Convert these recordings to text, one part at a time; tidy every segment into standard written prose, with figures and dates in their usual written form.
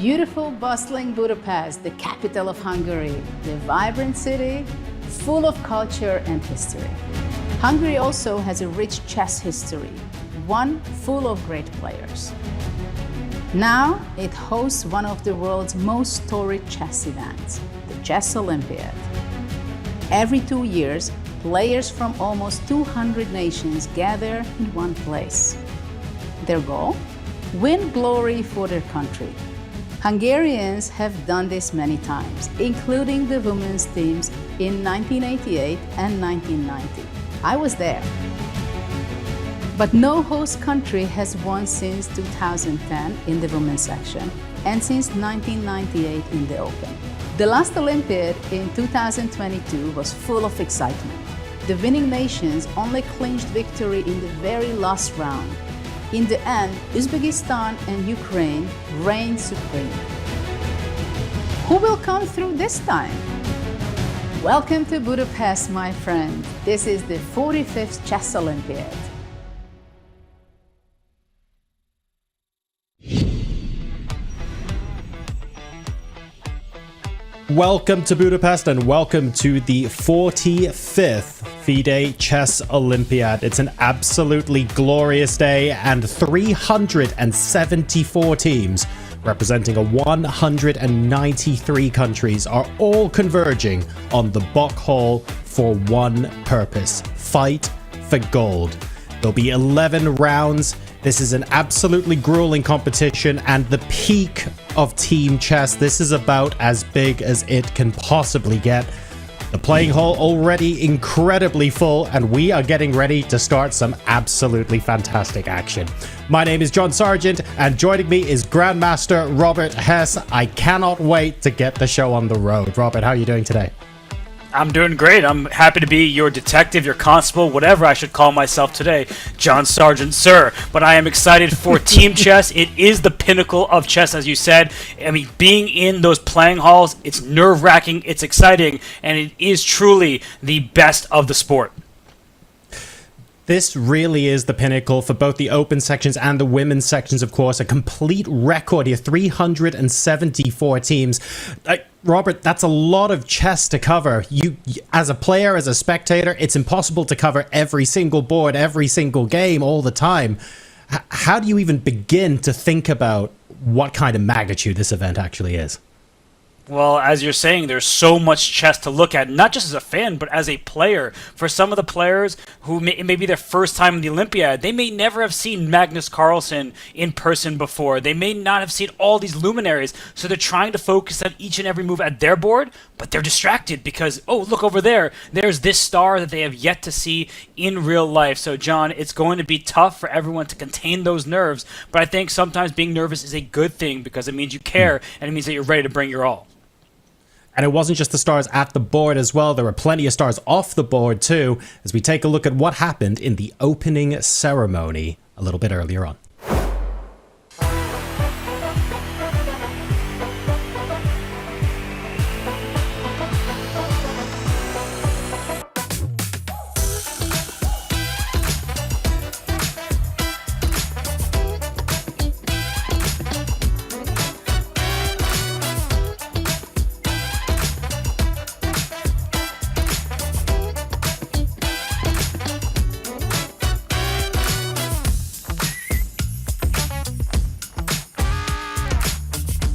Beautiful, bustling Budapest, the capital of Hungary, the vibrant city, full of culture and history. Hungary also has a rich chess history, one full of great players. Now it hosts one of the world's most storied chess events, the Chess Olympiad. Every 2 years, players from almost 200 nations gather in one place. Their goal? Win glory for their country. Hungarians have done this many times, including the women's teams in 1988 and 1990. I was there. But no host country has won since 2010 in the women's section and since 1998 in the Open. The last Olympiad in 2022 was full of excitement. The winning nations only clinched victory in the very last round. In the end, Uzbekistan and Ukraine reigned supreme. Who will come through this time? Welcome to Budapest, my friend. This is the 45th Chess Olympiad. Welcome to Budapest and welcome to the 45th FIDE Chess Olympiad. It's an absolutely glorious day and 374 teams representing 193 countries are all converging on the Bock Hall for one purpose: fight for gold. There'll be 11 rounds. This is an absolutely grueling competition and the peak of team chess. This is about as big as it can possibly get. The playing hall already incredibly full and we are getting ready to start some absolutely fantastic action. My name is John Sargent and joining me is Grandmaster Robert Hess. I cannot wait to get the show on the road. Robert, how are you doing today? I'm doing great. I'm happy to be your detective, your constable, whatever I should call myself today, John Sargent, sir. But I am excited for team chess. It is the pinnacle of chess, as you said. I mean, being in those playing halls, it's nerve-wracking, it's exciting, and it is truly the best of the sport. This really is the pinnacle for both the open sections and the women's sections, of course. A complete record here, 374 teams. Robert, that's a lot of chess to cover. You, as a player, as a spectator, it's impossible to cover every single board, every single game, all the time. How do you even begin to think about what kind of magnitude this event actually is? Well, as you're saying, there's so much chess to look at, not just as a fan, but as a player. For some of the players who it may be their first time in the Olympiad, they may never have seen Magnus Carlsen in person before. They may not have seen all these luminaries, so they're trying to focus on each and every move at their board, but they're distracted because, oh, look over there. There's this star that they have yet to see in real life. So, John, it's going to be tough for everyone to contain those nerves, but I think sometimes being nervous is a good thing because it means you care and it means that you're ready to bring your all. And it wasn't just the stars at the board as well. There were plenty of stars off the board too, as we take a look at what happened in the opening ceremony a little bit earlier on.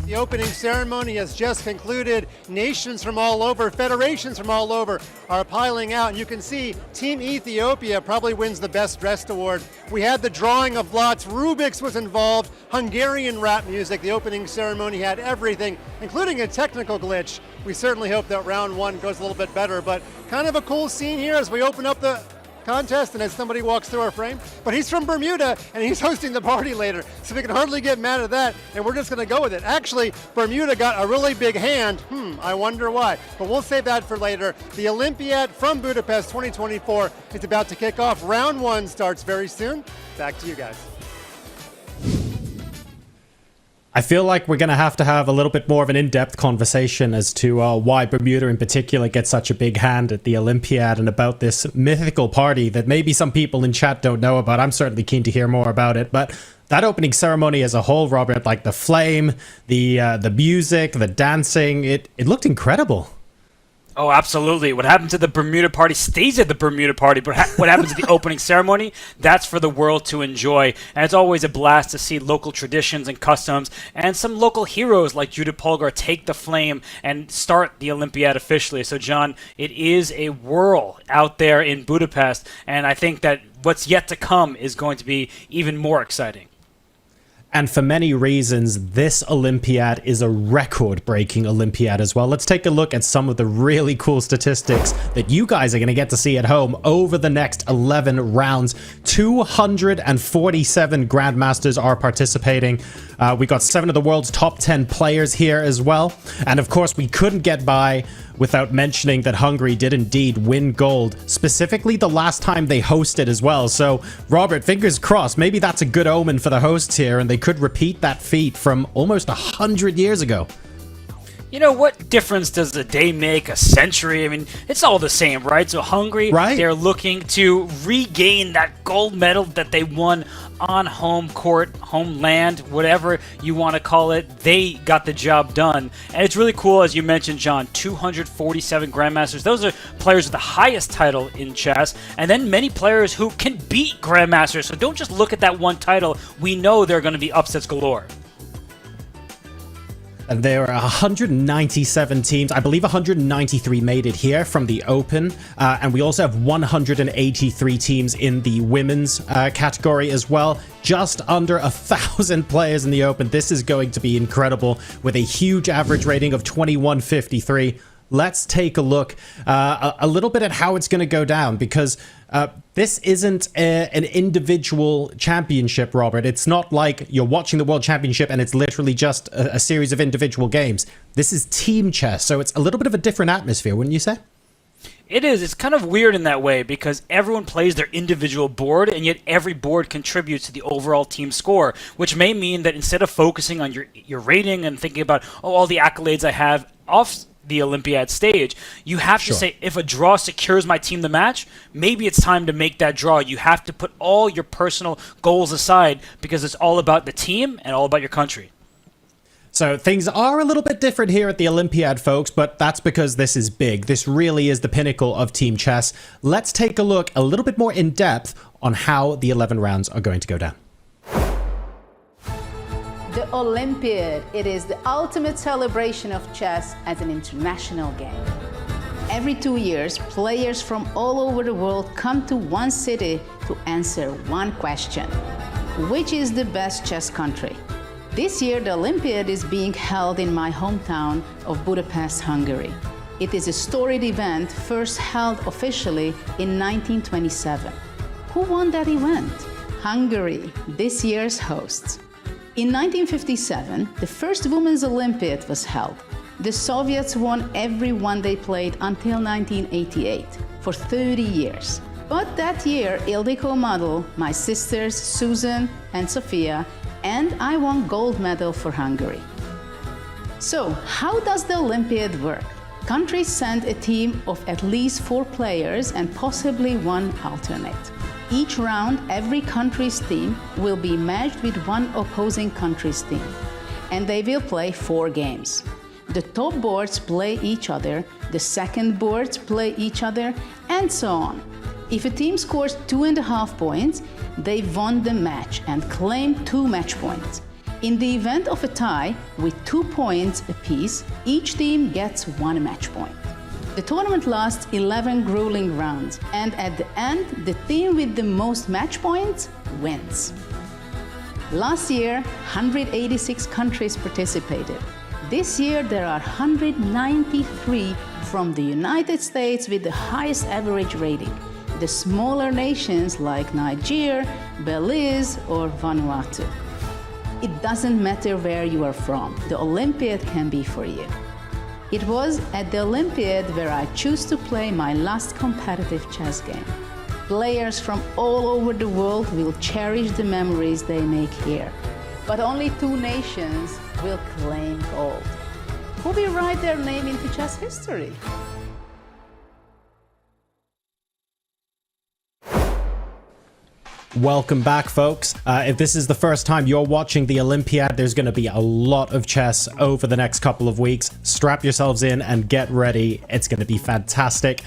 The opening ceremony has just concluded. Nations from all over, federations from all over are piling out. And you can see Team Ethiopia probably wins the Best Dressed Award. We had the drawing of lots. Rubik's was involved. Hungarian rap music. The opening ceremony had everything, including a technical glitch. We certainly hope that round one goes a little bit better, but kind of a cool scene here as we open up the contest and as somebody walks through our frame. But he's from Bermuda and he's hosting the party later, so we can hardly get mad at that, and we're just going to go with it. Actually, Bermuda got a really big hand. I wonder why, but we'll save that for later. The Olympiad from Budapest 2024 is about to kick off. Round one starts very soon. Back to you guys. I feel like we're going to have a little bit more of an in-depth conversation as to why Bermuda in particular gets such a big hand at the Olympiad and about this mythical party that maybe some people in chat don't know about. I'm certainly keen to hear more about it. But That opening ceremony as a whole, Robert, like the flame, the music, the dancing, it looked incredible. Oh, absolutely. What happened to the Bermuda party stays at the Bermuda party, but what happens at the opening ceremony, that's for the world to enjoy. And it's always a blast to see local traditions and customs and some local heroes like Judith Polgar take the flame and start the Olympiad officially. So, John, it is a whirl out there in Budapest, and I think that what's yet to come is going to be even more exciting. And for many reasons, this Olympiad is a record-breaking Olympiad as well. Let's take a look at some of the really cool statistics that you guys are going to get to see at home over the next 11 rounds. 247 Grandmasters are participating. We got 7 of the world's top 10 players here as well. And of course, we couldn't get by without mentioning that Hungary did indeed win gold, specifically the last time they hosted as well. So, Robert, fingers crossed, maybe that's a good omen for the hosts here, and they could repeat that feat from almost 100 years ago. You know, what difference does a day make, a century? I mean, it's all the same, right? So Hungary, they're looking to regain that gold medal that they won on home court, homeland, whatever you want to call it. They got the job done. And it's really cool, as you mentioned, John, 247 Grandmasters. Those are players with the highest title in chess. And then many players who can beat Grandmasters. So don't just look at that one title. We know there are going to be upsets galore. And there are 197 teams. I believe 193 made it here from the Open. And we also have 183 teams in the women's category as well. Just under 1,000 players in the Open. This is going to be incredible with a huge average rating of 2153. Let's take a look a little bit at how it's going to go down, because this isn't an individual championship, Robert. It's not like you're watching the World Championship and it's literally just a series of individual games. This is team chess, so it's a little bit of a different atmosphere, wouldn't you say? It is. It's kind of weird in that way because everyone plays their individual board, and yet every board contributes to the overall team score, which may mean that instead of focusing on your rating and thinking about, oh, all the accolades I have off the Olympiad stage, you have to say, if a draw secures my team the match, maybe it's time to make that draw. You have to put all your personal goals aside because it's all about the team and all about your country. So things are a little bit different here at the Olympiad, folks, but that's because this is big. This really is the pinnacle of team chess. Let's take a look a little bit more in depth on how the 11 rounds are going to go down. The Olympiad, it is the ultimate celebration of chess as an international game. Every 2 years, players from all over the world come to one city to answer one question: which is the best chess country? This year, the Olympiad is being held in my hometown of Budapest, Hungary. It is a storied event first held officially in 1927. Who won that event? Hungary, this year's hosts. In 1957, the first Women's Olympiad was held. The Soviets won every one they played until 1988, for 30 years. But that year, Ildikó model, my sisters Susan and Sofia, and I won gold medal for Hungary. So, how does the Olympiad work? Countries send a team of at least 4 players and possibly 1 alternate. Each round, every country's team will be matched with one opposing country's team, and they will play 4 games. The top boards play each other, the second boards play each other, and so on. If a team scores 2.5 points, they won the match and claim 2 match points. In the event of a tie with 2 points apiece, each team gets 1 match point. The tournament lasts 11 grueling rounds, and at the end, the team with the most match points wins. Last year, 186 countries participated. This year, there are 193 from the United States with the highest average rating. The smaller nations like Nigeria, Belize, or Vanuatu. It doesn't matter where you are from, the Olympiad can be for you. It was at the Olympiad where I chose to play my last competitive chess game. Players from all over the world will cherish the memories they make here. But only 2 nations will claim gold. Who will write their name into chess history? Welcome back, folks. If this is the first time you're watching the Olympiad, there's going to be a lot of chess over the next couple of weeks. Strap yourselves in and get ready. It's going to be fantastic.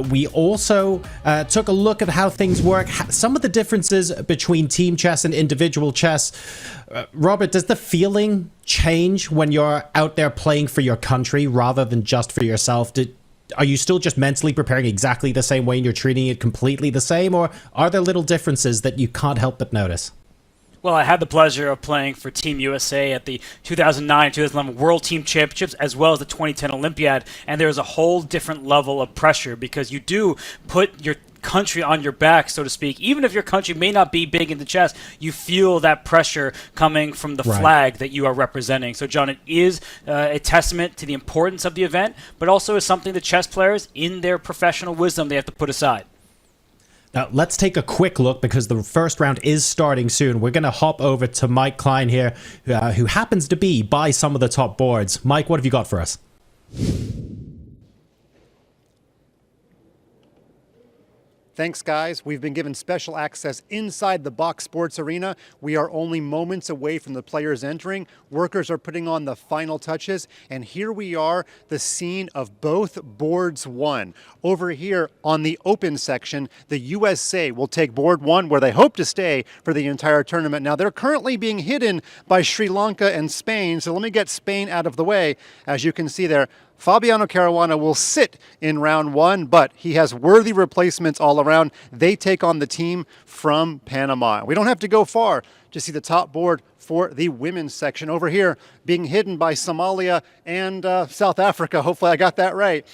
We also took a look at how things work, some of the differences between team chess and individual chess. Robert, does the feeling change when you're out there playing for your country rather than just for yourself? Are you still just mentally preparing exactly the same way and you're treating it completely the same, or are there little differences that you can't help but notice? Well, I had the pleasure of playing for Team USA at the 2009-2011 World Team Championships as well as the 2010 Olympiad, and there's a whole different level of pressure because you do put your country on your back, so to speak. Even if your country may not be big in the chess, you feel that pressure coming from the flag that you are representing. So, John, it is a testament to the importance of the event, but also is something that chess players, in their professional wisdom, they have to put aside. Now, let's take a quick look because the first round is starting soon. We're going to hop over to Mike Klein here, who happens to be by some of the top boards. Mike, what have you got for us? Thanks, guys. We've been given special access inside the Box Sports Arena. We are only moments away from the players entering. Workers are putting on the final touches. And here we are, the scene of both boards one. Over here on the open section, the USA will take board one, where they hope to stay for the entire tournament. Now, they're currently being hidden by Sri Lanka and Spain. So let me get Spain out of the way. As you can see there, Fabiano Caruana will sit in round one, but he has worthy replacements all around. They take on the team from Panama. We don't have to go far to see the top board for the women's section. Over here, being hidden by Somalia and South Africa. Hopefully I got that right.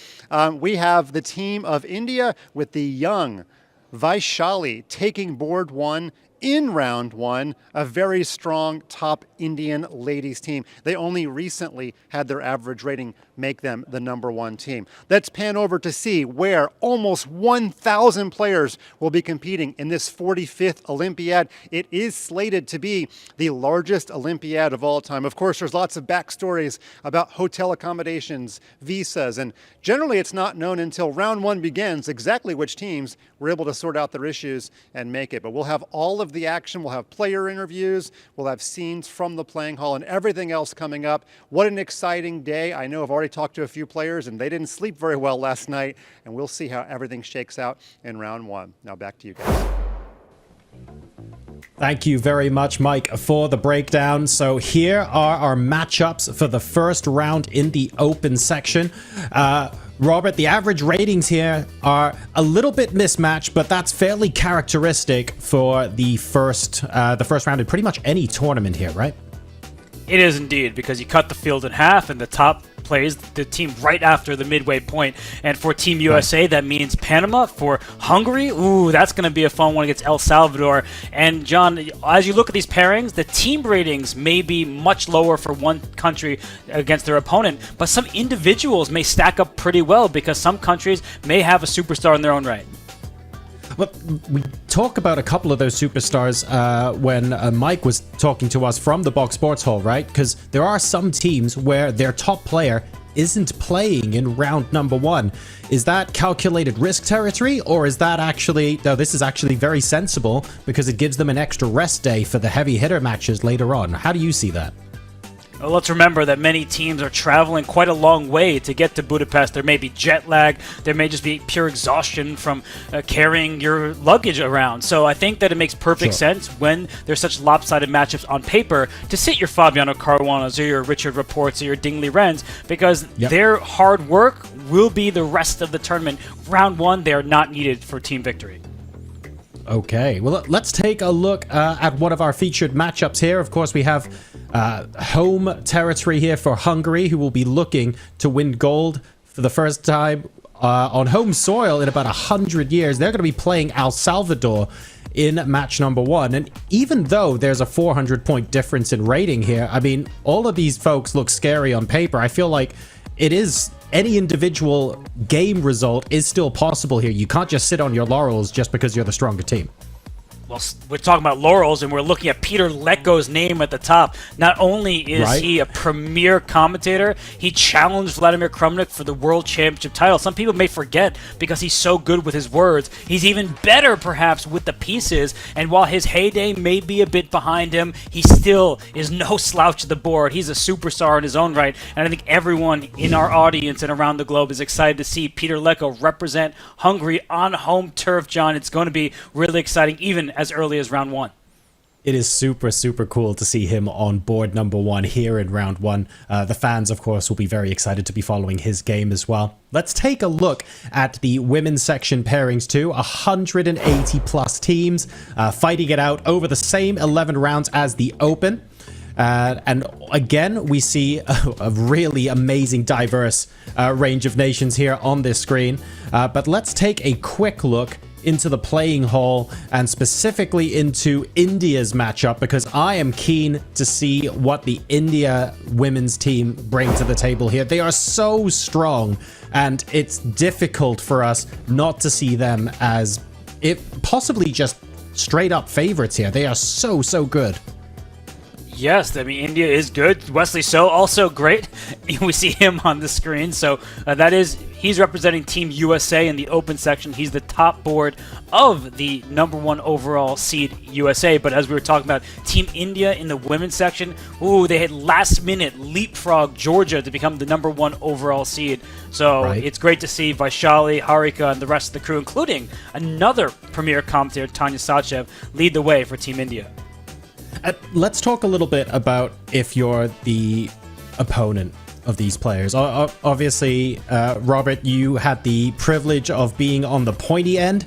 We have the team of India with the young Vaishali taking board one in round one, a very strong top Indian ladies team. They only recently had their average rating make them the #1 team. Let's pan over to see where almost 1,000 players will be competing in this 45th Olympiad. It is slated to be the largest Olympiad of all time. Of course, there's lots of backstories about hotel accommodations, visas, and generally it's not known until round one begins exactly which teams were able to sort out their issues and make it. But we'll have all of the action. We'll have player interviews. We'll have scenes from the playing hall and everything else coming up. What an exciting day. I know I've already talked to a few players and they didn't sleep very well last night, and we'll see how everything shakes out in round one. Now back to you guys. Thank you very much, Mike, for the breakdown. So here are our matchups for the first round in the open section. Robert, the average ratings here are a little bit mismatched, but that's fairly characteristic for the first round in pretty much any tournament here, right? It is indeed, because you cut the field in half and the top plays the team right after the midway point. And for Team USA, that means Panama. For Hungary, ooh, that's going to be a fun one against El Salvador. And John, as you look at these pairings, the team ratings may be much lower for one country against their opponent, but some individuals may stack up pretty well because some countries may have a superstar in their own right. Well, we talk about a couple of those superstars when Mike was talking to us from the Box Sports Hall, right? Because there are some teams where their top player isn't playing in round #1. Is that calculated risk territory, or is that actually, no, this is actually very sensible because it gives them an extra rest day for the heavy hitter matches later on? How do you see that? Well, let's remember that many teams are traveling quite a long way to get to Budapest. There may be jet lag. There may just be pure exhaustion from carrying your luggage around. So I think that it makes perfect sense when there's such lopsided matchups on paper to sit your Fabiano Caruanas or your Richard Raports or your Dingley Wrens, because their hard work will be the rest of the tournament. Round one, they are not needed for team victory. Okay, well, let's take a look at one of our featured matchups here. Of course, we have home territory here for Hungary, who will be looking to win gold for the first time on home soil in about 100 years. They're going to be playing El Salvador in match #1. And even though there's a 400-point difference in rating here, I mean, all of these folks look scary on paper. I feel like it is... any individual game result is still possible here. You can't just sit on your laurels just because you're the stronger team. well, we're talking about laurels, and we're looking at Peter Leko's name at the top. Not only is he a premier commentator, he challenged Vladimir Krumnik for the World Championship title. Some people may forget because he's so good with his words. He's even better, perhaps, with the pieces. And while his heyday may be a bit behind him, he still is no slouch at the board. He's a superstar in his own right. And I think everyone in our audience and around the globe is excited to see Peter Leko represent Hungary on home turf, John. It's going to be really exciting, even as early as round 1. It is super, super cool to see him on board number 1 here in round 1. The fans, of course, will be very excited to be following his game as well. Let's take a look at the women's section pairings too. 180 plus teams fighting it out over the same 11 rounds as the Open. And again, we see a really amazing, diverse range of nations here on this screen. But let's take a quick look into the playing hall and specifically into India's matchup, because I am keen to see what the India women's team bring to the table here. They are so strong, and it's difficult for us not to see them as possibly just straight up favorites here. They are so, so good. Yes, I mean, India is good. Wesley So also great. We see him on the screen. So he's representing Team USA in the Open section. He's the top board of the #1 overall seed USA. But as we were talking about, Team India in the women's section, they had last minute leapfrog Georgia to become the #1 overall seed. So It's great to see Vaishali, Harika, and the rest of the crew, including another premier commentator, Tanya Sachev, lead the way for Team India. Let's talk a little bit about if you're the opponent of these players. Obviously, Robert, you had the privilege of being on the pointy end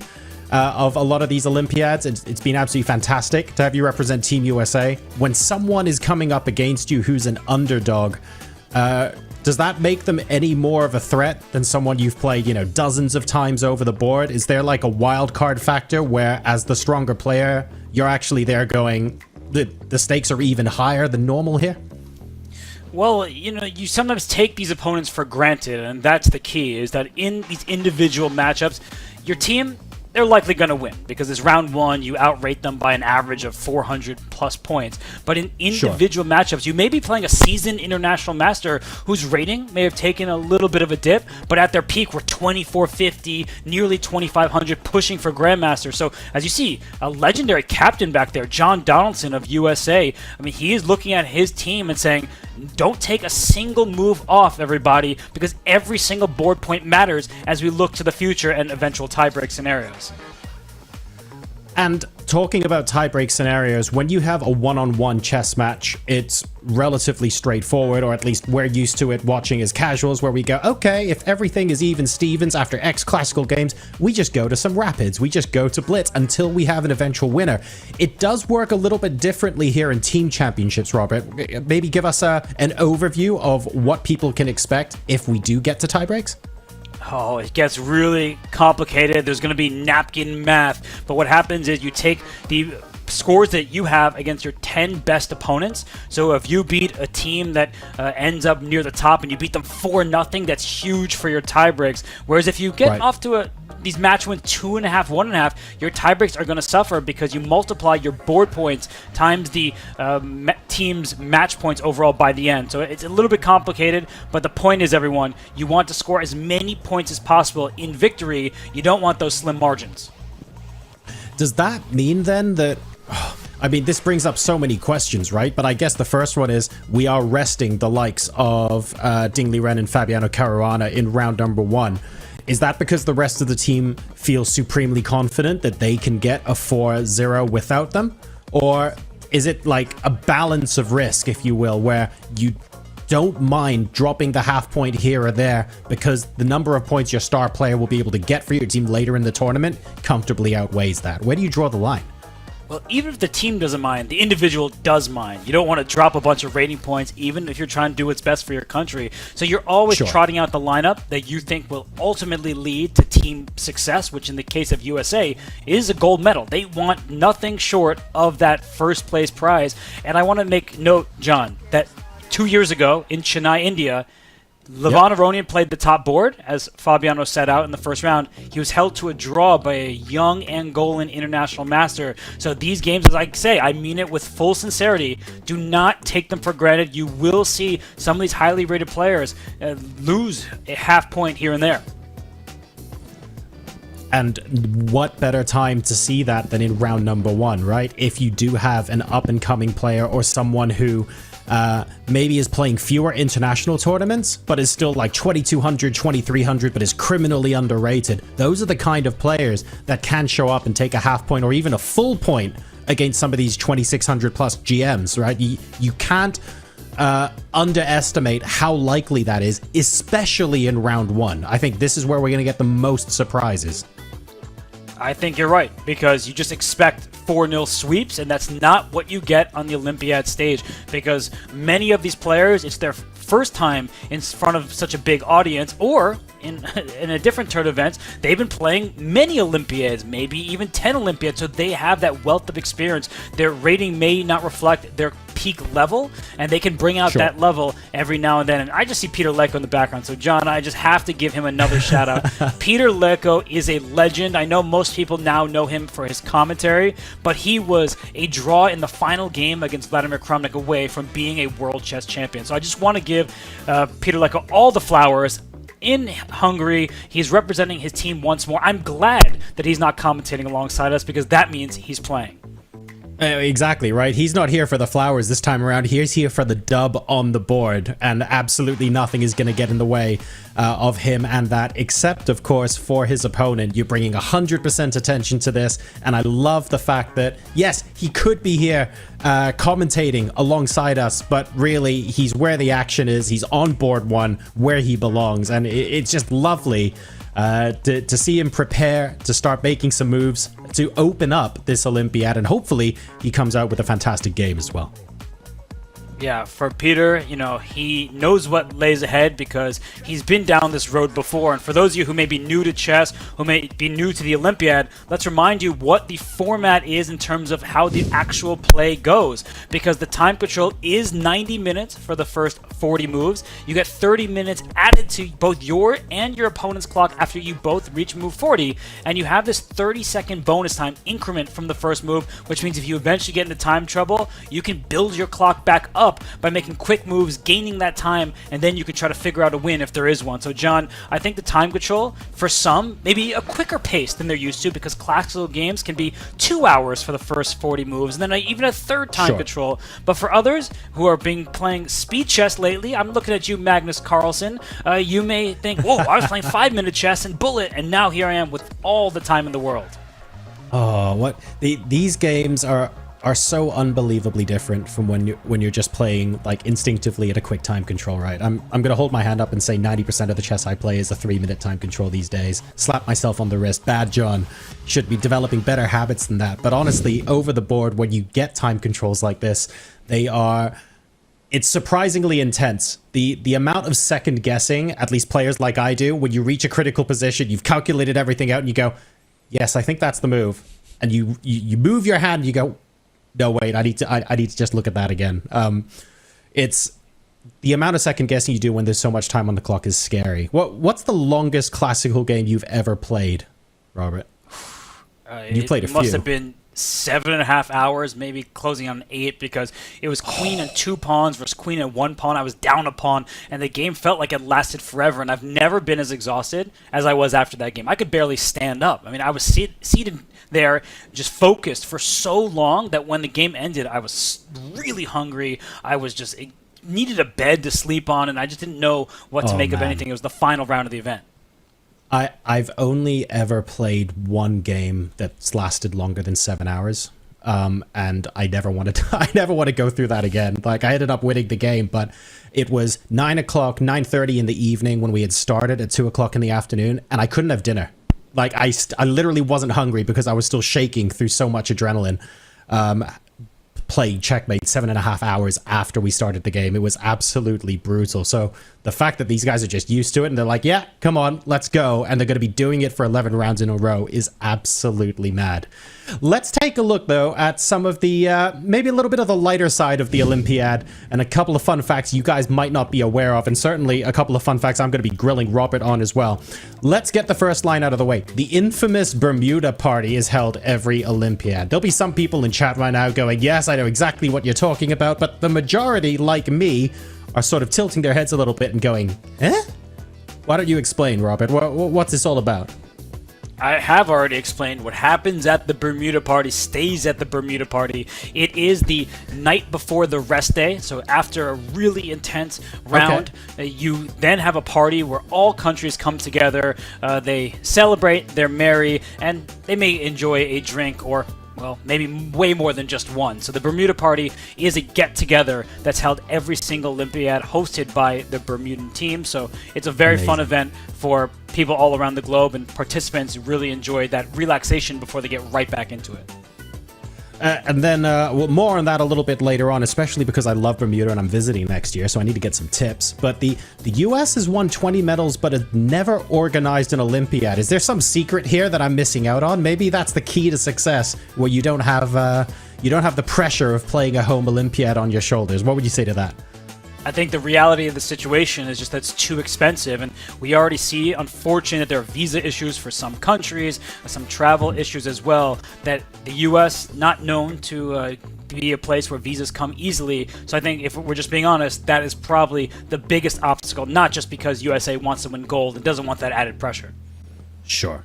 of a lot of these Olympiads. It's been absolutely fantastic to have you represent Team USA. When someone is coming up against you who's an underdog, does that make them any more of a threat than someone you've played, dozens of times over the board? Is there like a wild card factor where, as the stronger player, you're actually there going, the stakes are even higher than normal here? Well, you sometimes take these opponents for granted, and that's the key, is that in these individual matchups, your team, they're likely going to win because it's round 1. You outrate them by an average of 400 plus points. But in individual matchups, you may be playing a seasoned international master whose rating may have taken a little bit of a dip, but at their peak were 2450, nearly 2500, pushing for grandmaster. So as you see, a legendary captain back there, John Donaldson of USA, I mean, he is looking at his team and saying, don't take a single move off, everybody, because every single board point matters as we look to the future and eventual tiebreak scenarios. And talking about tiebreak scenarios, when you have a one-on-one chess match, it's relatively straightforward, or at least we're used to it watching as casuals, where we go, okay, if everything is even Stevens after X classical games, we just go to some rapids, we just go to blitz until we have an eventual winner. It does work a little bit differently here in team championships, Robert. Maybe give us an overview of what people can expect if we do get to tiebreaks? Oh, it gets really complicated. There's going to be napkin math. But what happens is you take the scores that you have against your 10 best opponents. So if you beat a team that ends up near the top and you beat them 4-0, that's huge for your tiebreaks. Whereas if you get off to these match wins 2.5, 1.5, your tiebreaks are going to suffer because you multiply your board points times the team's match points overall by the end. So it's a little bit complicated, but the point is, everyone, you want to score as many points as possible in victory. You don't want those slim margins. Does that mean then that... I mean, this brings up so many questions, right? But I guess the first one is we are resting the likes of Ding Liren and Fabiano Caruana in round number 1. Is that because the rest of the team feels supremely confident that they can get a 4-0 without them? Or is it like a balance of risk, if you will, where you don't mind dropping the half point here or there because the number of points your star player will be able to get for your team later in the tournament comfortably outweighs that? Where do you draw the line? Well, even if the team doesn't mind, the individual does mind. You don't want to drop a bunch of rating points, even if you're trying to do what's best for your country. So you're always trotting out the lineup that you think will ultimately lead to team success, which in the case of USA is a gold medal. They want nothing short of that first place prize. And I want to make note, John, that 2 years ago in Chennai, India, Levon Aronian played the top board, as Fabiano set out in the first round. He was held to a draw by a young Angolan international master. So these games, as I say, I mean it with full sincerity, do not take them for granted. You will see some of these highly rated players lose a half point here and there. And what better time to see that than in round number 1, right? If you do have an up-and-coming player or someone who maybe is playing fewer international tournaments, but is still like 2200, 2300, but is criminally underrated. Those are the kind of players that can show up and take a half point or even a full point against some of these 2600 plus GMs, right? You can't underestimate how likely that is, especially in round 1. I think this is where we're going to get the most surprises. I think you're right, because you just expect 4-0 sweeps, and that's not what you get on the Olympiad stage, because many of these players, it's their first time in front of such a big audience, or in a different turn of events, they've been playing many Olympiads, maybe even 10 Olympiads, so they have that wealth of experience. Their rating may not reflect their peak level, and they can bring out that level every now and then. And I just see Peter Leko in the background, so John, I just have to give him another shout out. Peter Leko is a legend. I know most people now know him for his commentary, but he was a draw in the final game against Vladimir Kramnik away from being a world chess champion. So I just want to give Peter Leko all the flowers. In Hungary, he's representing his team once more. I'm glad that he's not commentating alongside us, because that means he's playing. Exactly, right? He's not here for the flowers this time around. He's here for the dub on the board, and absolutely nothing is going to get in the way of him and that, except, of course, for his opponent. You're bringing 100% attention to this, and I love the fact that, yes, he could be here commentating alongside us, but really, he's where the action is. He's on board 1, where he belongs, and it's just lovely to see him prepare to start making some moves to open up this Olympiad, and hopefully he comes out with a fantastic game as well. Yeah, for Peter, you know, he knows what lays ahead because he's been down this road before. And for those of you who may be new to chess, who may be new to the Olympiad, let's remind you what the format is in terms of how the actual play goes. Because the time control is 90 minutes for the first 40 moves. You get 30 minutes added to both your and your opponent's clock after you both reach move 40. And you have this 30-second bonus time increment from the first move, which means if you eventually get into time trouble, you can build your clock back up by making quick moves, gaining that time, and then you can try to figure out a win if there is one. So John, I think the time control, for some, maybe a quicker pace than they're used to, because classical games can be 2 hours for the first 40 moves, and then even a third time control. But for others who are playing speed chess lately, I'm looking at you, Magnus Carlsen, you may think, whoa, I was playing 5-minute chess and bullet, and now here I am with all the time in the world. Oh, these games are so unbelievably different from when you're just playing like instinctively at a quick time control, right? I'm gonna hold my hand up and say 90% of the chess I play is a 3-minute time control these days. Slap myself on the wrist. Bad John. Should be developing better habits than that. But honestly, over the board, when you get time controls like this, it's surprisingly intense. The amount of second guessing, at least players like I do, when you reach a critical position, you've calculated everything out and you go, yes, I think that's the move. And you move your hand and you go, no, wait, I need to just look at that again. It's the amount of second guessing you do when there's so much time on the clock is scary. What's the longest classical game you've ever played, Robert? You've played a few. It must have been 7.5 hours, maybe closing on 8, because it was queen and 2 pawns versus queen and 1 pawn. I was down a pawn, and the game felt like it lasted forever, and I've never been as exhausted as I was after that game. I could barely stand up. I mean, I was seated there, just focused for so long that when the game ended, I was really hungry. I was just needed a bed to sleep on, and I just didn't know what to make of anything. It was the final round of the event. I've only ever played one game that's lasted longer than 7 hours, and I never want to go through that again. Like, I ended up winning the game, but it was 9:30 in the evening when we had started at 2:00 in the afternoon, and I couldn't have dinner. Like, I literally wasn't hungry because I was still shaking through so much adrenaline. playing Checkmate 7.5 hours after we started the game. It was absolutely brutal. So the fact that these guys are just used to it and they're like, yeah, come on, let's go. And they're going to be doing it for 11 rounds in a row is absolutely mad. Let's take a look, though, at some of the, maybe a little bit of the lighter side of the Olympiad and a couple of fun facts you guys might not be aware of, and certainly a couple of fun facts I'm going to be grilling Robert on as well. Let's get the first line out of the way. The infamous Bermuda party is held every Olympiad. There'll be some people in chat right now going, yes, I know exactly what you're talking about, but the majority, like me, are sort of tilting their heads a little bit and going, eh? Why don't you explain, Robert? What's this all about? I have already explained what happens at the Bermuda party stays at the Bermuda party. It is the night before the rest day, so after a really intense round, you then have a party where all countries come together, they celebrate, they're merry, and they may enjoy a drink or, well, maybe way more than just one. So the Bermuda Party is a get-together that's held every single Olympiad, hosted by the Bermudan team. So it's a very fun event for people all around the globe, and participants really enjoy that relaxation before they get right back into it. And then well, more on that a little bit later on, especially because I love Bermuda and I'm visiting next year, so I need to get some tips. But the US has won 20 medals, but has never organized an Olympiad. Is there some secret here that I'm missing out on? Maybe that's the key to success, where you don't have the pressure of playing a home Olympiad on your shoulders. What would you say to that? I think the reality of the situation is just that it's too expensive, and we already see, unfortunately, that there are visa issues for some countries, some travel issues as well, that the U.S. not known to be a place where visas come easily. So I think if we're just being honest, that is probably the biggest obstacle, not just because USA wants to win gold and doesn't want that added pressure. Sure.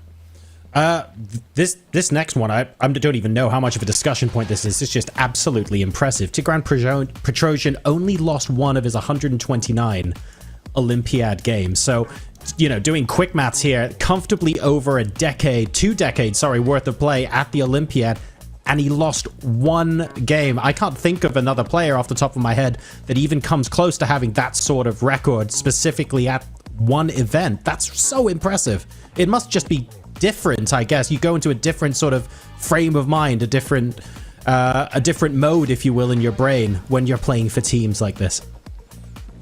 This next one, I don't even know how much of a discussion point this is. It's just absolutely impressive. Tigran Petrosian only lost one of his 129 Olympiad games. So, you know, doing quick maths here, comfortably over a decade, 2 decades, sorry, worth of play at the Olympiad, and he lost one game. I can't think of another player off the top of my head that even comes close to having that sort of record, specifically at one event. That's so impressive. It must just be different, I guess. You go into a different sort of frame of mind, a different mode, if you will, in your brain when you're playing for teams like this.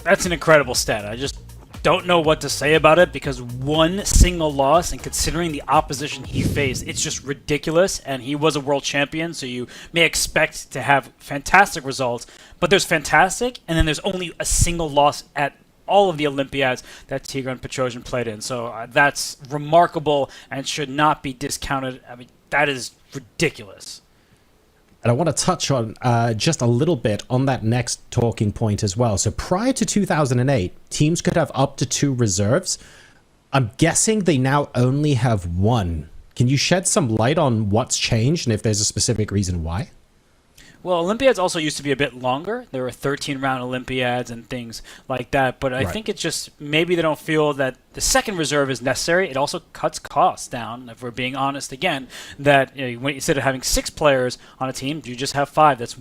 That's an incredible stat. I just don't know what to say about it, because one single loss, and considering the opposition he faced, it's just ridiculous. And he was a world champion, so you may expect to have fantastic results, but there's fantastic, and then there's only a single loss at all of the Olympiads that Tigran Petrosian played in. So that's remarkable and should not be discounted. I mean, that is ridiculous. And I want to touch on just a little bit on that next talking point as well. So prior to 2008, teams could have up to 2 reserves. I'm guessing they now only have 1. Can you shed some light on what's changed and if there's a specific reason why? Well, Olympiads also used to be a bit longer. There were 13-round Olympiads and things like that. But I think it's just maybe they don't feel that the second reserve is necessary. It also cuts costs down, if we're being honest again, that when instead of having 6 players on a team, you just have 5. That's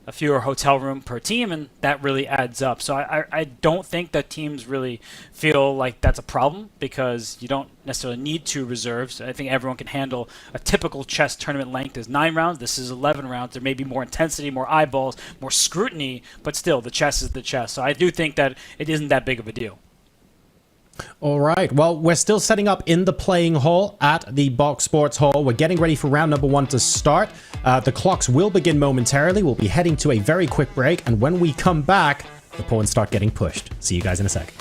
a fewer hotel room per team, and that really adds up. So I don't think that teams really feel like that's a problem, because you don't necessarily need 2 reserves. I think everyone can handle a typical chess tournament length is 9 rounds. This is 11 rounds. There may be more intensity, more eyeballs, more scrutiny, but still, the chess is the chess. So I do think that it isn't that big of a deal. All right. Well, we're still setting up in the playing hall at the Box Sports Hall. We're getting ready for round number 1 to start. The clocks will begin momentarily. We'll be heading to a very quick break. And when we come back, the pawns start getting pushed. See you guys in a sec.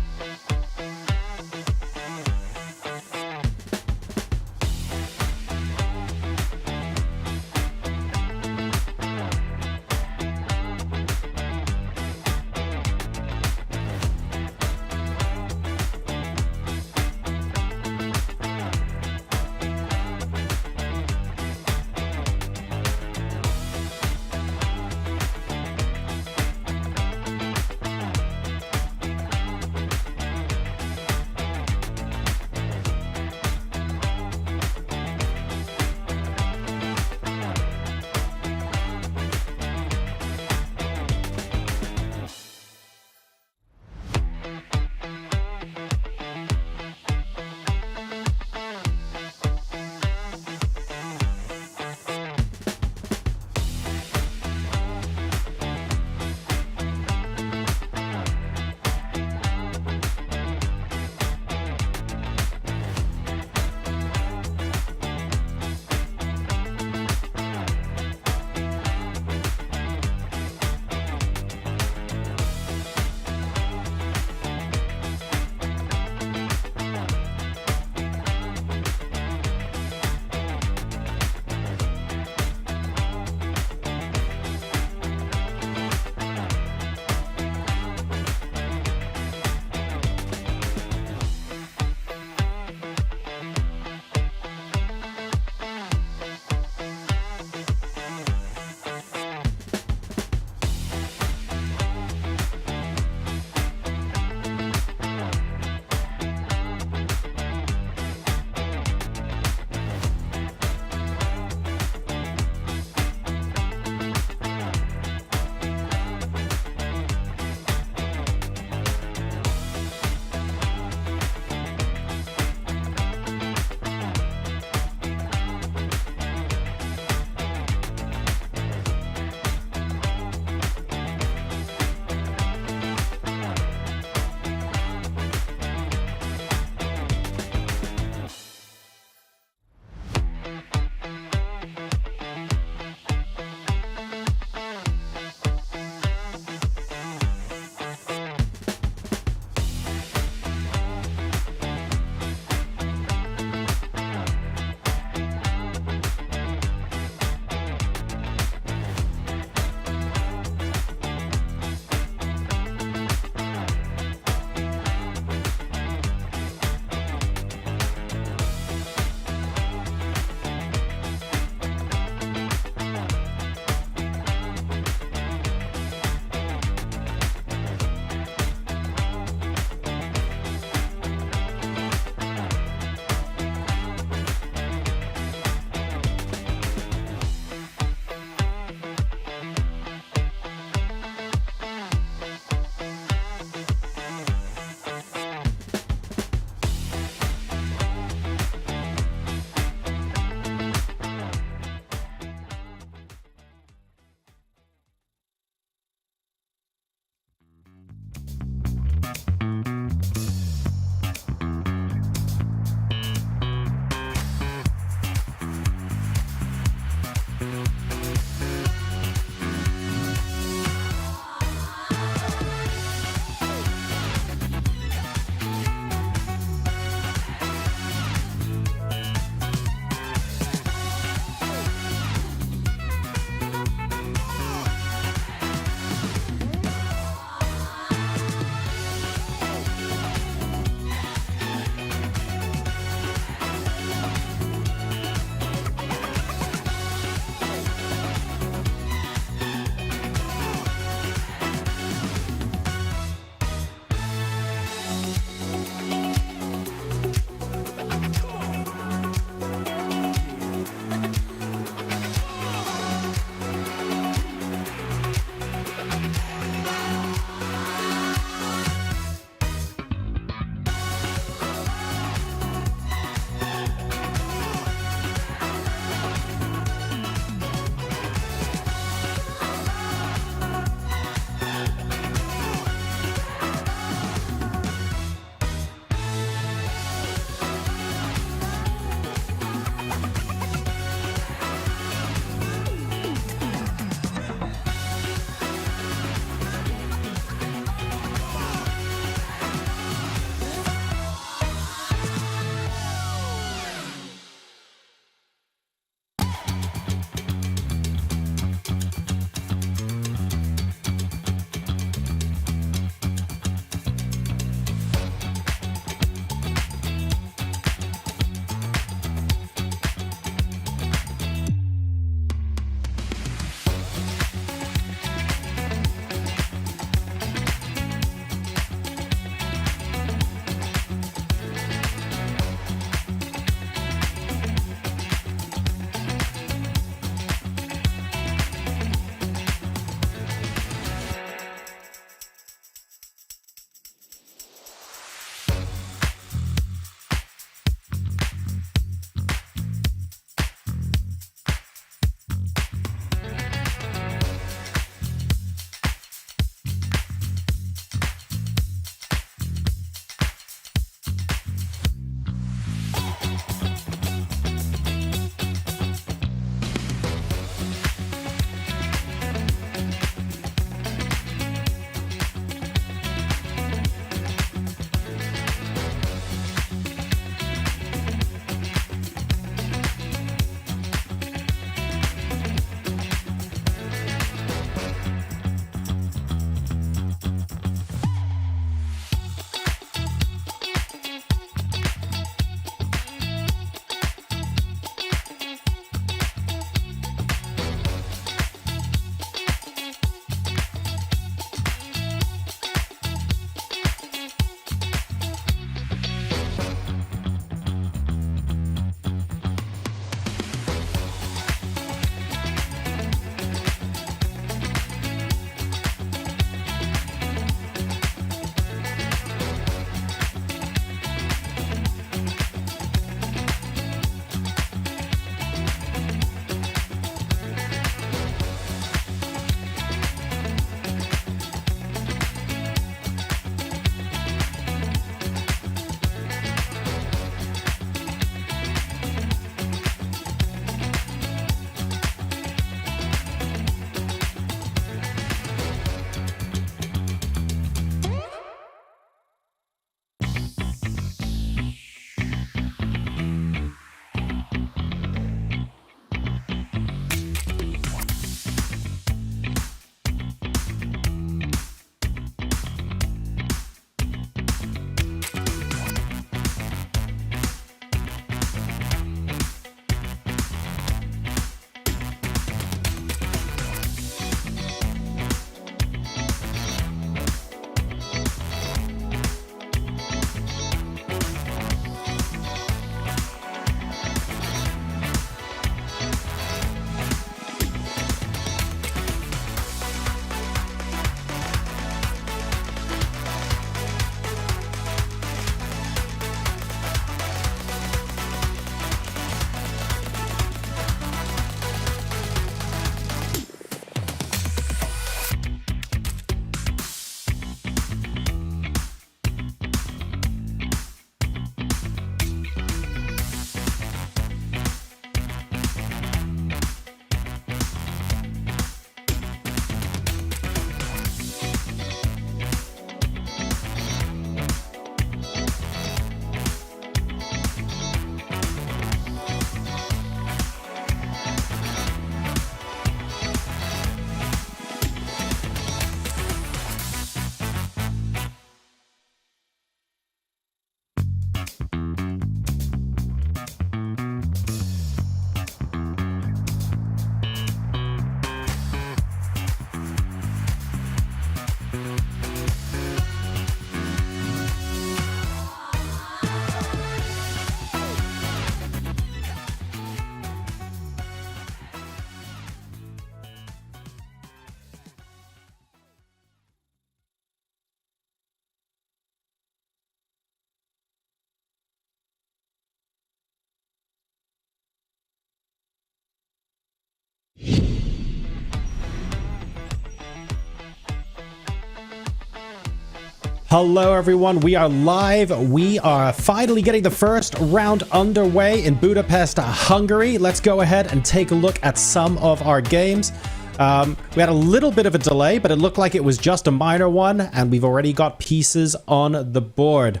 Hello everyone, we are live. We are finally getting the first round underway in Budapest, Hungary. Let's go ahead and take a look at some of our games. We had a little bit of a delay, but it looked like it was just a minor one, and we've already got pieces on the board.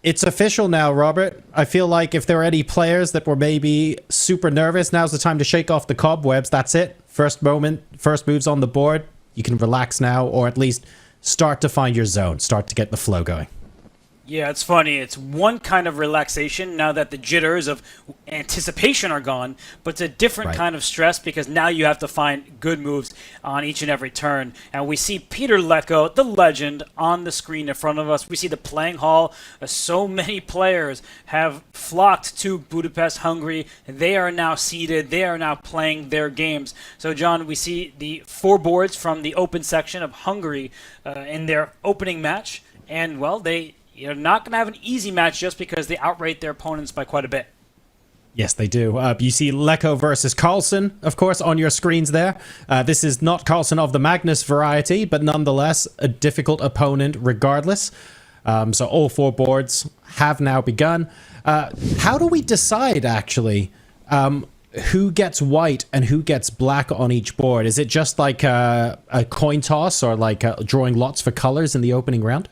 It's official now, Robert. I feel like if there are any players that were maybe super nervous, now's the time to shake off the cobwebs. That's it. First moves on the board. You can relax now, or at least start to find your zone, start to get the flow going. Yeah, it's funny. It's one kind of relaxation now that the jitters of anticipation are gone, but it's a different kind of stress because now you have to find good moves on each and every turn. And we see Peter Leko, the legend, on the screen in front of us. We see the playing hall. So many players have flocked to Budapest, Hungary. They are now seated. They are now playing their games. So, John, we see the 4 boards from the open section of Hungary in their opening match. And, well, you're not going to have an easy match just because they outrate their opponents by quite a bit. Yes, they do. You see Leko versus Carlsen, of course, on your screens there. This is not Carlsen of the Magnus variety, but nonetheless a difficult opponent regardless. So all 4 boards have now begun. How do we decide, actually, who gets white and who gets black on each board? Is it just like a coin toss or like drawing lots for colors in the opening round?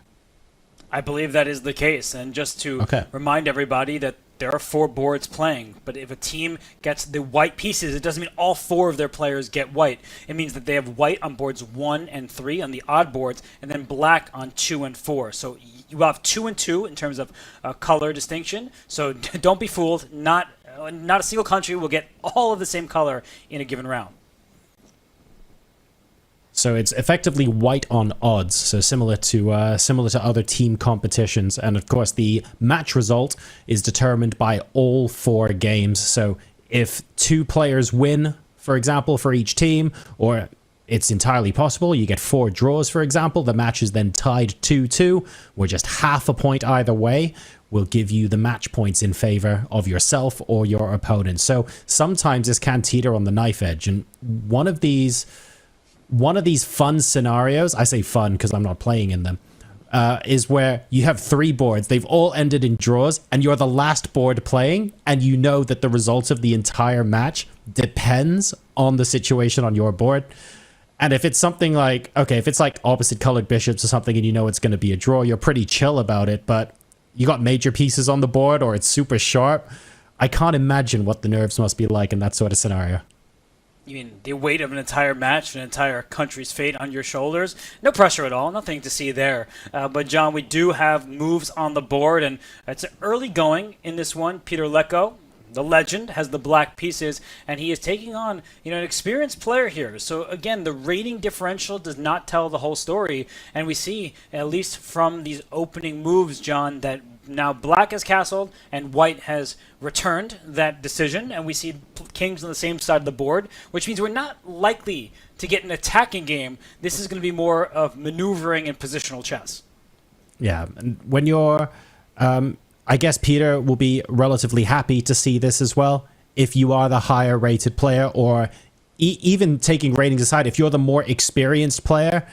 I believe that is the case. And just to remind everybody that there are 4 boards playing, but if a team gets the white pieces, it doesn't mean all 4 of their players get white. It means that they have white on boards 1 and 3 on the odd boards, and then black on 2 and 4. So you have 2 and 2 in terms of color distinction. So don't be fooled. Not a single country will get all of the same color in a given round. So it's effectively white on odds, so similar to other team competitions. And of course, the match result is determined by all 4 games. So if 2 players win, for example, for each team, or it's entirely possible you get 4 draws, for example, the match is then tied 2-2, or just half a point either way will give you the match points in favor of yourself or your opponent. So sometimes this can teeter on the knife edge, and one of these fun scenarios, I say fun because I'm not playing in them, is where you have 3 boards. They've all ended in draws, and you're the last board playing, and you know that the results of the entire match depends on the situation on your board. And if it's something like, if it's like opposite colored bishops or something, and you know it's going to be a draw, you're pretty chill about it. But you got major pieces on the board, or it's super sharp. I can't imagine what the nerves must be like in that sort of scenario. You mean the weight of an entire match, an entire country's fate on your shoulders? No pressure at all, nothing to see there. But John, we do have moves on the board, and it's early going in this one. Peter Leko, the legend, has the black pieces, and he is taking on an experienced player here. So again, the rating differential does not tell the whole story, and we see, at least from these opening moves, John, that now black has castled and white has returned that decision, and we see kings on the same side of the board, which means we're not likely to get an attacking game. This is going to be more of maneuvering and positional chess. Yeah, and when you're I guess Peter will be relatively happy to see this as well. If you are the higher rated player, or even taking ratings aside, if you're the more experienced player,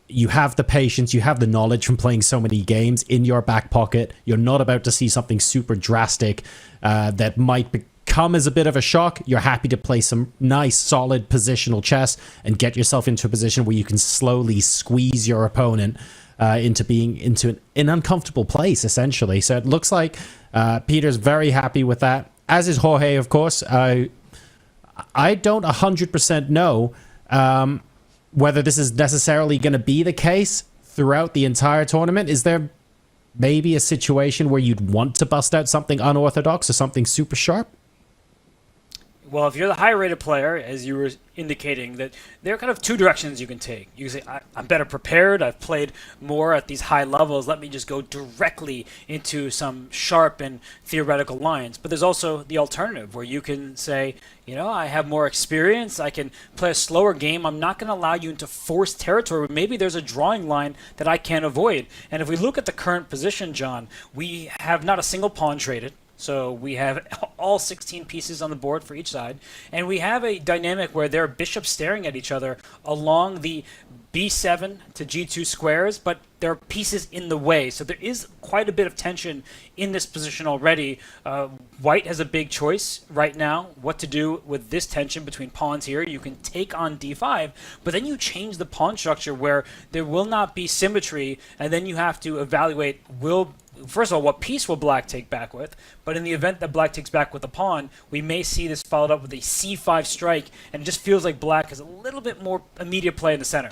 you have the patience, you have the knowledge from playing so many games in your back pocket. You're not about to see something super drastic that might come as a bit of a shock. You're happy to play some nice, solid positional chess and get yourself into a position where you can slowly squeeze your opponent into being into an uncomfortable place, essentially. So it looks like Peter's very happy with that, as is Jorge, of course. I don't 100% know whether this is necessarily going to be the case throughout the entire tournament. Is there maybe a situation where you'd want to bust out something unorthodox or something super sharp? Well, if you're the higher-rated player, as you were indicating, that there are kind of 2 directions you can take. You can say, I'm better prepared, I've played more at these high levels, let me just go directly into some sharp and theoretical lines. But there's also the alternative, where you can say, I have more experience, I can play a slower game, I'm not going to allow you into forced territory where maybe there's a drawing line that I can't avoid. And if we look at the current position, John, we have not a single pawn traded. So we have all 16 pieces on the board for each side, and we have a dynamic where there are bishops staring at each other along the b7 to g2 squares, but there are pieces in the way. So there is quite a bit of tension in this position already. White has a big choice right now what to do with this tension between pawns here. You can take on d5, but then you change the pawn structure where there will not be symmetry, and then you have to evaluate first of all, what piece will black take back with? But in the event that black takes back with a pawn, we may see this followed up with a c5 strike, and it just feels like black has a little bit more immediate play in the center.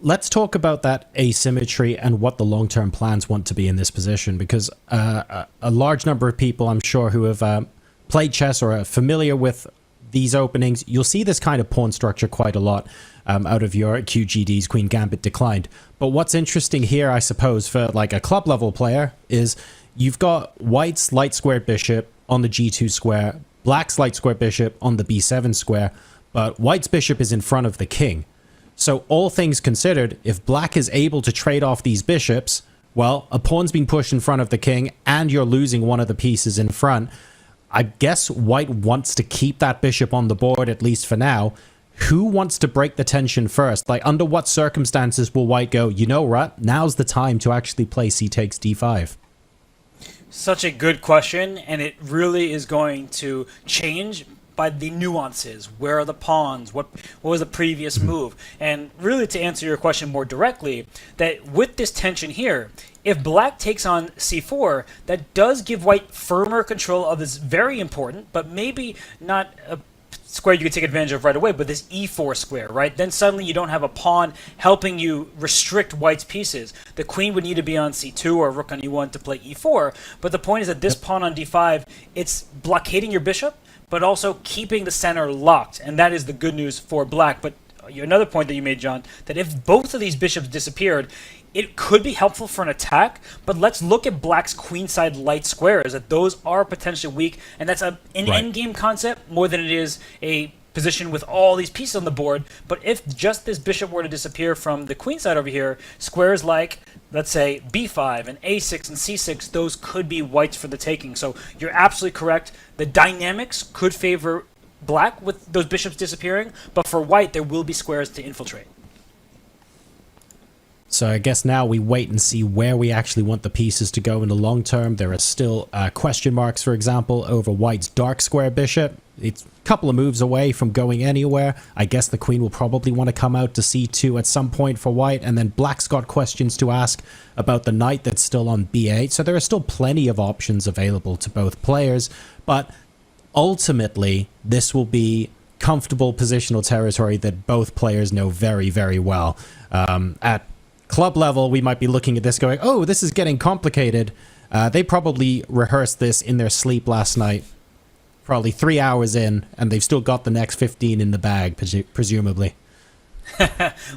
Let's talk about that asymmetry and what the long-term plans want to be in this position, because a large number of people, I'm sure, who have played chess or are familiar with these openings, you'll see this kind of pawn structure quite a lot out of your QGDs, Queen Gambit Declined. But what's interesting here, I suppose, for like a club level player is you've got white's light squared bishop on the G2 square, black's light squared bishop on the B7 square, but white's bishop is in front of the king. So all things considered, if black is able to trade off these bishops, well, a pawn's being pushed in front of the king and you're losing one of the pieces in front. I guess white wants to keep that bishop on the board, at least for now. Who wants to break the tension first? Like, under what circumstances will white go, you know what, now's the time to actually play c takes d5? Such a good question, and it really is going to change by the nuances. Where are the pawns? What was the previous move? And really, to answer your question more directly, that with this tension here, if black takes on c4, that does give white firmer control of this very important, but maybe not a square you can take advantage of right away, but this e4 square, right? Then suddenly you don't have a pawn helping you restrict white's pieces. The queen would need to be on c2 or rook on e1 to play e4, but the point is that this pawn on d5, it's blockading your bishop, but also keeping the center locked, and that is the good news for black. But another point that you made, John, that if both of these bishops disappeared, it could be helpful for an attack, but let's look at black's queenside light squares, that those are potentially weak, and that's an endgame concept more than it is a position with all these pieces on the board. But if just this bishop were to disappear from the queenside over here, squares like, let's say, b5 and a6 and c6, those could be whites for the taking. So you're absolutely correct. The dynamics could favor black with those bishops disappearing, but for white, there will be squares to infiltrate. So I guess now we wait and see where we actually want the pieces to go in the long term. There are still question marks, for example, over white's dark square bishop. It's a couple of moves away from going anywhere. I guess the queen will probably want to come out to c2 at some point for white, and then black's got questions to ask about the knight that's still on b8. So there are still plenty of options available to both players, but ultimately this will be comfortable positional territory that both players know very, very well. At club level, we might be looking at this going, oh, this is getting complicated. They probably rehearsed this in their sleep last night, probably 3 hours in, and they've still got the next 15 in the bag, presumably.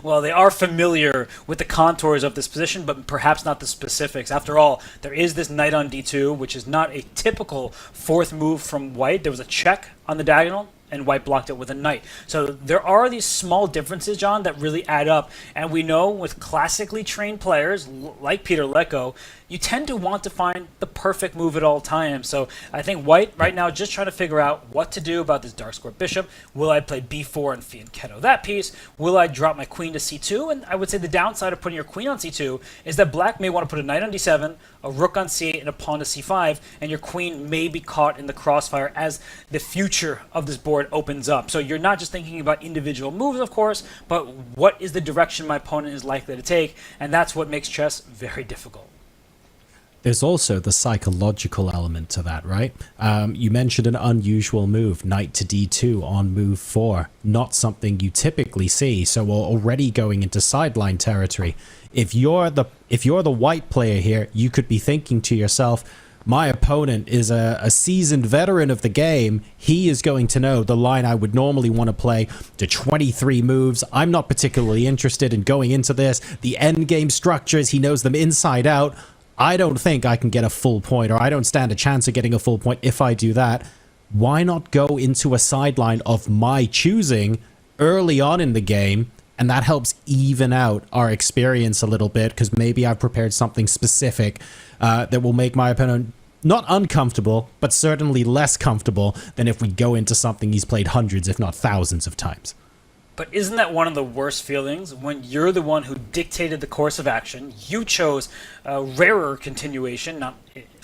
Well, they are familiar with the contours of this position, but perhaps not the specifics. After all, there is this knight on d2, which is not a typical fourth move from white. There was a check on the diagonal, and white blocked it with a knight. So there are these small differences, John, that really add up. And we know with classically trained players like Peter Leko, you tend to want to find the perfect move at all times. So I think white right now just trying to figure out what to do about this dark square bishop. Will I play b4 and fianchetto that piece? Will I drop my queen to c2? And I would say the downside of putting your queen on c2 is that black may want to put a knight on d7, a rook on c8, and a pawn to c5, and your queen may be caught in the crossfire as the future of this board opens up. So you're not just thinking about individual moves, of course, but what is the direction my opponent is likely to take, and that's what makes chess very difficult. There's also the psychological element to that, right? You mentioned an unusual move, knight to d2 on move 4. Not something you typically see, so we're already going into sideline territory. If you're the white player here, you could be thinking to yourself, my opponent is a seasoned veteran of the game. He is going to know the line I would normally want to play to 23 moves. I'm not particularly interested in going into this. The endgame structures, he knows them inside out. I don't think I can get a full point, or I don't stand a chance of getting a full point if I do that. Why not go into a sideline of my choosing early on in the game? And that helps even out our experience a little bit, because maybe I've prepared something specific that will make my opponent not uncomfortable, but certainly less comfortable than if we go into something he's played hundreds, if not thousands of times. But isn't that one of the worst feelings when you're the one who dictated the course of action? You chose a rarer continuation, not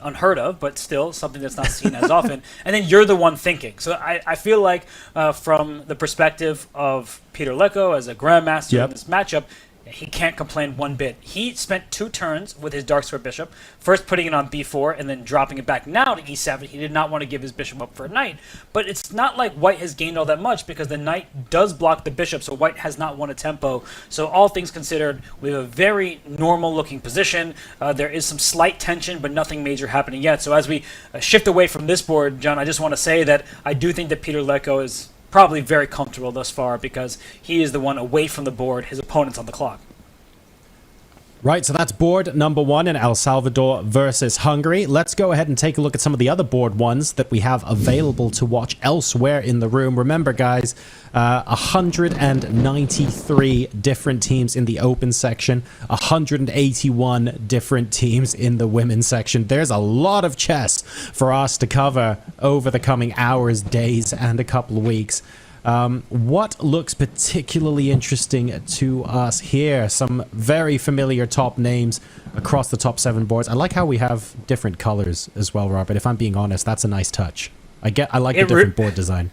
unheard of, but still something that's not seen as often. And then you're the one thinking. So I feel like from the perspective of Peter Leko as a grandmaster in this matchup, he can't complain one bit. He spent 2 turns with his dark square bishop, first putting it on b4 and then dropping it back now to e7. He did not want to give his bishop up for a knight. But it's not like white has gained all that much because the knight does block the bishop, so white has not won a tempo. So all things considered, we have a very normal looking position. There is some slight tension, but nothing major happening yet. So as we shift away from this board, John, I just want to say that I do think that Peter Leko is probably very comfortable thus far because he is the one away from the board, his opponent's on the clock. Right, so that's board number 1 in El Salvador versus Hungary. Let's go ahead and take a look at some of the other board ones that we have available to watch elsewhere in the room. Remember, guys, 193 different teams in the open section, 181 different teams in the women's section. There's a lot of chess for us to cover over the coming hours, days, and a couple of weeks. What looks particularly interesting to us here? Some very familiar top names across the top 7 boards. I like how we have different colors as well, Robert. If I'm being honest, that's a nice touch. I like the different board design.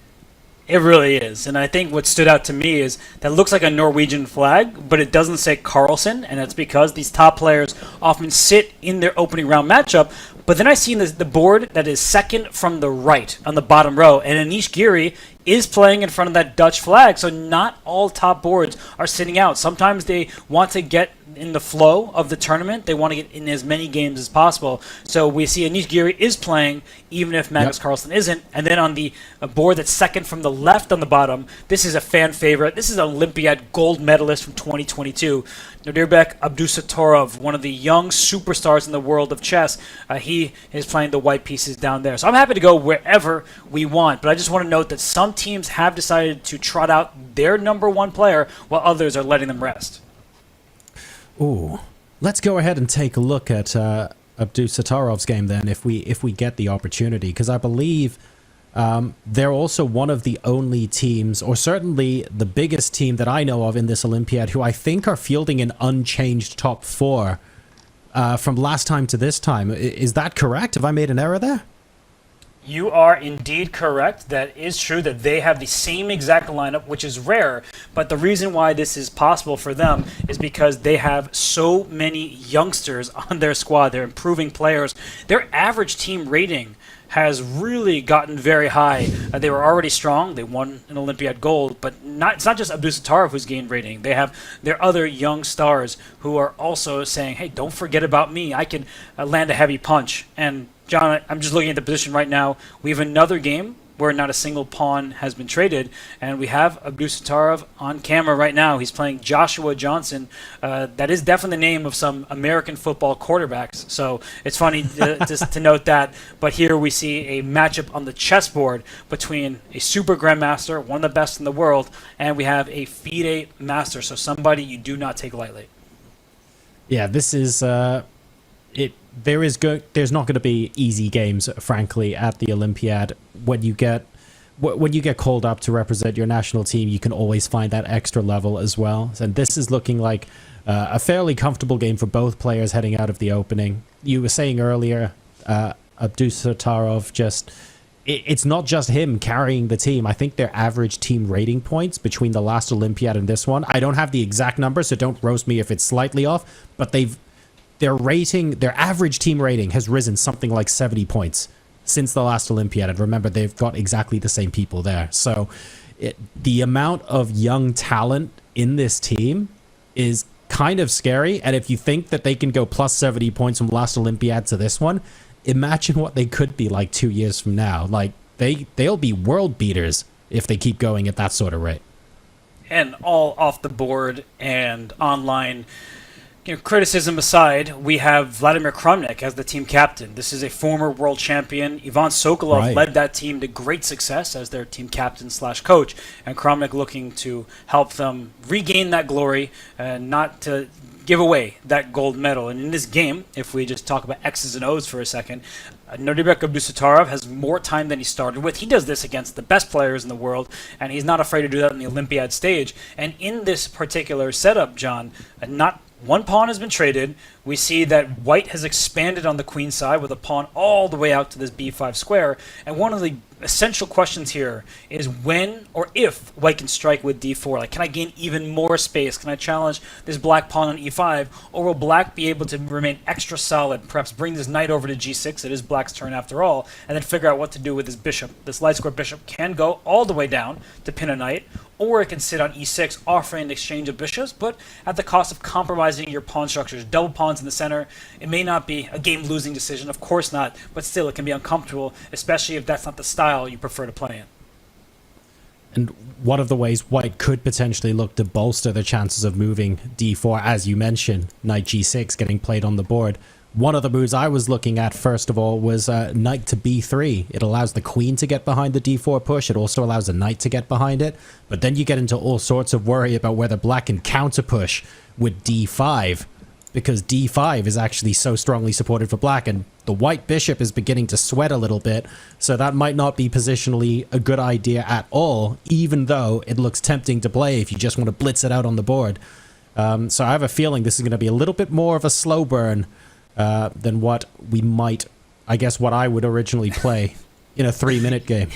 It really is. And I think what stood out to me is that it looks like a Norwegian flag, but it doesn't say Carlsen, and that's because these top players often sit in their opening round matchup. But then I see the board that is second from the right on the bottom row, and Anish Giri is playing in front of that Dutch flag, so not all top boards are sitting out. Sometimes they want to get in the flow of the tournament. They want to get in as many games as possible. So we see Anish Giri is playing, even if Magnus Carlsen isn't. And then on the board that's second from the left on the bottom, this is a fan favorite. This is an Olympiad gold medalist from 2022. Nodirbek Abdusattorov, one of the young superstars in the world of chess. He is playing the white pieces down there. So I'm happy to go wherever we want, but I just want to note that some teams have decided to trot out their number 1 player while others are letting them rest. Ooh, let's go ahead and take a look at Abdusattorov's game then, if we get the opportunity, because I believe they're also one of the only teams, or certainly the biggest team that I know of in this Olympiad, who I think are fielding an unchanged top 4 from last time to this time. Is that correct? Have I made an error there? You are indeed correct. That is true that they have the same exact lineup, which is rare. But the reason why this is possible for them is because they have so many youngsters on their squad. They're improving players. Their average team rating has really gotten very high. They were already strong. They won an Olympiad gold, but it's not just Abdusattorov who's gained rating. They have their other young stars who are also saying, hey, don't forget about me. I can land a heavy punch. And John, I'm just looking at the position right now. We have another game where not a single pawn has been traded, and we have Abdusattorov on camera right now. He's playing Joshua Johnson. That is definitely the name of some American football quarterbacks, so it's funny to note that. But here we see a matchup on the chessboard between a super grandmaster, one of the best in the world, and we have a FIDE master, so somebody you do not take lightly. Yeah, this is... There's not going to be easy games, frankly, at the Olympiad. When you get called up to represent your national team, you can always find that extra level as well. And this is looking like a fairly comfortable game for both players heading out of the opening. You were saying earlier, Abdusattorov it's not just him carrying the team. I think their average team rating points between the last Olympiad and this one, I don't have the exact number, so don't roast me if it's slightly off, but their average team rating has risen something like 70 points since the last Olympiad. And remember, they've got exactly the same people there. So the amount of young talent in this team is kind of scary. And if you think that they can go plus 70 points from last Olympiad to this one, imagine what they could be like 2 years from now. Like they'll be world beaters if they keep going at that sort of rate. And all off the board and online Criticism aside, we have Vladimir Kramnik as the team captain. This is a former world champion. Ivan Sokolov led that team to great success as their team captain / coach, and Kramnik looking to help them regain that glory and not to give away that gold medal. And in this game, if we just talk about X's and O's for a second, Nodirbek Abdusattorov has more time than he started with. He does this against the best players in the world, and he's not afraid to do that on the Olympiad stage. And in this particular setup, John, not one pawn has been traded. We see that white has expanded on the queen side with a pawn all the way out to this b5 square. And one of the essential questions here is when or if white can strike with d4. Like, can I gain even more space? Can I challenge this black pawn on e5? Or will black be able to remain extra solid, perhaps bring this knight over to g6? It is black's turn after all, and then figure out what to do with his bishop. This light square bishop can go all the way down to pin a knight, or it can sit on e6, offering an exchange of bishops, but at the cost of compromising your pawn structures. Double pawns in the center. It may not be a game-losing decision, of course not, but still it can be uncomfortable, especially if that's not the style you prefer to play in. And one of the ways white could potentially look to bolster the chances of moving d4, as you mentioned, knight g6 getting played on the board. One of the moves I was looking at, first of all, was knight to b3. It allows the queen to get behind the d4 push. It also allows the knight to get behind it. But then you get into all sorts of worry about whether black can counter push with d5, because d5 is actually so strongly supported for black, and the white bishop is beginning to sweat a little bit. So that might not be positionally a good idea at all, even though it looks tempting to play if you just want to blitz it out on the board. So I have a feeling this is going to be a little bit more of a slow burn than what we might, I guess, what I would originally play in a 3-minute game.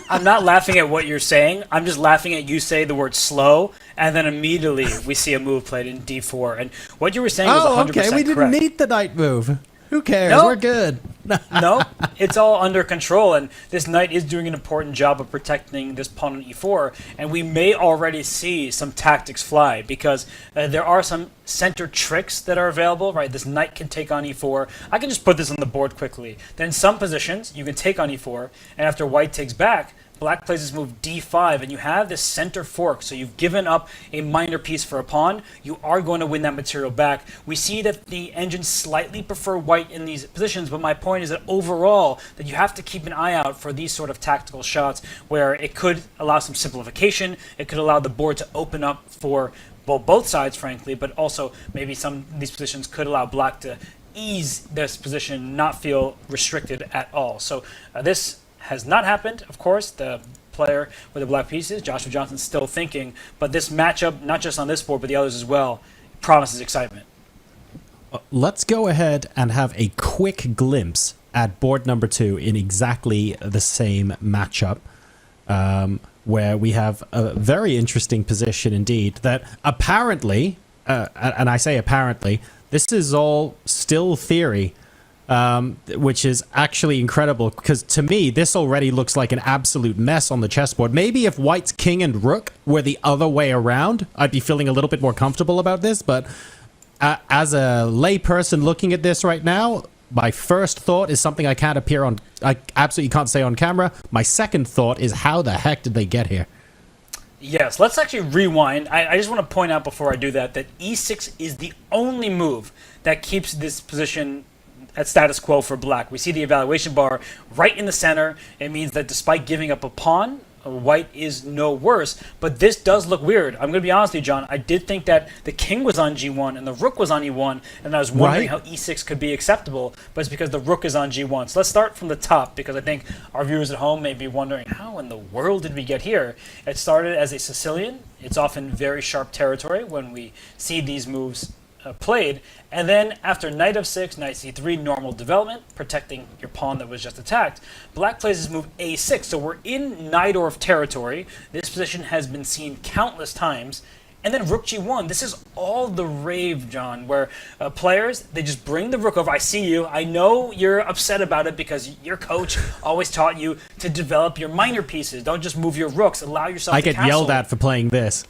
I'm not laughing at what you're saying. I'm just laughing at you say the word slow, and then immediately we see a move played in d4. And what you were saying was 100% okay, we didn't correct. need the knight move. Who cares? No. We're good. No, it's all under control, and this knight is doing an important job of protecting this pawn on e4, and we may already see some tactics fly, because there are some center tricks that are available, right? This knight can take on e4. I can just put this on the board quickly. Then in some positions, you can take on e4, and after white takes back, black plays this move d5, and you have this center fork, so you've given up a minor piece for a pawn. You are going to win that material back. We see that the engines slightly prefer white in these positions, but my point is that overall, that you have to keep an eye out for these sort of tactical shots where it could allow some simplification, it could allow the board to open up for both sides, frankly, but also maybe some of these positions could allow black to ease this position, not feel restricted at all. So this has not happened, of course. The player with the black pieces, Joshua Johnson's still thinking, but this matchup, not just on this board, but the others as well, promises excitement. Let's go ahead and have a quick glimpse at board number 2 in exactly the same matchup, where we have a very interesting position indeed that apparently, and I say apparently, this is all still theory, which is actually incredible, because to me, this already looks like an absolute mess on the chessboard. Maybe if white's king and rook were the other way around, I'd be feeling a little bit more comfortable about this, but as a lay person looking at this right now, my first thought is something I absolutely can't say on camera. My second thought is, how the heck did they get here? Yes, let's actually rewind. I just want to point out before I do that e6 is the only move that keeps this position at status quo for black. We see the evaluation bar right in the center. It means that despite giving up a pawn, white is no worse. But this does look weird. I'm going to be honest with you, John. I did think that the king was on g1 and the rook was on e1, and I was wondering how e6 could be acceptable, but it's because the rook is on g1. So let's start from the top, because I think our viewers at home may be wondering, how in the world did we get here? It started as a Sicilian. It's often very sharp territory when we see these moves played, and then after knight f6, knight c3, normal development, protecting your pawn that was just attacked, black plays this move a6. So we're in Najdorf territory. This position has been seen countless times. And then rook g1. This is all the rave, John, where players, they just bring the rook over. I see you. I know you're upset about it because your coach always taught you to develop your minor pieces. Don't just move your rooks. Allow yourself to castle. I get yelled at for playing this.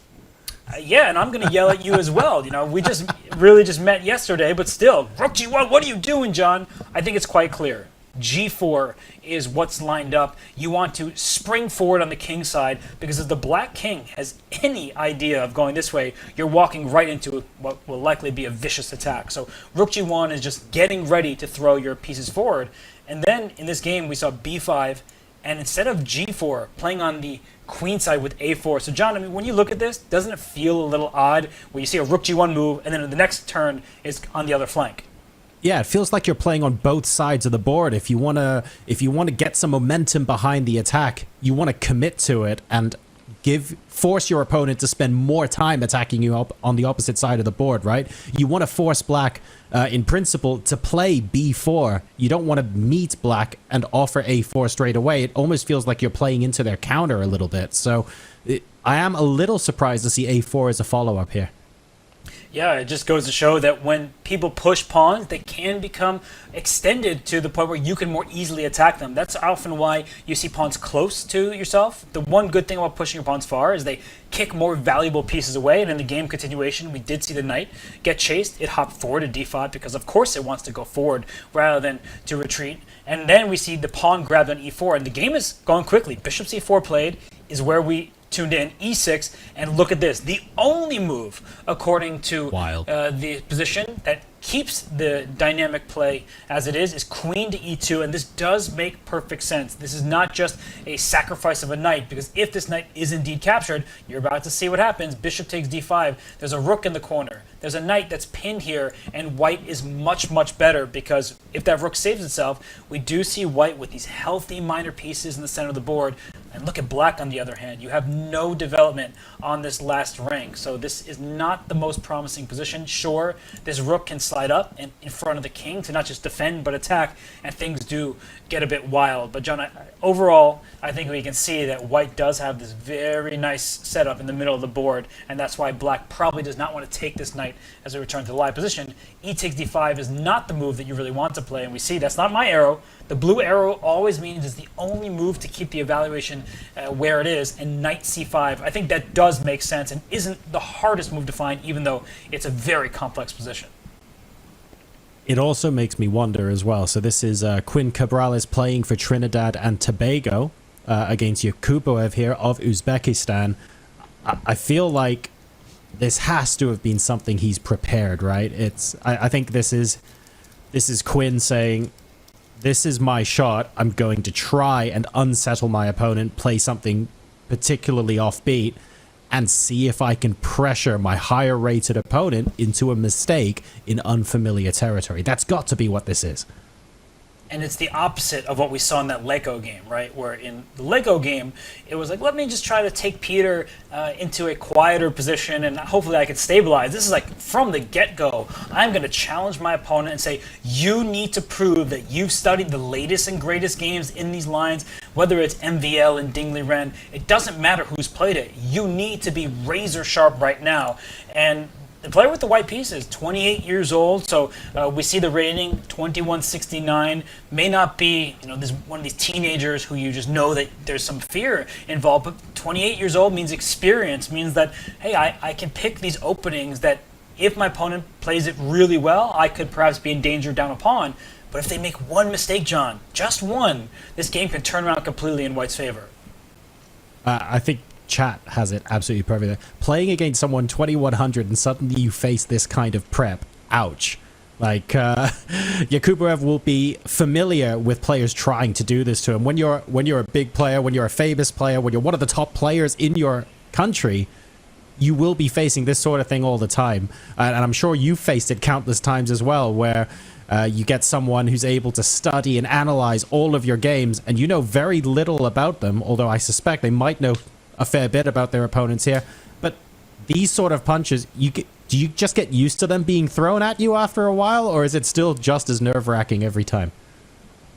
Yeah, and I'm going to yell at you as well. You know, we just really met yesterday, but still, rook g1, what are you doing, John? I think it's quite clear. G4 is what's lined up. You want to spring forward on the king side, because if the black king has any idea of going this way, you're walking right into what will likely be a vicious attack. So rook G1 is just getting ready to throw your pieces forward. And then in this game we saw B5, and instead of G4, playing on the queen side with A4. So John, I mean, when you look at this, doesn't it feel a little odd where you see a rook G1 move and then the next turn is on the other flank? Yeah, it feels like you're playing on both sides of the board. If you wanna get some momentum behind the attack, you want to commit to it and force your opponent to spend more time attacking you up on the opposite side of the board, right? You want to force black, in principle, to play B4. You don't want to meet black and offer A4 straight away. It almost feels like you're playing into their counter a little bit. So I am a little surprised to see A4 as a follow-up here. Yeah, it just goes to show that when people push pawns, they can become extended to the point where you can more easily attack them. That's often why you see pawns close to yourself. The one good thing about pushing your pawns far is they kick more valuable pieces away, and in the game continuation, we did see the knight get chased. It hopped forward to d5 because, of course, it wants to go forward rather than to retreat. And then we see the pawn grabbed on e4, and the game is going quickly. Bishop c4 played is where we tuned in, e6, and look at this. The only move, according to the position, that keeps the dynamic play as it is queen to e2, and this does make perfect sense. This is not just a sacrifice of a knight, because if this knight is indeed captured, you're about to see what happens. Bishop takes d5, there's a rook in the corner, there's a knight that's pinned here, and white is much, much better, because if that rook saves itself, we do see white with these healthy minor pieces in the center of the board. And look at black on the other hand. You have no development on this last rank, so this is not the most promising position. Sure, this rook can slide up and in front of the king to not just defend but attack, and things do get a bit wild. But John, overall, I think we can see that white does have this very nice setup in the middle of the board, and that's why black probably does not want to take this knight as we return to the live position. E takes d5 is not the move that you really want to play, and we see that's not my arrow. The blue arrow always means it's the only move to keep the evaluation where it is, and knight c5. I think that does make sense and isn't the hardest move to find, even though it's a very complex position. It also makes me wonder as well. So this is Quinn Cabrales playing for Trinidad and Tobago against Yakuboev here of Uzbekistan. I feel like this has to have been something he's prepared, right? I think this is Quinn saying, this is my shot. I'm going to try and unsettle my opponent, play something particularly offbeat, and see if I can pressure my higher rated opponent into a mistake in unfamiliar territory. That's got to be what this is. And it's the opposite of what we saw in that Leko game, right? Where in the Leko game, it was like, let me just try to take Peter into a quieter position and hopefully I can stabilize. This is like, from the get-go, I'm going to challenge my opponent and say, you need to prove that you've studied the latest and greatest games in these lines, whether it's MVL and Dingley Ren. It doesn't matter who's played it. You need to be razor sharp right now. And the player with the white piece is 28 years old, so we see the rating 2169. May not be, this one of these teenagers who you just know that there's some fear involved, but 28 years old means experience, means that, hey, I can pick these openings that if my opponent plays it really well, I could perhaps be in danger down a pawn. But if they make one mistake, John, just one, this game can turn around completely in white's favor. I think chat has it absolutely perfect. Playing against someone 2100 and suddenly you face this kind of prep. Ouch. Like, Yakuboev will be familiar with players trying to do this to him. When you're a big player, when you're a famous player, when you're one of the top players in your country, you will be facing this sort of thing all the time. And I'm sure you've faced it countless times as well, where you get someone who's able to study and analyze all of your games, and you know very little about them, although I suspect they might know a fair bit about their opponents here. But these sort of punches, do you just get used to them being thrown at you after a while, or is it still just as nerve-wracking every time?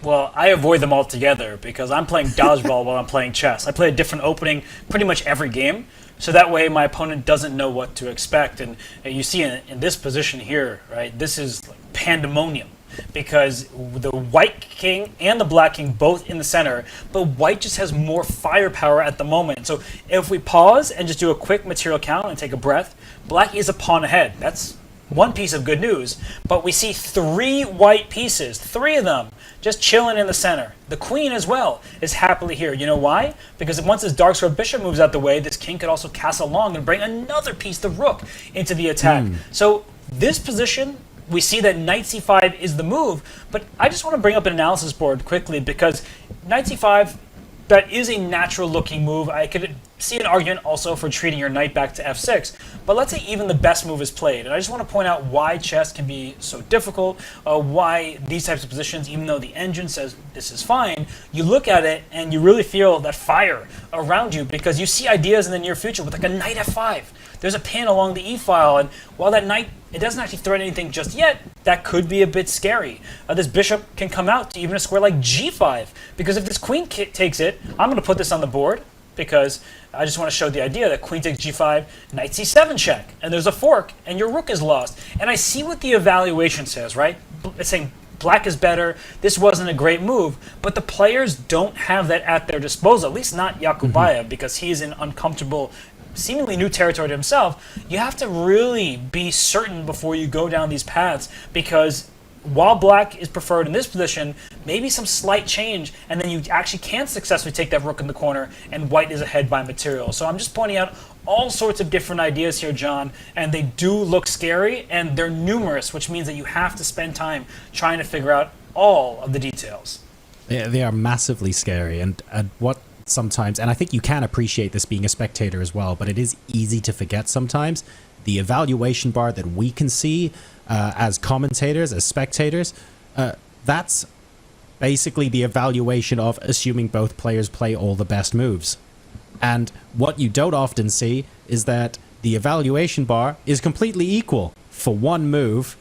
Well, I avoid them altogether because I'm playing dodgeball while I'm playing chess. I play a different opening pretty much every game, so that way my opponent doesn't know what to expect. And you see in this position here, right, this is like pandemonium, because the white king and the black king both in the center, but white just has more firepower at the moment. So if we pause and just do a quick material count and take a breath, black is a pawn ahead. That's one piece of good news, but we see 3 white pieces, 3 of them, just chilling in the center. The queen as well is happily here. You know why? Because once this dark square bishop moves out the way, this king could also castle along and bring another piece, the rook, into the attack. So this position, we see that knight c5 is the move, but I just want to bring up an analysis board quickly because knight c5, that is a natural looking move. I could see an argument also for treating your knight back to f6, but let's say even the best move is played. And I just want to point out why chess can be so difficult, why these types of positions, even though the engine says this is fine, you look at it and you really feel that fire around you because you see ideas in the near future with like a knight f5. There's a pin along the e-file, and while that knight, it doesn't actually threaten anything just yet, that could be a bit scary. This bishop can come out to even a square like g5, because if this queen takes it, I'm going to put this on the board, because I just want to show the idea that queen takes g5, knight c7 check, and there's a fork, and your rook is lost. And I see what the evaluation says, right? It's saying black is better, this wasn't a great move, but the players don't have that at their disposal, at least not Yakubayev, because he's in uncomfortable, seemingly new territory to himself. You have to really be certain before you go down these paths, because while black is preferred in this position, maybe some slight change, and then you actually can successfully take that rook in the corner, and white is ahead by material. So I'm just pointing out all sorts of different ideas here, John, and they do look scary, and they're numerous, which means that you have to spend time trying to figure out all of the details. They are massively scary, and what sometimes, and I think you can appreciate this being a spectator as well, but it is easy to forget sometimes, the evaluation bar that we can see as commentators, as spectators, that's basically the evaluation of assuming both players play all the best moves. And what you don't often see is that the evaluation bar is completely equal for one move,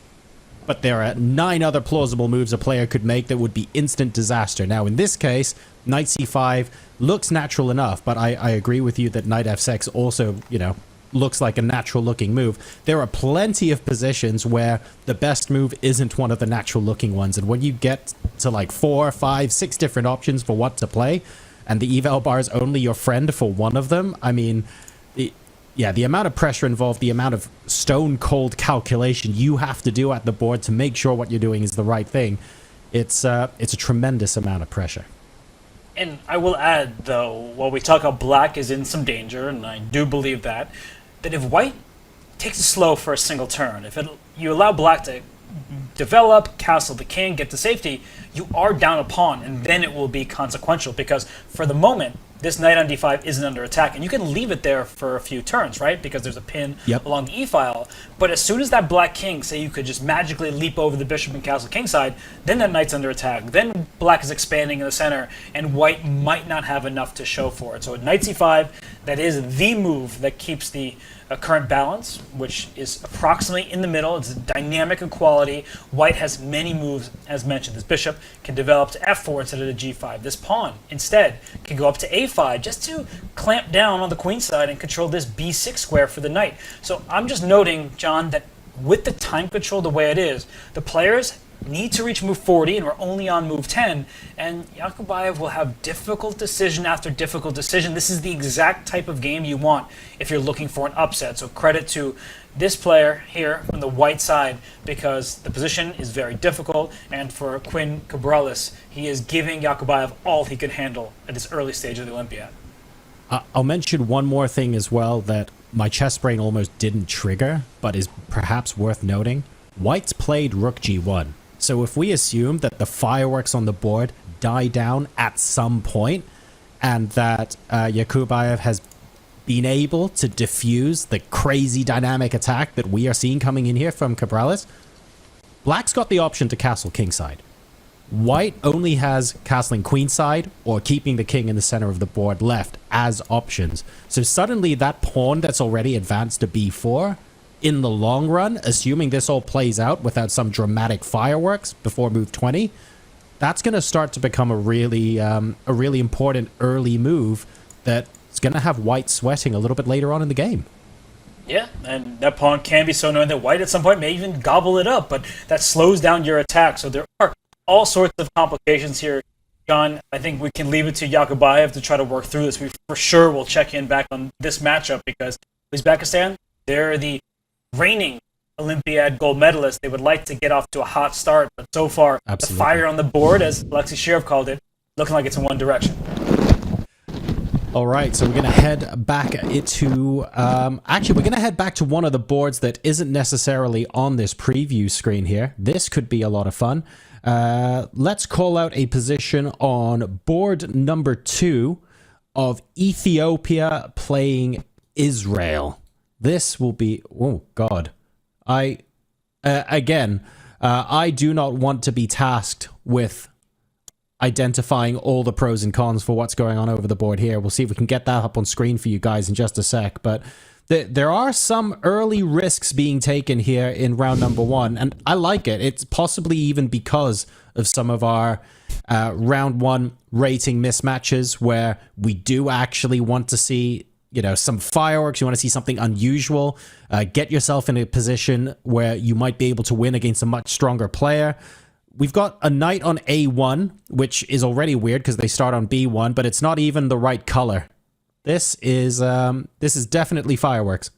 but there are 9 other plausible moves a player could make that would be instant disaster. Now, in this case, knight c5 looks natural enough, but I agree with you that knight f6 also, you know, looks like a natural looking move. There are plenty of positions where the best move isn't one of the natural looking ones, and when you get to like 4, 5, 6 different options for what to play, and the eval bar is only your friend for one of them, I mean, yeah, the amount of pressure involved, the amount of stone cold calculation you have to do at the board to make sure what you're doing is the right thing, it's a tremendous amount of pressure. And I will add, though, while we talk about black is in some danger, and I do believe that if white takes it slow for a single turn, if you allow black to develop, castle the king, get to safety, you are down a pawn, and then it will be consequential, because for the moment, this knight on d5 isn't under attack, and you can leave it there for a few turns, right? Because there's a pin along the e-file. But as soon as that black king, say you could just magically leap over the bishop and castle kingside, then that knight's under attack. Then black is expanding in the center, and white might not have enough to show for it. So at knight c5, that is the move that keeps the current balance, which is approximately in the middle. It's a dynamic equality. White has many moves, as mentioned. This bishop can develop to f4 instead of the g5. This pawn, instead, can go up to a5 just to clamp down on the queen side and control this b6 square for the knight. So I'm just noting, John, that with the time control the way it is, the players need to reach move 40, and we're only on move 10, and Yakubayev will have difficult decision after difficult decision. This is the exact type of game you want if you're looking for an upset. So credit to this player here on the white side, because the position is very difficult, and for Quinn Cabrales, he is giving Yakubayev all he could handle at this early stage of the Olympiad. I'll mention one more thing as well that my chess brain almost didn't trigger, but is perhaps worth noting. White's played rook g1. So if we assume that the fireworks on the board die down at some point, and that Yakubayev has been able to diffuse the crazy dynamic attack that we are seeing coming in here from Cabrales, black's got the option to castle kingside. White only has castling queenside or keeping the king in the center of the board left as options. So suddenly that pawn that's already advanced to b4, in the long run, assuming this all plays out without some dramatic fireworks before move 20, that's going to start to become a really important early move that's going to have white sweating a little bit later on in the game. Yeah, and that pawn can be so annoying that white at some point may even gobble it up, but that slows down your attack. So there are all sorts of complications here. John, I think we can leave it to Yakubayev to try to work through this. We for sure will check in back on this matchup, because Uzbekistan, they're the reigning Olympiad gold medalists, they would like to get off to a hot start, but so far, Absolutely. the fire on the board, as Alexei Shirov called it, looking like it's in one direction. All right, so we're going to head back into... actually, we're going to head back to one of the boards that isn't necessarily on this preview screen here. This could be a lot of fun. Let's call out a position on board number 2 of Ethiopia playing Israel. This will be... Oh, God. I do not want to be tasked with identifying all the pros and cons for what's going on over the board here. We'll see if we can get that up on screen for you guys in just a sec. But there are some early risks being taken here in round number 1, and I like it. It's possibly even because of some of our round 1 rating mismatches where we do actually want to see, you know, some fireworks. You want to see something unusual. Get yourself in a position where you might be able to win against a much stronger player. We've got a knight on A1, which is already weird because they start on B1, but it's not even the right color. This is definitely fireworks.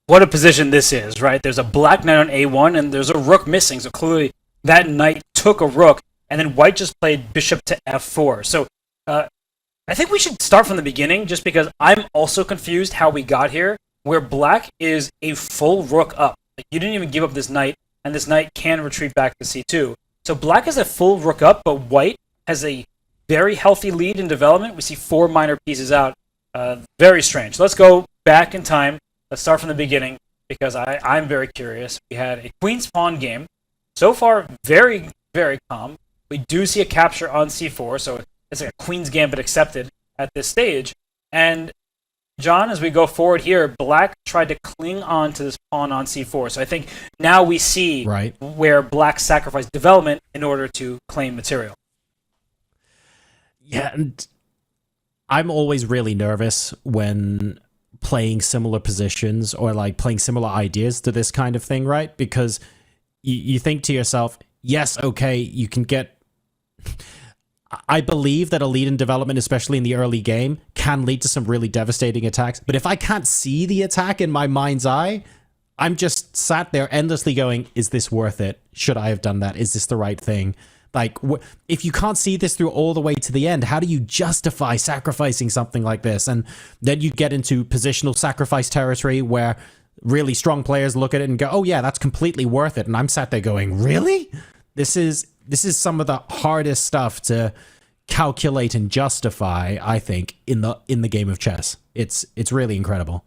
What a position this is, right? There's a black knight on A1, and there's a rook missing, so clearly that knight took a rook, and then white just played bishop to F4. So I think we should start from the beginning, just because I'm also confused how we got here, where black is a full rook up. Like, you didn't even give up this knight, and this knight can retreat back to c2. So black is a full rook up, but white has a very healthy lead in development. We see 4 minor pieces out. Very strange. Let's go back in time. Let's start from the beginning, because I'm very curious. We had a queen's pawn game. So far, very, very calm. We do see a capture on c4, so it's like a queen's gambit accepted at this stage. And John, as we go forward here, black tried to cling on to this pawn on c4. So I think now we see where black sacrificed development in order to claim material. Yeah, and I'm always really nervous when playing similar positions or like playing similar ideas to this kind of thing, right? Because you think to yourself, yes, okay, you can get... I believe that a lead in development, especially in the early game, can lead to some really devastating attacks. But if I can't see the attack in my mind's eye, I'm just sat there endlessly going, is this worth it? Should I have done that? Is this the right thing? Like, if you can't see this through all the way to the end, how do you justify sacrificing something like this? And then you get into positional sacrifice territory where really strong players look at it and go, oh yeah, that's completely worth it. And I'm sat there going, really? This is some of the hardest stuff to calculate and justify, I think, in the game of chess. It's really incredible.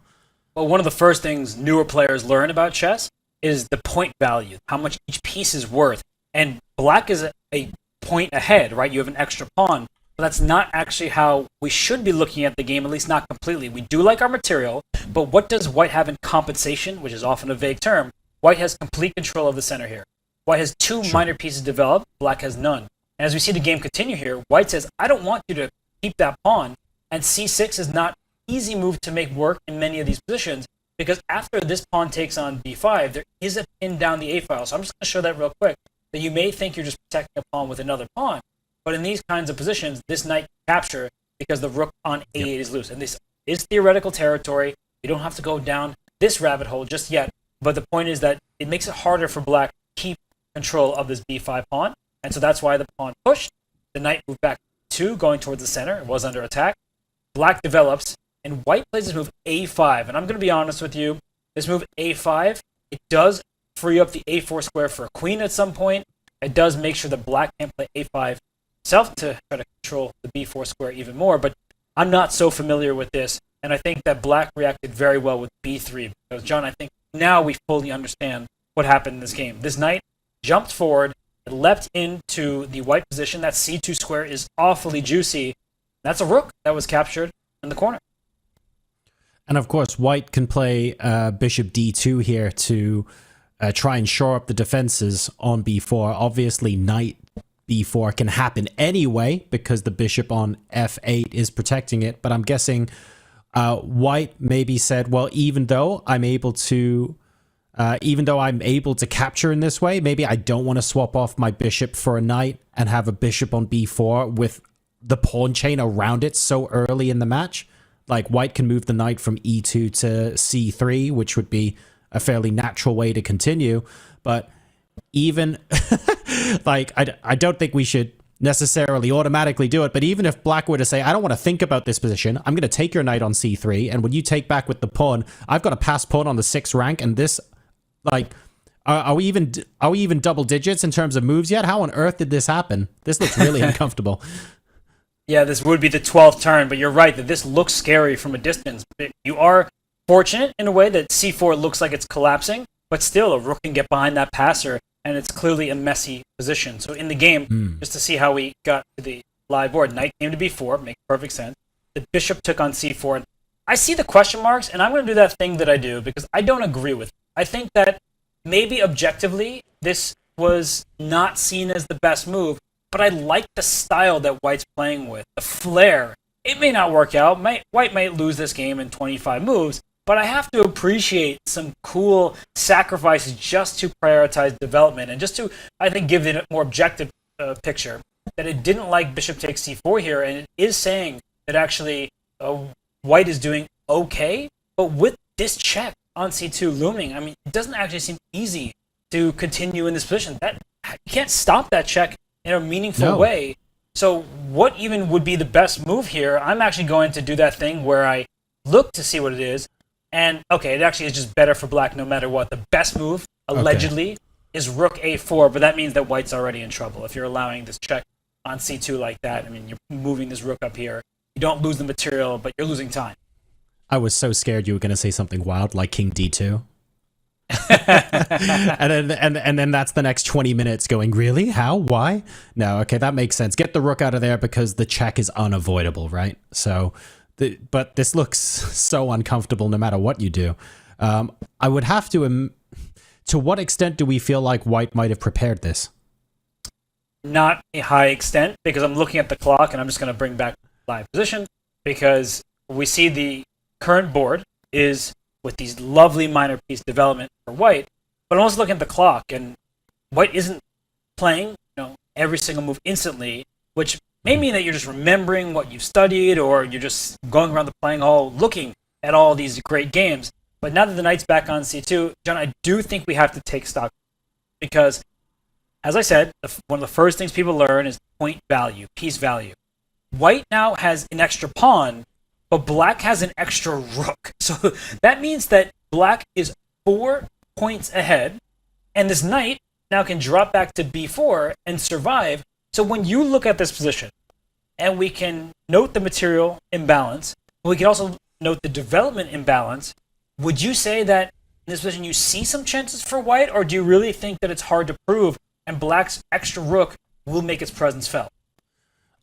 Well, one of the first things newer players learn about chess is the point value, how much each piece is worth. And black is a point ahead, right? You have an extra pawn. But that's not actually how we should be looking at the game, at least not completely. We do like our material, but what does white have in compensation, which is often a vague term? White has complete control of the center here. White has 2 minor pieces developed, black has none. And as we see the game continue here, white says, I don't want you to keep that pawn, and c6 is not an easy move to make work in many of these positions, because after this pawn takes on b5, there is a pin down the a-file. So I'm just going to show that real quick, that you may think you're just protecting a pawn with another pawn, but in these kinds of positions, this knight can capture because the rook on a8 is loose. And this is theoretical territory. You don't have to go down this rabbit hole just yet, but the point is that it makes it harder for black to keep control of this b5 pawn, and so that's why the pawn pushed. The knight moved back to 2, going towards the center. It was under attack. Black develops, and white plays this move a5. And I'm going to be honest with you, this move a5, it does free up the a4 square for a queen at some point. It does make sure that black can't play a5 himself to try to control the b4 square even more, but I'm not so familiar with this, and I think that black reacted very well with b3. Because, John, I think now we fully understand what happened in this game. This knight jumped forward, it leapt into the white position. That c2 square is awfully juicy. That's a rook that was captured in the corner. And of course, white can play bishop d2 here to try and shore up the defenses on b4. Obviously, knight b4 can happen anyway because the bishop on f8 is protecting it. But I'm guessing white maybe said, well, even though I'm able to capture in this way, maybe I don't want to swap off my bishop for a knight and have a bishop on b4 with the pawn chain around it so early in the match. Like, white can move the knight from e2 to c3, which would be a fairly natural way to continue. But even like, I don't think we should necessarily automatically do it, but even if black were to say, I don't want to think about this position, I'm going to take your knight on c3, and when you take back with the pawn, I've got a pass pawn on the 6th rank, and this, like, are we even double digits in terms of moves yet? How on earth did this happen? This looks really uncomfortable. Yeah, this would be the 12th turn, but you're right that this looks scary from a distance. You are fortunate in a way that c4 looks like it's collapsing, but still a rook can get behind that passer, and it's clearly a messy position. So in the game, just to see how we got to the live board, knight came to b4, makes perfect sense. The bishop took on c4. I see the question marks, and I'm going to do that thing that I do because I don't agree with it. I think that maybe objectively this was not seen as the best move, but I like the style that White's playing with, the flair. It may not work out. White might lose this game in 25 moves, but I have to appreciate some cool sacrifices just to prioritize development and just to, I think, give it a more objective picture. That it didn't like bishop takes c4 here, and it is saying that actually White is doing okay, but with this check on c2 looming, I mean, it doesn't actually seem easy to continue in this position. You can't stop that check in a meaningful way. So what even would be the best move here? I'm actually going to do that thing where I look to see what it is. And, okay, it actually is just better for black no matter what. The best move, allegedly, is rook a4, but that means that White's already in trouble. If you're allowing this check on c2 like that, I mean, you're moving this rook up here. You don't lose the material, but you're losing time. I was so scared you were going to say something wild like king d2. and then that's the next 20 minutes going, really? How? Why? No, okay, that makes sense. Get the rook out of there because the check is unavoidable, right? So... but this looks so uncomfortable no matter what you do. I would have to what extent do we feel like White might have prepared this? Not a high extent, because I'm looking at the clock, and I'm just going to bring back live position, because we see the current board is with these lovely minor piece development for White, but I'm also looking at the clock, and White isn't playing every single move instantly, which may mean that you're just remembering what you've studied, or you're just going around the playing hall looking at all these great games. But now that the knight's back on c2, John, I do think we have to take stock. Because, as I said, one of the first things people learn is point value, piece value. White now has an extra pawn, but black has an extra rook. So that means that black is 4 points ahead, and this knight now can drop back to b4 and survive. So when you look at this position, and we can note the material imbalance, we can also note the development imbalance, would you say that in this position you see some chances for White, or do you really think that it's hard to prove and black's extra rook will make its presence felt?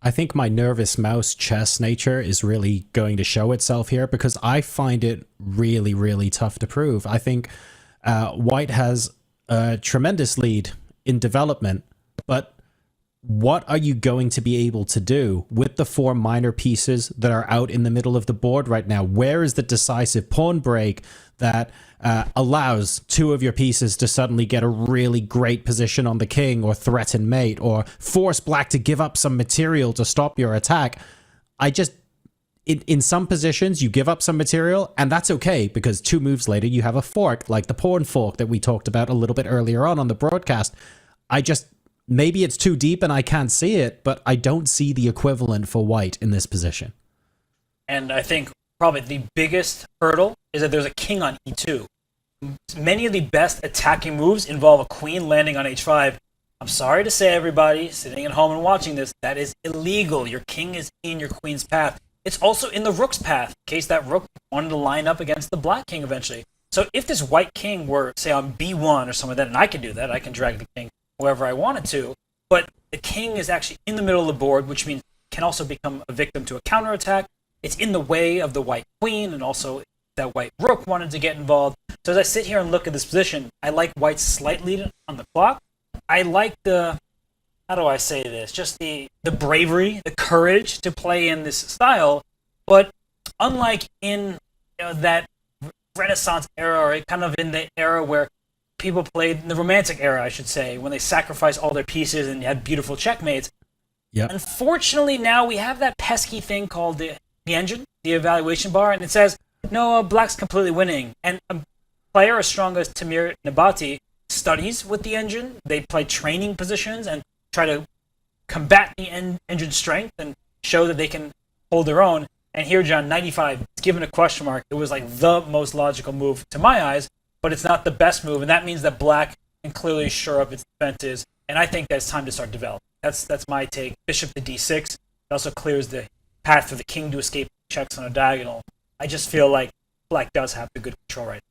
I think my nervous mouse chess nature is really going to show itself here, because I find it really, really tough to prove. I think White has a tremendous lead in development, but what are you going to be able to do with the 4 minor pieces that are out in the middle of the board right now? Where is the decisive pawn break that allows 2 of your pieces to suddenly get a really great position on the king, or threaten mate, or force black to give up some material to stop your attack? In some positions, you give up some material, and that's okay, because 2 moves later, you have a fork, like the pawn fork that we talked about a little bit earlier on the broadcast. Maybe it's too deep and I can't see it, but I don't see the equivalent for White in this position. And I think probably the biggest hurdle is that there's a king on e2. Many of the best attacking moves involve a queen landing on h5. I'm sorry to say, everybody sitting at home and watching this, that is illegal. Your king is in your queen's path. It's also in the rook's path, in case that rook wanted to line up against the black king eventually. So if this white king were, say, on b1 or something like that, and I can do that, I can drag the king wherever I wanted to, but the king is actually in the middle of the board, which means it can also become a victim to a counterattack. It's in the way of the white queen, and also that white rook wanted to get involved. So as I sit here and look at this position, I like White's slight lead on the clock. I like the, how do I say this, just the bravery, the courage to play in this style. But unlike in that Renaissance era, or kind of in the era where people played, in the Romantic era, I should say, when they sacrificed all their pieces and had beautiful checkmates. Yep. Unfortunately, now we have that pesky thing called the engine, the evaluation bar, and it says, no, black's completely winning. And player as strong as Timur Nabati studies with the engine. They play training positions and try to combat the engine strength and show that they can hold their own. And here, John, 95, given a question mark, it was like the most logical move to my eyes, but it's not the best move, and that means that black can clearly shore up its defenses, and I think that it's time to start developing. That's my take. Bishop to d6. It also clears the path for the king to escape checks on a diagonal. I just feel like black does have the good control right.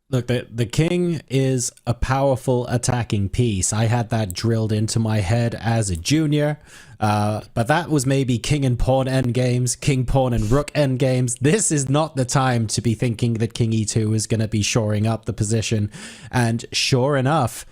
Look, the king is a powerful attacking piece. I had that drilled into my head as a junior, but that was maybe king and pawn endgames, king, pawn, and rook endgames. This is not the time to be thinking that king e2 is going to be shoring up the position. And sure enough,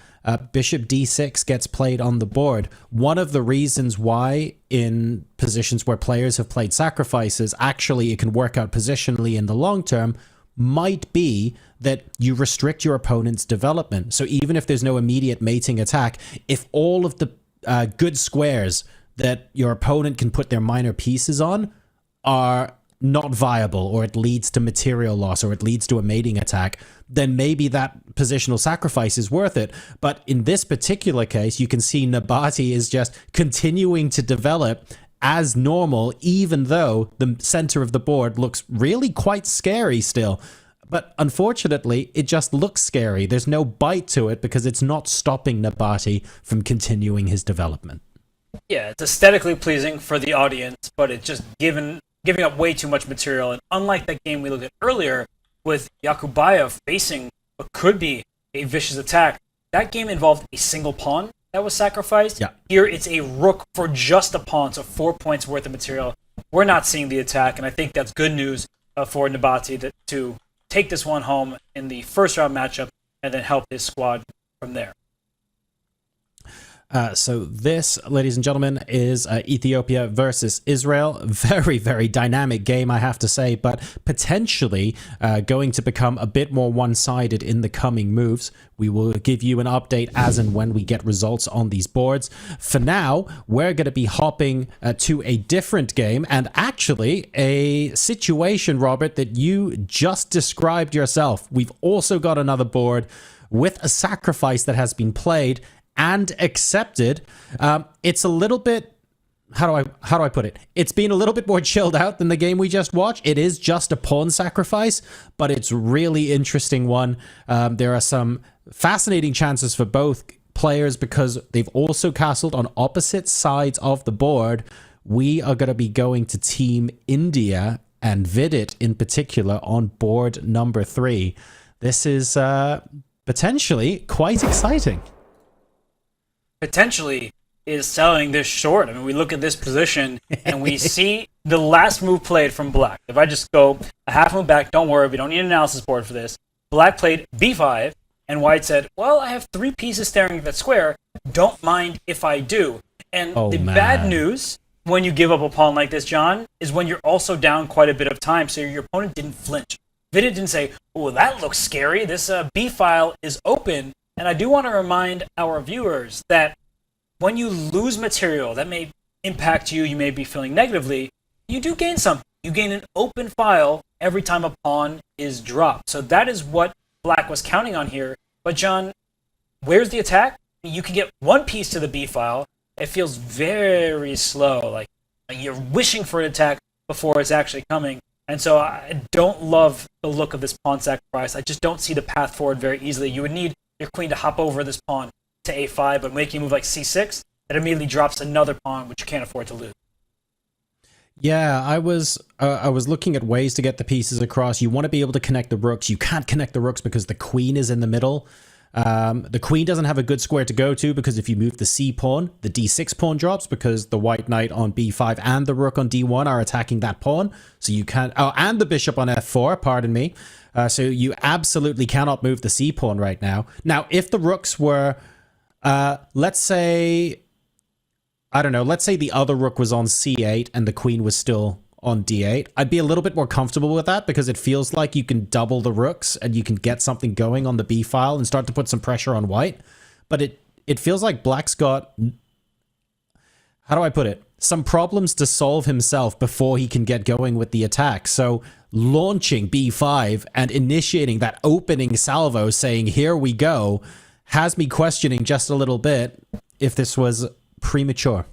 bishop d6 gets played on the board. One of the reasons why in positions where players have played sacrifices, actually it can work out positionally in the long term, might be that you restrict your opponent's development. So even if there's no immediate mating attack, if all of the good squares that your opponent can put their minor pieces on are not viable, or it leads to material loss, or it leads to a mating attack, then maybe that positional sacrifice is worth it. But in this particular case, you can see Nabati is just continuing to develop as normal, even though the center of the board looks really quite scary still. But unfortunately, it just looks scary. There's no bite to it because it's not stopping Nabati from continuing his development. Yeah, it's aesthetically pleasing for the audience, but it's just giving up way too much material. And unlike that game we looked at earlier with Yakubayev facing what could be a vicious attack, that game involved a single pawn that was sacrificed. Yeah. Here it's a rook for just a pawn, so 4 points worth of material. We're not seeing the attack, and I think that's good news for Nabati to take this one home in the first round matchup and then help his squad from there. So this, ladies and gentlemen, is Ethiopia versus Israel. Very, very dynamic game, I have to say, but potentially going to become a bit more one-sided in the coming moves. We will give you an update as and when we get results on these boards. For now, we're going to be hopping to a different game, and actually a situation, Robert, that you just described yourself. We've also got another board with a sacrifice that has been played and accepted. It's a little bit, how do I put it? It's been a little bit more chilled out than the game we just watched. It is just a pawn sacrifice, but it's really interesting one. There are some fascinating chances for both players because they've also castled on opposite sides of the board. We are going to be going to Team India and Vidit in particular on board number 3. This is potentially quite exciting. Potentially is selling this short. I mean, we look at this position and we see the last move played from black. If I just go a half move back, don't worry, we don't need an analysis board for this. Black played b5, and white said, well, I have 3 pieces staring at that square. Don't mind if I do. And bad news when you give up a pawn like this, John, is when you're also down quite a bit of time, so your opponent didn't flinch. Vidit didn't say, oh, that looks scary. This b file is open. And I do want to remind our viewers that when you lose material that may impact you, you may be feeling negatively, you do gain something. You gain an open file every time a pawn is dropped. So that is what black was counting on here. But John, where's the attack? You can get 1 piece to the b file. It feels very slow, like you're wishing for an attack before it's actually coming. And so I don't love the look of this pawn sacrifice. I just don't see the path forward very easily. You would need your queen to hop over this pawn to a5, but making a move like c6, that immediately drops another pawn, which you can't afford to lose. Yeah, I was looking at ways to get the pieces across. You want to be able to connect the rooks. You can't connect the rooks because the queen is in the middle. The queen doesn't have a good square to go to because if you move the c pawn, the d6 pawn drops because the white knight on b5 and the rook on d1 are attacking that pawn. So you can't... Oh, and the bishop on f4, pardon me. So you absolutely cannot move the c pawn right now. Now, if the rooks were... let's say... I don't know. Let's say the other rook was on c8 and the queen was still on d8. I'd be a little bit more comfortable with that because it feels like you can double the rooks and you can get something going on the b file and start to put some pressure on white. But it feels like black's got, how do I put it, some problems to solve himself before he can get going with the attack. So launching b5 and initiating that opening salvo saying, here we go, has me questioning just a little bit if this was premature.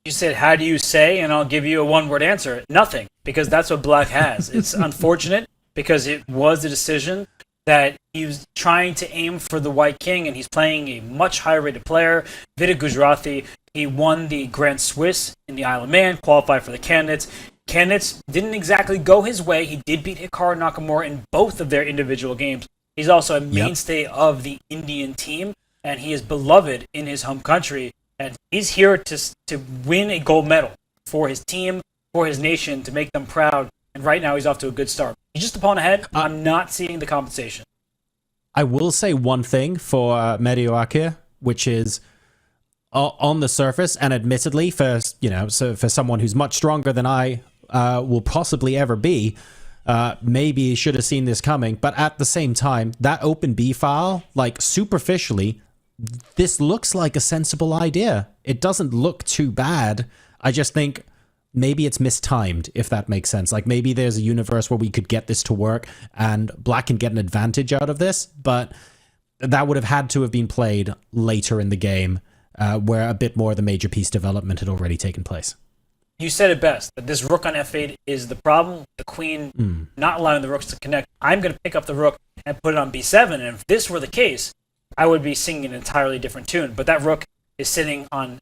You said, how do you say? And I'll give you a one-word answer. Nothing, because that's what Black has. It's unfortunate because it was a decision that he was trying to aim for the white king, and he's playing a much higher rated player, Vida Gujarati. He won the Grand Swiss in the Isle of Man, qualified for the candidates. Candidates didn't exactly go his way. He did beat Hikaru Nakamura in both of their individual games. He's also a mainstay of the Indian team, and he is beloved in his home country. And he's here to win a gold medal for his team, for his nation, to make them proud. And right now he's off to a good start. He's just a pawn ahead. I'm not seeing the compensation. I will say one thing for Medio Akir, which is on the surface, and admittedly for for someone who's much stronger than I will possibly ever be, maybe he should have seen this coming. But at the same time, that open B file, like superficially, this looks like a sensible idea. It doesn't look too bad. I just think maybe it's mistimed, if that makes sense. Like maybe there's a universe where we could get this to work and Black can get an advantage out of this, but that would have had to have been played later in the game, where a bit more of the major piece development had already taken place. You said it best, that this rook on f8 is the problem. The queen not allowing the rooks to connect. I'm going to pick up the rook and put it on b7, and if this were the case, I would be singing an entirely different tune. But that rook is sitting on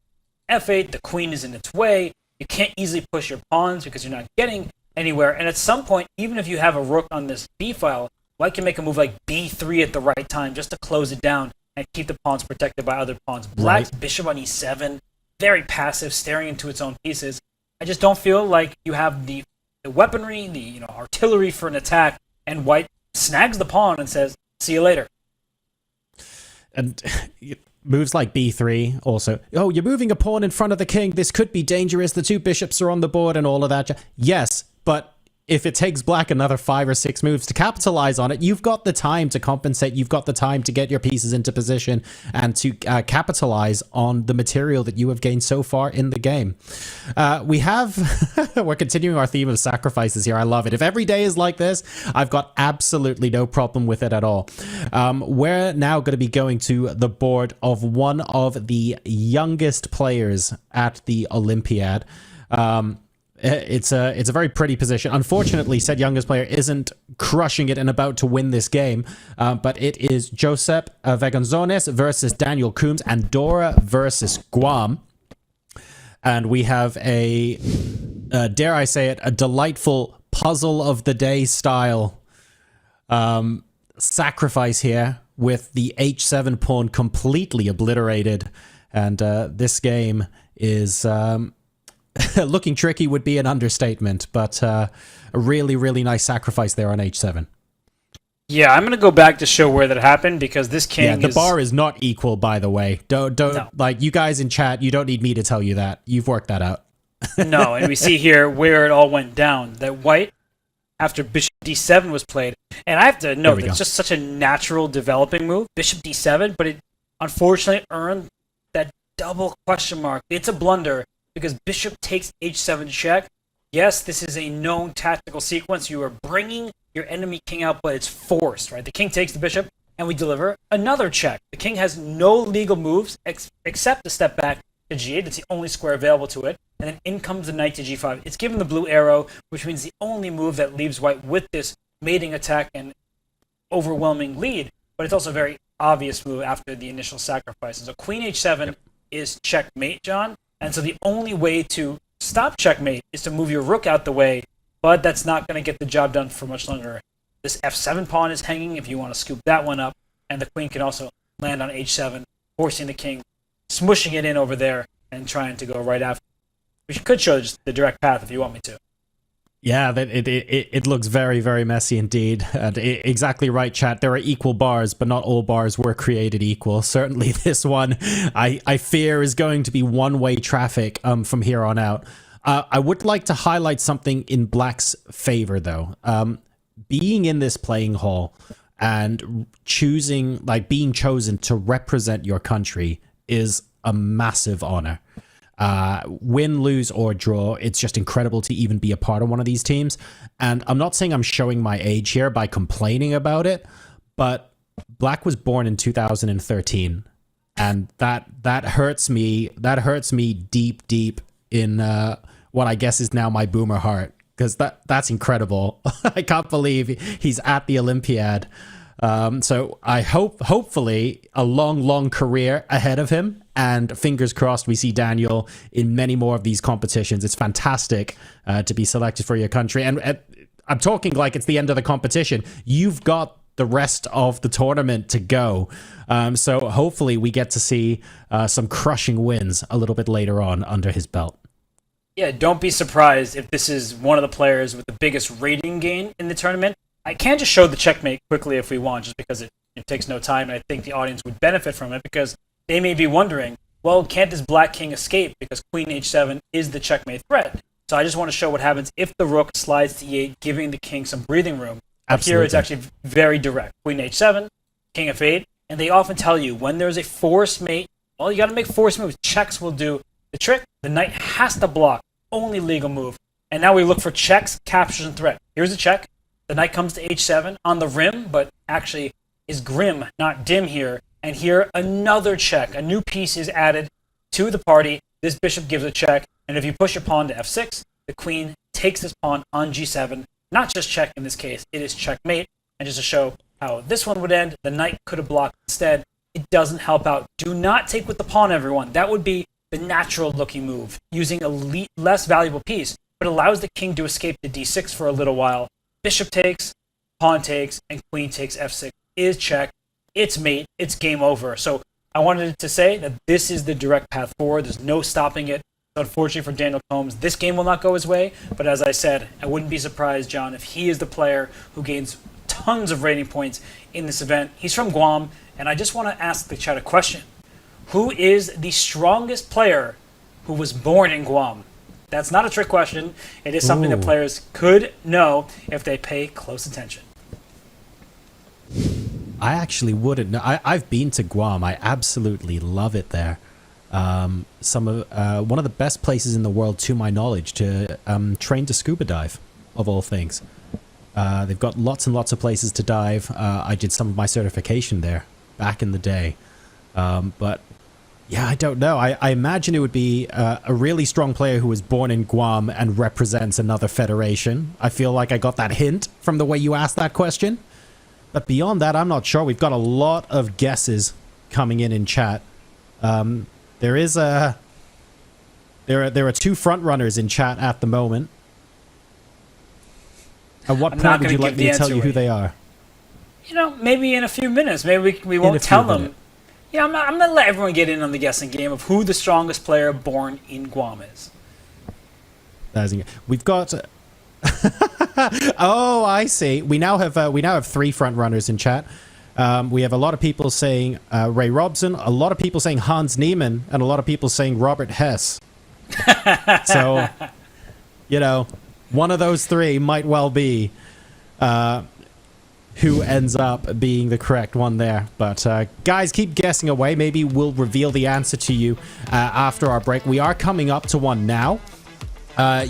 f8, the queen is in its way, you can't easily push your pawns because you're not getting anywhere, and at some point, even if you have a rook on this b file, White can make a move like b3 at the right time just to close it down and keep the pawns protected by other pawns. Black's bishop on e7, very passive, staring into its own pieces. I just don't feel like you have the weaponry, the artillery for an attack, and White snags the pawn and says, see you later. And moves like b3 also. Oh, you're moving a pawn in front of the king. This could be dangerous. The two bishops are on the board and all of that. Yes, but if it takes Black another 5 or 6 moves to capitalize on it, you've got the time to compensate. You've got the time to get your pieces into position and to capitalize on the material that you have gained so far in the game. We're continuing our theme of sacrifices here. I love it. If every day is like this, I've got absolutely no problem with it at all. We're now going to be going to the board of one of the youngest players at the Olympiad. It's a very pretty position. Unfortunately, said youngest player isn't crushing it and about to win this game, but it is Josep Vegonzones versus Daniel Coombs, Andorra versus Guam. And we have a, dare I say it, a delightful puzzle of the day style sacrifice here with the h7 pawn completely obliterated. And this game is... looking tricky would be an understatement, but a really, really nice sacrifice there on h7. Yeah, I'm going to go back to show where that happened because this king the bar is not equal, by the way. Don't like, you guys in chat, you don't need me to tell you that. You've worked that out. No, and we see here where it all went down. That White, after bishop d7 was played, and I have to note, it's just such a natural developing move, bishop d7, but it unfortunately earned that double question mark. It's a blunder, because bishop takes h7 check. Yes, this is a known tactical sequence. You are bringing your enemy king out, but it's forced, right? The king takes the bishop, and we deliver another check. The king has no legal moves except to step back to g8. That's the only square available to it. And then in comes the knight to g5. It's given the blue arrow, which means the only move that leaves White with this mating attack and overwhelming lead. But it's also a very obvious move after the initial sacrifice. And so queen h7 is checkmate, John. And so the only way to stop checkmate is to move your rook out the way, but that's not going to get the job done for much longer. This f7 pawn is hanging if you want to scoop that one up, and the queen can also land on h7, forcing the king, smushing it in over there, and trying to go right after. We could show just the direct path if you want me to. Yeah, it looks very, very messy indeed. And exactly right, chat. There are equal bars, but not all bars were created equal. Certainly this one, I fear, is going to be one-way traffic from here on out. I would like to highlight something in Black's favor, though. Being in this playing hall and being chosen to represent your country is a massive honor. Win, lose, or draw, it's just incredible to even be a part of one of these teams. And I'm not saying I'm showing my age here by complaining about it, but Black was born in 2013, and that hurts me. That hurts me deep in what I guess is now my boomer heart, because that's incredible. I can't believe he's at the Olympiad. So I hopefully a long career ahead of him, and fingers crossed we see Daniel in many more of these competitions. It's fantastic to be selected for your country. And I'm talking like it's the end of the competition. You've got the rest of the tournament to go. So hopefully we get to see some crushing wins a little bit later on under his belt. Yeah, don't be surprised if this is one of the players with the biggest rating gain in the tournament. I can just show the checkmate quickly if we want, just because it takes no time, and I think the audience would benefit from it, because they may be wondering, well, can't this black king escape because queen h7 is the checkmate threat? So I just want to show what happens if the rook slides to e8, giving the king some breathing room. Absolutely. Here it's actually very direct. Queen h7, king f8, and they often tell you when there's a forced mate, well, you got to make forced moves. Checks will do the trick. The knight has to block, only legal move. And now we look for checks, captures, and threat. Here's a check. The knight comes to h7 on the rim, but actually is grim, not dim here. And here, another check. A new piece is added to the party. This bishop gives a check. And if you push your pawn to f6, the queen takes this pawn on g7. Not just check in this case, it is checkmate. And just to show how this one would end, the knight could have blocked instead. It doesn't help out. Do not take with the pawn, everyone. That would be the natural looking move, using a less valuable piece, but allows the king to escape to d6 for a little while. Bishop takes, pawn takes, and queen takes f6 is check. It's mate. It's game over. So I wanted to say that this is the direct path forward. There's no stopping it. Unfortunately for Daniel Combs, this game will not go his way. But as I said, I wouldn't be surprised, John, if he is the player who gains tons of rating points in this event. He's from Guam, and I just want to ask the chat a question. Who is the strongest player who was born in Guam? That's not a trick question. It is something that players could know if they pay close attention. I actually wouldn't know. I've been to Guam. I absolutely love it there. One of the best places in the world, to my knowledge, to train to scuba dive, of all things. They've got lots and lots of places to dive. I did some of my certification there back in the day. But yeah, I don't know. I imagine it would be a really strong player who was born in Guam and represents another federation. I feel like I got that hint from the way you asked that question. But beyond that, I'm not sure. We've got a lot of guesses coming in chat. There are two front runners in chat at the moment. At what point would you like me to tell you who they are? You know, maybe in a few minutes. Maybe we won't tell them. Yeah, I'm going to let everyone get in on the guessing game of who the strongest player born in Guam is. We've got... Oh, I see. We now have three front runners in chat. We have a lot of people saying Ray Robson, a lot of people saying Hans Niemann, and a lot of people saying Robert Hess. So, you know, one of those three might well be who ends up being the correct one there. But guys, keep guessing away. Maybe we'll reveal the answer to you after our break. We are coming up to one now.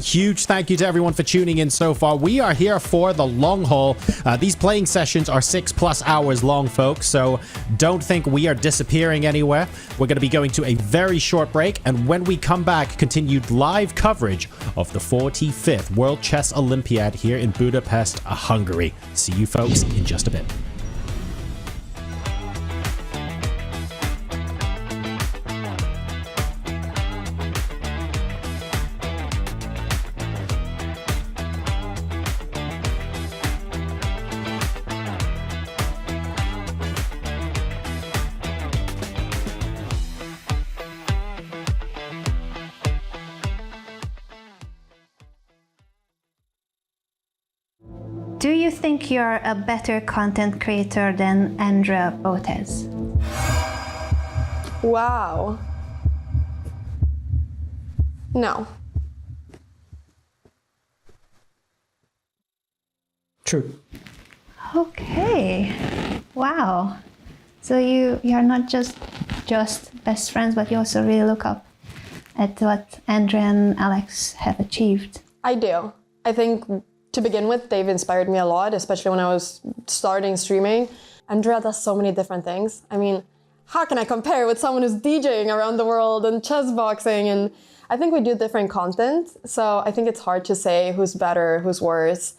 Huge thank you to everyone for tuning in so far. We are here for the long haul. These playing sessions are 6+ hours long, folks, so don't think we are disappearing anywhere. We're going to be going to a very short break, and when we come back, continued live coverage of the 45th World Chess Olympiad here in Budapest, Hungary. See you folks in just a bit. Do you think you're a better content creator than Andrea Botez? Wow. No. True. Okay. Wow. So you're not just best friends, but you also really look up at what Andrea and Alex have achieved? I do. I think to begin with, they've inspired me a lot, especially when I was starting streaming. Andrea does so many different things. I mean, how can I compare with someone who's DJing around the world and chess boxing? And I think we do different content. So I think it's hard to say who's better, who's worse.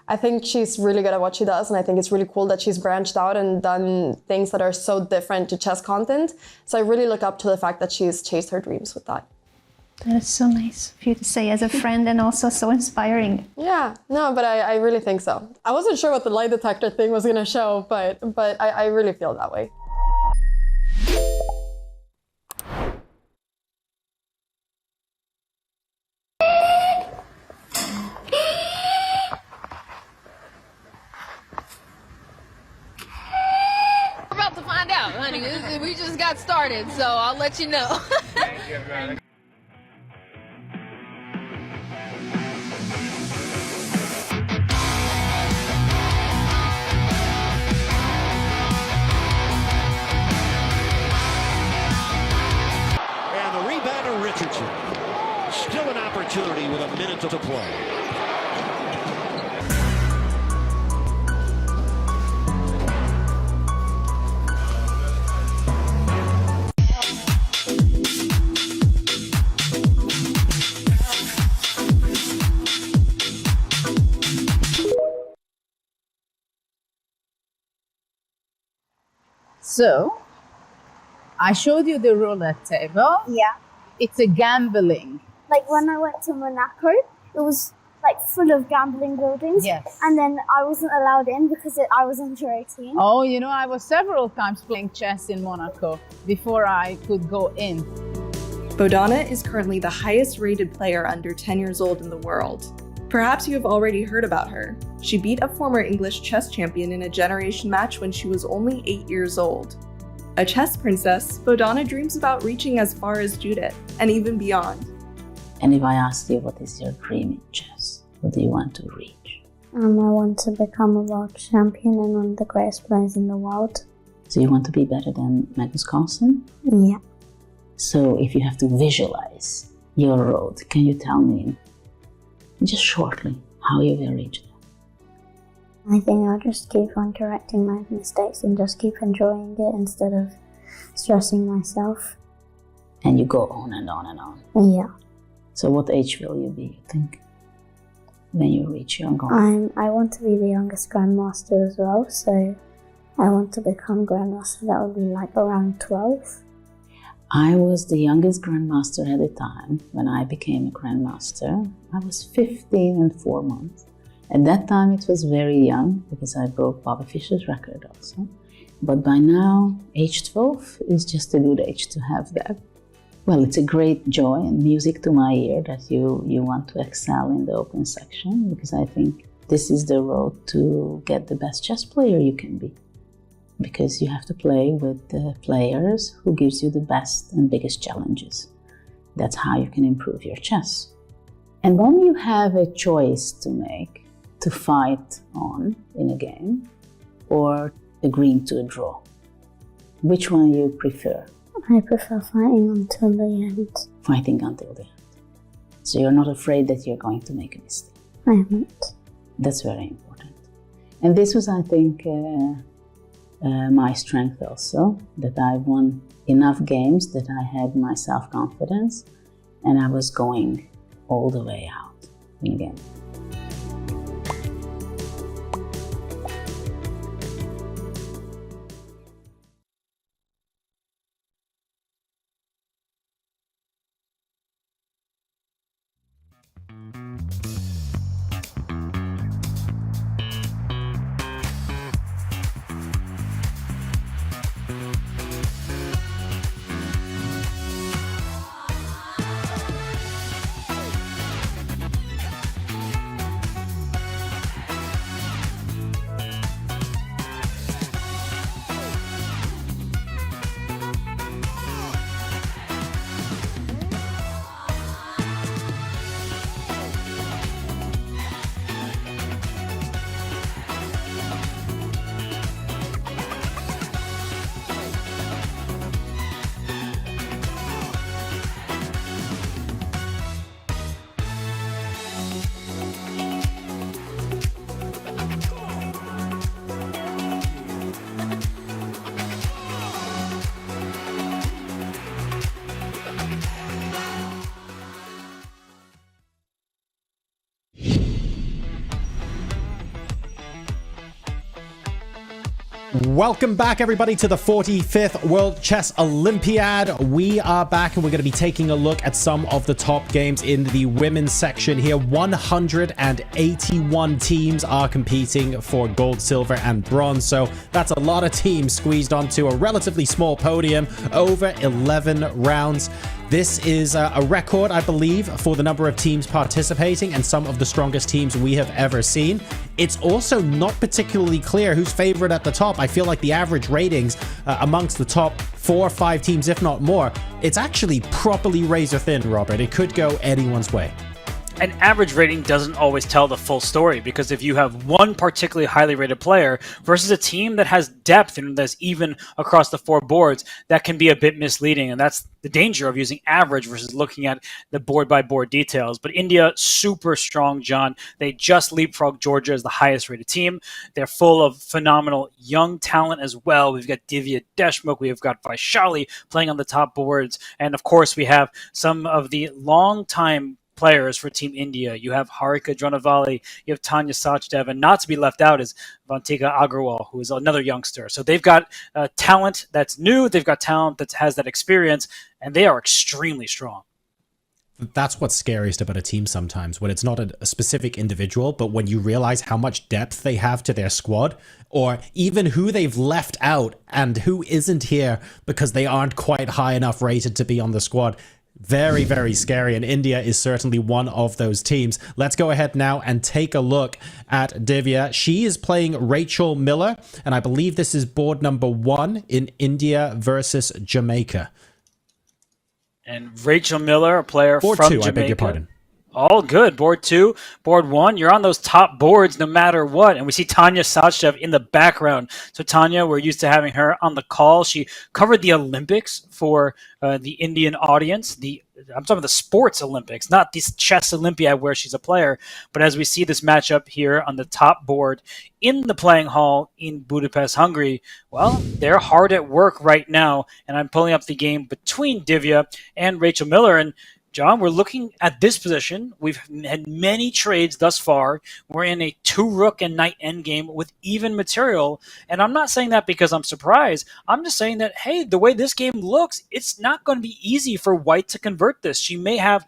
I think she's really good at what she does. And I think it's really cool that she's branched out and done things that are so different to chess content. So I really look up to the fact that she's chased her dreams with that. That's so nice of you to say as a friend and also so inspiring. Yeah, no, but I really think so. I wasn't sure what the lie detector thing was going to show, but I really feel that way. We're about to find out, honey. We just got started, so I'll let you know. Thank you, everybody. And the rebound to Richardson. Still an opportunity with a minute to play. So, I showed you the roulette table. Yeah. It's a gambling. Like when I went to Monaco, it was like full of gambling buildings. Yes. And then I wasn't allowed in because I was under 18. Oh, you know, I was several times playing chess in Monaco before I could go in. Bodana is currently the highest rated player under 10 years old in the world. Perhaps you have already heard about her. She beat a former English chess champion in a generation match when she was only 8 years old. A chess princess, Bodana dreams about reaching as far as Judith, and even beyond. And if I ask you what is your dream in chess, what do you want to reach? I want to become a world champion and one of the greatest players in the world. So you want to be better than Magnus Carlsen? Yeah. So if you have to visualize your road, can you tell me, just shortly, how you will reach that? I think I'll just keep on correcting my mistakes and just keep enjoying it instead of stressing myself. And you go on and on and on. Yeah. So what age will you be, you think, when you reach your goal? I want to be the youngest grandmaster as well, so I want to become grandmaster. That would be like around 12. I was the youngest grandmaster at the time. When I became a grandmaster, I was 15 and 4 months. At that time it was very young because I broke Bobby Fischer's record also. But by now, age 12 is just a good age to have that. Well, it's a great joy and music to my ear that you want to excel in the open section, because I think this is the road to get the best chess player you can be. Because you have to play with the players who gives you the best and biggest challenges. That's how you can improve your chess. And when you have a choice to make, to fight on in a game, or agreeing to a draw, which one you prefer? I prefer fighting until the end. Fighting until the end. So you're not afraid that you're going to make a mistake. I haven't. That's very important. And this was, I think, my strength also, that I won enough games that I had my self-confidence and I was going all the way out in a game. Welcome back, everybody, to the 45th World Chess Olympiad. We are back and we're going to be taking a look at some of the top games in the women's section here. 181 teams are competing for gold, silver, and bronze. So that's a lot of teams squeezed onto a relatively small podium over 11 rounds. This is a record, I believe, for the number of teams participating and some of the strongest teams we have ever seen. It's also not particularly clear who's favored at the top. I feel like the average ratings amongst the top 4 or 5 teams, if not more, it's actually properly razor thin, Robert. It could go anyone's way. An average rating doesn't always tell the full story, because if you have one particularly highly rated player versus a team that has depth and that's even across the 4 boards, that can be a bit misleading. And that's the danger of using average versus looking at the board by board details. But India, super strong, John. They just leapfrogged Georgia as the highest rated team. They're full of phenomenal young talent as well. We've got Divya Deshmukh, we've got Vaishali playing on the top boards. And of course, we have some of the long-time players for Team India. You have Harika Dronavali, you have Tanya Sachdev, and not to be left out is Vantika Agarwal, who is another youngster. So they've got talent that's new, they've got talent that has that experience, and they are extremely strong. That's what's scariest about a team sometimes, when it's not a specific individual, but when you realize how much depth they have to their squad, or even who they've left out and who isn't here because they aren't quite high enough rated to be on the squad. Very, very scary, and India is certainly one of those teams. Let's go ahead now and take a look at Divya. She is playing Rachel Miller, and I believe this is board number 1 in India versus Jamaica. And Rachel Miller, a player board from 2, Jamaica. I beg your pardon. All good. Board 2, board 1. You're on those top boards no matter what. And we see Tanya Sachdev in the background. So Tanya, we're used to having her on the call. She covered the Olympics for the Indian audience. I'm talking about the sports Olympics, not this Chess Olympiad where she's a player. But as we see this matchup here on the top board in the playing hall in Budapest, Hungary, well, they're hard at work right now. And I'm pulling up the game between Divya and Rachel Miller. And John, we're looking at this position. We've had many trades thus far. We're in a 2 rook and knight endgame with even material. And I'm not saying that because I'm surprised. I'm just saying that, hey, the way this game looks, it's not going to be easy for White to convert this. She may have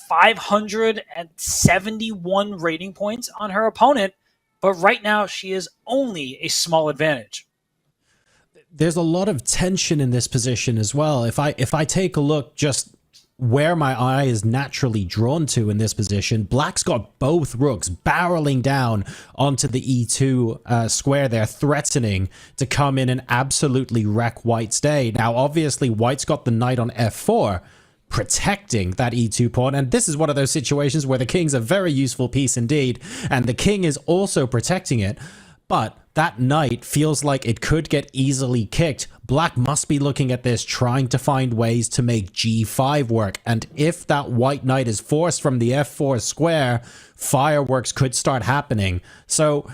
571 rating points on her opponent, but right now she is only a small advantage. There's a lot of tension in this position as well. If I take a look just where my eye is naturally drawn to in this position, Black's got both rooks barreling down onto the E2 square there, threatening to come in and absolutely wreck White's day. Now, obviously, White's got the knight on F4, protecting that E2 pawn, and this is one of those situations where the king's a very useful piece indeed, and the king is also protecting it, but that knight feels like it could get easily kicked. Black must be looking at this, trying to find ways to make G5 work. And if that white knight is forced from the F4 square, fireworks could start happening. So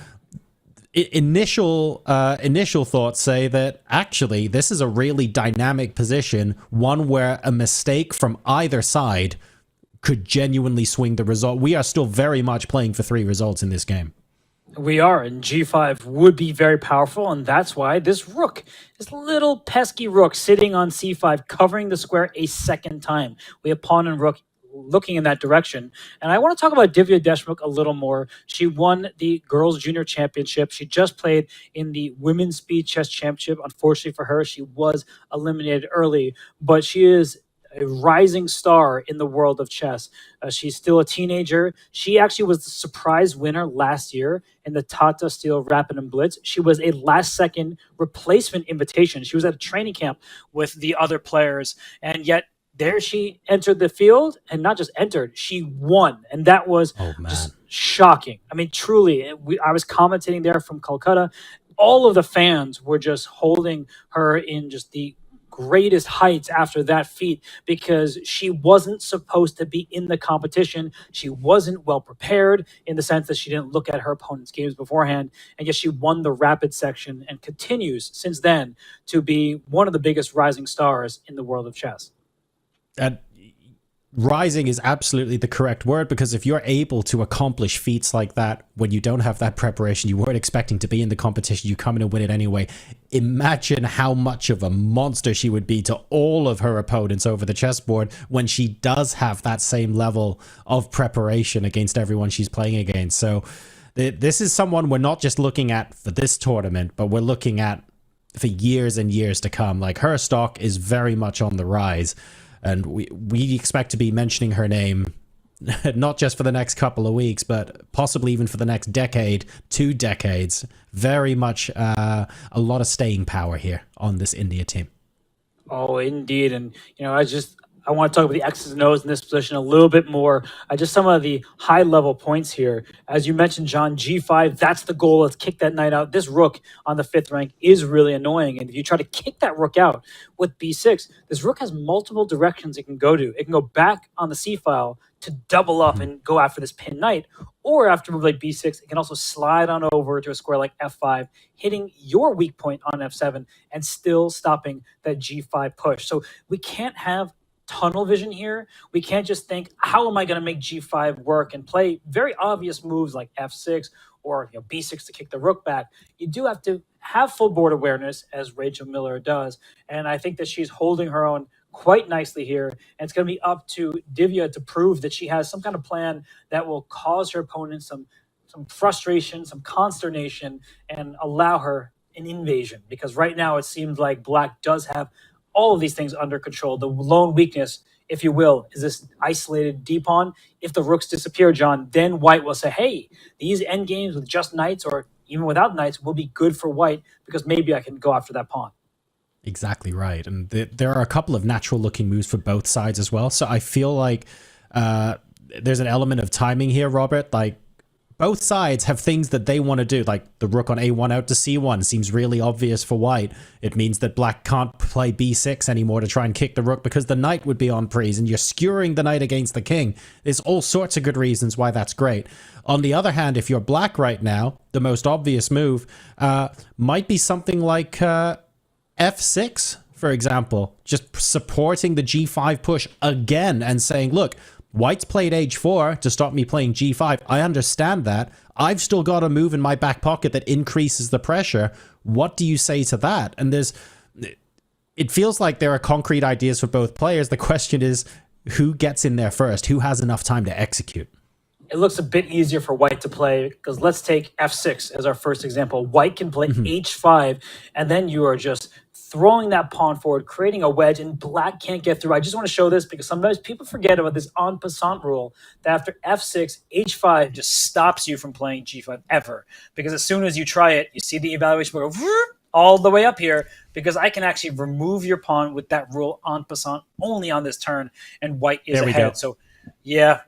initial thoughts say that actually this is a really dynamic position, one where a mistake from either side could genuinely swing the result. We are still very much playing for 3 results in this game. We are, and G5 would be very powerful, and that's why this rook, this little pesky rook sitting on C5, covering the square a second time. We have pawn and rook looking in that direction. And I want to talk about Divya Deshmukh a little more. She won the Girls Junior Championship. She just played in the Women's Speed Chess Championship. Unfortunately for her, she was eliminated early, but she is a rising star in the world of chess. She's still a teenager. She actually was the surprise winner last year in the Tata Steel Rapid and Blitz. She was a last-second replacement invitation. She was at a training camp with the other players, and yet there she entered the field, and not just entered, she won, and that was just shocking. I mean, truly, I was commentating there from Calcutta. All of the fans were just holding her in just the greatest heights after that feat, because she wasn't supposed to be in the competition. She wasn't well prepared in the sense that she didn't look at her opponent's games beforehand, and yet she won the rapid section and continues since then to be one of the biggest rising stars in the world of chess. rising is absolutely the correct word, because if you're able to accomplish feats like that when you don't have that preparation, you weren't expecting to be in the competition, you come in and win it anyway. Imagine how much of a monster she would be to all of her opponents over the chessboard when she does have that same level of preparation against everyone she's playing against. So this is someone we're not just looking at for this tournament, but we're looking at for years and years to come. Like, her stock is very much on the rise. And we expect to be mentioning her name not just for the next couple of weeks, but possibly even for the next decade, 2 decades. Very much a lot of staying power here on this India team. Oh, indeed. And, I want to talk about the X's and O's in this position a little bit more. Just some of the high level points here. As you mentioned, John, G5, that's the goal. Let's kick that knight out. This rook on the 5th rank is really annoying. And if you try to kick that rook out with B6, this rook has multiple directions it can go to. It can go back on the C file to double up and go after this pin knight. Or after a move like B6, it can also slide on over to a square like F5, hitting your weak point on F7 and still stopping that G5 push. So we can't have tunnel vision here. We can't just think, how am I going to make G5 work and play very obvious moves like F6 or B6 to kick the rook back. You do have to have full board awareness, as Rachel Miller does. And I think that she's holding her own quite nicely here. And it's going to be up to Divya to prove that she has some kind of plan that will cause her opponent some frustration, some consternation, and allow her an invasion. Because right now it seems like Black does have all of these things under control. The lone weakness, if you will, is this isolated D pawn. If the rooks disappear, John, then White will say, hey, these endgames with just knights or even without knights will be good for White because maybe I can go after that pawn. Exactly right. And there are a couple of natural looking moves for both sides as well. So I feel like there's an element of timing here, Robert. Like, both sides have things that they want to do, like the rook on A1 out to C1 seems really obvious for White. It means that Black can't play B6 anymore to try and kick the rook because the knight would be on prise and you're skewering the knight against the king. There's all sorts of good reasons why that's great. On the other hand, if you're Black right now, the most obvious move might be something like F6, for example, just supporting the G5 push again and saying, look, White's played H4 to stop me playing G5. I understand that. I've still got a move in my back pocket that increases the pressure. What do you say to that? And it feels like there are concrete ideas for both players. The question is, who gets in there first? Who has enough time to execute? It looks a bit easier for White to play because let's take F6 as our first example. White can play H5, and then you are just throwing that pawn forward, creating a wedge, and Black can't get through. I just want to show this because sometimes people forget about this en passant rule that after F6, H5 just stops you from playing G5 ever. Because as soon as you try it, you see the evaluation go all the way up here because I can actually remove your pawn with that rule en passant only on this turn, and White is ahead. So yeah,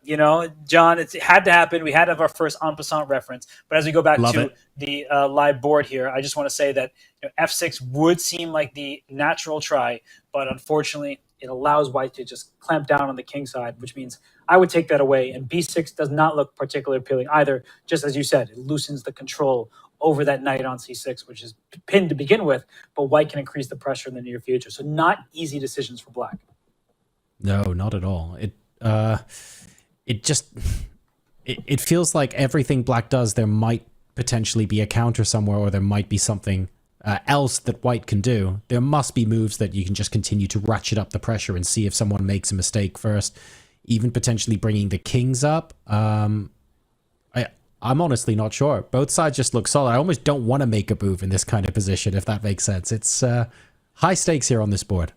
John, it had to happen. We had to have our first en passant reference. But as we go back to the live board here, I just want to say that F6 would seem like the natural try, but unfortunately, it allows White to just clamp down on the king side, which means I would take that away. And B6 does not look particularly appealing either. Just as you said, it loosens the control over that knight on C6, which is pinned to begin with, but White can increase the pressure in the near future. So not easy decisions for Black. No, not at all. It feels like everything Black does, there might potentially be a counter somewhere, or there might be something else that White can do. There must be moves that you can just continue to ratchet up the pressure and see if someone makes a mistake first, even potentially bringing the kings up. I'm honestly not sure. Both sides just look solid. I almost don't want to make a move in this kind of position, if that makes sense. It's high stakes here on this board.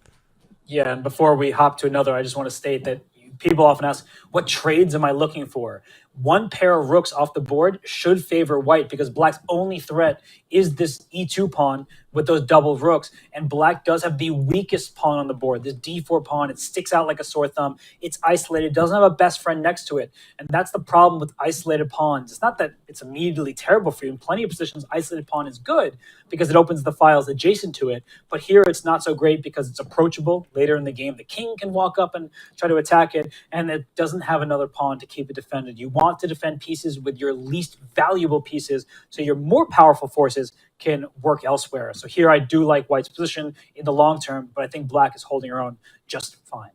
Yeah, and before we hop to another, I just want to state that people often ask, what trades am I looking for? One pair of rooks off the board should favor White because Black's only threat is this E2 pawn with those double rooks. And Black does have the weakest pawn on the board, this D4 pawn. It sticks out like a sore thumb. It's isolated, doesn't have a best friend next to it. And that's the problem with isolated pawns. It's not that it's immediately terrible for you. In plenty of positions, isolated pawn is good because it opens the files adjacent to it. But here it's not so great because it's approachable. Later in the game, the king can walk up and try to attack it, and it doesn't have another pawn to keep it defended. You want to defend pieces with your least valuable pieces so your more powerful forces can work elsewhere. So here I do like White's position in the long term, but I think Black is holding her own just fine.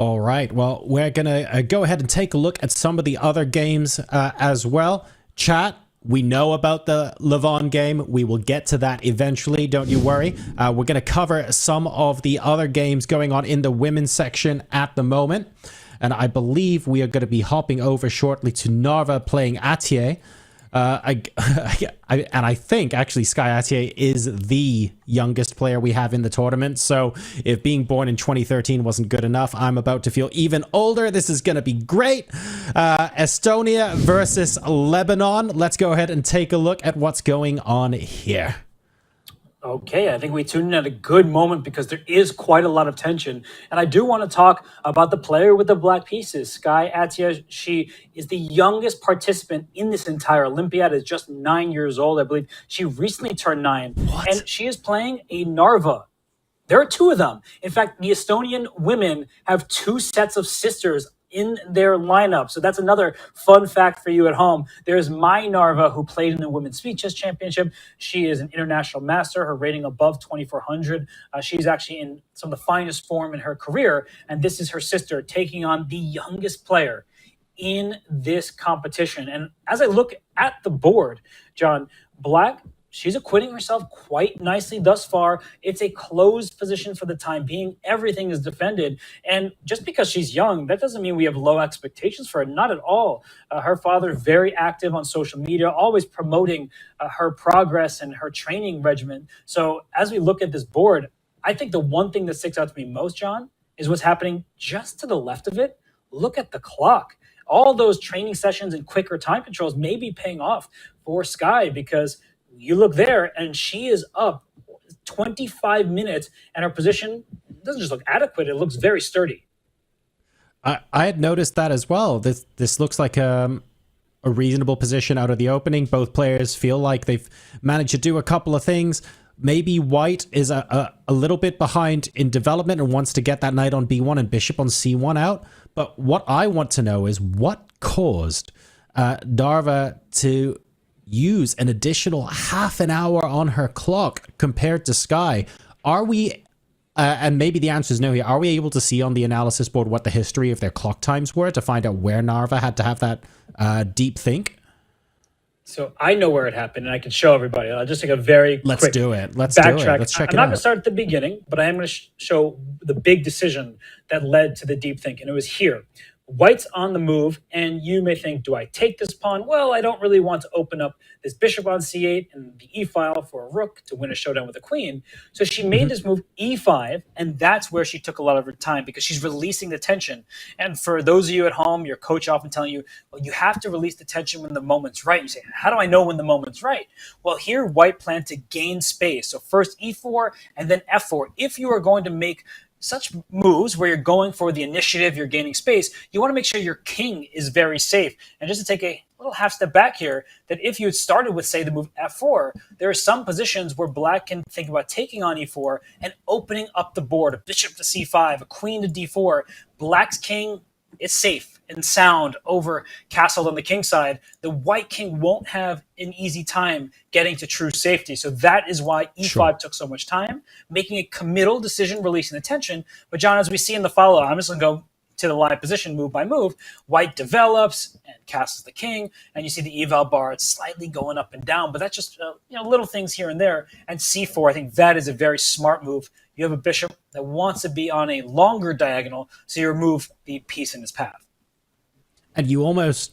All right. Well, we're going to go ahead and take a look at some of the other games as well. Chat, we know about the Levon game. We will get to that eventually. Don't you worry. We're going to cover some of the other games going on in the women's section at the moment. And I believe we are going to be hopping over shortly to Narva playing Atier. And I think actually Sky Atier is the youngest player we have in the tournament. So if being born in 2013 wasn't good enough, I'm about to feel even older. This is going to be great. Estonia versus Lebanon. Let's go ahead and take a look at what's going on here. Okay, I think we tuned in at a good moment because there is quite a lot of tension. And I do want to talk about the player with the black pieces. Sky Atia, she is the youngest participant in this entire Olympiad, is just 9 years old, I believe. She recently turned 9. What? And she is playing a Narva. There are 2 of them. In fact, the Estonian women have 2 sets of sisters in their lineup. So that's another fun fact for you at home. There's Mai Narva, who played in the Women's Speed Chess Championship. She is an international master, her rating above 2,400. She's actually in some of the finest form in her career. And this is her sister taking on the youngest player in this competition. And as I look at the board, John, Black, she's acquitting herself quite nicely thus far. It's a closed position for the time being. Everything is defended. And just because she's young, that doesn't mean we have low expectations for her. Not at all. Her father, very active on social media, always promoting her progress and her training regimen. So as we look at this board, I think the one thing that sticks out to me most, John, is what's happening just to the left of it. Look at the clock. All those training sessions and quicker time controls may be paying off for Sky, because you look there, and she is up 25 minutes, and her position doesn't just look adequate, it looks very sturdy. I had noticed that as well. This looks like a reasonable position out of the opening. Both players feel like they've managed to do a couple of things. Maybe White is a little bit behind in development and wants to get that knight on b1 and bishop on c1 out. But what I want to know is what caused Darva to use an additional half an hour on her clock compared to Sky. Are we, and maybe the answer is no here, are we able to see on the analysis board what the history of their clock times were to find out where Narva had to have that deep think? So I know where it happened, and I can show everybody. I'll just take a very quick Let's do it. Let's backtrack. Let's check I'm it not out. going to start at the beginning, but I am going to show the big decision that led to the deep think, and it was here. White's on the move, and you may think, do I take this pawn? Well, I don't really want to open up this bishop on c8 and the e-file for a rook to win a showdown with a queen. So she made this move e5, and that's where she took a lot of her time, because she's releasing the tension. And for those of you at home, your coach often telling you, well, you have to release the tension when the moment's right. You say, how do I know when the moment's right? Well, here White planned to gain space. So first e4 and then f4. If you are going to make such moves where you're going for the initiative, you're gaining space, you want to make sure your king is very safe. And just to take a little half step back here, that if you had started with, say, the move f4, there are some positions where Black can think about taking on e4 and opening up the board, a bishop to c5, a queen to d4. Black's king is safe and sound over castled on the king side. The white king won't have an easy time getting to true safety. So that is why e5 took so much time, making a committal decision, releasing the tension. But John, as we see in the follow, I'm just going to go to the live position move by move. White develops and castles the king, and you see the eval bar, it's slightly going up and down, but that's just little things here and there. And c4, I think that is a very smart move. You have a bishop that wants to be on a longer diagonal, so you remove the piece in his path. And you almost,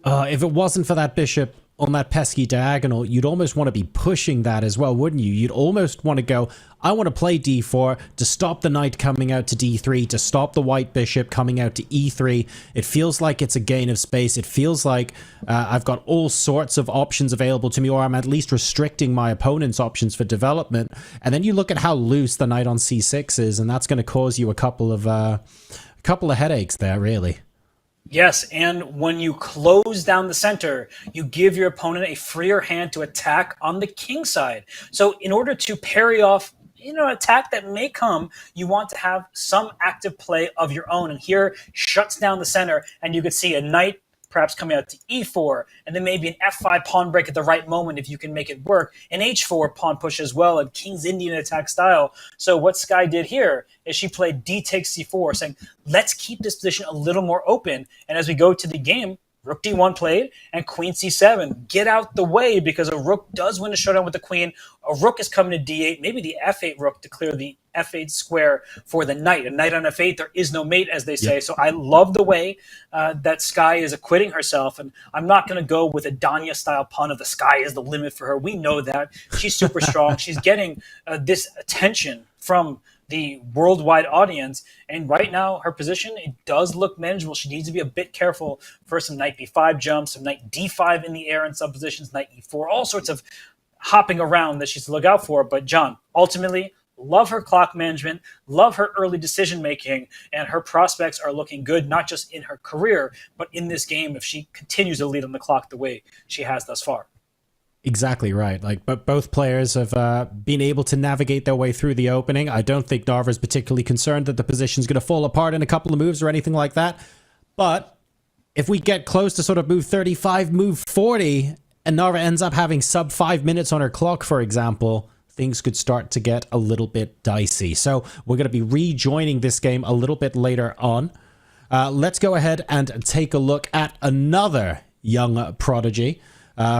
if it wasn't for that bishop on that pesky diagonal, you'd almost want to be pushing that as well, wouldn't you? You'd almost want to go, I want to play d4 to stop the knight coming out to d3, to stop the white bishop coming out to e3. It feels like it's a gain of space. It feels like I've got all sorts of options available to me, or I'm at least restricting my opponent's options for development. And then you look at how loose the knight on c6 is, and that's going to cause you a couple of headaches there, really. Yes, and when you close down the center, you give your opponent a freer hand to attack on the king side. So in order to parry off attack that may come, you want to have some active play of your own. And here shuts down the center, and you can see a knight perhaps coming out to e4, and then maybe an f5 pawn break at the right moment if you can make it work, an h4 pawn push as well, and King's Indian attack style. So what Sky did here is she played d takes c4, saying, let's keep this position a little more open. And as we go to the game, Rook d1 played, and Queen c7. Get out the way, because a rook does win a showdown with the queen. A rook is coming to d8, maybe the f8 rook to clear the f8 square for the knight. A knight on f8, there is no mate, as they say. Yep. So I love the way that Sky is acquitting herself, and I'm not going to go with a Danya-style pun of the sky is the limit for her. We know that. She's super strong. She's getting this attention from the worldwide audience, and right now her position, it does look manageable. She needs to be a bit careful for some knight b5 jumps, some knight d5 in the air in some positions, knight e4, all sorts of hopping around that she's to look out for. But John, ultimately, love her clock management, love her early decision making, and her prospects are looking good, not just in her career, but in this game if she continues to lead on the clock the way she has thus far. Exactly right. But both players have been able to navigate their way through the opening. I don't think Narva's particularly concerned that the position's going to fall apart in a couple of moves or anything like that. But if we get close to sort of move 35, move 40, and Narva ends up having sub 5 minutes on her clock, for example, things could start to get a little bit dicey. So we're going to be rejoining this game a little bit later on. Let's go ahead and take a look at another young prodigy.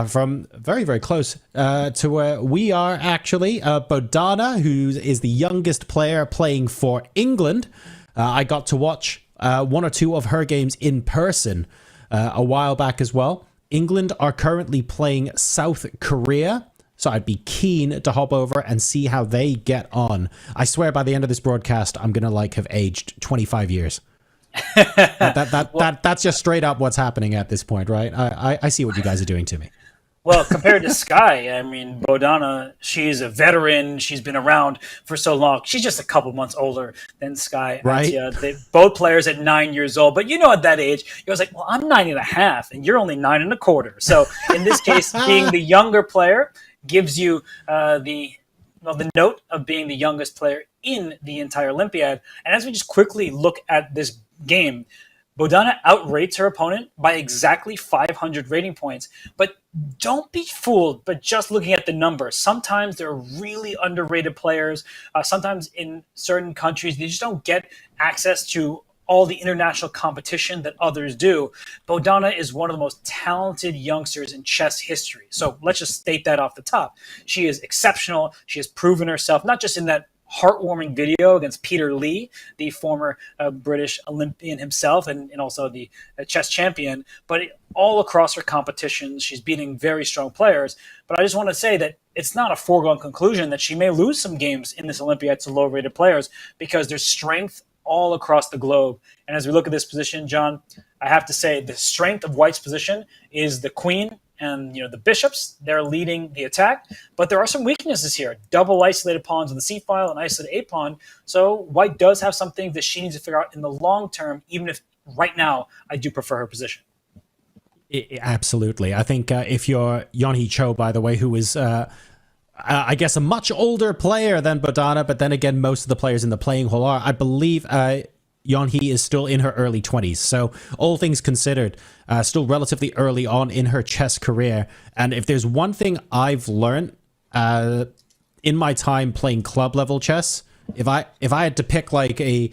From very, very close to where we are, actually. Bodana, who is the youngest player playing for England. I got to watch one or two of her games in person a while back as well. England are currently playing South Korea, so I'd be keen to hop over and see how they get on. I swear by the end of this broadcast, I'm going to have aged 25 years. That's just straight up what's happening at this point, right? I see what you guys are doing to me. Well, compared to Sky, I mean, Bodana, she's a veteran. She's been around for so long. She's just a couple months older than Sky. Right. They both players at 9 years old. But at that age, you're like, well, I'm 9.5 and you're only 9.25. So in this case, being the younger player gives you the note of being the youngest player in the entire Olympiad. And as we just quickly look at this game, Bodana outrates her opponent by exactly 500 rating points. But don't be fooled by just looking at the numbers. Sometimes they're really underrated players. Sometimes in certain countries, they just don't get access to all the international competition that others do. Bodana is one of the most talented youngsters in chess history. So let's just state that off the top. She is exceptional. She has proven herself, not just in that heartwarming video against Peter Lee, the former British Olympian himself, and also the chess champion, but all across her competitions, she's beating very strong players. But I just want to say that it's not a foregone conclusion that she may lose some games in this Olympiad to low-rated players, because there's strength all across the globe. And as we look at this position, John, I have to say the strength of White's position is the queen and the bishops. They're leading the attack, but there are some weaknesses here. Double isolated pawns on the c file and isolated a pawn. So White does have some things that she needs to figure out in the long term, even if right now I do prefer her position. Absolutely. I think if you're Yeonhee Cho, by the way, who is I guess a much older player than Bodana, but then again, most of the players in the playing hall are, I believe, Yeonhee is still in her early 20s. So all things considered, still relatively early on in her chess career. And if there's one thing I've learned in my time playing club level chess, if I had to pick the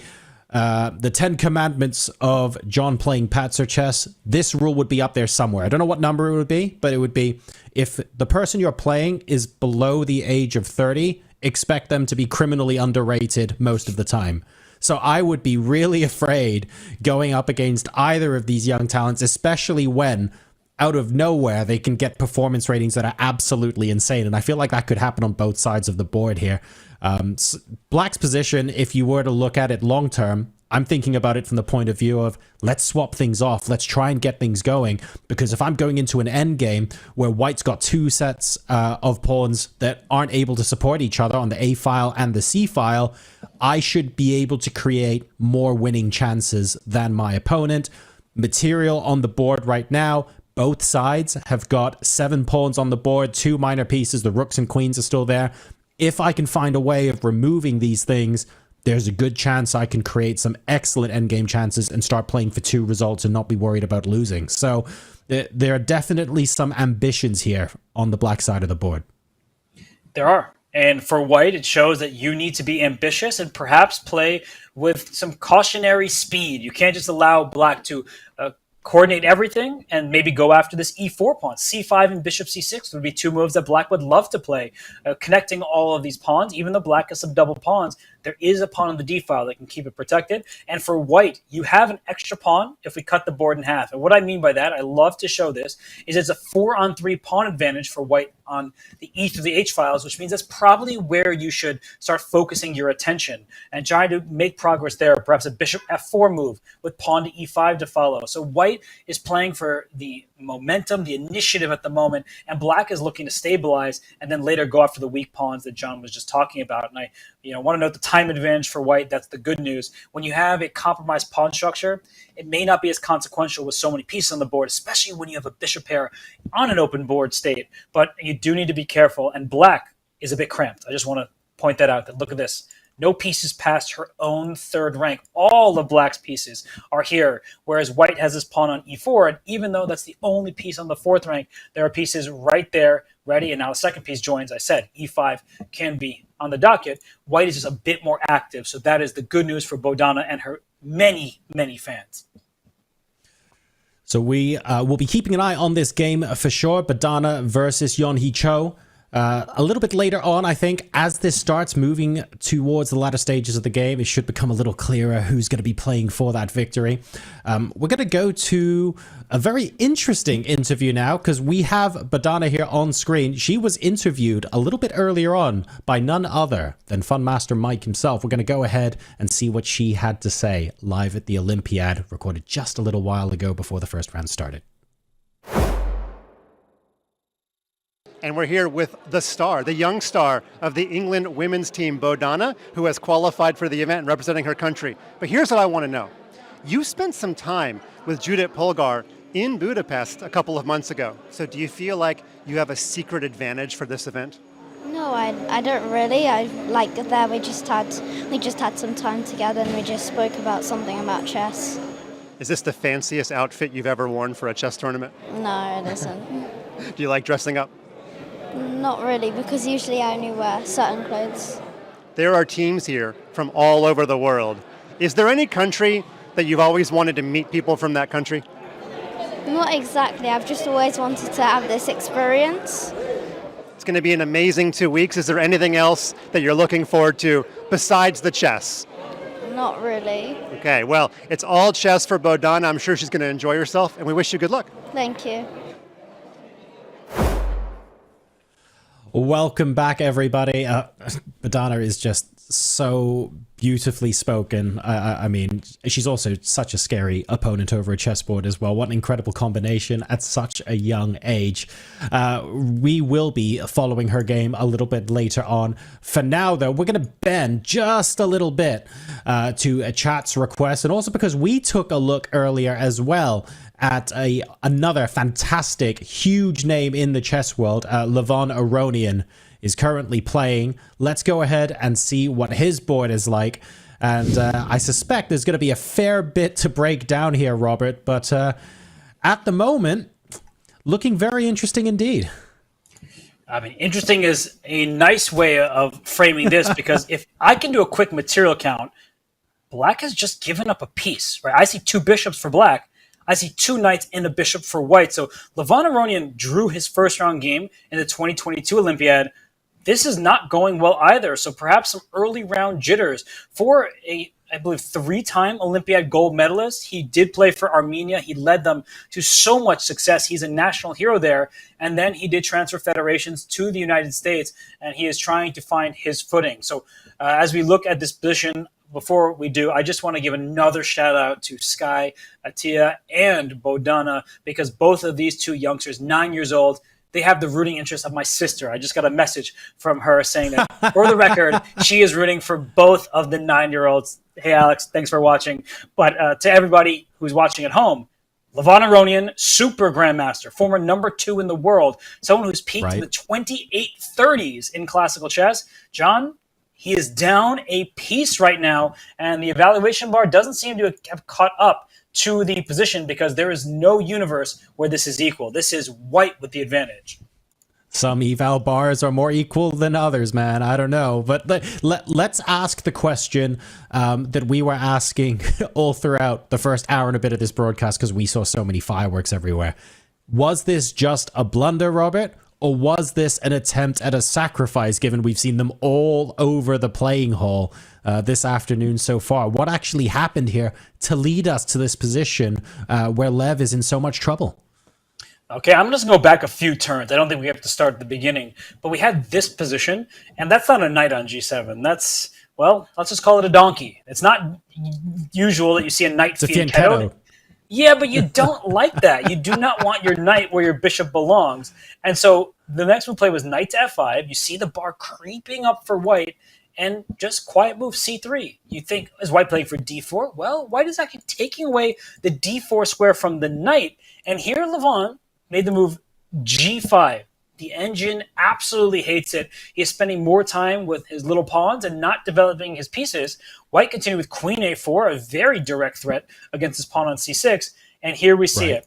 10 commandments of John playing Patzer chess, this rule would be up there somewhere. I don't know what number it would be, but it would be, if the person you're playing is below the age of 30, expect them to be criminally underrated most of the time. So I would be really afraid going up against either of these young talents, especially when out of nowhere they can get performance ratings that are absolutely insane. And I feel like that could happen on both sides of the board here. Black's position, if you were to look at it long term, I'm thinking about it from the point of view of, let's swap things off. Let's try and get things going. Because if I'm going into an endgame where White's got two sets of pawns that aren't able to support each other on the A file and the C file, I should be able to create more winning chances than my opponent. Material on the board right now, both sides have got 7 pawns on the board, 2 minor pieces. The rooks and queens are still there. If I can find a way of removing these things, there's a good chance I can create some excellent endgame chances and start playing for 2 results and not be worried about losing. So there are definitely some ambitions here on the black side of the board. There are. And for white, it shows that you need to be ambitious and perhaps play with some cautionary speed. You can't just allow black to coordinate everything and maybe go after this e4 pawn. c5 and bishop c6 would be 2 moves that black would love to play. Connecting all of these pawns, even though black has some double pawns, there is a pawn on the d file that can keep it protected. And for white, you have an extra pawn if we cut the board in half. And what I mean by that, I love to show this, is it's a 4-on-3 pawn advantage for white on the e through the h files, which means that's probably where you should start focusing your attention and trying to make progress there. Perhaps a bishop f4 move with pawn to e5 to follow. So white is playing for the momentum, the initiative at the moment, and black is looking to stabilize and then later go after the weak pawns that John was just talking about. And I want to note the time advantage for white. That's the good news. When you have a compromised pawn structure, it may not be as consequential with so many pieces on the board, especially when you have a bishop pair on an open board state. But you do need to be careful, and black is a bit cramped. I just want to point that out. That look at this. No pieces past her own 3rd rank. All of black's pieces are here, whereas white has this pawn on e4, and even though that's the only piece on the 4th rank, there are pieces right there ready, and now the second piece joins. I said e5 can be on the docket. White is just a bit more active, so that is the good news for Bodana and her many, many fans. So we will be keeping an eye on this game for sure. Bodana versus Yeonhee Cho. A little bit later on, I think, as this starts moving towards the latter stages of the game, it should become a little clearer who's going to be playing for that victory. We're going to go to a very interesting interview now because we have Bodana here on screen. She was interviewed a little bit earlier on by none other than Fun Master Mike himself. We're going to go ahead and see what she had to say live at the Olympiad, recorded just a little while ago before the first round started. And we're here with the star, the young star of the England women's team, Bodana, who has qualified for the event and representing her country. But here's what I want to know. You spent some time with Judith Polgar in Budapest a couple of months ago. So do you feel like you have a secret advantage for this event? No, I don't really. I like there we just had some time together and we just spoke about something about chess. Is this the fanciest outfit you've ever worn for a chess tournament? No, it isn't. Do you like dressing up? Not really, because usually I only wear certain clothes. There are teams here from all over the world. Is there any country that you've always wanted to meet people from that country? Not exactly. I've just always wanted to have this experience. It's going to be an amazing 2 weeks. Is there anything else that you're looking forward to besides the chess? Not really. Okay, well, it's all chess for Bodana. I'm sure she's going to enjoy herself, and we wish you good luck. Thank you. Welcome back, everybody. Bodana is just so beautifully spoken. I mean, she's also such a scary opponent over a chessboard as well. What an incredible combination at such a young age. We will be following her game a little bit later on. For now, though, we're going to bend just a little bit to a chat's request, and also because we took a look earlier as well at another fantastic, huge name in the chess world. Levon Aronian is currently playing. Let's go ahead and see what his board is like. And I suspect there's going to be a fair bit to break down here, Robert. But at the moment, looking very interesting indeed. I mean, interesting is a nice way of framing this, because if I can do a quick material count, black has just given up a piece, right? I see 2 bishops for black. I see 2 knights and a bishop for white. So Levon Aronian drew his first round game in the 2022 Olympiad. This is not going well either. So perhaps some early round jitters for I believe 3-time Olympiad gold medalist. He did play for Armenia. He led them to so much success. He's a national hero there. And then he did transfer federations to the United States, and he is trying to find his footing. So as we look at this position, before we do, I just want to give another shout out to Sky, Atia, and Bodana, because both of these 2 youngsters, 9 years old, they have the rooting interest of my sister. I just got a message from her saying that, for the record, she is rooting for both of the 9-year-olds. Hey, Alex, thanks for watching. But to everybody who's watching at home, Levon Aronian, super grandmaster, former number 2 in the world, someone who's peaked in the 2830s in classical chess. John, He is down a piece right now, and the evaluation bar doesn't seem to have caught up to the position because there is no universe where this is equal. This is white with the advantage. Some eval bars are more equal than others, man. I don't know. But let's ask the question that we were asking all throughout the first hour and a bit of this broadcast because we saw so many fireworks everywhere. Was this just a blunder, Robert? Or was this an attempt at a sacrifice, given we've seen them all over the playing hall this afternoon so far? What actually happened here to lead us to this position where Lev is in so much trouble? Okay, I'm just going to go back a few turns. I don't think we have to start at the beginning. But we had this position, and that's not a knight on g7. That's, well, let's just call it a donkey. It's not usual that you see a knight fianchetto. Yeah, but you don't like that. You do not want your knight where your bishop belongs. And so the next move play was knight to f5. You see the bar creeping up for white, and just quiet move c3. You think, is white playing for d4? Well, white is actually taking away the d4 square from the knight. And here Levon made the move g5. The engine absolutely hates it. He is spending more time with his little pawns and not developing his pieces. White continued with queen a4, a very direct threat against his pawn on c6. And here we see it.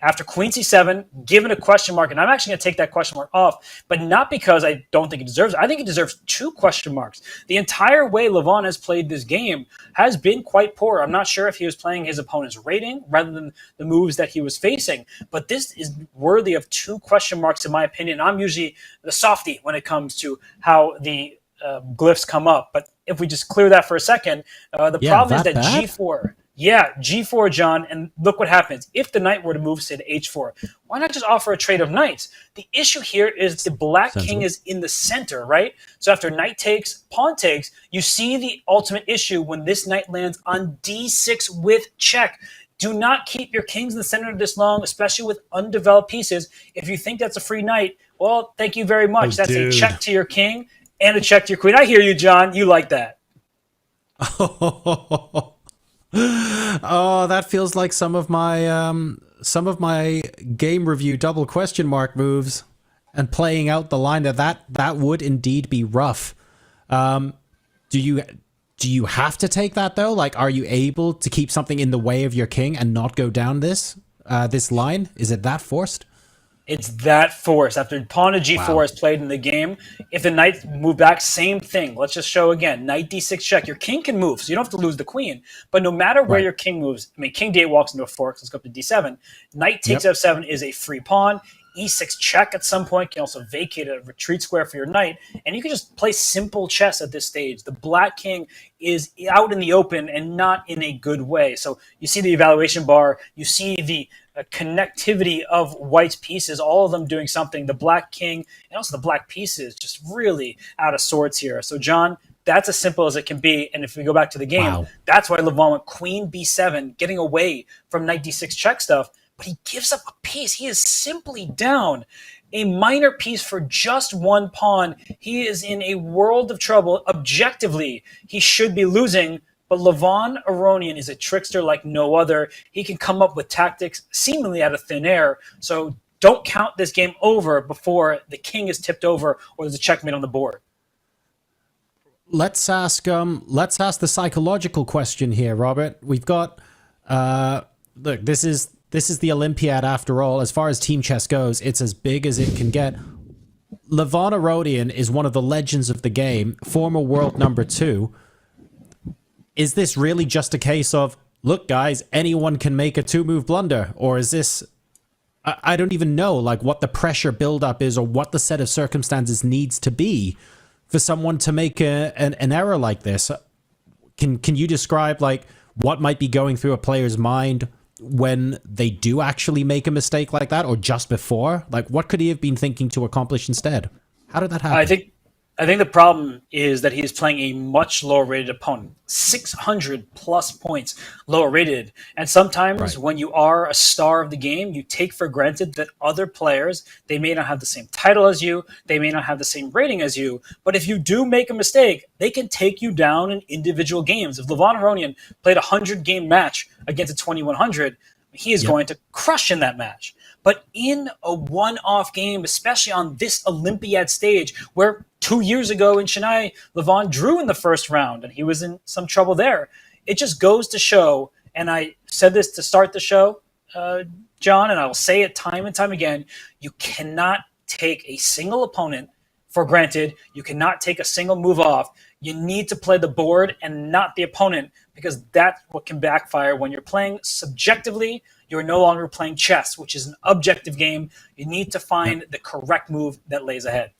After queen c7, given a question mark, and I'm actually going to take that question mark off, but not because I don't think it deserves it. I think it deserves 2 question marks. The entire way Levon has played this game has been quite poor. I'm not sure if he was playing his opponent's rating rather than the moves that he was facing, but this is worthy of 2 question marks in my opinion. I'm usually the softie when it comes to how the glyphs come up, but if we just clear that for a second, the problem is that g4... Yeah, g4, John, and look what happens. If the knight were to move, say, to h4, why not just offer a trade of knights? The issue here is the black king is in the center, right? So after knight takes, pawn takes, you see the ultimate issue when this knight lands on d6 with check. Do not keep your kings in the center this long, especially with undeveloped pieces. If you think that's a free knight, well, thank you very much. That's a check to your king and a check to your queen. I hear you, John. You like that. Oh, that feels like some of my game review double question mark moves, and playing out the line that would indeed be rough. Do you have to take that though? Like, are you able to keep something in the way of your king and not go down this line? Is it that forced? It's that forced. After pawn to g4 is played in the game, if the knight move back, same thing. Let's just show again. Knight d6 check. Your king can move, so you don't have to lose the queen. But no matter where your king moves, I mean, king d8 walks into a fork, so let's go up to d7. Knight takes f7 is a free pawn. e6 check at some point can also vacate a retreat square for your knight, and you can just play simple chess at this stage. The black king is out in the open and not in a good way. So you see the evaluation bar, you see the connectivity of white's pieces, all of them doing something. The black king and also the black pieces just really out of sorts here. So John, that's as simple as it can be. And if we go back to the game, that's why Levon went queen b7, getting away from knight d6 check stuff. But he gives up a piece. He is simply down a minor piece for just 1 pawn. He is in a world of trouble. Objectively, he should be losing. But Levon Aronian is a trickster like no other. He can come up with tactics seemingly out of thin air. So don't count this game over before the king is tipped over or there's a checkmate on the board. Let's ask the psychological question here, Robert. We've got look, this is the Olympiad after all. As far as team chess goes, it's as big as it can get. Levon Aronian is one of the legends of the game, former world number 2. Is this really just a case of, look, guys, anyone can make a 2-move blunder? Or is this, I don't even know, like, what the pressure buildup is or what the set of circumstances needs to be for someone to make an error like this? Can you describe, like, what might be going through a player's mind when they do actually make a mistake like that, or just before? Like, what could he have been thinking to accomplish instead? How did that happen? I think the problem is that he's playing a much lower rated opponent, 600 plus points lower rated. And sometimes when you are a star of the game, you take for granted that other players, they may not have the same title as you, they may not have the same rating as you, but if you do make a mistake, they can take you down in individual games. If Levon Aronian played a 100-game match against a 2100, he is going to crush in that match. But in a one-off game, especially on this Olympiad stage, where 2 years ago in Chennai, Levon drew in the first round, and he was in some trouble there. It just goes to show, and I said this to start the show, John, and I will say it time and time again, you cannot take a single opponent for granted. You cannot take a single move off. You need to play the board and not the opponent, because that's what can backfire. When you're playing subjectively, you're no longer playing chess, which is an objective game. You need to find the correct move that lays ahead.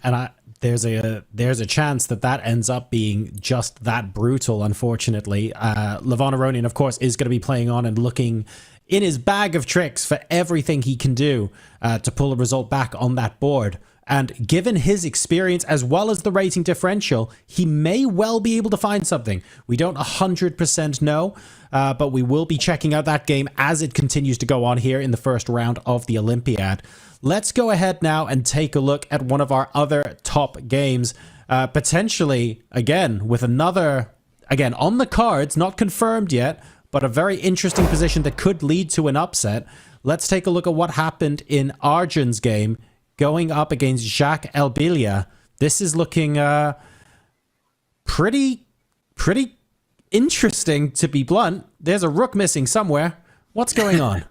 And there's a chance that ends up being just that brutal, unfortunately. Levon Aronian, of course, is going to be playing on and looking in his bag of tricks for everything he can do to pull a result back on that board. And given his experience as well as the rating differential, he may well be able to find something. We don't 100% know, but we will be checking out that game as it continues to go on here in the first round of the Olympiad. Let's go ahead now and take a look at one of our other top games, potentially, again, with another, again, on the cards, not confirmed yet, but a very interesting position that could lead to an upset. Let's take a look at what happened in Arjun's game, going up against Jacques Elbilia. This is looking pretty interesting, to be blunt. There's a rook missing somewhere. What's going on?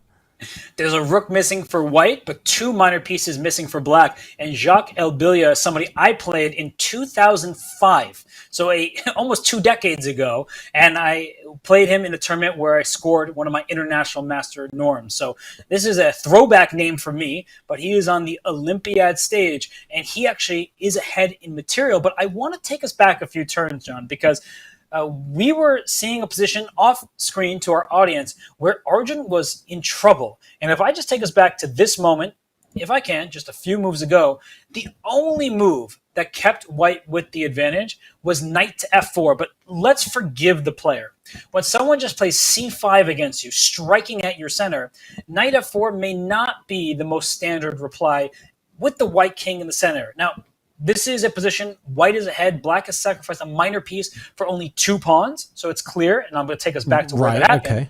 There's a rook missing for white, but 2 minor pieces missing for black. And Jacques Elbilia is somebody I played in 2005, so almost 2 decades ago. And I played him in a tournament where I scored one of my international master norms. So this is a throwback name for me, but he is on the Olympiad stage, and he actually is ahead in material. But I want to take us back a few turns, John, because we were seeing a position off screen to our audience where Arjun was in trouble. And if I just take us back to this moment, if I can, just a few moves ago, the only move that kept white with the advantage was knight to f4. But let's forgive the player. When someone just plays c5 against you, striking at your center, knight f4 may not be the most standard reply with the white king in the center. Now, this is a position, white is ahead, black has sacrificed a minor piece for only 2 pawns, so it's clear, and I'm going to take us back to where that happened. Okay.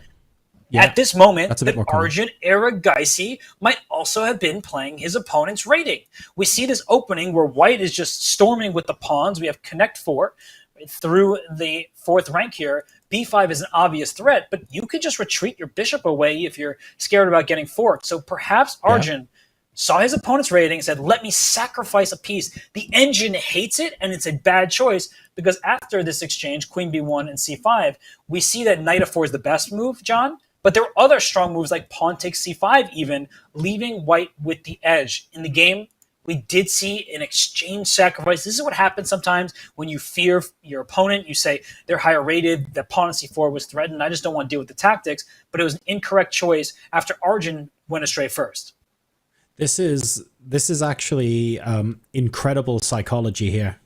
Yeah, at this moment, that Arjun Erigaisi might also have been playing his opponent's rating. We see this opening where white is just storming with the pawns. We have connect 4 through the 4th rank here. b5 is an obvious threat, but you could just retreat your bishop away if you're scared about getting forked. So perhaps Arjun saw his opponent's rating and said, let me sacrifice a piece. The engine hates it, and it's a bad choice, because after this exchange, queen b1 and c5, we see that knight f4 is the best move, John, but there are other strong moves like pawn takes c5 even, leaving white with the edge. In the game, we did see an exchange sacrifice. This is what happens sometimes when you fear your opponent. You say they're higher rated, the pawn on c4 was threatened, I just don't want to deal with the tactics, but it was an incorrect choice after Arjun went astray first. This is actually incredible psychology here.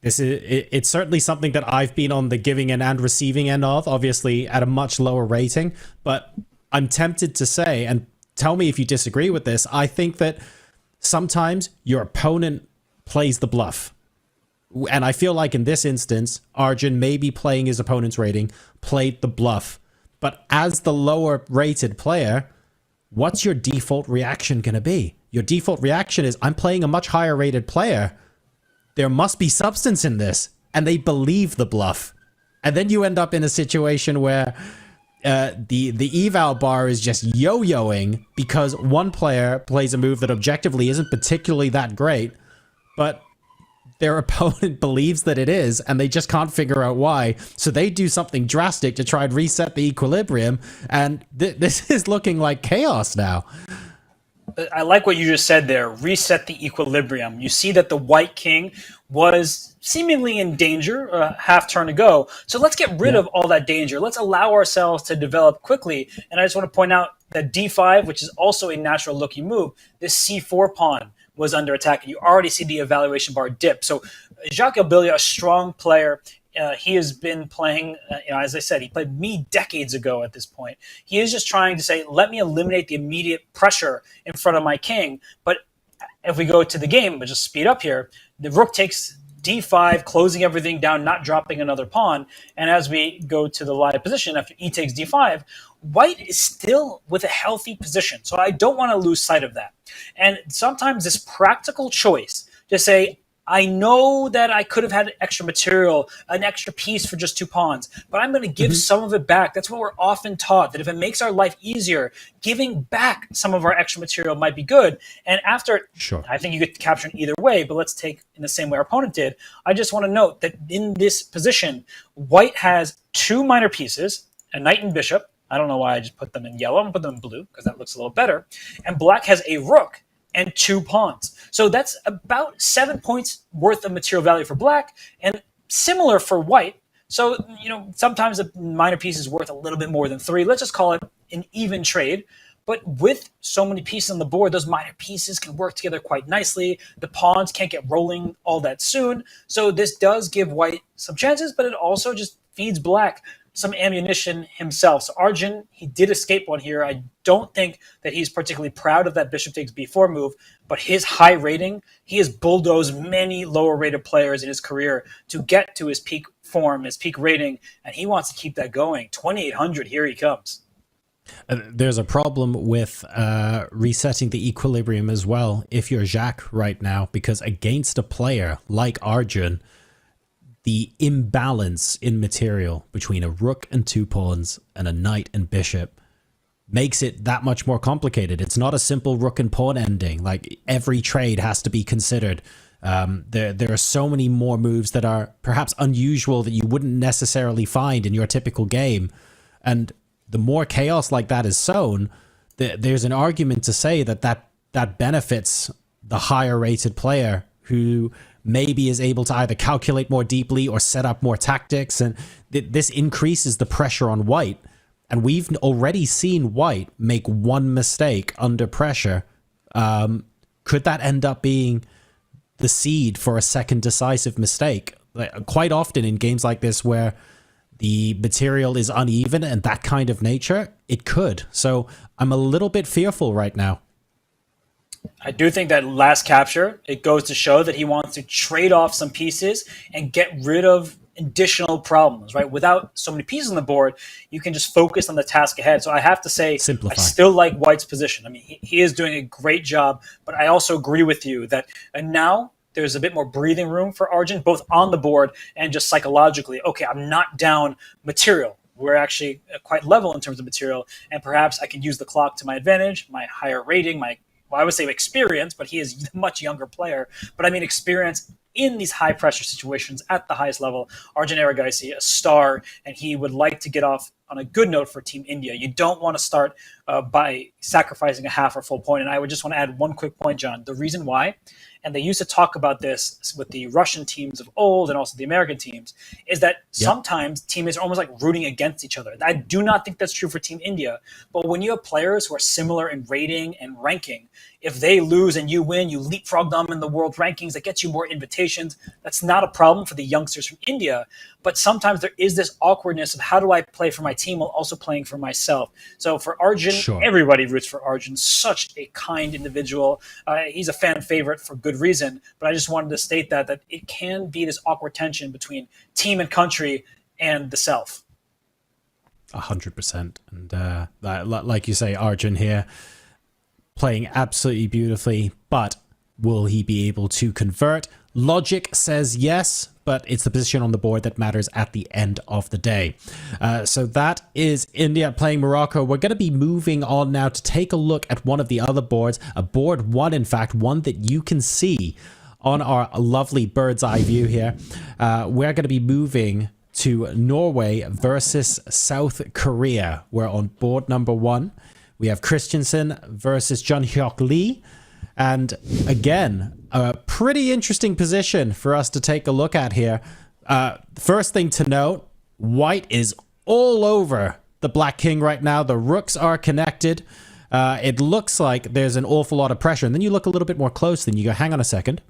It's certainly something that I've been on the giving end and receiving end of, obviously at a much lower rating. But I'm tempted to say, and tell me if you disagree with this, I think that sometimes your opponent plays the bluff. And I feel like in this instance, Arjun may be playing his opponent's rating, played the bluff. But as the lower rated player, what's your default reaction going to be? Your default reaction is, I'm playing a much higher rated player. There must be substance in this. And they believe the bluff. And then you end up in a situation where the eval bar is just yo-yoing because one player plays a move that objectively isn't particularly that great, but their opponent believes that it is, and they just can't figure out why. So they do something drastic to try and reset the equilibrium, and this is looking like chaos now. I like what you just said there, reset the equilibrium. You see that the white king was seemingly in danger a half turn ago. So let's get rid of all that danger. Let's allow ourselves to develop quickly. And I just want to point out that d5, which is also a natural looking move, this c4 pawn was under attack. And you already see the evaluation bar dip. So Jacques Elbilia, a strong player. He has been playing, as I said, he played me decades ago at this point. He is just trying to say, let me eliminate the immediate pressure in front of my king. But if we go to the game, but just speed up here, the rook takes d5, closing everything down, not dropping another pawn. And as we go to the live position after e takes d5, white is still with a healthy position. So I don't want to lose sight of that. And sometimes this practical choice to say, I know that I could have had extra material, an extra piece for just 2 pawns, but I'm going to give some of it back. That's what we're often taught, that if it makes our life easier, giving back some of our extra material might be good. And after, I think you get captured either way, but let's take in the same way our opponent did. I just want to note that in this position, white has 2 minor pieces, a knight and bishop. I don't know why I just put them in yellow. I'm going to put them in blue because that looks a little better. And black has a rook and 2 pawns. So that's about 7 points worth of material value for black and similar for white. So, sometimes a minor piece is worth a little bit more than 3. Let's just call it an even trade. But with so many pieces on the board, those minor pieces can work together quite nicely. The pawns can't get rolling all that soon. So this does give white some chances, but it also just feeds black some ammunition himself. So Arjun, he did escape one here. I don't think that he's particularly proud of that bishop takes b4 move, but his high rating, he has bulldozed many lower rated players in his career to get to his peak form, his peak rating, and he wants to keep that going. 2,800, here he comes. There's a problem with resetting the equilibrium as well if you're Jacques right now, because against a player like Arjun, the imbalance in material between a rook and 2 pawns and a knight and bishop makes it that much more complicated. It's not a simple rook and pawn ending. Like, every trade has to be considered. There are so many more moves that are perhaps unusual that you wouldn't necessarily find in your typical game. And the more chaos like that is sown, there's an argument to say that benefits the higher rated player who maybe is able to either calculate more deeply or set up more tactics. And this increases the pressure on white. And we've already seen white make 1 mistake under pressure. Could that end up being the seed for a second decisive mistake? Quite often in games like this where the material is uneven and that kind of nature, it could. So I'm a little bit fearful right now. I do think that last capture, it goes to show that he wants to trade off some pieces and get rid of additional problems, right? Without so many pieces on the board, you can just focus on the task ahead. So I have to say, simplify. I still like white's position. I mean, he is doing a great job, but I also agree with you that now there's a bit more breathing room for Arjun, both on the board and just psychologically. Okay, I'm not down material. We're actually quite level in terms of material, and perhaps I can use the clock to my advantage, my higher rating, I would say experience, but he is a much younger player. But I mean experience in these high pressure situations at the highest level. Arjun Erigaisi, a star, and he would like to get off on a good note for Team India. You don't want to start by sacrificing a half or full point. And I would just want to add one quick point, John. The reason why, and they used to talk about this with the Russian teams of old and also the American teams, is that sometimes teammates are almost like rooting against each other. I do not think that's true for Team India. But when you have players who are similar in rating and ranking, if they lose and you win, you leapfrog them in the world rankings. That gets you more invitations. That's not a problem for the youngsters from India. But sometimes there is this awkwardness of how do I play for my team while also playing for myself. So for Arjun, everybody roots for Arjun. Such a kind individual. He's a fan favorite for good reason. But I just wanted to state that it can be this awkward tension between team and country and the self. 100%. And like you say, Arjun here playing absolutely beautifully, but will he be able to convert? Logic says yes, but it's the position on the board that matters at the end of the day. So that is India playing Morocco. We're going to be moving on now to take a look at one of the other boards, a board one, in fact, one that you can see on our lovely bird's eye view here. We're going to be moving to Norway versus South Korea. We're on board number 1. We have Christensen versus Jun Hyuk Lee. And again, a pretty interesting position for us to take a look at here. First thing to note, white is all over the black king right now. The rooks are connected. It looks like there's an awful lot of pressure. And then you look a little bit more closely and you go, hang on a second.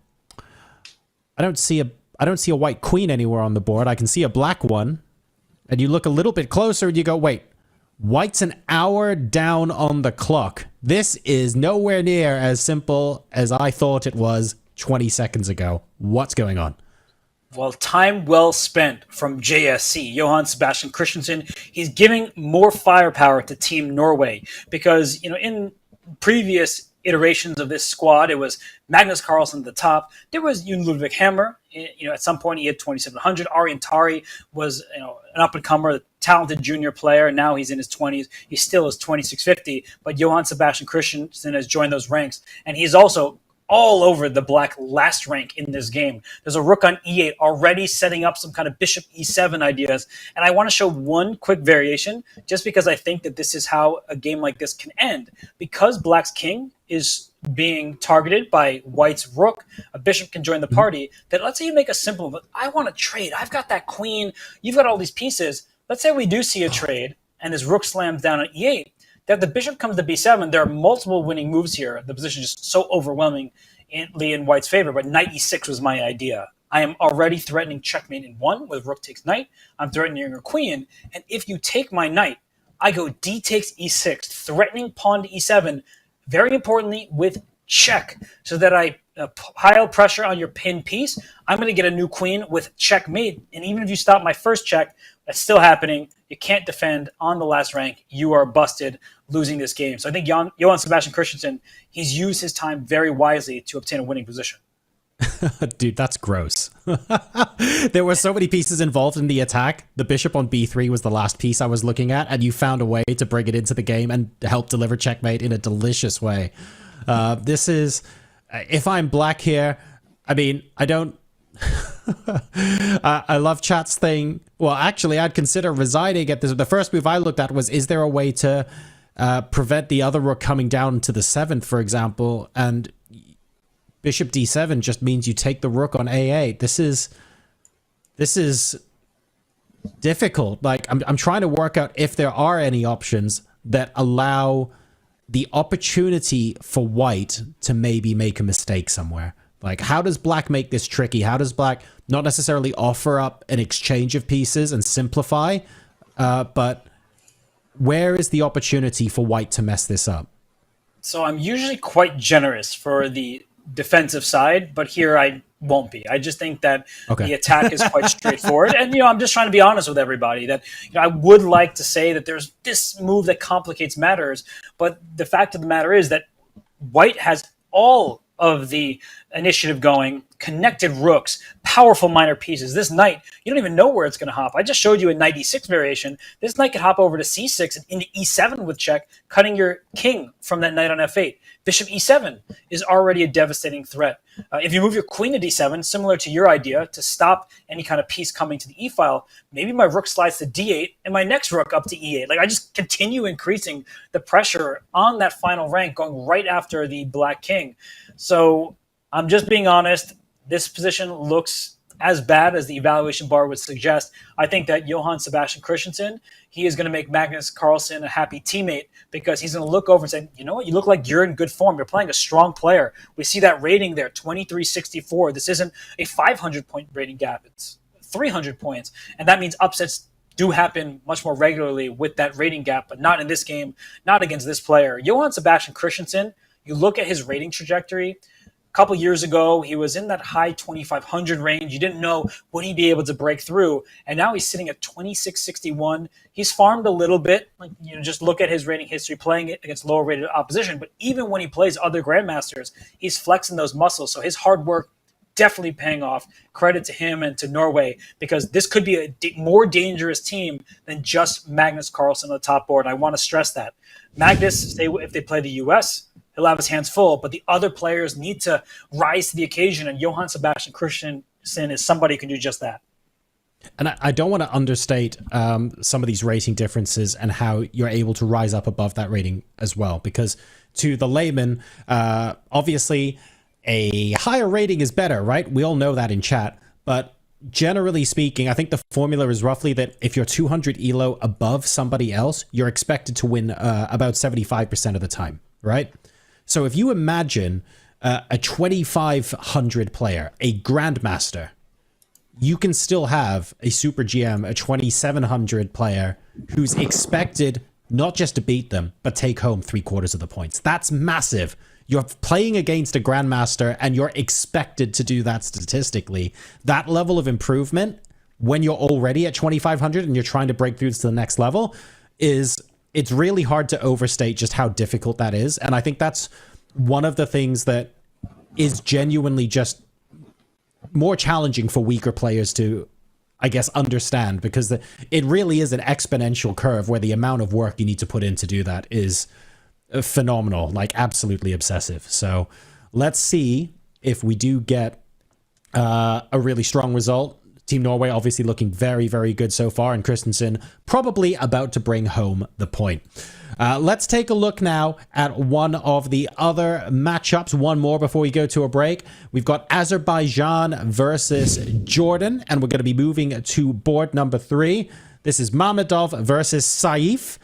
I don't see a white queen anywhere on the board. I can see a black one. And you look a little bit closer and you go, wait. White's an hour down on the clock. This is nowhere near as simple as I thought it was 20 seconds ago. What's going on? Well, time well spent from JSC, Johan Sebastian Christensen. He's giving more firepower to Team Norway because, in previous iterations of this squad, it was Magnus Carlsen at the top. There was Ludwig Hammer. At some point he had 2,700. Aronian Tari was, an up-and-comer, talented junior player. Now he's in his 20s. He still is 2,650. But Johan Sebastian Christensen has joined those ranks, and he's also all over the black last rank in this game. There's a rook on e8 already setting up some kind of bishop e7 ideas. And I want to show one quick variation just because I think that this is how a game like this can end. Because black's king is being targeted by white's rook, a bishop can join the party. That let's say you make a simple, but I want to trade. I've got that queen. You've got all these pieces. Let's say we do see a trade and his rook slams down on e8. That the bishop comes to b7, there are multiple winning moves here. The position is just so overwhelmingly in white's favor, but knight e6 was my idea. I am already threatening checkmate in 1 with rook takes knight. I'm threatening your queen, and if you take my knight, I go d takes e6, threatening pawn to e7, very importantly with check, so that I pile pressure on your pinned piece. I'm going to get a new queen with checkmate, and even if you stop my first check, that's still happening. You can't defend on the last rank. You are busted, losing this game. So I think Johan Sebastian Christensen, he's used his time very wisely to obtain a winning position. Dude, that's gross. There were so many pieces involved in the attack. The bishop on b3 was the last piece I was looking at, and you found a way to bring it into the game and help deliver checkmate in a delicious way. This is, if I'm black here, I mean, I don't... I love chat's thing. Well, actually, I'd consider resigning at this. The first move I looked at was, is there a way to prevent the other rook coming down to the 7th, for example? And bishop d7 just means you take the rook on a8. This is difficult. Like, I'm trying to work out if there are any options that allow the opportunity for white to maybe make a mistake somewhere. Like, how does black make this tricky? How does black not necessarily offer up an exchange of pieces and simplify, but where is the opportunity for white to mess this up? So I'm usually quite generous for the defensive side, but here I won't be. I just think that the attack is quite straightforward. And, I'm just trying to be honest with everybody that I would like to say that there's this move that complicates matters, but the fact of the matter is that white has all of the initiative going, connected rooks, powerful minor pieces. This knight, you don't even know where it's going to hop. I just showed you a knight e6 variation. This knight could hop over to c6 and into e7 with check, cutting your king from that knight on f8. Bishop e7 is already a devastating threat. If you move your queen to d7, similar to your idea, to stop any kind of piece coming to the e-file, maybe my rook slides to d8 and my next rook up to e8. Like, I just continue increasing the pressure on that final rank, going right after the black king. So I'm just being honest. This position looks as bad as the evaluation bar would suggest. I think that Johan Sebastian Christensen, he is going to make Magnus Carlsen a happy teammate because he's going to look over and say, you know what, you look like you're in good form. You're playing a strong player. We see that rating there, 2364. This isn't a 500-point rating gap. It's 300 points. And that means upsets do happen much more regularly with that rating gap, but not in this game, not against this player. Johan Sebastian Christensen, you look at his rating trajectory. A couple years ago, he was in that high 2,500 range. You didn't know would he be able to break through, and now he's sitting at 2,661. He's farmed a little bit. Like, just look at his rating history, playing it against lower rated opposition. But even when he plays other grandmasters, he's flexing those muscles. So his hard work definitely paying off. Credit to him and to Norway, because this could be a more dangerous team than just Magnus Carlsen on the top board. I want to stress that. Magnus, if they play the U.S., he'll have his hands full, but the other players need to rise to the occasion, and Johan Sebastian Christensen is somebody who can do just that. And I don't want to understate some of these rating differences and how you're able to rise up above that rating as well, because to the layman, obviously a higher rating is better, right? We all know that in chat, but generally speaking, I think the formula is roughly that if you're 200 elo above somebody else, you're expected to win about 75% of the time, right? So if you imagine a 2,500 player, a grandmaster, you can still have a super GM, a 2,700 player who's expected not just to beat them, but take home 3/4 of the points. That's massive. you're playing against a grandmaster and you're expected to do that statistically. That level of improvement when you're already at 2,500 and you're trying to break through to the next level it's really hard to overstate just how difficult that is. And I think that's one of the things that is genuinely just more challenging for weaker players to, I guess, understand, because it really is an exponential curve where the amount of work you need to put in to do that is phenomenal, like absolutely obsessive. So let's see if we do get a really strong result. Team Norway obviously looking very, very good so far, and Christensen probably about to bring home the point. Let's take a look now at one of the other matchups. One more before we go to a break. We've got Azerbaijan versus Jordan, and we're going to be moving to board number 3. This is Mamedov versus Saif.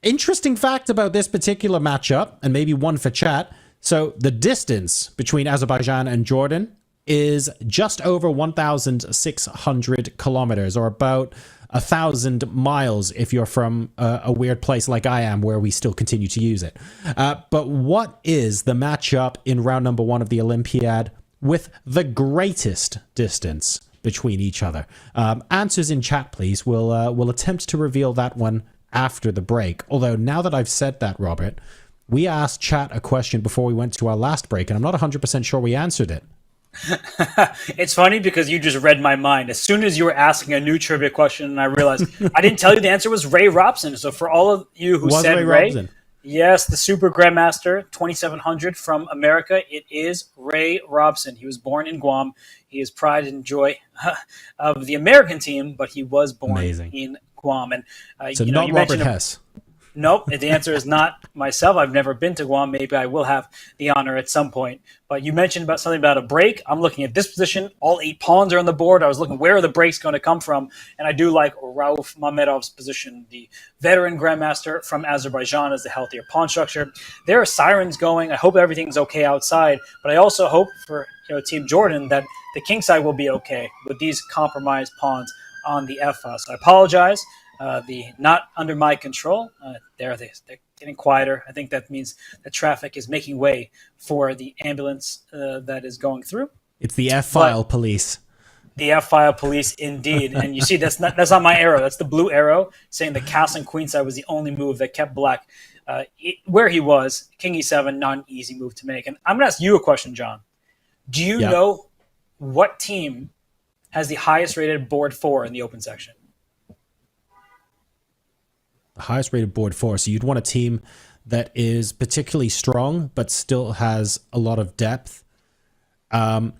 Interesting fact about this particular matchup, and maybe one for chat. So the distance between Azerbaijan and Jordan is just over 1,600 kilometers, or about 1,000 miles if you're from a weird place like I am, where we still continue to use it. But what is the matchup in round number 1 of the Olympiad with the greatest distance between each other? Answers in chat, please. We'll attempt to reveal that one after the break. Although now that I've said that, Robert, we asked chat a question before we went to our last break, and I'm not 100% sure we answered it. It's funny because you just read my mind. As soon as you were asking a new trivia question, and I realized I didn't tell you the answer was Ray Robson. So for all of you who said Ray, yes, the Super Grandmaster 2700 from America, it is Ray Robson. He was born in Guam. He is pride and joy of the American team, but he was born in Guam. And so you not Robert Hess. Nope, the answer is not myself. I've never been to Guam. Maybe I will have the honor at some point. But you mentioned about something about a break. I'm looking at this position. All 8 pawns are on the board. I was looking where are the breaks going to come from. And I do like Rauf Mamedov's position. The veteran grandmaster from Azerbaijan is the healthier pawn structure. There are sirens going. I hope everything's okay outside. But I also hope for Team Jordan that the king side will be okay with these compromised pawns on the F file. So I apologize. The not under my control. They're getting quieter. I think that means the traffic is making way for the ambulance that is going through. It's the F-file police. The F-file police, indeed. And you see, that's not my arrow. That's the blue arrow saying the castle and queenside was the only move that kept black where he was. King E7, not an easy move to make. And I'm going to ask you a question, John. Do you know what team has the highest rated board 4 in the open section? Highest rated board 4. So you'd want a team that is particularly strong but still has a lot of depth. And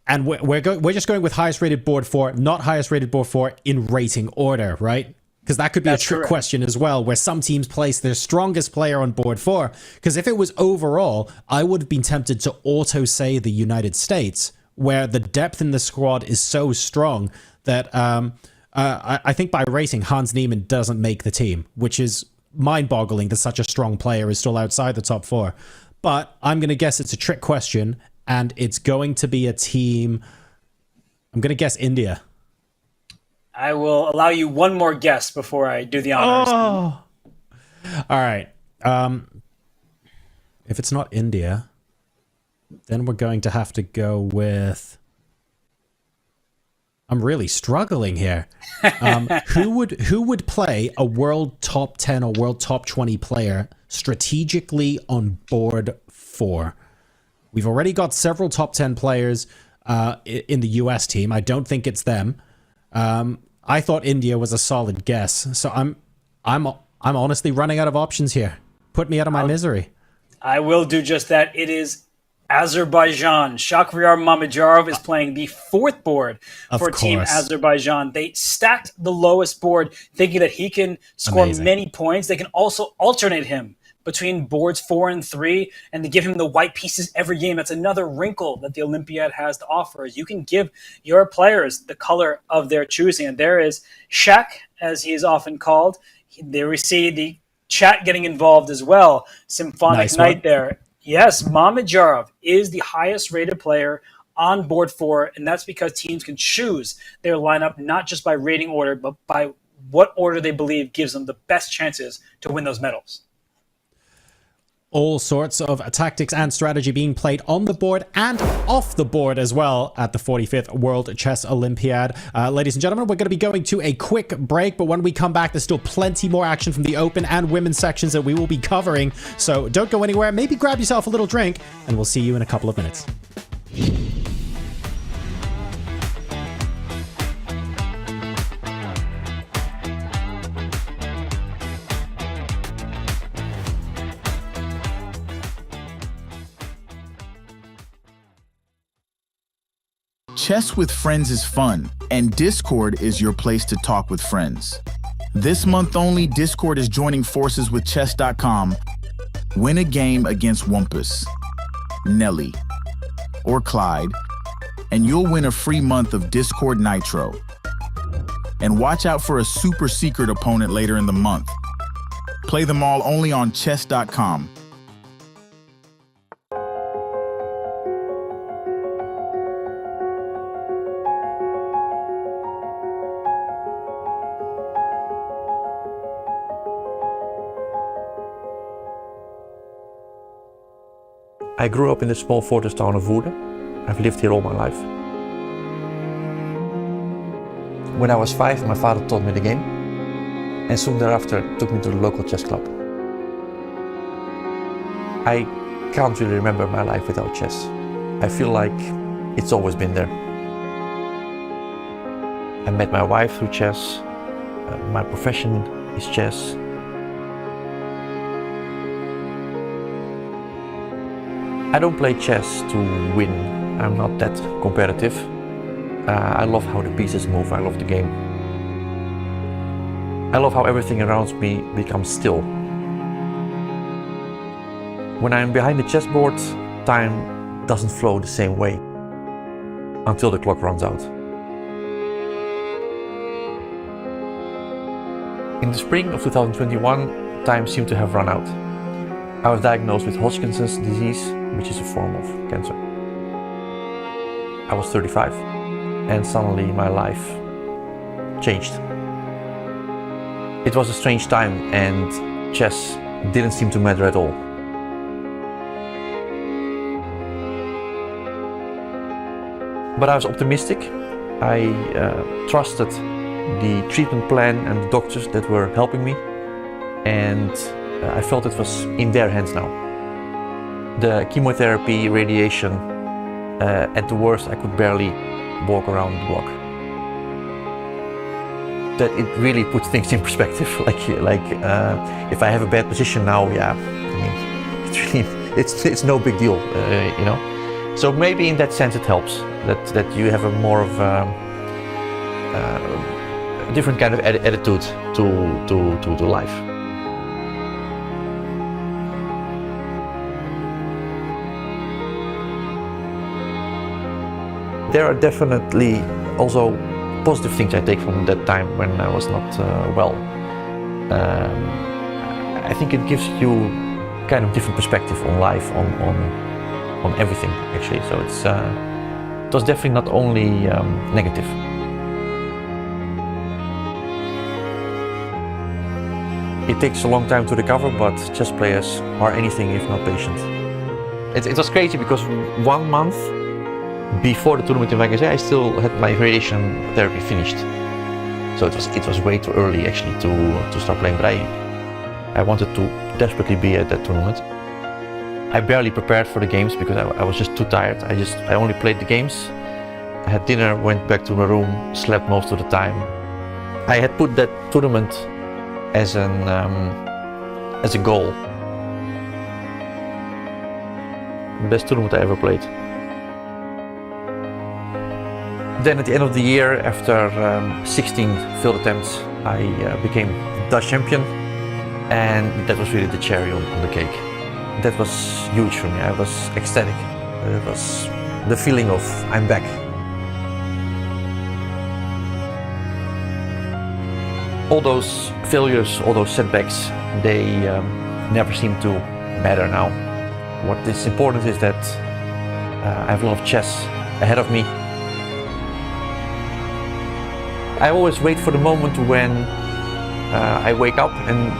we're just going with highest rated board 4, not highest rated board 4 in rating order, right? Because that could be a trick question as well, where some teams place their strongest player on board 4. Because if it was overall, I would have been tempted to auto say the United States, where the depth in the squad is so strong that I think by rating, Hans Niemann doesn't make the team, which is mind-boggling that such a strong player is still outside the top 4. But I'm going to guess it's a trick question, and it's going to be a team. I'm going to guess India. I will allow you one more guess before I do the honors. Oh. All right. If it's not India, then we're going to have to go with... I'm really struggling here. Who would play a world top 10 or world top 20 player strategically on board 4? We've already got several top 10 players in the US team. I don't think it's them. I thought India was a solid guess. So I'm honestly running out of options here. Put me out of my misery. I will do just that. It is Azerbaijan. Shakhriyar Mamedyarov is playing the 4th board for Team Azerbaijan. They stacked the lowest board, thinking that he can score many points. They can also alternate him between boards 4 and 3, and they give him the white pieces every game. That's another wrinkle that the Olympiad has to offer. You can give your players the color of their choosing. And there is Shak, as he is often called. There we see the chat getting involved as well. Symphonic Night there. Yes, Mamedyarov is the highest rated player on board 4, and that's because teams can choose their lineup not just by rating order, but by what order they believe gives them the best chances to win those medals. All sorts of tactics and strategy being played on the board and off the board as well at the 45th World Chess Olympiad. Ladies and gentlemen, we're going to be going to a quick break, but when we come back, there's still plenty more action from the open and women's sections that we will be covering. So don't go anywhere. Maybe grab yourself a little drink, and we'll see you in a couple of minutes. Chess with friends is fun, and Discord is your place to talk with friends. This month only, Discord is joining forces with Chess.com. Win a game against Wumpus, Nelly, or Clyde, and you'll win a free month of Discord Nitro. And watch out for a super secret opponent later in the month. Play them all only on Chess.com. I grew up in the small fortress town of Woerden. I've lived here all my life. When I was 5, my father taught me the game, and soon thereafter took me to the local chess club. I can't really remember my life without chess. I feel like it's always been there. I met my wife through chess. My profession is chess. I don't play chess to win. I'm not that competitive. I love how the pieces move. I love the game. I love how everything around me becomes still. When I'm behind the chessboard, time doesn't flow the same way until the clock runs out. In the spring of 2021, time seemed to have run out. I was diagnosed with Hodgkin's disease, which is a form of cancer. I was 35, and suddenly my life changed. It was a strange time, and chess didn't seem to matter at all. But I was optimistic. I trusted the treatment plan and the doctors that were helping me, and I felt it was in their hands now. The chemotherapy, radiation, at the worst I could barely walk around the block. That it really puts things in perspective. If I have a bad position now, yeah, I mean, it's no big deal, you know. So maybe in that sense it helps that you have a more of a different kind of attitude to life. There are definitely also positive things I take from that time when I was not well. I think it gives you kind of different perspective on life, on everything actually. So it was definitely not only negative. It takes a long time to recover, but chess players are anything if not patient. It was crazy because 1 month before the tournament in Vegas, I still had my radiation therapy finished. So it was way too early actually to start playing, but I wanted to desperately be at that tournament. I barely prepared for the games because I was just too tired. I only played the games. I had dinner, went back to my room, slept most of the time. I had put that tournament as a goal. Best tournament I ever played. Then at the end of the year, after 16 failed attempts, I became Dutch champion, and that was really the cherry on the cake. That was huge for me. I was ecstatic. It was the feeling of I'm back. All those failures, all those setbacks, they never seem to matter now. What is important is that I have a lot of chess ahead of me. I always wait for the moment when I wake up and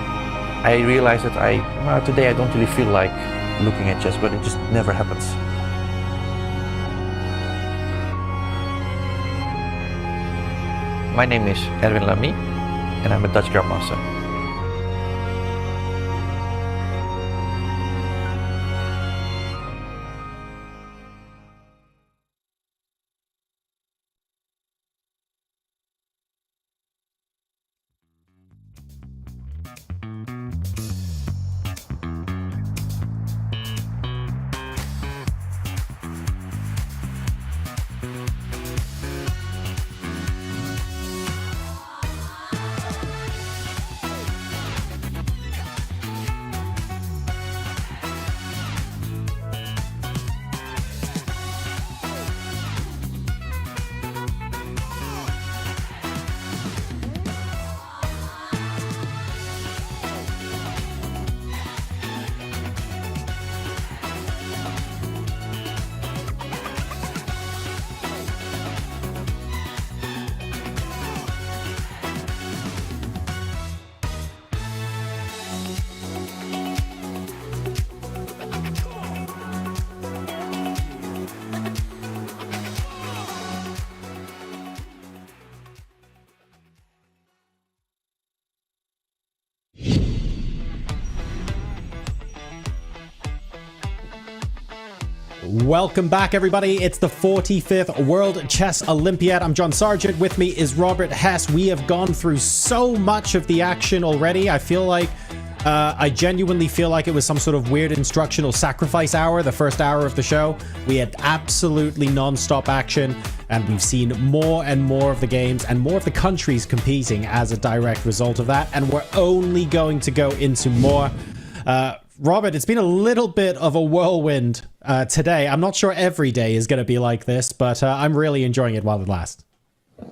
I realized that today I don't really feel like looking at chess, but it just never happens. My name is Erwin Lamy, and I'm a Dutch Grandmaster. Welcome back, everybody. It's the 45th World Chess Olympiad. I'm John Sargent. With me is Robert Hess. We have gone through so much of the action already. I feel like I genuinely feel like it was some sort of weird instructional sacrifice hour, the first hour of the show. We had absolutely non-stop action, and we've seen more and more of the games and more of the countries competing as a direct result of that, and we're only going to go into more. Robert, it's been a little bit of a whirlwind today. I'm not sure every day is going to be like this, but I'm really enjoying it while it lasts.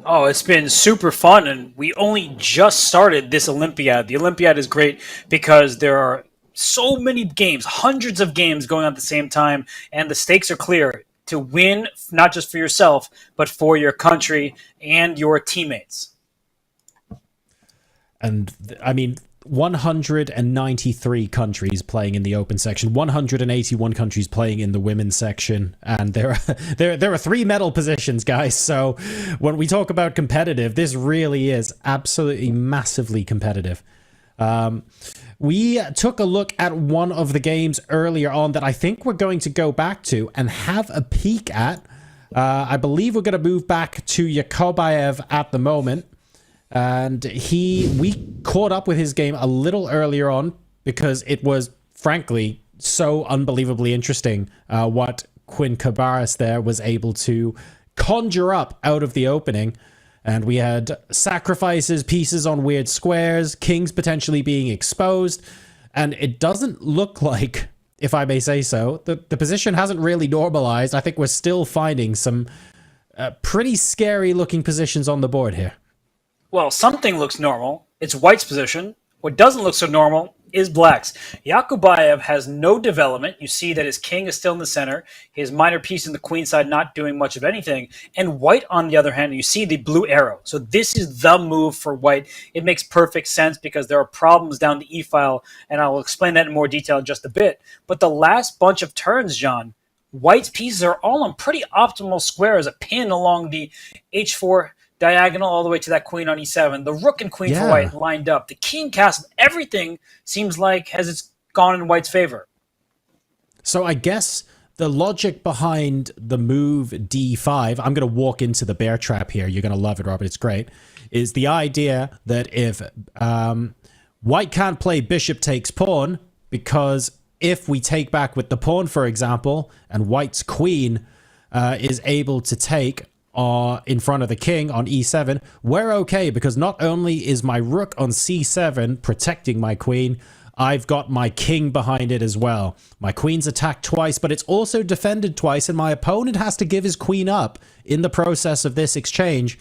Oh, it's been super fun, and we only just started this Olympiad. The Olympiad is great because there are so many games, hundreds of games going on at the same time, and the stakes are clear to win, not just for yourself, but for your country and your teammates. And, I mean, 193 countries playing in the open section, 181 countries playing in the women's section, and there are 3 medal positions, guys. So when we talk about competitive, this really is absolutely massively competitive. We took a look at one of the games earlier on that I think we're going to go back to and have a peek at. I believe we're going to move back to Yakobayev at the moment. And we caught up with his game a little earlier on because it was, frankly, so unbelievably interesting what Quinn Cabaras there was able to conjure up out of the opening. And we had sacrifices, pieces on weird squares, kings potentially being exposed. And it doesn't look like, if I may say so, the position hasn't really normalized. I think we're still finding some pretty scary looking positions on the board here. Well, something looks normal. It's White's position. What doesn't look so normal is Black's. Yakobayev has no development. You see that his king is still in the center. His minor piece in the queen side not doing much of anything. And White, on the other hand, you see the blue arrow. So this is the move for White. It makes perfect sense because there are problems down the e-file, and I will explain that in more detail in just a bit. But the last bunch of turns, John, White's pieces are all on pretty optimal squares. A pin along the h4 diagonal all the way to that queen on e7. The rook and queen for White lined up. The king castle. Everything seems like it's gone in White's favor. So I guess the logic behind the move d5, I'm going to walk into the bear trap here. You're going to love it, Robert. It's great. Is the idea that if White can't play bishop takes pawn, because if we take back with the pawn, for example, and White's queen is able to take in front of the king on e7, we're okay, because not only is my rook on c7 protecting my queen, I've got my king behind it as well. My queen's attacked twice, but it's also defended twice, and my opponent has to give his queen up in the process of this exchange.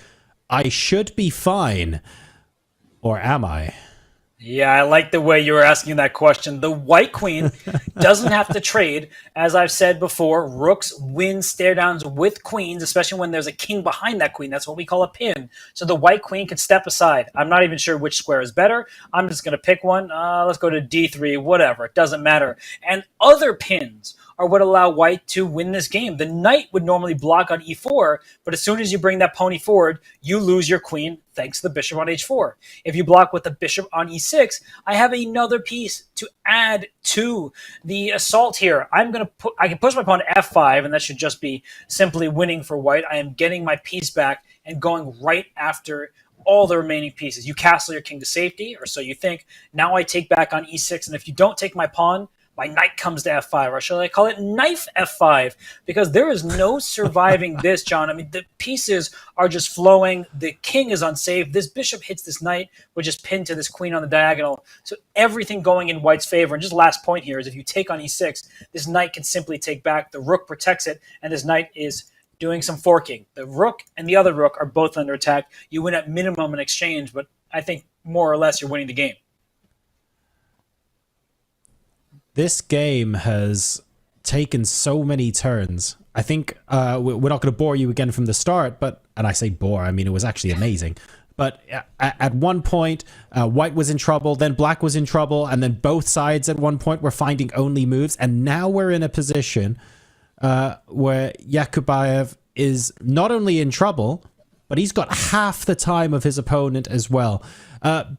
I should be fine. Or am I? Yeah, I like the way you were asking that question. The white queen doesn't have to trade. As I've said before, rooks win stare downs with queens, especially when there's a king behind that queen. That's what we call a pin. So the white queen can step aside. I'm not even sure which square is better. I'm just going to pick one. Let's go to d3, whatever. It doesn't matter. And other pins are what allow white to win this game. The knight would normally block on e4, but as soon as you bring that pony forward, you lose your queen thanks to the bishop on h4. If you block with the bishop on e6, I have another piece to add to the assault here. I can push my pawn to f5, and that should just be simply winning for white. I am getting my piece back and going right after all the remaining pieces. You castle your king to safety, or so you think. Now I take back on e6, and if you don't take my pawn, my knight comes to f5, or shall I call it knife f5? Because there is no surviving this, John. I mean, the pieces are just flowing. The king is unsafe. This bishop hits this knight, which is pinned to this queen on the diagonal. So everything going in white's favor. And just last point here is if you take on e6, this knight can simply take back. The rook protects it, and this knight is doing some forking. The rook and the other rook are both under attack. You win at minimum in exchange, but I think more or less you're winning the game. This game has taken so many turns. I think we're not going to bore you again from the start, and I say bore, I mean, it was actually amazing. But at one point, white was in trouble, then black was in trouble, and then both sides at one point were finding only moves. And now we're in a position where Yakubayev is not only in trouble, but he's got half the time of his opponent as well.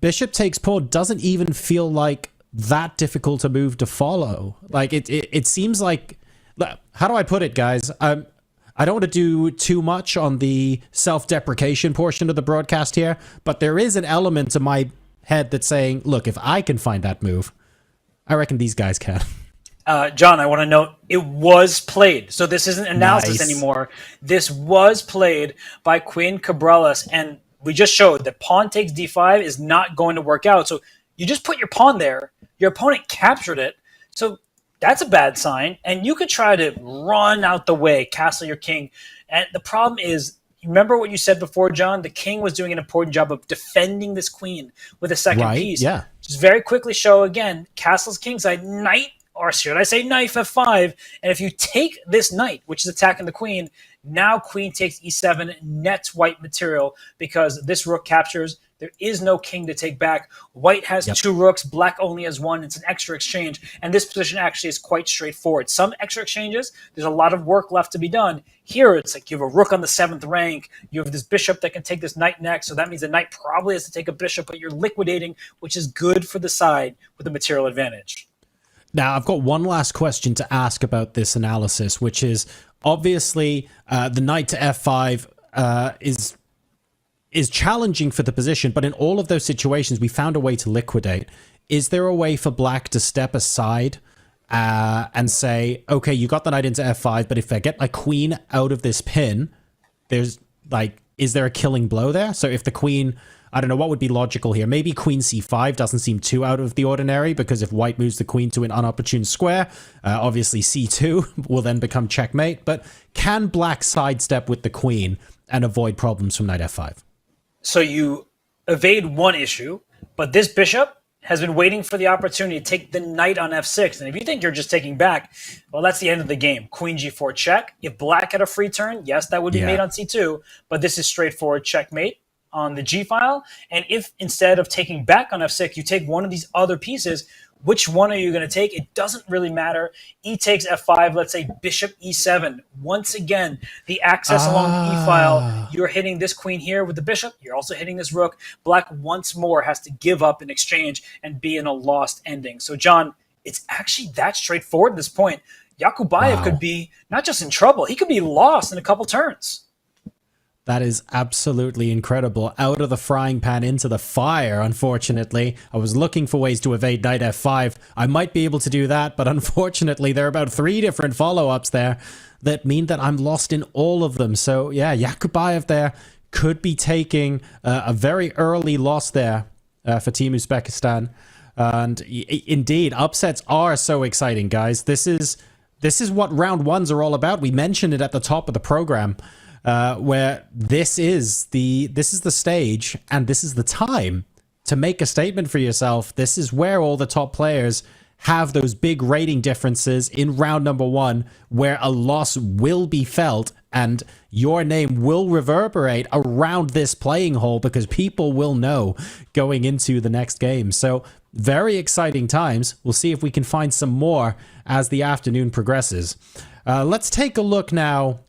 Bishop takes pawn doesn't even feel like that difficult a move to follow. Like it seems like, how do I put it, guys? I don't want to do too much on the self-deprecation portion of the broadcast here, but there is an element to my head that's saying, look, if I can find that move, I reckon these guys can. John, I want to note it was played. So this isn't analysis Nice. anymore. This was played by Queen Cabrales, and we just showed that pawn takes d5 is not going to work out. So you just put your pawn there. Your opponent captured it. So that's a bad sign. And you could try to run out the way, castle your king. And the problem is, you remember what you said before, John? The king was doing an important job of defending this queen with a second piece. Yeah. Just very quickly show again, castle's kingside, knight, or should I say knife f5. And if you take this knight, which is attacking the queen, now queen takes e7, nets white material because this rook captures. There is no king to take back. White has two rooks. Black only has one. It's an extra exchange. And this position actually is quite straightforward. Some extra exchanges, there's a lot of work left to be done. Here, it's like you have a rook on the 7th rank. You have this bishop that can take this knight next. So that means the knight probably has to take a bishop, but you're liquidating, which is good for the side with a material advantage. Now, I've got one last question to ask about this analysis, which is obviously the knight to f5 is challenging for the position, but in all of those situations, we found a way to liquidate. Is there a way for black to step aside and say, okay, you got the knight into f5, but if I get my queen out of this pin, there's like, is there a killing blow there? So if the queen, I don't know, what would be logical here? Maybe queen c5 doesn't seem too out of the ordinary, because if white moves the queen to an unopportune square, obviously c2 will then become checkmate. But can black sidestep with the queen and avoid problems from knight f5? So you evade one issue, but this bishop has been waiting for the opportunity to take the knight on f6. And if you think you're just taking back, well, that's the end of the game. Queen g4 check. If black had a free turn, yes, that would be mate on c2, but this is straightforward checkmate on the g file. And if instead of taking back on f6, you take one of these other pieces, which one are you going to take? It doesn't really matter. E takes f5, let's say bishop e7. Once again, the access along the e file, you're hitting this queen here with the bishop. You're also hitting this rook. Black once more has to give up in exchange and be in a lost ending. So, John, it's actually that straightforward at this point. Yakubayev could be not just in trouble, he could be lost in a couple turns. That is absolutely incredible. Out of the frying pan into the fire, unfortunately. I was looking for ways to evade knight f5. I might be able to do that, but unfortunately there are about 3 different follow-ups there that mean that I'm lost in all of them. So yeah, Yakubayev there could be taking a very early loss there for Team Uzbekistan. And indeed, upsets are so exciting, guys. This is what round ones are all about. We mentioned it at the top of the program. Where this is the stage and this is the time to make a statement for yourself. This is where all the top players have those big rating differences in round number one, where a loss will be felt and your name will reverberate around this playing hall because people will know going into the next game. So very exciting times. We'll see if we can find some more as the afternoon progresses. Let's take a look now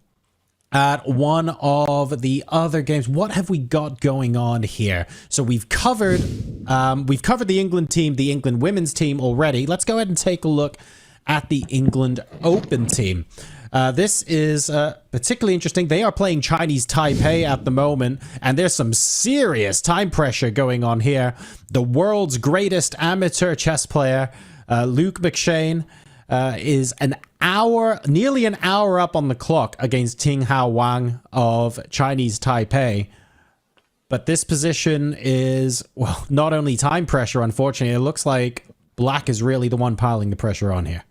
at one of the other games. What have we got going on here? So we've covered the England team, the England women's team already. Let's go ahead and take a look at the England Open team. This is particularly interesting. They are playing Chinese Taipei at the moment, and there's some serious time pressure going on here. The world's greatest amateur chess player, Luke McShane, is nearly an hour up on the clock against Ting Hao Wang of Chinese Taipei. But this position is, well, not only time pressure, unfortunately. It looks like Black is really the one piling the pressure on here.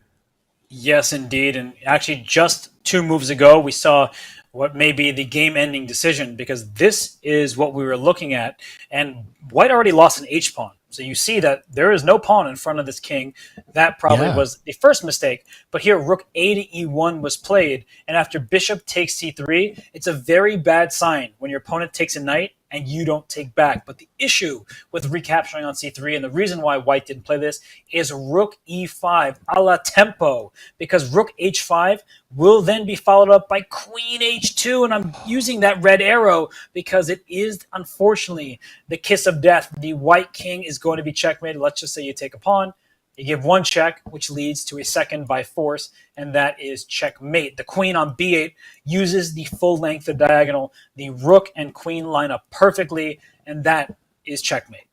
Yes, indeed. And actually, just 2 moves ago, we saw what may be the game-ending decision, because this is what we were looking at. And White already lost an H-pawn. So you see that there is no pawn in front of this king. That probably was the first mistake. But here, rook a to e1 was played. And after bishop takes c3, it's a very bad sign when your opponent takes a knight and you don't take back. But the issue with recapturing on c3, and the reason why White didn't play this, is rook e5 a la tempo, because rook h5 will then be followed up by queen h2, and I'm using that red arrow because it is, unfortunately, the kiss of death. The White king is going to be checkmated. Let's just say you take a pawn. You give 1 check, which leads to a second by force, and that is checkmate. The queen on b8 uses the full length of diagonal. The rook and queen line up perfectly, and that is checkmate.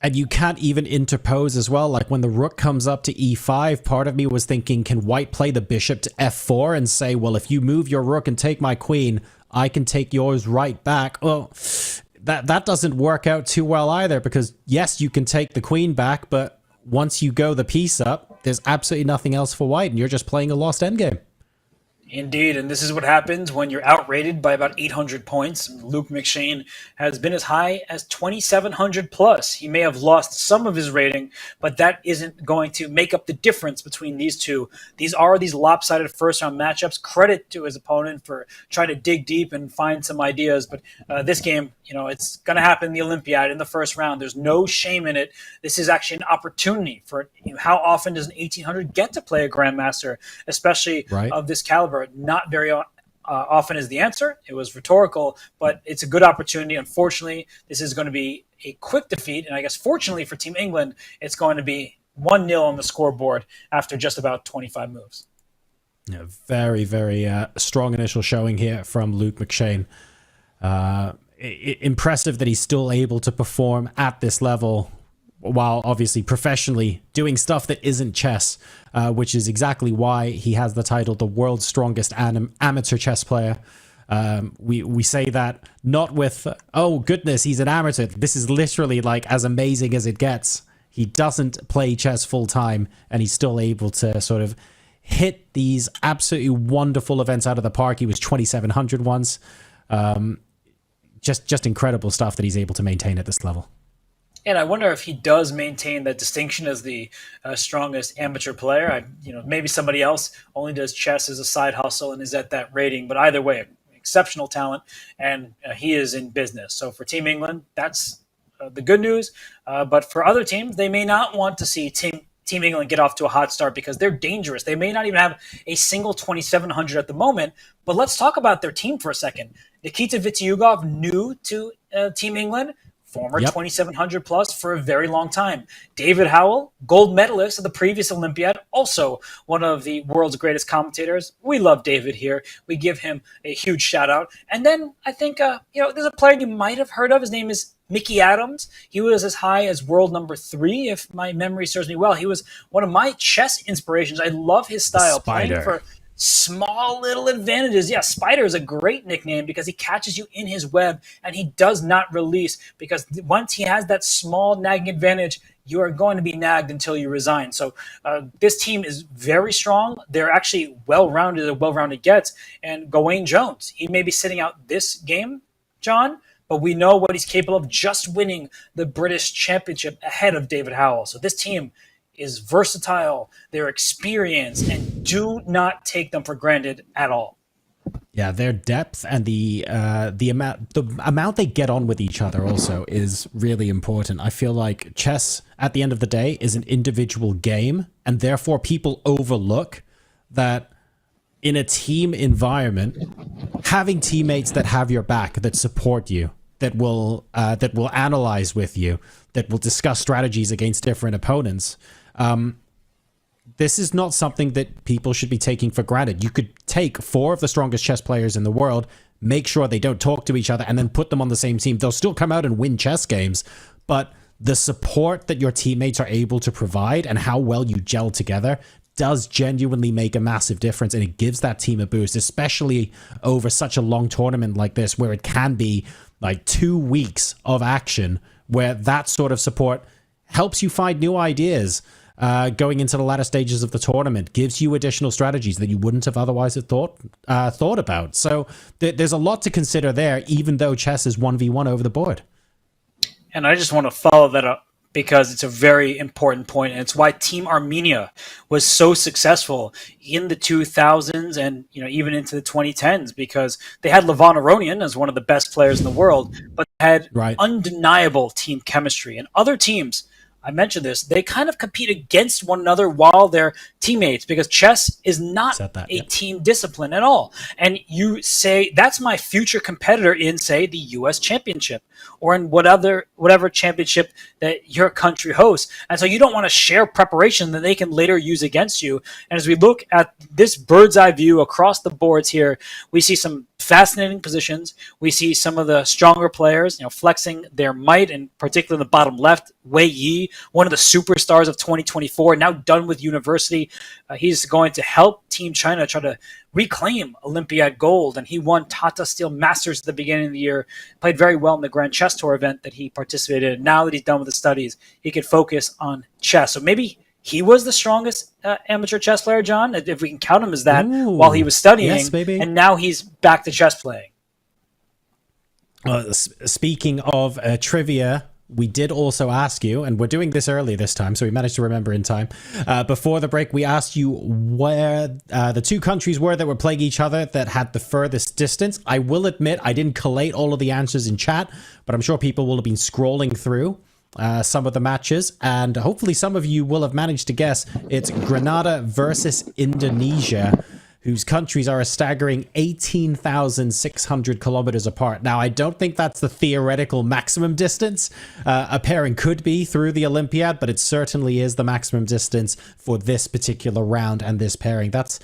And you can't even interpose as well. Like when the rook comes up to e5, part of me was thinking, can White play the bishop to f4 and say, well, if you move your rook and take my queen, I can take yours right back. Well, that doesn't work out too well either, because yes, you can take the queen back, but once you go the piece up, there's absolutely nothing else for White, and you're just playing a lost endgame. Indeed, and this is what happens when you're outrated by about 800 points. Luke McShane has been as high as 2,700 plus. He may have lost some of his rating, but that isn't going to make up the difference between these two. These are these lopsided first-round matchups. Credit to his opponent for trying to dig deep and find some ideas, but this game, it's going to happen in the Olympiad in the first round. There's no shame in it. This is actually an opportunity for how often does an 1800 get to play a grandmaster, especially of this caliber? Not very often is the answer. It was rhetorical, but it's a good opportunity. Unfortunately, this is going to be a quick defeat, and I guess fortunately for Team England, it's going to be 1-0 on the scoreboard after just about 25 moves. Yeah, very, very strong initial showing here from Luke McShane. Impressive that he's still able to perform at this level while obviously professionally doing stuff that isn't chess, which is exactly why he has the title the world's strongest amateur chess player. We say that not with, oh goodness, he's an amateur. This is literally like as amazing as it gets. He doesn't play chess full time, and he's still able to sort of hit these absolutely wonderful events out of the park. He was 2,700 once. Just incredible stuff that he's able to maintain at this level. And I wonder if he does maintain that distinction as the strongest amateur player. Maybe somebody else only does chess as a side hustle and is at that rating. But either way, exceptional talent, and he is in business. So for Team England, that's the good news. But for other teams, they may not want to see Team England get off to a hot start because they're dangerous. They may not even have a single 2,700 at the moment. But let's talk about their team for a second. Nikita Vitiugov, new to Team England, former 2,700 plus for a very long time. David Howell, gold medalist of the previous Olympiad, also one of the world's greatest commentators. We love David here. We give him a huge shout out. And then I think, there's a player you might have heard of. His name is Mickey Adams. He was as high as world number 3, if my memory serves me well. He was one of my chess inspirations. I love his style. Spider. Playing for small little advantages. Yeah, Spider is a great nickname because he catches you in his web and he does not release, because once he has that small nagging advantage, you are going to be nagged until you resign. So this team is very strong. They're actually well-rounded gets. And Gawain Jones, he may be sitting out this game, John, but we know what he's capable of just winning the British Championship ahead of David Howell. So this team is versatile, they're experienced, and do not take them for granted at all. Yeah, their depth and the amount they get on with each other also is really important. I feel like chess, at the end of the day, is an individual game, and therefore people overlook that in a team environment, having teammates that have your back, that support you, that will analyze with you, that will discuss strategies against different opponents. This is not something that people should be taking for granted. You could take 4 of the strongest chess players in the world, make sure they don't talk to each other, and then put them on the same team. They'll still come out and win chess games, but the support that your teammates are able to provide and how well you gel together does genuinely make a massive difference, and it gives that team a boost, especially over such a long tournament like this, where it can be like 2 weeks of action, where that sort of support helps you find new ideas going into the latter stages of the tournament, gives you additional strategies that you wouldn't have otherwise have thought about. So there's a lot to consider there, even though chess is 1v1 over the board. And I just want to follow that up because it's a very important point, and it's why Team Armenia was so successful in the 2000s and even into the 2010s, because they had Levon Aronian as one of the best players in the world, but had undeniable team chemistry. And other teams, I mentioned this, they kind of compete against one another while they're teammates, because chess is not a team discipline at all. And you say, that's my future competitor in, say, the U.S. Championship or in whatever championship that your country hosts. And so you don't want to share preparation that they can later use against you. And as we look at this bird's eye view across the boards here, we see some fascinating positions. We see some of the stronger players, flexing their might, and particularly in the bottom left, Wei Yi, one of the superstars of 2024, now done with university. He's going to help Team China try to reclaim Olympiad gold, and he won Tata Steel Masters at the beginning of the year, played very well in the Grand Chess Tour event that he participated in. Now that he's done with the studies, he could focus on chess. So maybe he was the strongest amateur chess player, John, if we can count him as that, while he was studying, and now he's back to chess playing. Speaking of trivia, we did also ask you, and we're doing this early this time, so we managed to remember in time. Before the break, we asked you where the 2 countries were that were playing each other that had the furthest distance. I will admit I didn't collate all of the answers in chat, but I'm sure people will have been scrolling through some of the matches, and hopefully some of you will have managed to guess. It's Grenada versus Indonesia, whose countries are a staggering 18,600 kilometers apart. Now, I don't think that's the theoretical maximum distance a pairing could be through the Olympiad, but it certainly is the maximum distance for this particular round and this pairing. That's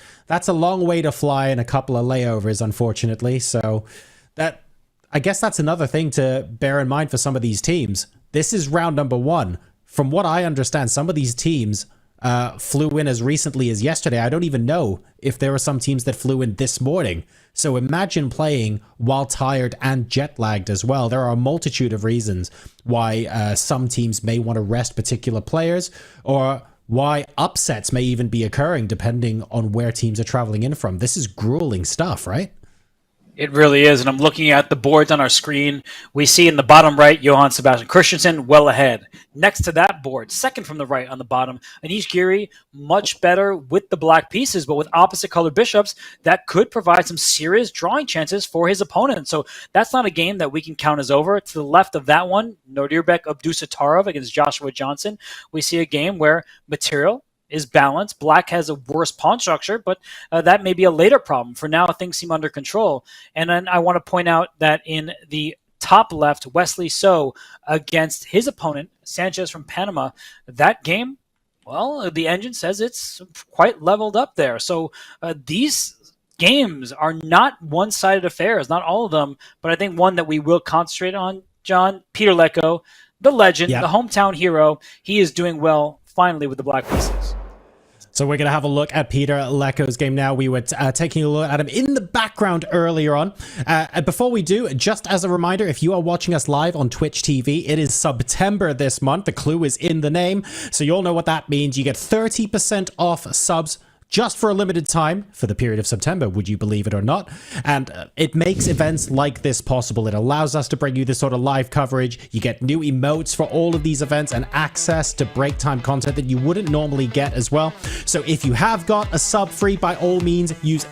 a long way to fly and a couple of layovers, unfortunately. So that, I guess that's another thing to bear in mind for some of these teams. This is round number 1. From what I understand, some of these teams flew in as recently as yesterday. I don't even know if there are some teams that flew in this morning. So imagine playing while tired and jet lagged as well. There are a multitude of reasons why some teams may want to rest particular players, or why upsets may even be occurring depending on where teams are traveling in from. This is grueling stuff, right? It really is, and I'm looking at the boards on our screen. We see in the bottom right, Johann Sebastian Christensen well ahead. Next to that board, second from the right on the bottom, Anish Giri, much better with the black pieces, but with opposite colored bishops, that could provide some serious drawing chances for his opponent. So that's not a game that we can count as over. To the left of that one, Nodirbek Abdusattorov against Joshua Johnson. We see a game where material is balanced. Black has a worse pawn structure, but that may be a later problem. For now, things seem under control. And then I want to point out that in the top left, Wesley So against his opponent, Sanchez from Panama, that game, well, the engine says it's quite leveled up there. So these games are not one-sided affairs, not all of them, but I think one that we will concentrate on, John, Peter Leko, the legend, the hometown hero. He is doing well finally with the black pieces. So we're going to have a look at Peter Leko's game now. We were taking a look at him in the background earlier on. And before we do, just as a reminder, if you are watching us live on Twitch TV, it is September this month. The clue is in the name. So you all know what that means. You get 30% off subs just for a limited time for the period of September, would you believe it or not? And it makes events like this possible. It allows us to bring you this sort of live coverage. You get new emotes for all of these events and access to break time content that you wouldn't normally get as well. So if you have got a sub free, by all means, use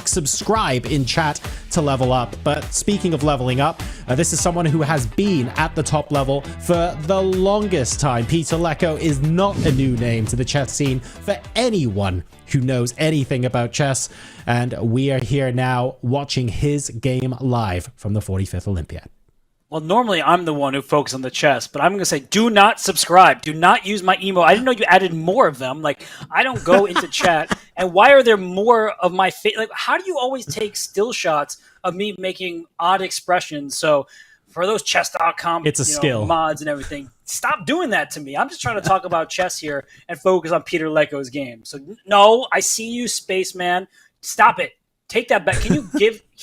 !subscribe in chat to level up. But speaking of leveling up, this is someone who has been at the top level for the longest time. Peter Leko is not a new name to the chess scene for anyone who knows anything about chess, and we are here now watching his game live from the 45th Olympiad. Well, normally I'm the one who focuses on the chess, but I'm going to say do not subscribe. Do not use my emo. I didn't know you added more of them. Like, I don't go into chat. And why are there more of my face? Like, how do you always take still shots of me making odd expressions? So for those chess.com it's a skill. Mods and everything, stop doing that to me. I'm just trying to talk about chess here and focus on Peter Leko's game. So no, I see you, spaceman. Stop it. Take that back. Can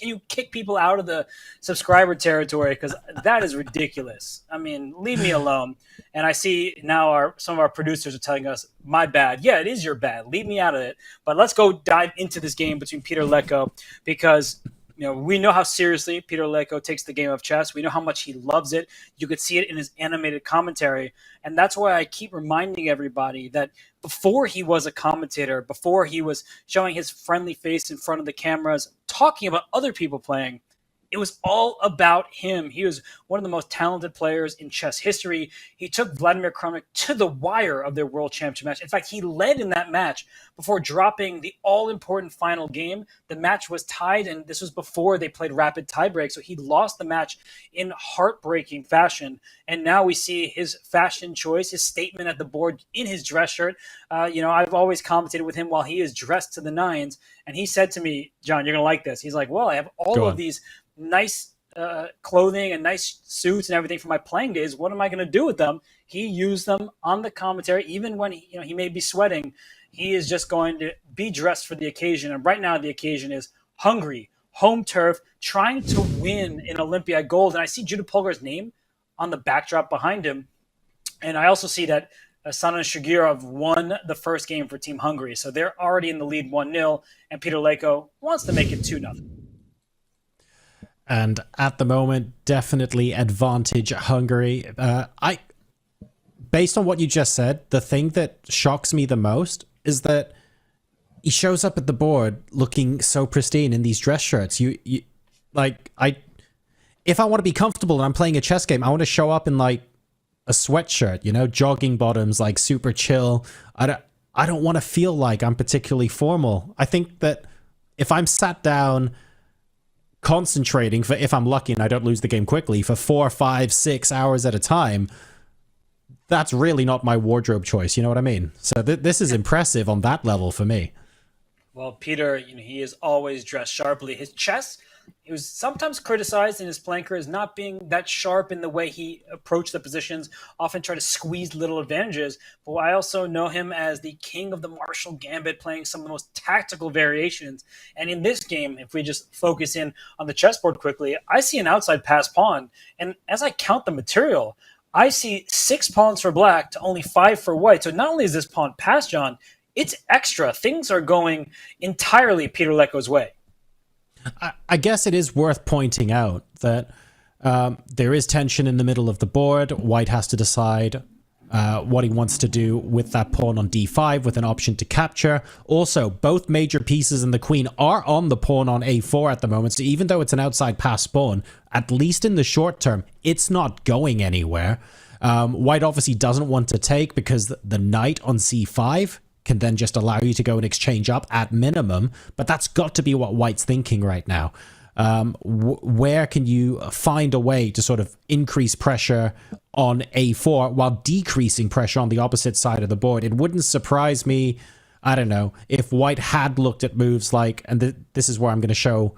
you kick people out of the subscriber territory? Because that is ridiculous. I mean, leave me alone. And I see now some of our producers are telling us, my bad. Yeah, it is your bad. Leave me out of it. But let's go dive into this game between Peter Leko, because we know how seriously Peter Leko takes the game of chess. We know how much he loves it. You could see it in his animated commentary. And that's why I keep reminding everybody that before he was a commentator, before he was showing his friendly face in front of the cameras, talking about other people playing, it was all about him. He was one of the most talented players in chess history. He took Vladimir Kramnik to the wire of their world championship match. In fact, he led in that match before dropping the all-important final game. The match was tied, and this was before they played rapid tiebreak, so he lost the match in heartbreaking fashion. And now we see his fashion choice, his statement at the board in his dress shirt. I've always commentated with him while he is dressed to the nines, and he said to me, John, you're going to like this. He's like, well, I have all of these nice clothing and nice suits and everything for my playing days. What am I going to do with them? He used them on the commentary, even when he may be sweating. He is just going to be dressed for the occasion. And right now the occasion is Hungary, home turf, trying to win an Olympiad gold. And I see Judah Polgar's name on the backdrop behind him. And I also see that Sanan Shagirov won the first game for Team Hungary. So they're already in the lead 1-0, and Peter Leko wants to make it 2-0. And at the moment, definitely advantage Hungary. Based on what you just said, the thing that shocks me the most is that he shows up at the board looking so pristine in these dress shirts. If I want to be comfortable and I'm playing a chess game, I want to show up in like a sweatshirt, jogging bottoms, like super chill. I don't want to feel like I'm particularly formal. I think that if I'm sat down concentrating for, if I'm lucky and I don't lose the game quickly, for 4, 5, 6 hours at a time, that's really not my wardrobe choice. You know what I mean? So this is impressive on that level for me. Well, Peter, he is always dressed sharply. His chess, he was sometimes criticized in his playing career as not being that sharp in the way he approached the positions, often try to squeeze little advantages. But I also know him as the king of the Marshall Gambit, playing some of the most tactical variations. And in this game, if we just focus in on the chessboard quickly, I see an outside pass pawn. And as I count the material, I see 6 pawns for black to only 5 for white. So not only is this pawn passed, John, it's extra. Things are going entirely Peter Leko's way. I guess it is worth pointing out that there is tension in the middle of the board. White has to decide what he wants to do with that pawn on d5 with an option to capture. Also, both major pieces and the queen are on the pawn on a4 at the moment. So even though it's an outside pass pawn, at least in the short term, it's not going anywhere. White obviously doesn't want to take because the knight on c5 can then just allow you to go and exchange up at minimum. But that's got to be what White's thinking right now. Where can you find a way to sort of increase pressure on a4 while decreasing pressure on the opposite side of the board? It wouldn't surprise me, I don't know, if White had looked at moves like, and this is where I'm going to show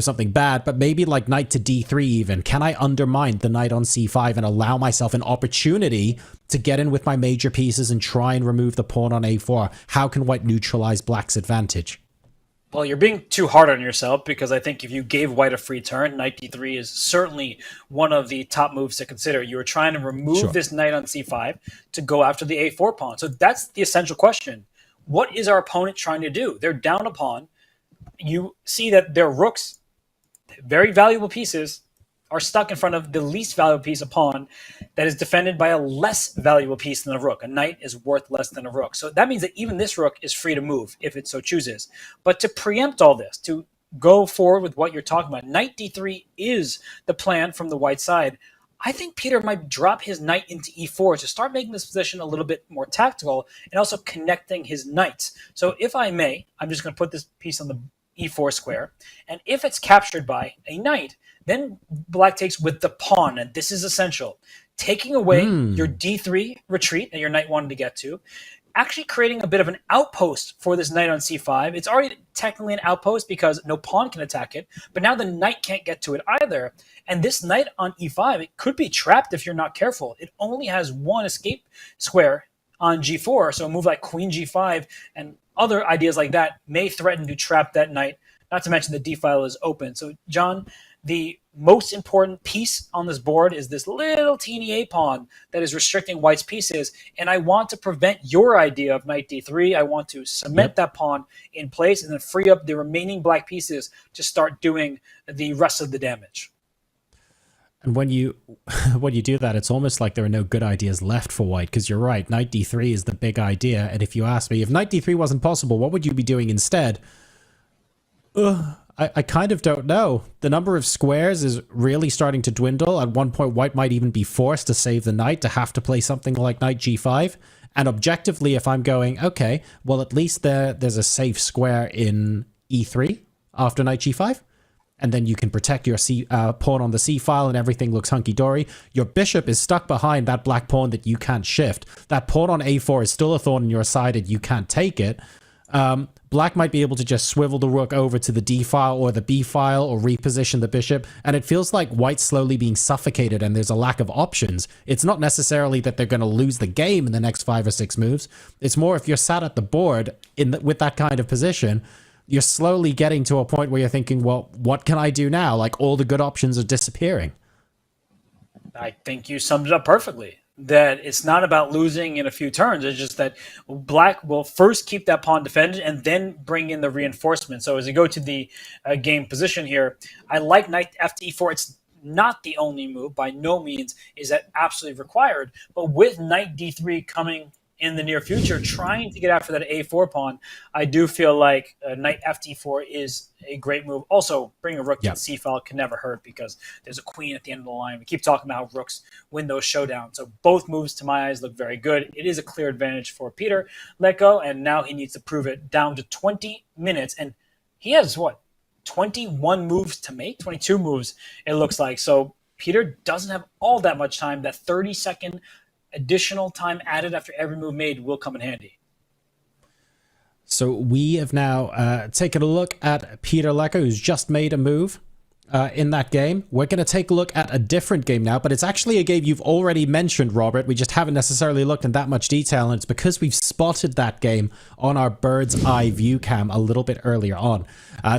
something bad, but maybe like knight to d3 even. Can I undermine the knight on c5 and allow myself an opportunity to get in with my major pieces and try and remove the pawn on a4? How can White neutralize Black's advantage? Well, you're being too hard on yourself, because I think if you gave White a free turn, knight d3 is certainly one of the top moves to consider. You were trying to remove this knight on c5 to go after the a4 pawn. So that's the essential question. what is our opponent trying to do? They're down a pawn. You see that their rooks, very valuable pieces, are stuck in front of the least valuable piece, a pawn, that is defended by a less valuable piece than a rook. A knight is worth less than a rook. So that means that even this rook is free to move if it so chooses. But to preempt all this, to go forward with what you're talking about, knight d3 is the plan from the white side. I think Peter might drop his knight into e4 to start making this position a little bit more tactical and also connecting his knights. So if I may, I'm just going to put this piece on the e4 square, and if it's captured by a knight, then black takes with the pawn, and this is essential. Taking away your d3 retreat that your knight wanted to get to, actually creating a bit of an outpost for this knight on c5. It's already technically an outpost because no pawn can attack it, but now the knight can't get to it either. And this knight on e5, it could be trapped if you're not careful. It only has one escape square on g4, so a move like queen g5 and other ideas like that may threaten to trap that knight, not to mention the d-file is open. So, John, the most important piece on this board is this little teeny a-pawn that is restricting white's pieces, and I want to prevent your idea of knight d3. I want to cement that pawn in place and then free up the remaining black pieces to start doing the rest of the damage. And when you do that, it's almost like there are no good ideas left for white, because you're right, knight d3 is the big idea. And if you ask me, if knight d3 wasn't possible, what would you be doing instead? I kind of don't know. The number of squares is really starting to dwindle. At one point, white might even be forced to save the knight to have to play something like knight g5. And objectively, if I'm going, okay, well, at least there's a safe square in e3 after knight g5. And then you can protect your pawn on the c-file and everything looks hunky-dory. Your bishop is stuck behind that black pawn that you can't shift. That pawn on a4 is still a thorn in your side and you can't take it. Black might be able to just swivel the rook over to the d-file or the b-file or reposition the bishop, and it feels like white's slowly being suffocated and there's a lack of options. It's not necessarily that they're going to lose the game in the next 5 or 6 moves. It's more if you're sat at the board with that kind of position, you're slowly getting to a point where you're thinking, well, what can I do now? Like, all the good options are disappearing. I think you summed it up perfectly. That it's not about losing in a few turns. It's just that black will first keep that pawn defended and then bring in the reinforcement. So as we go to the game position here, I like knight f to e4. It's not the only move. By no means is that absolutely required. But with knight d3 coming in the near future, trying to get after that a4 pawn, I do feel like knight f to e4 is a great move. Also, bring a rook to the c-file can never hurt because there's a queen at the end of the line. We keep talking about how rooks win those showdowns. So both moves, to my eyes, look very good. It is a clear advantage for Peter Leko, and now he needs to prove it down to 20 minutes. And he has, 21 moves to make? 22 moves, it looks like. So Peter doesn't have all that much time. That 30-second additional time added after every move made will come in handy. So we have now taken a look at Peter Leko, who's just made a move in that game. We're going to take a look at a different game now, but it's actually a game you've already mentioned, Robert. We just haven't necessarily looked in that much detail, and it's because we've spotted that game on our bird's eye view cam a little bit earlier on.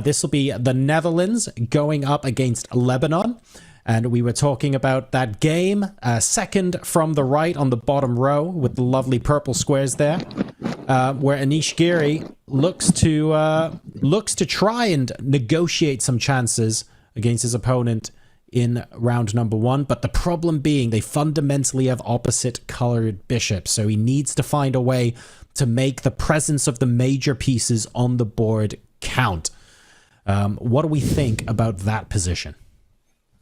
This will be the Netherlands going up against Lebanon. And we were talking about that game, second from the right on the bottom row with the lovely purple squares there, where Anish Giri looks to try and negotiate some chances against his opponent in round number 1. But the problem being they fundamentally have opposite colored bishops. So he needs to find a way to make the presence of the major pieces on the board count. What do we think about that position?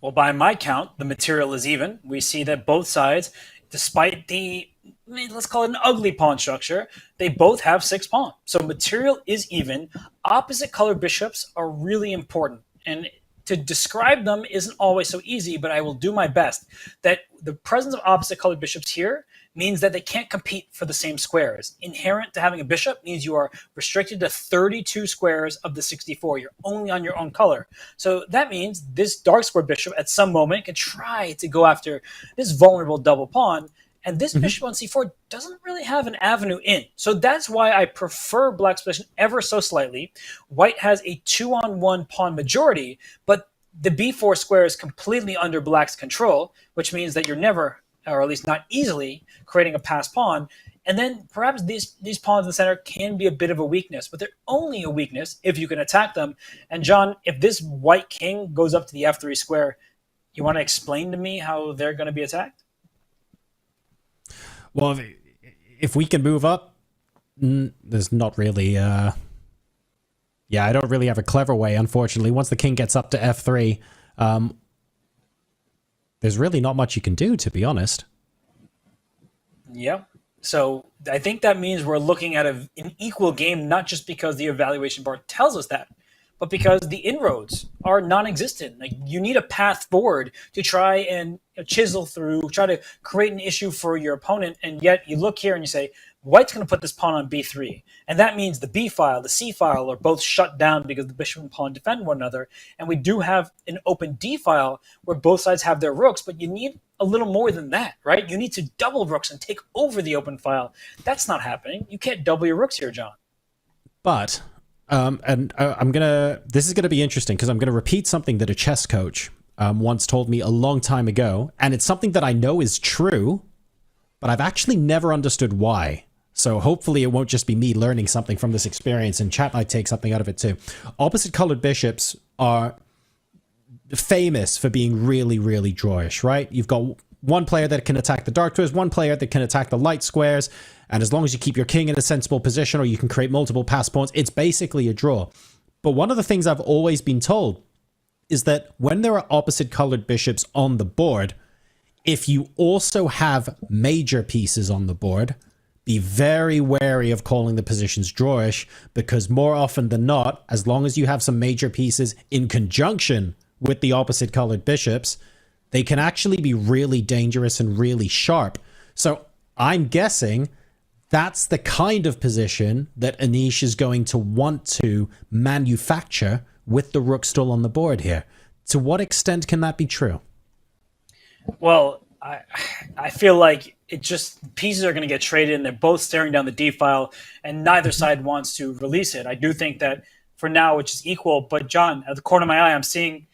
Well, by my count, the material is even. We see that both sides, despite let's call it an ugly pawn structure, they both have 6 pawns. So material is even. Opposite color bishops are really important. And to describe them isn't always so easy, but I will do my best. That the presence of opposite colored bishops here means that they can't compete for the same squares. Inherent to having a bishop means you are restricted to 32 squares of the 64. You're only on your own color. So that means this dark square bishop at some moment can try to go after this vulnerable double pawn, and this bishop on c4 doesn't really have an avenue in. So that's why I prefer black's position ever so slightly. White has a 2-on-1 pawn majority, but the b4 square is completely under black's control, which means that you're never, or at least not easily, creating a passed pawn. And then perhaps these pawns in the center can be a bit of a weakness, but they're only a weakness if you can attack them. And John, if this white king goes up to the f3 square, you want to explain to me how they're going to be attacked? Well, if we can move up, there's not really... Yeah, I don't really have a clever way, unfortunately. Once the king gets up to f3, there's really not much you can do, to be honest. Yeah. So I think that means we're looking at an equal game, not just because the evaluation bar tells us that, but because the inroads are non-existent. Like, you need a path forward to try and chisel through, try to create an issue for your opponent, and yet you look here and you say, white's going to put this pawn on b3. And that means the b file, the c file are both shut down because the bishop and pawn defend one another. And we do have an open d file where both sides have their rooks, but you need a little more than that, right? You need to double rooks and take over the open file. That's not happening. You can't double your rooks here, John. But, this is going to be interesting because I'm going to repeat something that a chess coach once told me a long time ago. And it's something that I know is true, but I've actually never understood why. So hopefully it won't just be me learning something from this experience, and chat might take something out of it too. Opposite colored bishops are famous for being really, really drawish, right? You've got one player that can attack the dark squares, one player that can attack the light squares, and as long as you keep your king in a sensible position or you can create multiple pass pawns, it's basically a draw. But one of the things I've always been told is that when there are opposite colored bishops on the board, if you also have major pieces on the board, be very wary of calling the positions drawish, because more often than not, as long as you have some major pieces in conjunction with the opposite colored bishops, they can actually be really dangerous and really sharp. So I'm guessing that's the kind of position that Anish is going to want to manufacture with the rook still on the board here. To what extent can that be true? Well, I feel like it just, pieces are going to get traded and they're both staring down the d file and neither side wants to release it. I do think that for now it's just equal, but John, at the corner of my eye, I'm seeing,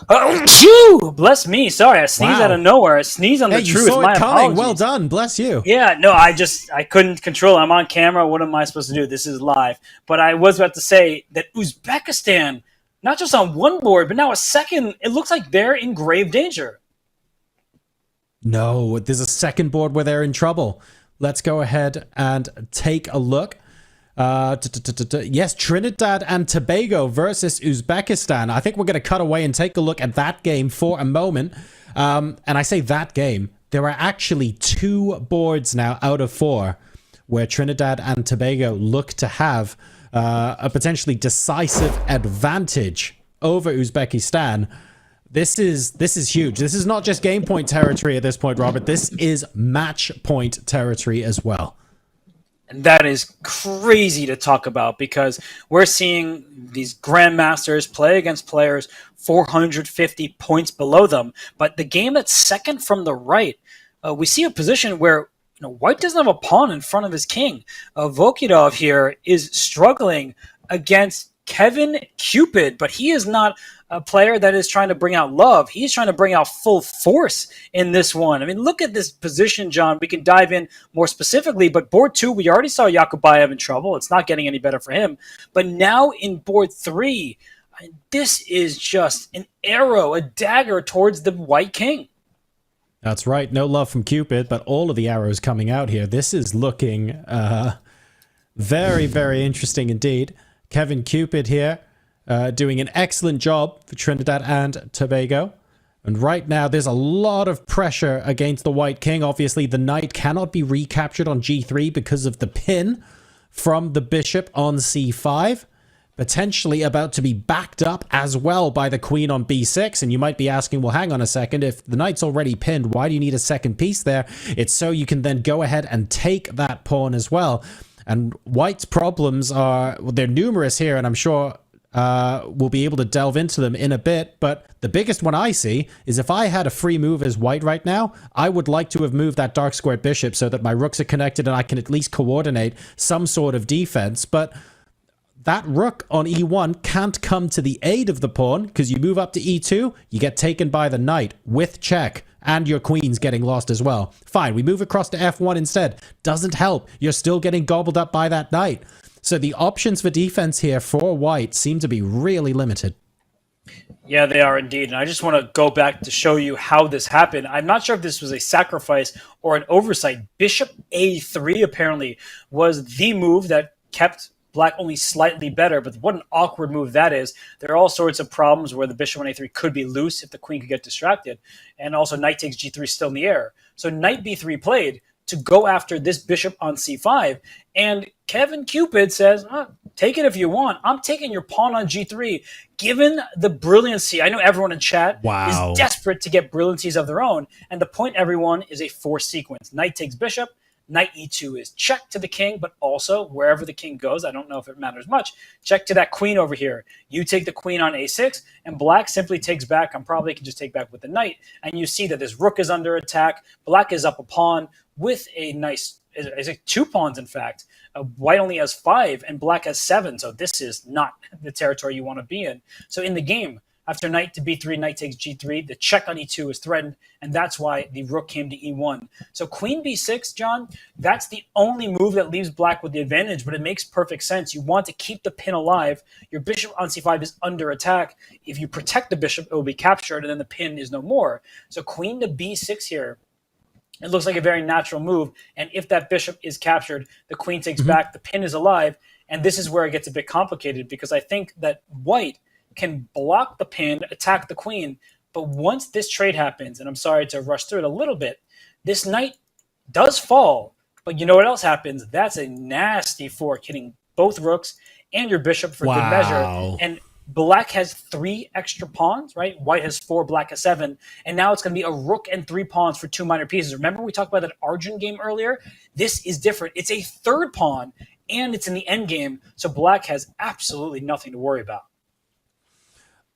oh, bless me, sorry, I sneezed out of nowhere. I sneezed on the truth. You saw My it coming. apologies. Well done, bless you. Yeah, no, I couldn't control it. I'm on camera. What am I supposed to do? This is live. But I was about to say that Uzbekistan, not just on one board, but now a second, it looks like they're in grave danger. No, there's a second board where they're in trouble. Let's go ahead and take a look. Yes, Trinidad and Tobago versus Uzbekistan. I think we're going to cut away and take a look at that game for a moment. And I say that game. There are actually 2 boards now out of 4 where Trinidad and Tobago look to have a potentially decisive advantage over Uzbekistan. This is huge. This is not just game point territory at this point, Robert. This is match point territory as well. And that is crazy to talk about because we're seeing these grandmasters play against players 450 points below them. But the game that's second from the right, we see a position where white doesn't have a pawn in front of his king. Vokidov here is struggling against Kevin Cupid, but he is not a player that is trying to bring out love. He's trying to bring out full force in this one. I mean, look at this position, John. We can dive in more specifically, but board 2, we already saw Yakubayev in trouble. It's not getting any better for him. But now in board 3, this is just an arrow, a dagger towards the white king. That's right. No love from Cupid, but all of the arrows coming out here. This is looking very, very interesting indeed. Kevin Cupid here. Doing an excellent job for Trinidad and Tobago. And right now, there's a lot of pressure against the white king. Obviously, the knight cannot be recaptured on g3 because of the pin from the bishop on c5. Potentially about to be backed up as well by the queen on b6. And you might be asking, well, hang on a second. If the knight's already pinned, why do you need a second piece there? It's so you can then go ahead and take that pawn as well. And white's problems are, well, they're numerous here, and I'm sure we'll be able to delve into them in a bit, but the biggest one I see is if I had a free move as white right now, I would like to have moved that dark squared bishop so that my rooks are connected and I can at least coordinate some sort of defense. But that rook on e1 can't come to the aid of the pawn because you move up to e2, you get taken by the knight with check, and your queen's getting lost as well. Fine, we move across to f1 instead. Doesn't help. You're still getting gobbled up by that knight. So the options for defense here for white seem to be really limited. Yeah, they are indeed. And I just want to go back to show you how this happened. I'm not sure if this was a sacrifice or an oversight. Bishop a3 apparently was the move that kept black only slightly better, but what an awkward move that is. There are all sorts of problems where the bishop on a3 could be loose if the queen could get distracted. And also knight takes g3 still in the air. So knight b3 played to go after this bishop on c5. And Kevin Cupid says, take it if you want. I'm taking your pawn on g3. Given the brilliancy, I know everyone in chat is desperate to get brilliancies of their own. And the point, everyone, is a forced sequence. Knight takes bishop. Knight e2 is check to the king, but also wherever the king goes, I don't know if it matters much, check to that queen over here. You take the queen on a6, and black simply takes back. I'm probably can just take back with the knight. And you see that this rook is under attack. Black is up a pawn with a nice, is it 2 pawns, in fact. White only has 5, and black has 7, so this is not the territory you want to be in. So in the game, after knight to b3, knight takes g3, the check on e2 is threatened, and that's why the rook came to e1. So queen b6, John, that's the only move that leaves black with the advantage, but it makes perfect sense. You want to keep the pin alive. Your bishop on c5 is under attack. If you protect the bishop, it will be captured, and then the pin is no more. So queen to b6 here, it looks like a very natural move, and if that bishop is captured, the queen takes back, the pin is alive, and this is where it gets a bit complicated, because I think that white can block the pin, attack the queen, but once this trade happens, and I'm sorry to rush through it a little bit, this knight does fall, but you know what else happens? That's a nasty fork, hitting both rooks and your bishop for good measure, and black has 3 extra pawns, right? White has 4, black has 7, and now it's going to be a rook and 3 pawns for 2 minor pieces. Remember we talked about that Arjun game earlier? This is different. It's a 3rd pawn, and it's in the end game, so black has absolutely nothing to worry about.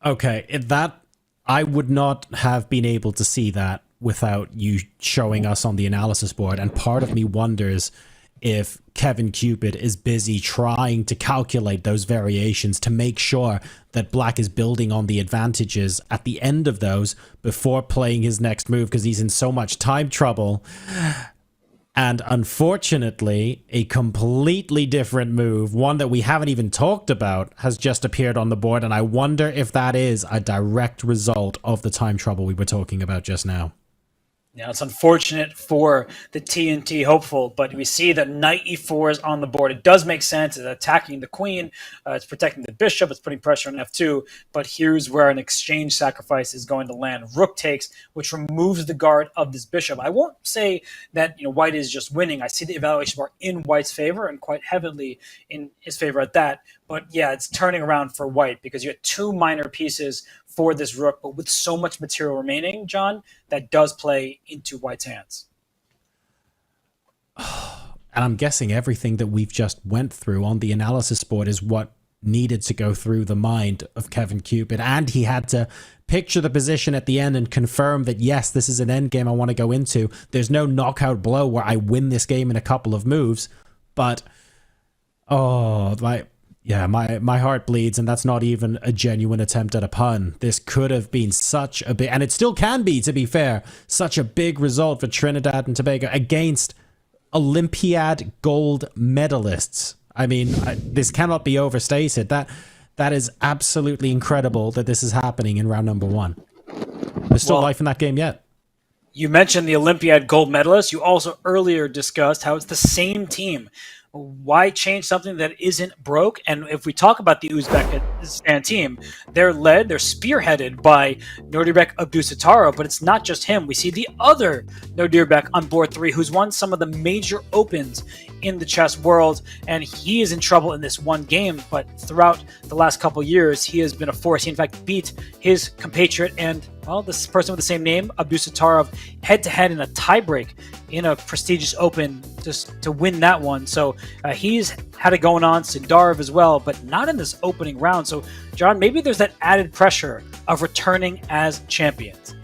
Okay, that I would not have been able to see that without you showing us on the analysis board, and part of me wonders if Kevin Cupid is busy trying to calculate those variations to make sure that black is building on the advantages at the end of those before playing his next move, because he's in so much time trouble. And unfortunately, a completely different move, one that we haven't even talked about, has just appeared on the board. And I wonder if that is a direct result of the time trouble we were talking about just now. Yeah, it's unfortunate for the TNT hopeful, but we see that knight e4 is on the board. It does make sense. It's attacking the queen. It's protecting the bishop. It's putting pressure on f2. But here's where an exchange sacrifice is going to land. Rook takes, which removes the guard of this bishop. I won't say that white is just winning. I see the evaluation bar in white's favor and quite heavily in his favor at that. But yeah, it's turning around for white because you have 2 minor pieces for this rook, but with so much material remaining, John, that does play into white's hands. And I'm guessing everything that we've just went through on the analysis board is what needed to go through the mind of Kevin Cupid, and he had to picture the position at the end and confirm that, yes, this is an endgame I want to go into. There's no knockout blow where I win this game in a couple of moves, but my heart bleeds, and that's not even a genuine attempt at a pun. This could have been such a big, and it still can be, to be fair, such a big result for Trinidad and Tobago against Olympiad gold medalists. I mean, this cannot be overstated. That is absolutely incredible that this is happening in round number 1. There's still life in that game yet. You mentioned the Olympiad gold medalists. You also earlier discussed how it's the same team. Why change something that isn't broke? And if we talk about the Uzbekistan team, they're spearheaded by Nodirbek Abdusataro, but it's not just him. We see the other Nodirbek on board 3, who's won some of the major opens in the chess world, and he is in trouble in this one game, but throughout the last couple years, he has been a force. He, in fact, beat his compatriot and, well, this person with the same name, Abdusataro, head-to-head in a tiebreak in a prestigious open just to win that one. So he's had it going on, Sindarov as well, but not in this opening round. So, John, maybe there's that added pressure of returning as champions.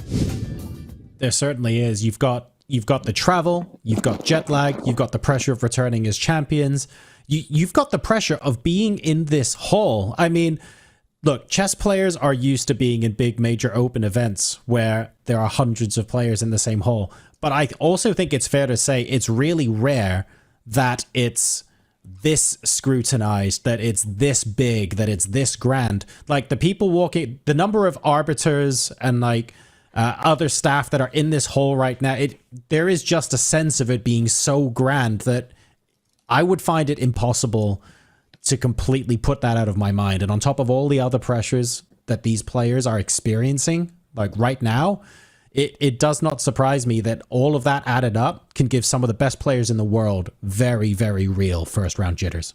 There certainly is. You've got the travel, you've got jet lag, you've got the pressure of returning as champions, you've got the pressure of being in this hall. I mean, look, chess players are used to being in big major open events where there are hundreds of players in the same hall. But I also think it's fair to say it's really rare that it's this scrutinized, that it's this big, that it's this grand. Like the people walking, the number of arbiters and like other staff that are in this hall right now, there is just a sense of it being so grand that I would find it impossible to completely put that out of my mind. And on top of all the other pressures that these players are experiencing, like right now, it does not surprise me that all of that added up can give some of the best players in the world very, very real first round jitters.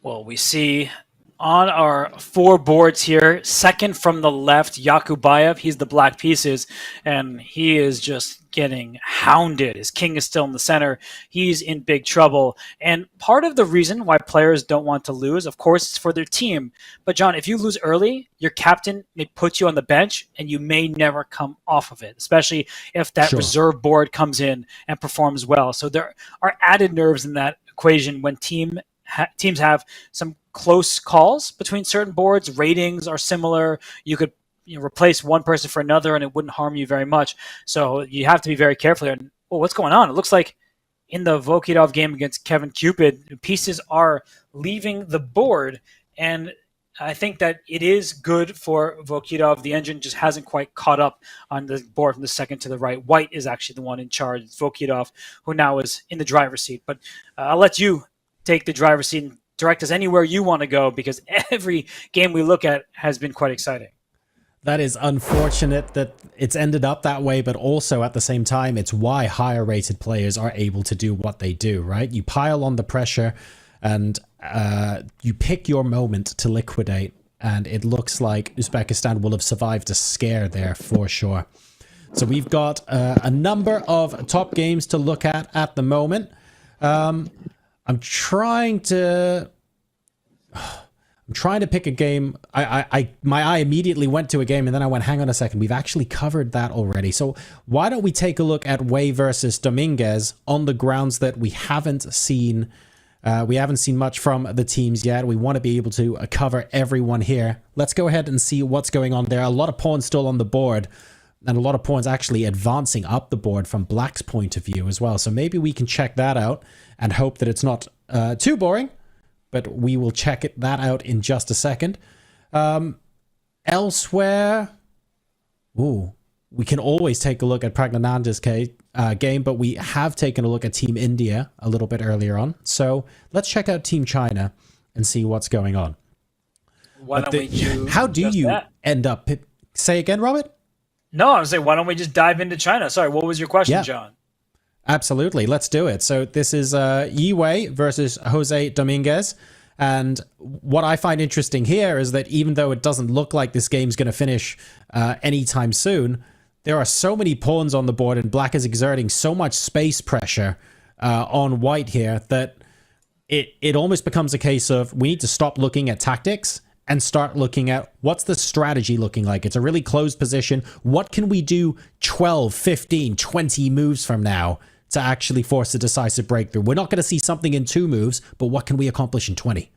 Well, we see on our 4 boards here, second from the left, Yakubayev. He's the black pieces, and he is just getting hounded. His king is still in the center. He's in big trouble. And part of the reason why players don't want to lose, of course, is for their team. But John, if you lose early, your captain may put you on the bench and you may never come off of it, especially if that reserve board comes in and performs well. So there are added nerves in that equation when teams have some close calls between certain boards. Ratings are similar. You could replace one person for another and it wouldn't harm you very much. So you have to be very careful here. And, what's going on? It looks like in the Vokidov game against Kevin Cupid, pieces are leaving the board. And I think that it is good for Vokidov. The engine just hasn't quite caught up on the board from the second to the right. White is actually the one in charge. It's Vokidov, who now is in the driver's seat. But I'll let you take the driver's seat and direct us anywhere you want to go, because every game we look at has been quite exciting. That is unfortunate that it's ended up that way, but also at the same time, it's why higher rated players are able to do what they do, right? You pile on the pressure and you pick your moment to liquidate, and it looks like Uzbekistan will have survived a scare there for sure. So we've got a number of top games to look at the moment. I'm trying to pick a game. My eye immediately went to a game and then I went, hang on a second, we've actually covered that already. So why don't we take a look at Wei versus Dominguez on the grounds that we haven't seen much from the teams yet. We want to be able to cover everyone here. Let's go ahead and see what's going on there. A lot of pawns still on the board, and a lot of pawns actually advancing up the board from Black's point of view as well. So maybe we can check that out and hope that it's not too boring. But we will check that out in just a second. Elsewhere, we can always take a look at Pragnananda's game, but we have taken a look at Team India a little bit earlier on. So let's check out Team China and see what's going on. How do you end up... Say again, Robert? No, I was saying, why don't we just dive into China? Sorry, what was your question, John? Absolutely. Let's do it. So this is Yi Wei versus Jose Dominguez. And what I find interesting here is that even though it doesn't look like this game's going to finish anytime soon, there are so many pawns on the board and Black is exerting so much space pressure on White here that it almost becomes a case of we need to stop looking at tactics and start looking at what's the strategy looking like. It's a really closed position. What can we do 12, 15, 20 moves from now to actually force a decisive breakthrough? We're not going to see something in 2 moves, but what can we accomplish in 20?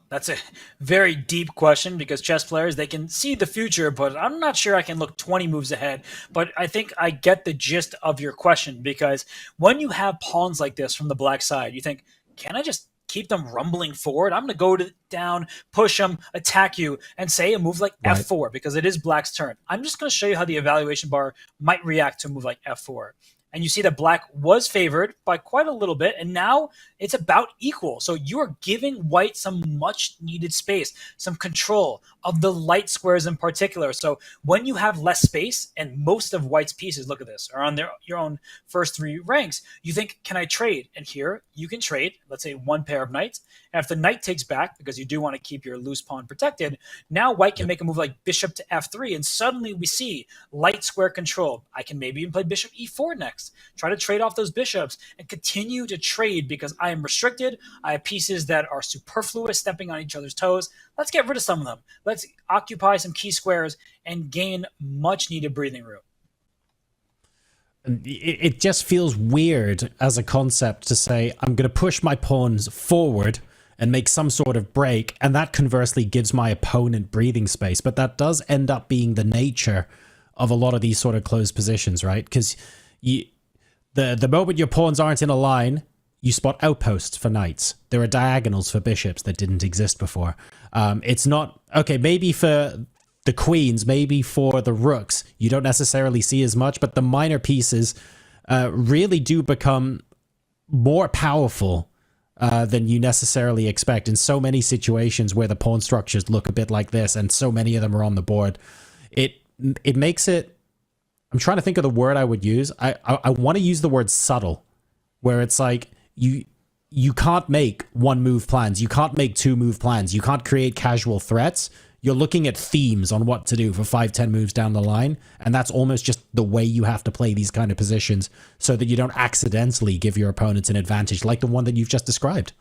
That's a very deep question, because chess players, they can see the future, but I'm not sure I can look 20 moves ahead. But I think I get the gist of your question, because when you have pawns like this from the Black side, you think, can I just keep them rumbling forward? I'm going to go down, push them, attack you, and say a move like F4, because it is Black's turn. I'm just going to show you how the evaluation bar might react to a move like F4. And you see that Black was favored by quite a little bit, and now it's about equal. So you are giving White some much needed space, some control of the light squares in particular. So when you have less space, and most of White's pieces, look at this, are on your own first 3 ranks, you think, can I trade? And here you can trade, let's say 1 pair of knights. And if the knight takes back, because you do want to keep your loose pawn protected, now White can make a move like bishop to F3, and suddenly we see light square control. I can maybe even play bishop E4 next. Try to trade off those bishops and continue to trade, because I am restricted. I have pieces that are superfluous, stepping on each other's toes. Let's get rid of some of them. Let's occupy some key squares and gain much needed breathing room. it just feels weird as a concept to say, I'm going to push my pawns forward and make some sort of break, and that conversely gives my opponent breathing space. But that does end up being the nature of a lot of these sort of closed positions, right? Because the moment your pawns aren't in a line, you spot outposts for knights. There are diagonals for bishops that didn't exist before. It's not, okay, maybe for the queens, maybe for the rooks, you don't necessarily see as much, but the minor pieces really do become more powerful than you necessarily expect in so many situations where the pawn structures look a bit like this and so many of them are on the board. It makes it, I'm trying to think of the word I would use. I want to use the word subtle, where it's like you can't make one move plans. You can't make two move plans. You can't create casual threats. You're looking at themes on what to do for 5-10 moves down the line. And that's almost just the way you have to play these kind of positions so that you don't accidentally give your opponents an advantage like the one that you've just described.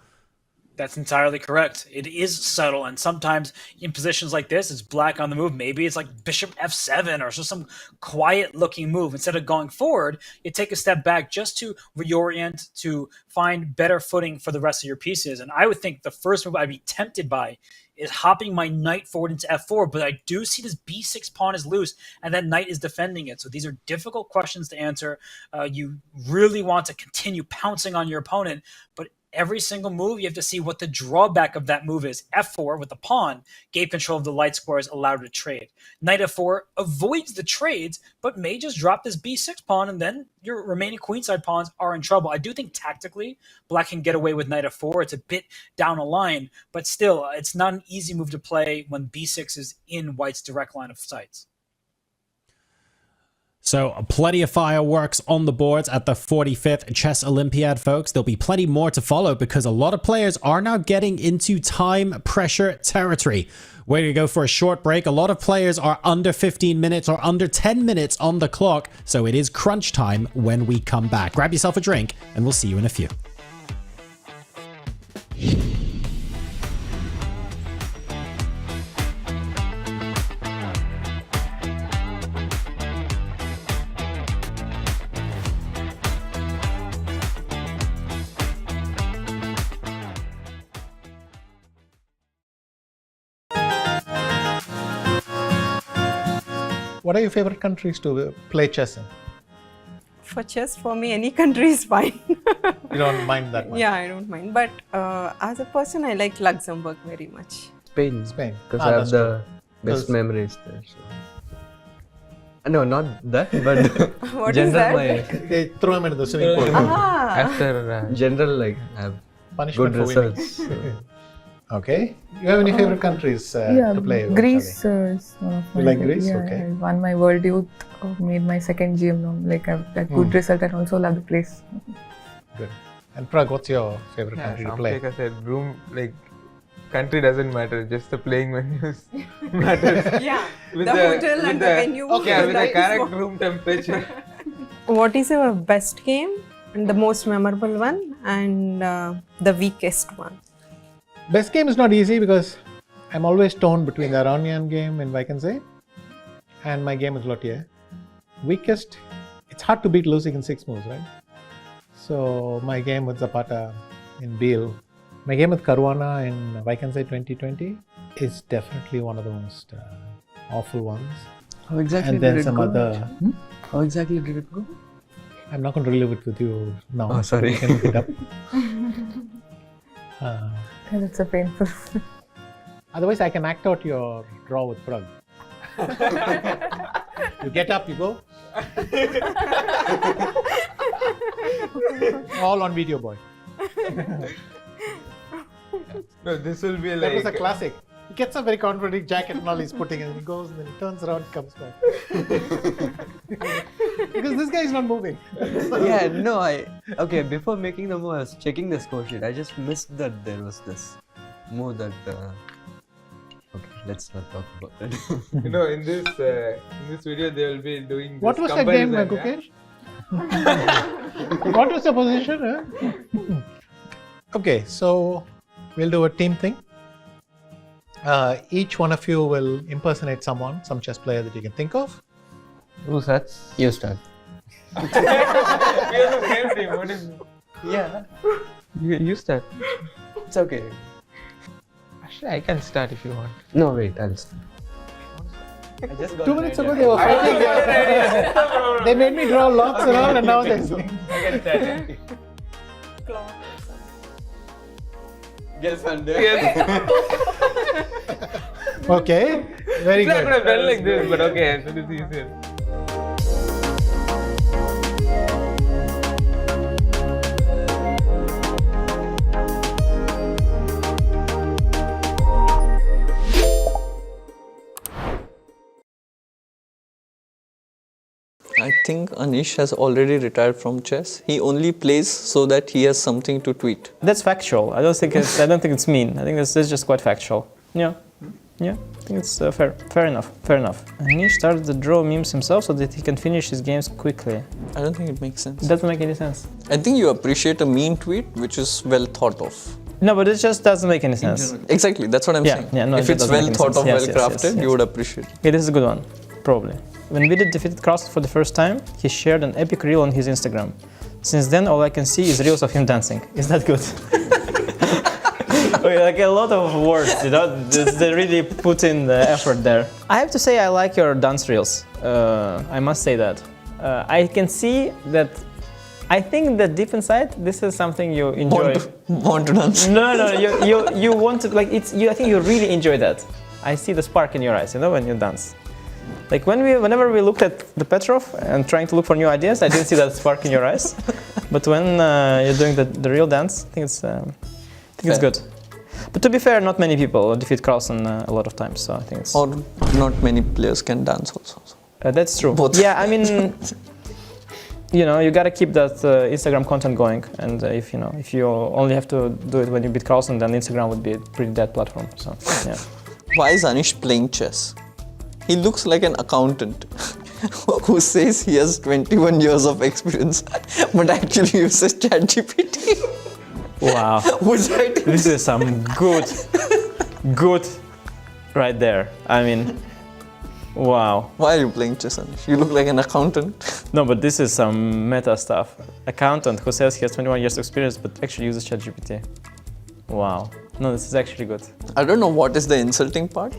That's entirely correct. It is subtle, and sometimes in positions like this, it's black on the move. Maybe it's like bishop f7 or just some quiet-looking move. Instead of going forward, you take a step back just to reorient, to find better footing for the rest of your pieces. And I would think the first move I'd be tempted by is hopping my knight forward into f4, but I do see this b6 pawn is loose, and that knight is defending it. So these are difficult questions to answer. You really want to continue pouncing on your opponent, but every single move, you have to see what the drawback of that move is. f4 with the pawn gave control of the light squares, allowed to trade. Knight f4 avoids the trades, but may just drop this b6 pawn, and then your remaining queenside pawns are in trouble. I do think tactically, black can get away with knight f4. It's a bit down a line, but still, it's not an easy move to play when b6 is in white's direct line of sights. So plenty of fireworks on the boards at the 45th Chess Olympiad, folks. There'll be plenty more to follow because a lot of players are now getting into time pressure territory. We're going to go for a short break. A lot of players are under 15 minutes or under 10 minutes on the clock, so it is crunch time when we come back. Grab yourself a drink, and we'll see you in a few. What are your favorite countries to play chess in? For chess, for me, any country is fine. You don't mind that much? Yeah, I don't mind. But as a person, I like Luxembourg very much. Spain. Because I have the best memories there. So. No, not that, but what is that? They throw him into the swimming pool. After general, like, I have punishment good for results. Okay. You have any favorite countries to play? Greece is one of my You like Greece? Yeah, Okay. I won my World Youth, made my second GM. Like I've got good result and also love the place. Good. And Pragg, what's your favorite country to play? Like I said, room, like, country doesn't matter, just the playing venues matters. Yeah, with the hotel and the venue. Okay, with the nice correct room temperature. What is your best game and the most memorable one and the weakest one? Best game is not easy because I'm always torn between the Aronian game in Vaishali and my game with Lottier. Weakest, it's hard to beat losing in 6 moves, right? So my game with Zapata in Biel, my game with Caruana in Vaishali 2020 is definitely one of the most awful ones. How exactly and then did it some go? other. How exactly did it go? I'm not going to relive it with you now. Oh, sorry. You can look it up. That's a painful. Otherwise, I can act out your draw with Pragg. You get up, you go. All on video, boy. No, this will be like... That was a classic. He gets a very confident jacket and all he's putting and he goes and then he turns around and comes back. Because this guy is not moving. Yeah, no, okay, before making the move, I was checking the score sheet. I just missed that there was this move that... Okay, let's not talk about that. You know, in this video, they will be doing this What was the game, comparison, Gukesh? What was the position? Okay, so we'll do a team thing. Each one of you will impersonate someone, some chess player that you can think of. Who starts? You start. We are the same team. What is? Yeah. You start. It's okay. Actually, I can start if you want. No, wait, I'll start. I just got 2 minutes ago they were fighting. They made me draw locks and all, and now they're saying. I can start. Guess under. Yes. Okay, very I could have good. done like this, but okay, so this is easier. I think Anish has already retired from chess. He only plays so that he has something to tweet. That's factual. I don't think it's mean. I think that's just quite factual. Yeah. Yeah, I think it's fair enough. Anish started to draw memes himself so that he can finish his games quickly. I don't think it makes sense. It doesn't make any sense. I think you appreciate a mean tweet which is well thought of. No, but it just doesn't make any sense. Exactly, that's what I'm saying. Yeah, no, if it's well thought of, yes, well crafted, you would appreciate it. Okay, this is a good one, probably. When Vidit defeated Carlsen for the first time, he shared an epic reel on his Instagram. Since then, all I can see is reels of him dancing. Is that good? Okay, like a lot of words, you know, they really put in the effort there. I have to say I like your dance reels. I must say that. I can see that. I think that deep inside, this is something you enjoy. Want to dance? No, you want to, like, I think you really enjoy that. I see the spark in your eyes, you know, when you dance. Like whenever we looked at the Petrov and trying to look for new ideas, I didn't see that spark in your eyes. But when you're doing the real dance, I think it's good. But to be fair, not many people defeat Carlsen a lot of times, so I think it's... Or not many players can dance also. That's true. Both. Yeah, I mean, you know, you gotta keep that Instagram content going, and if you only have to do it when you beat Carlsen, then Instagram would be a pretty dead platform. So yeah. Why is Anish playing chess? He looks like an accountant who says he has 21 years of experience, but actually uses ChatGPT. Wow. This is some good right there. I mean, wow. Why are you playing chess, Anish? You look like an accountant. No, but this is some meta stuff. Accountant who says he has 21 years of experience, but actually uses ChatGPT. Wow. No, this is actually good. I don't know what is the insulting part.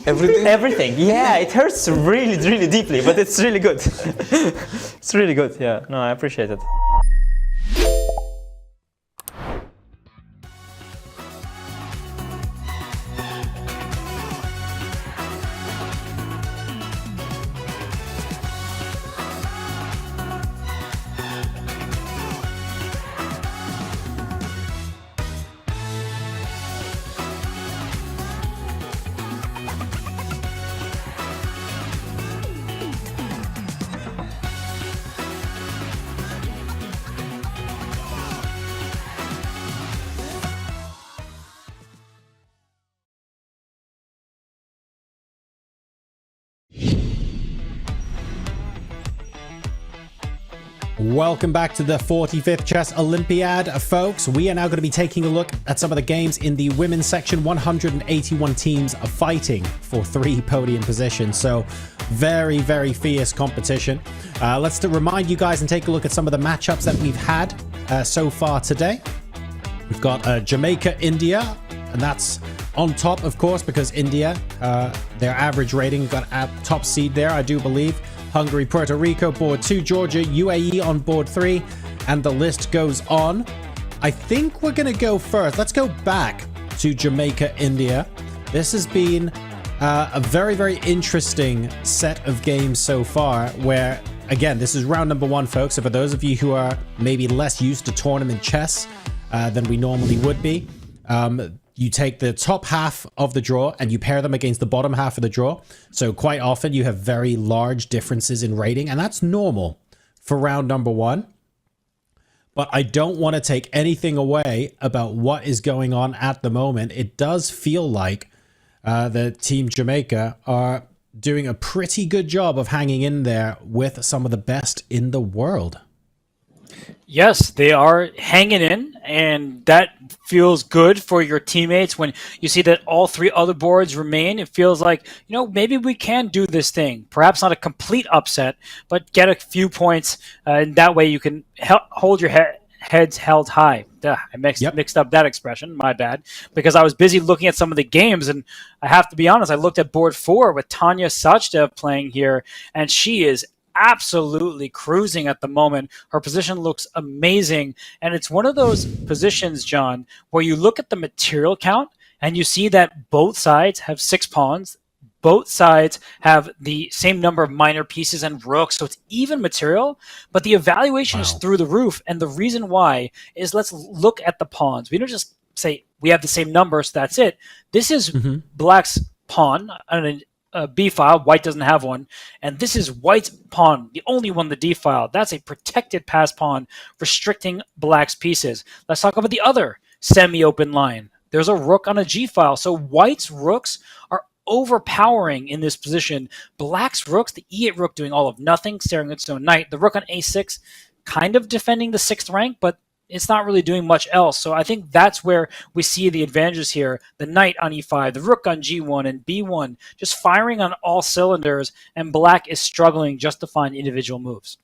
Everything? Everything. Yeah, it hurts really, really deeply, but it's really good. It's really good, yeah. No, I appreciate it. Welcome back to the 45th Chess Olympiad, folks. We are now going to be taking a look at some of the games in the women's section. 181 teams are fighting for 3 podium positions, so very, very fierce competition. Let's remind you guys and take a look at some of the matchups that we've had so far today. We've got Jamaica, India, and that's on top, of course, because India, their average rating got a top seed there, I do believe. Hungary, Puerto Rico, board 2, Georgia, UAE on board 3, and the list goes on. I think we're going to go first. Let's go back to Jamaica, India. This has been a very, very interesting set of games so far where, again, this is round number 1, folks. So for those of you who are maybe less used to tournament chess than we normally would be, you take the top half of the draw and you pair them against the bottom half of the draw. So quite often you have very large differences in rating, and that's normal for round number 1. But I don't want to take anything away about what is going on at the moment. It does feel like the Team Jamaica are doing a pretty good job of hanging in there with some of the best in the world. Yes, they are hanging in, and that feels good for your teammates when you see that all three other boards remain. It feels like, maybe we can do this thing. Perhaps not a complete upset, but get a few points, and that way you can hold your heads held high. Duh, I mixed up that expression, my bad, because I was busy looking at some of the games, and I have to be honest, I looked at board 4 with Tanya Sachdev playing here, and she is absolutely cruising at the moment. Her position looks amazing, and it's one of those positions, John, where you look at the material count and you see that both sides have 6 pawns, both sides have the same number of minor pieces and rooks, so it's even material, but the evaluation is through the roof, and the reason why is, let's look at the pawns. We don't just say we have the same number, so that's it. This is Black's pawn, a B file. White doesn't have one. And this is White's pawn, the only one, the D file. That's a protected pass pawn, restricting Black's pieces. Let's talk about the other semi-open line. There's a rook on a G file. So White's rooks are overpowering in this position. Black's rooks, the E8 rook doing all of nothing, staring at its own knight. The rook on A6, kind of defending the 6th rank, but it's not really doing much else. So I think that's where we see the advantages here. The knight on e5, the rook on g1 and b1, just firing on all cylinders, and Black is struggling just to find individual moves.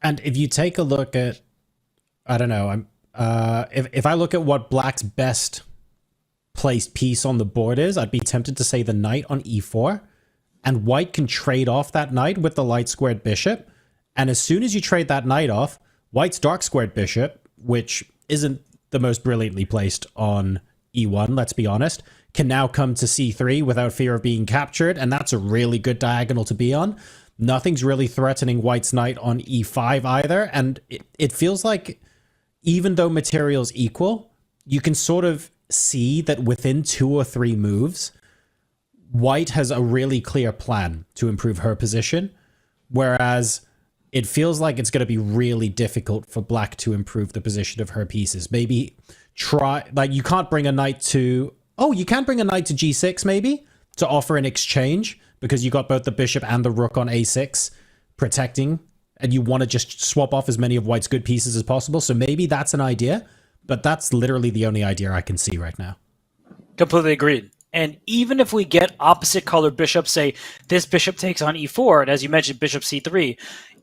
And if you take a look at, I don't know, if I look at what Black's best placed piece on the board is, I'd be tempted to say the knight on e4, and White can trade off that knight with the light squared bishop. And as soon as you trade that knight off, White's dark squared bishop, which isn't the most brilliantly placed on e1, let's be honest, can now come to c3 without fear of being captured, and that's a really good diagonal to be on. Nothing's really threatening White's knight on e5 either, and it feels like even though material's equal, you can sort of see that within 2 or 3 moves, White has a really clear plan to improve her position, whereas it feels like it's going to be really difficult for Black to improve the position of her pieces. Maybe try, like, you can't bring a knight to, you can bring a knight to g6 maybe to offer an exchange, because you got both the bishop and the rook on a6 protecting, and you want to just swap off as many of White's good pieces as possible. So maybe that's an idea, but that's literally the only idea I can see right now. Completely agreed. And even if we get opposite colored bishops, say this bishop takes on e4, and as you mentioned, bishop c3,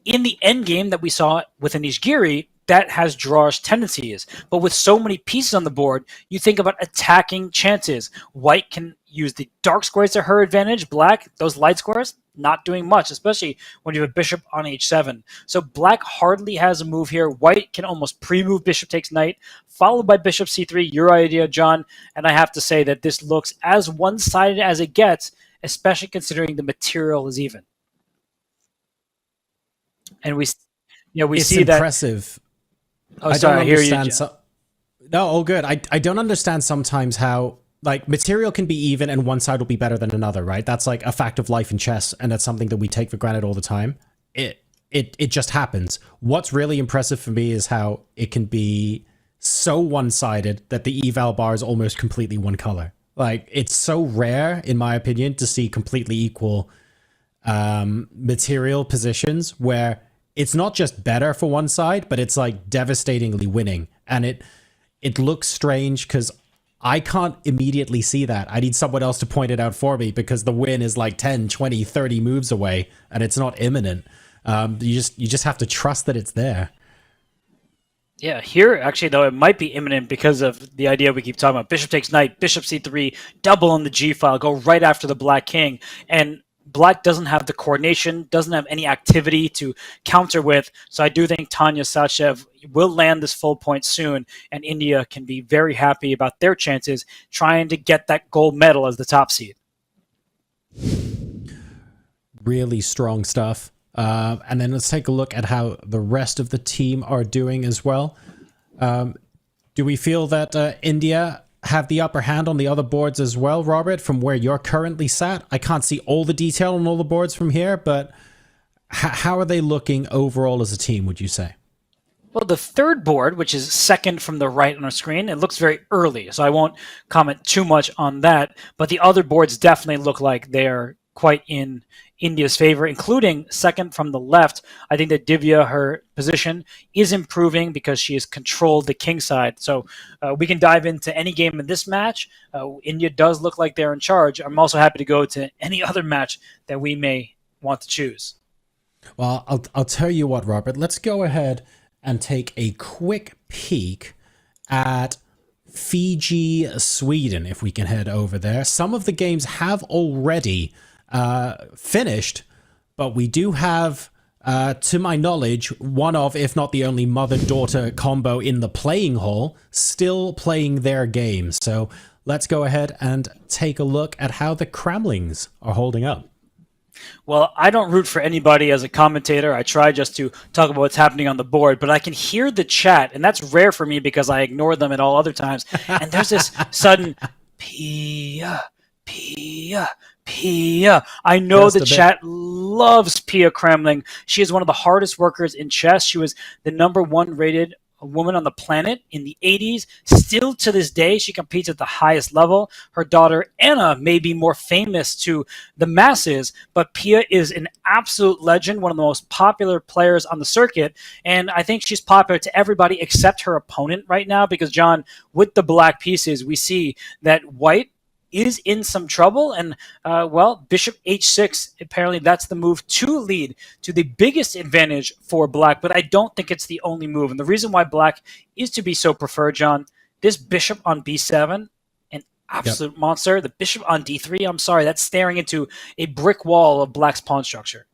in the endgame that we saw with Anish Giri, that has drawish tendencies. But with so many pieces on the board, you think about attacking chances. White can use the dark squares to her advantage. Black, those light squares, not doing much, especially when you have a bishop on h7. So Black hardly has a move here. White can almost pre-move bishop takes knight, followed by bishop c3, your idea, John. And I have to say that this looks as one-sided as it gets, especially considering the material is even. And we see that. It's impressive. Oh, sorry, I hear you. No, all good. I don't understand sometimes how, like, material can be even and one side will be better than another, right? That's like a fact of life in chess, and that's something that we take for granted all the time. It just happens. What's really impressive for me is how it can be so one-sided that the eval bar is almost completely one color. Like, it's so rare, in my opinion, to see completely equal material positions where it's not just better for one side, but it's like devastatingly winning. And it looks strange because I can't immediately see that. I need someone else to point it out for me, because the win is like 10, 20, 30 moves away and it's not imminent. You just have to trust that it's there. Yeah, here, actually, though, it might be imminent because of the idea we keep talking about. Bishop takes knight, bishop c3, double on the g-file, go right after the Black king. And Black doesn't have the coordination, doesn't have any activity to counter with. So I do think Tanya Sachdev will land this full point soon, and India can be very happy about their chances trying to get that gold medal as the top seed. Really strong stuff. And then let's take a look at how the rest of the team are doing as well. Do we feel that India have the upper hand on the other boards as well, Robert, from where you're currently sat? I can't see all the detail on all the boards from here, but how are they looking overall as a team, would you say? Well, the third board, which is second from the right on our screen, it looks very early, so I won't comment too much on that. But the other boards definitely look like they're quite in India's favor, including second from the left. I think that Divya, her position is improving because she has controlled the king side. So we can dive into any game in this match. India does look like they're in charge. I'm also happy to go to any other match that we may want to choose. Well, I'll tell you what, Robert. Let's go ahead and take a quick peek at Fiji, Sweden, if we can head over there. Some of the games have already finished, but we do have, to my knowledge, one of, if not the only mother-daughter combo in the playing hall still playing their game. So let's go ahead and take a look at how the Cramlings are holding up. Well, I don't root for anybody as a commentator. I try just to talk about what's happening on the board, but I can hear the chat, and that's rare for me because I ignore them at all other times. And there's this sudden Pia, Pia, Pia. I know the chat loves Pia Cramling. She is one of the hardest workers in chess. She was the #1 rated woman on the planet in the 80s. Still to this day, she competes at the highest level. Her daughter, Anna, may be more famous to the masses, but Pia is an absolute legend, one of the most popular players on the circuit, and I think she's popular to everybody except her opponent right now because, John, with the black pieces, we see that white is in some trouble, and well, bishop h6, apparently that's the move to lead to the biggest advantage for black, but I don't think it's the only move. And the reason why black is to be so preferred, John, this bishop on b7, an absolute monster. The bishop on d3, I'm sorry, that's staring into a brick wall of black's pawn structure.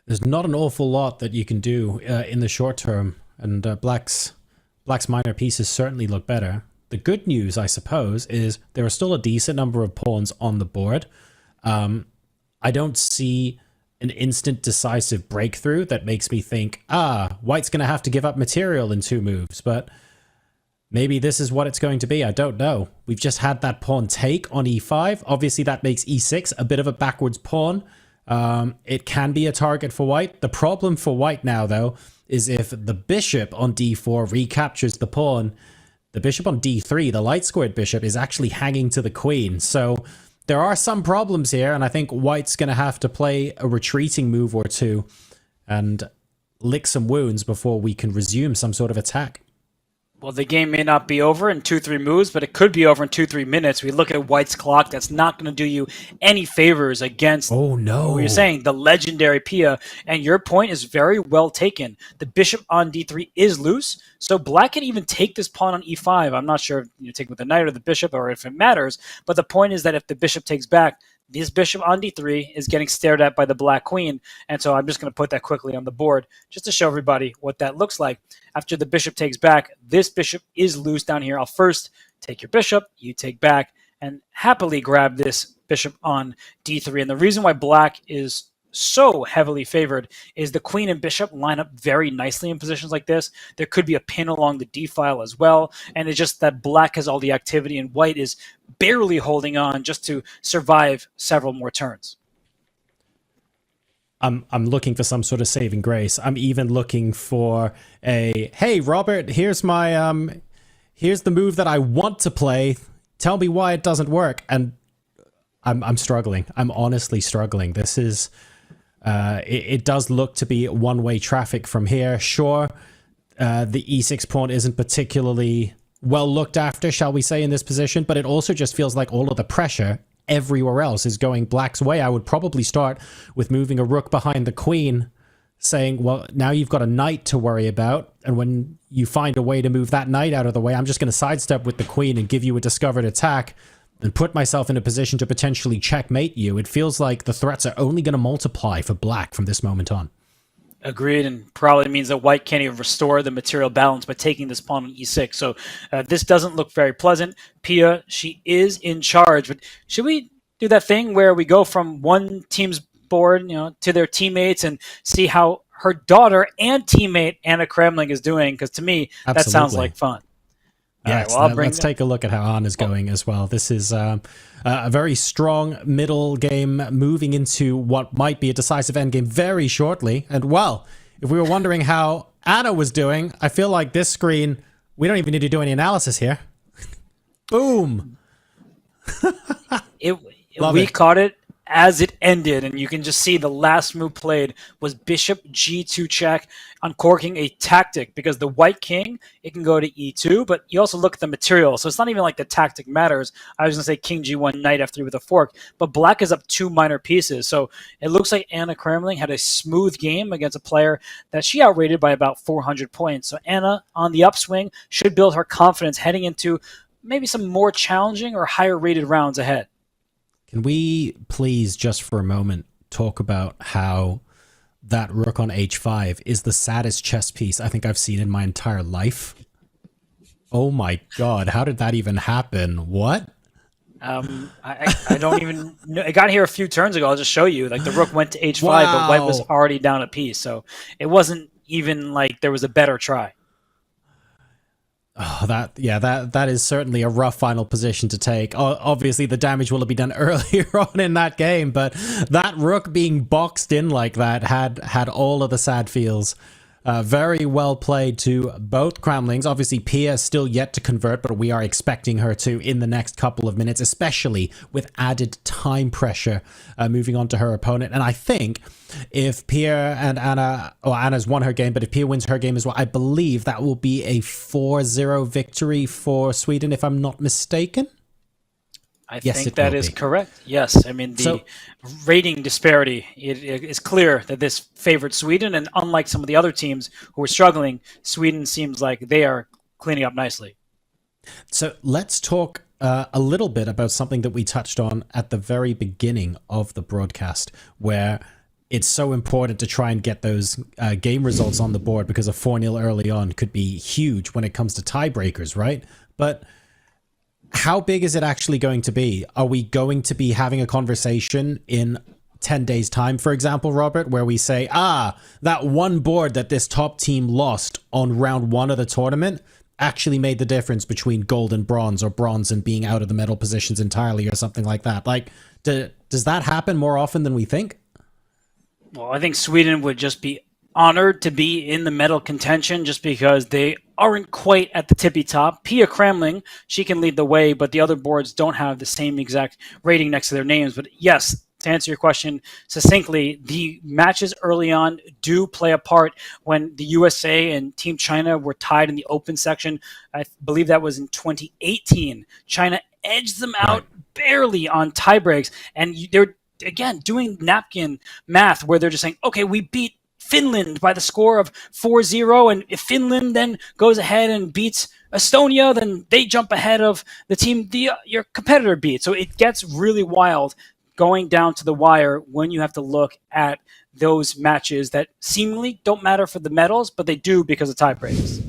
There's not an awful lot that you can do in the short term, and black's minor pieces certainly look better. The good news, I suppose, is there are still a decent number of pawns on the board. I don't see an instant decisive breakthrough that makes me think, white's going to have to give up material in 2 moves, but maybe this is what it's going to be. I don't know. We've just had that pawn take on e5. Obviously, that makes e6 a bit of a backwards pawn. It can be a target for white. The problem for white now, though, is if the bishop on d4 recaptures the pawn, the bishop on d3, the light squared bishop, is actually hanging to the queen. So there are some problems here, and I think white's going to have to play a retreating move or two and lick some wounds before we can resume some sort of attack. Well, the game may not be over in 2-3 moves, but it could be over in 2-3 minutes. We look at white's clock. That's not going to do you any favors against what you're saying, the legendary Pia. And your point is very well taken. The bishop on d3 is loose, so black can even take this pawn on e5. I'm not sure if you take with the knight or the bishop or if it matters, but the point is that if the bishop takes back, this bishop on d3 is getting stared at by the black queen, and so I'm just going to put that quickly on the board just to show everybody what that looks like. After the bishop takes back, this bishop is loose down here. I'll first take your bishop, you take back, and happily grab this bishop on d3. And the reason why black is so heavily favored is the queen and bishop line up very nicely in positions like this. There could be a pin along the d file as well, and it's just that black has all the activity and white is barely holding on just to survive several more turns. I'm looking for some sort of saving grace. I'm even looking for a, hey Robert, here's my here's the move that I want to play. Tell me why it doesn't work. And I'm struggling. I'm honestly struggling. This is it does look to be one-way traffic from here. Sure, the e6 pawn isn't particularly well looked after, shall we say, in this position, but it also just feels like all of the pressure everywhere else is going black's way. I would probably start with moving a rook behind the queen, saying, well, now you've got a knight to worry about, and when you find a way to move that knight out of the way, I'm just going to sidestep with the queen and give you a discovered attack and put myself in a position to potentially checkmate you. It feels like the threats are only going to multiply for black from this moment on. Agreed, and probably means that white can't even restore the material balance by taking this pawn on e6. So this doesn't look very pleasant. Pia, she is in charge, but should we do that thing where we go from one team's board, to their teammates and see how her daughter and teammate Anna Kremling is doing? Because to me, that sounds like fun. Yes, right, well, let's take a look at how Anna's going as well. This is a very strong middle game moving into what might be a decisive endgame very shortly. And well, if we were wondering how Anna was doing, I feel like this screen, we don't even need to do any analysis here. Boom! We caught it as it ended, and you can just see the last move played was bishop g2 check, uncorking a tactic, because the white king, it can go to e2, but you also look at the material, so it's not even like the tactic matters. I was going to say king g1, knight f3 with a fork, but black is up 2 minor pieces, so it looks like Anna Kramling had a smooth game against a player that she outrated by about 400 points. So Anna, on the upswing, should build her confidence heading into maybe some more challenging or higher rated rounds ahead. Can we please, just for a moment, talk about how that rook on h5 is the saddest chess piece I think I've seen in my entire life? Oh my god, how did that even happen? What? I don't even know. It got here a few turns ago. I'll just show you. Like, the rook went to h5, but white was already down a piece. So it wasn't even like there was a better try. Oh, that is certainly a rough final position to take. Obviously, the damage will have been done earlier on in that game, but that rook being boxed in like that had all of the sad feels. Very well played to both Kramlings. Obviously, Pia is still yet to convert, but we are expecting her to in the next couple of minutes, especially with added time pressure moving on to her opponent. And I think if Pia and Anna, or Anna's won her game, but if Pia wins her game as well, I believe that will be a 4-0 victory for Sweden, if I'm not mistaken. I think that is correct. Yes. I mean, the rating disparity, it is clear that this favored Sweden, and unlike some of the other teams who are struggling, Sweden seems like they are cleaning up nicely. So let's talk a little bit about something that we touched on at the very beginning of the broadcast, where it's so important to try and get those game results on the board, because a 4-0 early on could be huge when it comes to tiebreakers, right? But how big is it actually going to be? Are we going to be having a conversation in 10 days' time, for example, Robert, where we say, that one board that this top team lost on round 1 of the tournament actually made the difference between gold and bronze, or bronze and being out of the medal positions entirely, or something like that? Like, does that happen more often than we think? Well, I think Sweden would just be honored to be in the medal contention, just because they aren't quite at the tippy top. Pia Kramling, she can lead the way, but the other boards don't have the same exact rating next to their names. But yes, to answer your question succinctly, the matches early on do play a part. When the USA and Team China were tied in the open section, I believe that was in 2018, China edged them out barely on tie breaks. And they're, again, doing napkin math, where they're just saying, okay, we beat Finland by the score of 4-0, and if Finland then goes ahead and beats Estonia, then they jump ahead of the team your competitor beat. So it gets really wild going down to the wire when you have to look at those matches that seemingly don't matter for the medals, but they do because of tie breaks.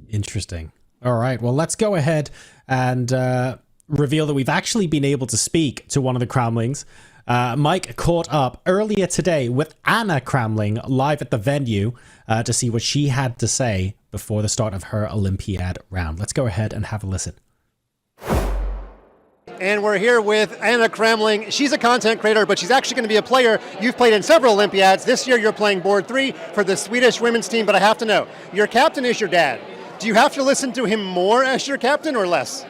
Interesting. All right, well, let's go ahead and reveal that we've actually been able to speak to one of the Kramlings. Mike caught up earlier today with Anna Kramling live at the venue to see what she had to say before the start of her Olympiad round. Let's go ahead and have a listen. And we're here with Anna Kramling. She's a content creator, but she's actually going to be a player. You've played in several Olympiads. This year you're playing board 3 for the Swedish women's team, but I have to know, your captain is your dad. Do you have to listen to him more as your captain or less?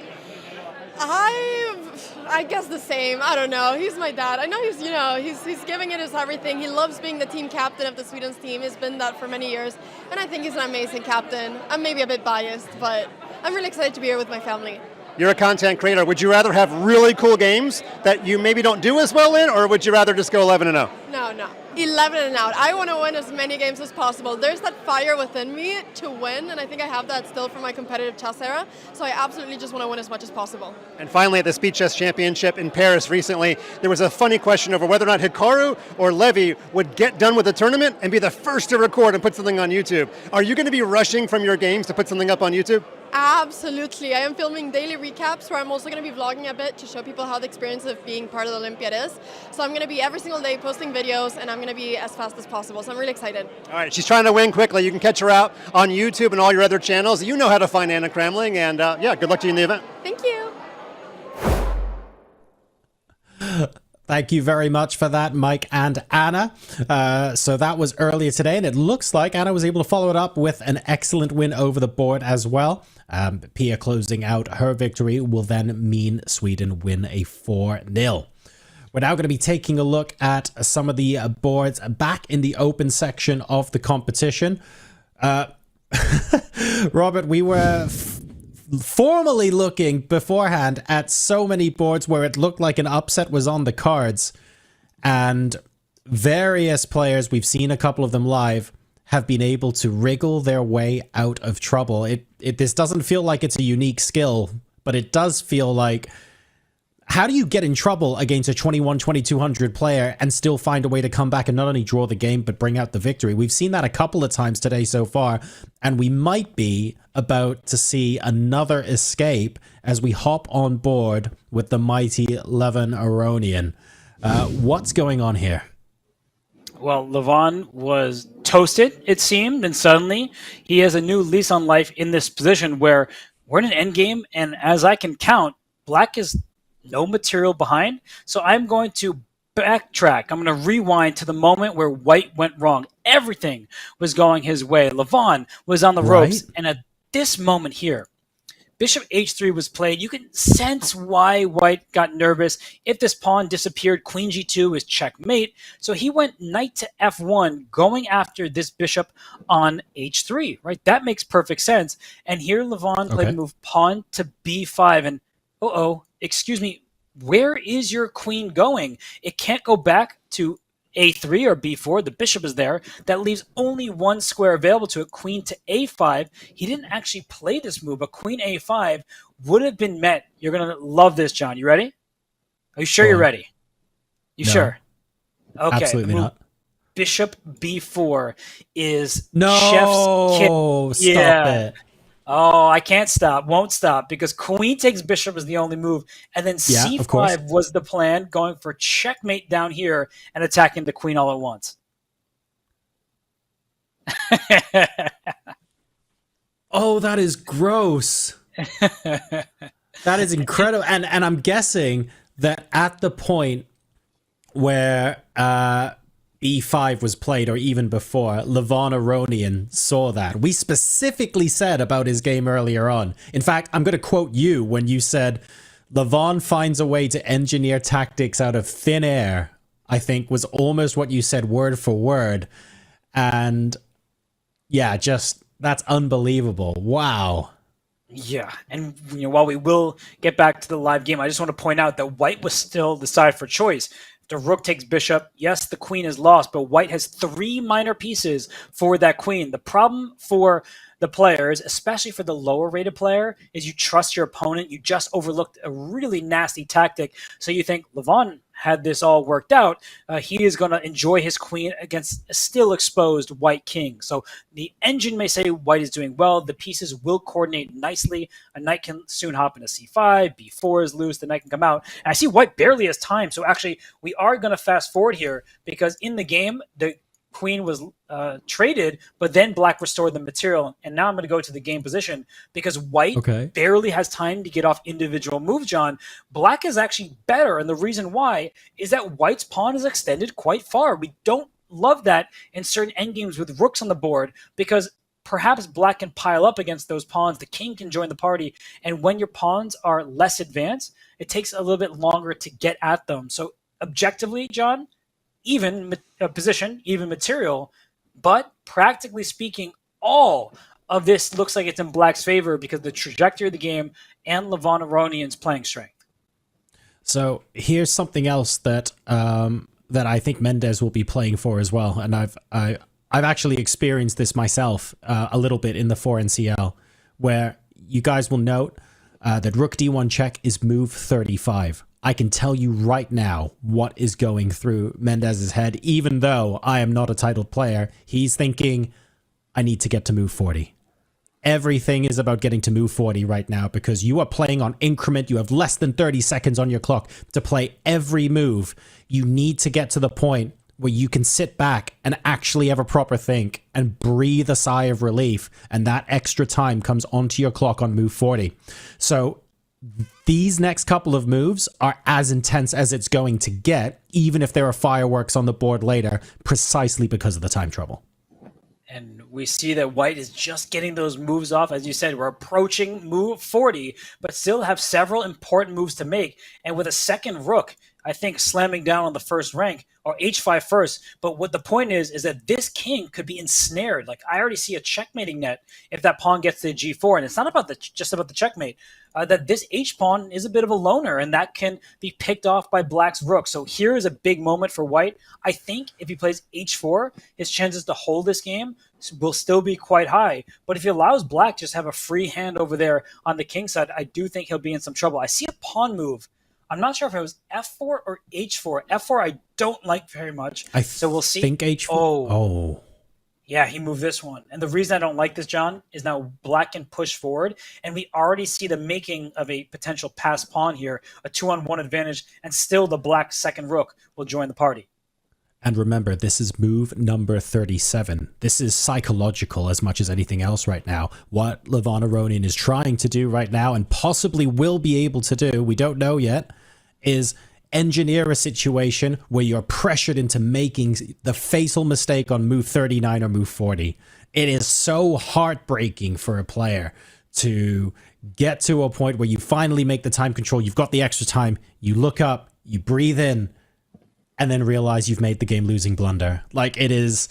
I guess the same. I don't know. He's my dad. I know he's giving it his everything. He loves being the team captain of the Sweden's team. He's been that for many years, and I think he's an amazing captain. I'm maybe a bit biased, but I'm really excited to be here with my family. You're a content creator. Would you rather have really cool games that you maybe don't do as well in, or would you rather just go 11-0? No. 11 and out. I want to win as many games as possible. There's that fire within me to win, and I think I have that still from my competitive chess era. So I absolutely just want to win as much as possible. And finally, at the Speed Chess Championship in Paris recently, there was a funny question over whether or not Hikaru or Levy would get done with the tournament and be the first to record and put something on YouTube. Are you going to be rushing from your games to put something up on YouTube? Absolutely. I am filming daily recaps where I'm also going to be vlogging a bit to show people how the experience of being part of the Olympiad is. So I'm going to be every single day posting videos, and I'm going to be as fast as possible. So I'm really excited. All right, she's trying to win quickly. You can catch her out on YouTube and all your other channels. You know how to find Anna Kramling, and good luck to you in the event. Thank you. Thank you very much for that, Mike and Anna. So that was earlier today, and it looks like Anna was able to follow it up with an excellent win over the board as well. Pia closing out her victory will then mean Sweden win a 4-0. We're now going to be taking a look at some of the boards back in the open section of the competition. Robert, we were formally looking beforehand at so many boards where it looked like an upset was on the cards, and various players, we've seen a couple of them live, have been able to wriggle their way out of trouble. This doesn't feel like it's a unique skill, but it does feel like, how do you get in trouble against a 2200 player and still find a way to come back and not only draw the game, but bring out the victory? We've seen that a couple of times today so far, and we might be about to see another escape as we hop on board with the mighty Levon Aronian. What's going on here? Well, Levon was toasted, it seemed, and suddenly he has a new lease on life in this position where we're in an endgame, and as I can count, black is no material behind. So I'm going to backtrack. I'm going to rewind to the moment where white went wrong. Everything was going his way. Levon was on the ropes. And at this moment here, bishop h3 was played. You can sense why white got nervous. If this pawn disappeared, queen g2 is checkmate. So he went knight to f1, going after this bishop on h3, right? That makes perfect sense. And here Levon played the move pawn to b5. And excuse me, where is your queen going? It can't go back to a3 or b4. The bishop is there. That leaves only one square available to it, queen to a5. He didn't actually play this move, but queen a5 would have been met. You're going to love this, John. You ready? Are you sure you're ready? You sure? Okay. Absolutely not. Bishop b4 is chef's kiss. Stop it. Oh, I can't stop, won't stop, because queen takes bishop is the only move, and then c5 was the plan, going for checkmate down here and attacking the queen all at once. Oh, that is gross. That is incredible. And I'm guessing that at the point where b5 was played, or even before, Levon Aronian saw that. We specifically said about his game earlier on. In fact, I'm going to quote you when you said, Levon finds a way to engineer tactics out of thin air, I think was almost what you said word for word. And yeah, just, that's unbelievable. Wow. Yeah, and while we will get back to the live game, I just want to point out that white was still the side for choice. The rook takes bishop. Yes, the queen is lost, but white has 3 minor pieces for that queen. The problem for the players, especially for the lower rated player, is you trust your opponent. You just overlooked a really nasty tactic. So you think Levon had this all worked out. He is going to enjoy his queen against a still exposed white king. So the engine may say white is doing well. The pieces will coordinate nicely. A knight can soon hop into c5. b4 is loose. The knight can come out. And I see white barely has time. So actually, we are going to fast forward here, because in the game, the queen was traded, but then black restored the material. And now I'm going to go to the game position, because white barely has time to get off individual moves, John. Black is actually better, and the reason why is that white's pawn is extended quite far. We don't love that in certain endgames with rooks on the board, because perhaps black can pile up against those pawns. The king can join the party, and when your pawns are less advanced, it takes a little bit longer to get at them. So objectively, John, even position, even material, but practically speaking, all of this looks like it's in black's favor because the trajectory of the game and Levon Aronian's playing strength. So here's something else that that I think Mendes will be playing for as well, and I've actually experienced this myself a little bit in the 4NCL, where you guys will note that rook d1 check is move 35. I can tell you right now what is going through Mendes's head. Even though I am not a titled player, he's thinking, I need to get to move 40. Everything is about getting to move 40 right now, because you are playing on increment. You have less than 30 seconds on your clock to play every move. You need to get to the point where you can sit back and actually have a proper think and breathe a sigh of relief. And that extra time comes onto your clock on move 40. So these next couple of moves are as intense as it's going to get, even if there are fireworks on the board later, precisely because of the time trouble. And we see that white is just getting those moves off. As you said, we're approaching move 40, but still have several important moves to make. And with a second rook, I think, slamming down on the first rank or h5 first. But what the point is that this king could be ensnared. Like, I already see a checkmating net if that pawn gets to g4. And it's not about just about the checkmate. That this h pawn is a bit of a loner, and that can be picked off by black's rook. So here is a big moment for white. I think if he plays h4, his chances to hold this game will still be quite high. But if he allows black just have a free hand over there on the king side, I do think he'll be in some trouble. I see a pawn move. I'm not sure if it was f4 or h4. f4 I don't like very much. So we'll see. I think h4. Oh. Yeah, he moved this one. And the reason I don't like this, John, is now black can push forward, and we already see the making of a potential pass pawn here, a 2-on-1 advantage, and still the black second rook will join the party. And remember, this is move number 37. This is psychological as much as anything else right now. What Levon Aronian is trying to do right now, and possibly will be able to do, we don't know yet, is engineer a situation where you're pressured into making the fatal mistake on move 39 or move 40. It is so heartbreaking for a player to get to a point where you finally make the time control. You've got the extra time. You look up, you breathe in, and then realize you've made the game losing blunder. Like, it is...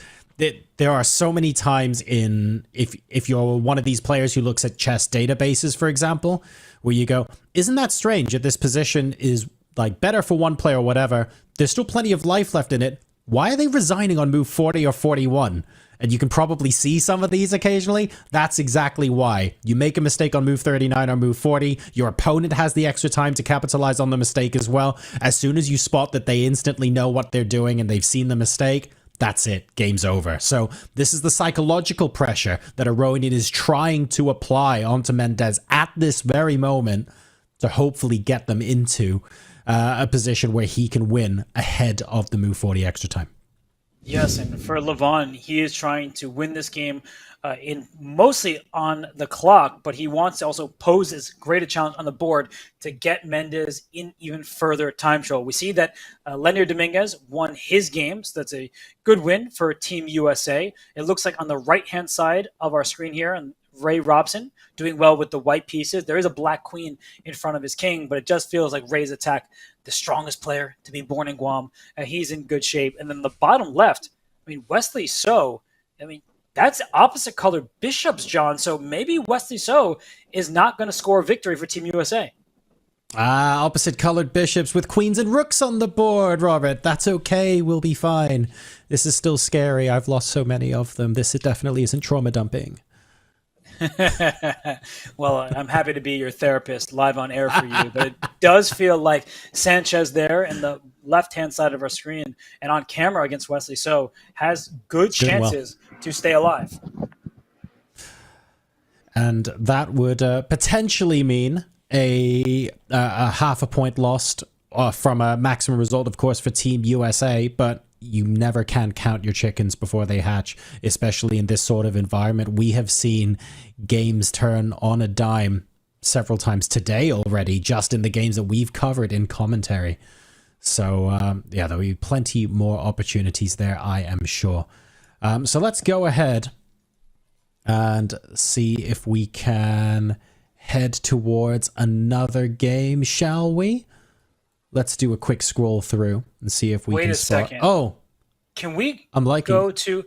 There are so many times if you're one of these players who looks at chess databases, for example, where you go, isn't that strange if this position is like better for one player or whatever, there's still plenty of life left in it. Why are they resigning on move 40 or 41? And you can probably see some of these occasionally. That's exactly why. You make a mistake on move 39 or move 40, your opponent has the extra time to capitalize on the mistake as well. As soon as you spot that they instantly know what they're doing and they've seen the mistake, that's it. Game's over. So this is the psychological pressure that Aronian is trying to apply onto Mendes at this very moment to hopefully get them into a position where he can win ahead of the move 40 extra time. Yes, and for Levon, he is trying to win this game in mostly on the clock, but he wants to also pose as great a challenge on the board to get Mendes in even further time trouble. We see that Leonard Dominguez won his game, so that's a good win for Team USA. It looks like on the right-hand side of our screen here, and Ray Robson doing well with the white pieces. There is a black queen in front of his king, but it just feels like Ray's attack, the strongest player to be born in Guam. He's in good shape. And then the bottom left, I mean, Wesley So, I mean, that's opposite colored bishops, John. So maybe Wesley So is not going to score a victory for Team USA. Opposite colored bishops with queens and rooks on the board, Robert. That's okay. We'll be fine. This is still scary. I've lost so many of them. This definitely isn't trauma dumping. Well, I'm happy to be your therapist live on air for you, but it does feel like Sanchez there in the left-hand side of our screen and on camera against Wesley So has good chances to stay alive. And that would potentially mean a half a point lost from a maximum result, of course, for Team USA, but you never can count your chickens before they hatch, especially in this sort of environment. We have seen games turn on a dime several times today already, just in the games that we've covered in commentary. So, yeah, there'll be plenty more opportunities there, I am sure. So let's go ahead and see if we can head towards another game, shall we? Let's do a quick scroll through and see if we can spot. Wait a second. Oh, can we go to?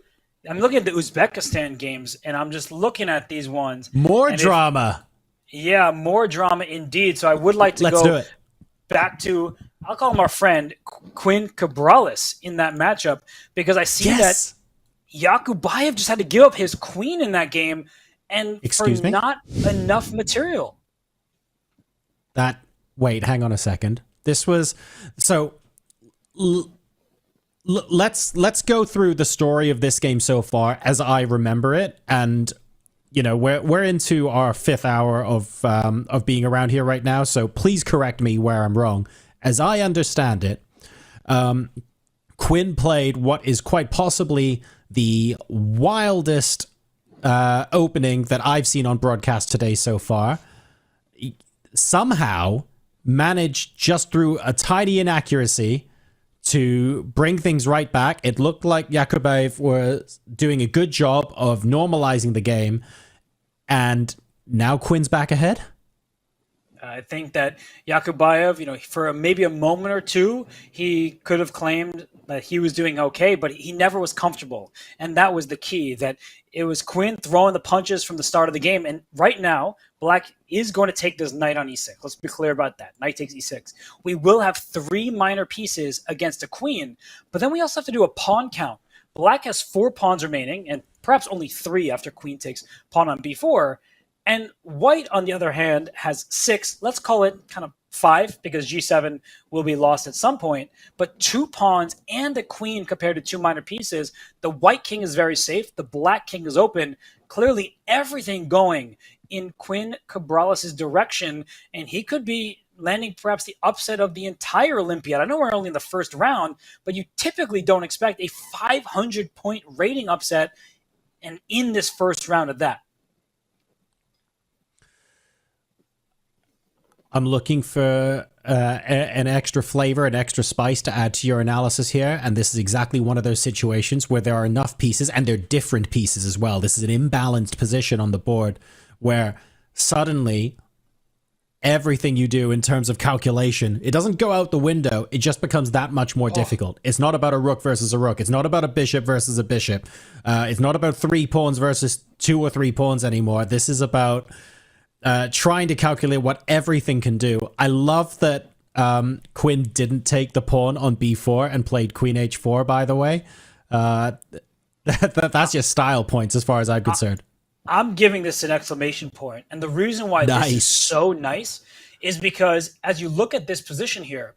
I'm looking at the Uzbekistan games, and I'm just looking at these ones. More drama. Yeah, more drama indeed. So I would like to go back to, I'll call him our friend, Quinn Cabrales in that matchup, because I see that Yakubayev just had to give up his queen in that game, and not enough material. Wait, hang on a second. This was so. Let's go through the story of this game so far as I remember it, and you know we're into our 5th hour of being around here right now. So please correct me where I'm wrong. As I understand it, Quinn played what is quite possibly the wildest opening that I've seen on broadcast today so far. Somehow managed, just through a tiny inaccuracy, to bring things right back. It looked like Yakubayev was doing a good job of normalizing the game, and now Quinn's back ahead? I think that Yakubayev, for maybe a moment or two, he could have claimed that he was doing okay, but he never was comfortable. And that was the key, that it was Quinn throwing the punches from the start of the game. And right now, Black is going to take this knight on e6. Let's be clear about that. Knight takes e6. We will have 3 minor pieces against a queen, but then we also have to do a pawn count. Black has 4 pawns remaining, and perhaps only 3 after queen takes pawn on b4. And White, on the other hand, has 6. Let's call it kind of 5, because g7 will be lost at some point. But 2 pawns and a queen compared to 2 minor pieces. The White king is very safe. The Black king is open. Clearly, everything going in Quinn Cabrales' direction, and he could be landing perhaps the upset of the entire Olympiad. I know we're only in the first round, but you typically don't expect a 500-point rating upset, and in this first round of that. I'm looking for an extra flavor, an extra spice to add to your analysis here. And this is exactly one of those situations where there are enough pieces, and they're different pieces as well. This is an imbalanced position on the board where suddenly everything you do in terms of calculation, it doesn't go out the window. It just becomes that much more difficult. It's not about a rook versus a rook. It's not about a bishop versus a bishop. It's not about 3 pawns versus 2 or 3 pawns anymore. This is about trying to calculate what everything can do. I love that Quinn didn't take the pawn on b4 and played queen h4, by the way. That's your style points as far as I'm concerned. I'm giving this an exclamation point. And the reason why this is so nice is because as you look at this position here,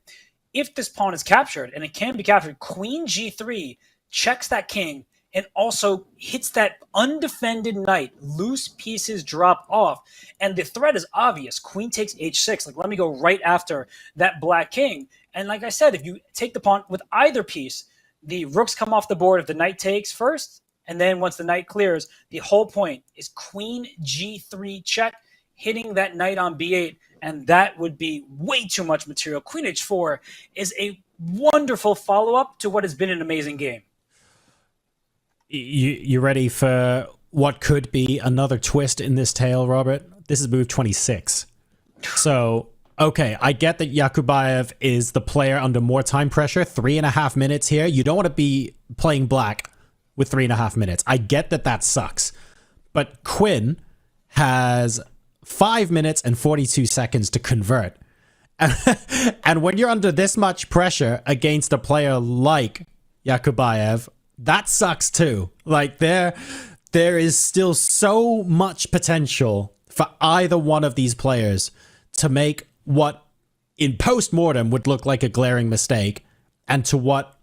if this pawn is captured, and it can be captured, queen g3 checks that king and also hits that undefended knight. Loose pieces drop off. And the threat is obvious. Queen takes h6. Like, let me go right after that black king. And like I said, if you take the pawn with either piece, the rooks come off the board if the knight takes first. And then once the knight clears, the whole point is queen g3 check, hitting that knight on b8. And that would be way too much material. Queen h4 is a wonderful follow-up to what has been an amazing game. You ready for what could be another twist in this tale, Robert? This is move 26. So, okay, I get that Yakubayev is the player under more time pressure. 3.5 minutes here. You don't want to be playing black with 3.5 minutes. I get that that sucks. But Quinn has 5 minutes and 42 seconds to convert. And when you're under this much pressure against a player like Yakubayev, that sucks too. Like there is still so much potential for either one of these players to make what in post-mortem would look like a glaring mistake, and to what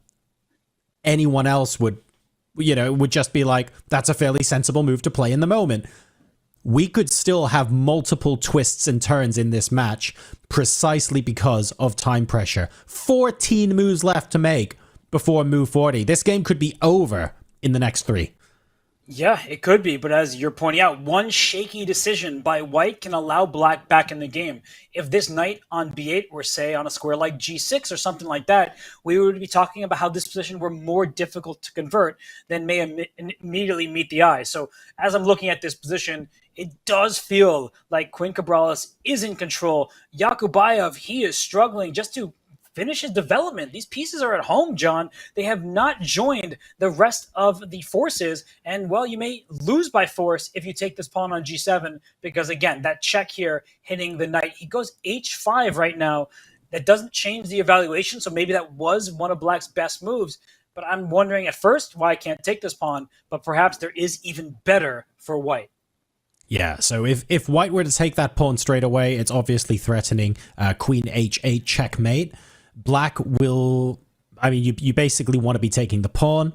anyone else would just be like, that's a fairly sensible move to play in the moment. We could still have multiple twists and turns in this match precisely because of time pressure. 14 moves left to make before move 40. This game could be over in the next 3. Yeah, it could be, but as you're pointing out, one shaky decision by white can allow black back in the game. If this knight on b8 were, say, on a square like g6 or something like that, we would be talking about how this position were more difficult to convert than may immediately meet the eye. So as I'm looking at this position, it does feel like Quinn Cabrales is in control. Yakubayev, he is struggling just to finish his development. These pieces are at home, John. They have not joined the rest of the forces. And, well, you may lose by force if you take this pawn on g7 because, again, that check here hitting the knight. He goes h5 right now. That doesn't change the evaluation, so maybe that was one of black's best moves. But I'm wondering at first why I can't take this pawn, but perhaps there is even better for white. Yeah, so if white were to take that pawn straight away, it's obviously threatening queen h8 checkmate. Black will, I mean, you basically want to be taking the pawn,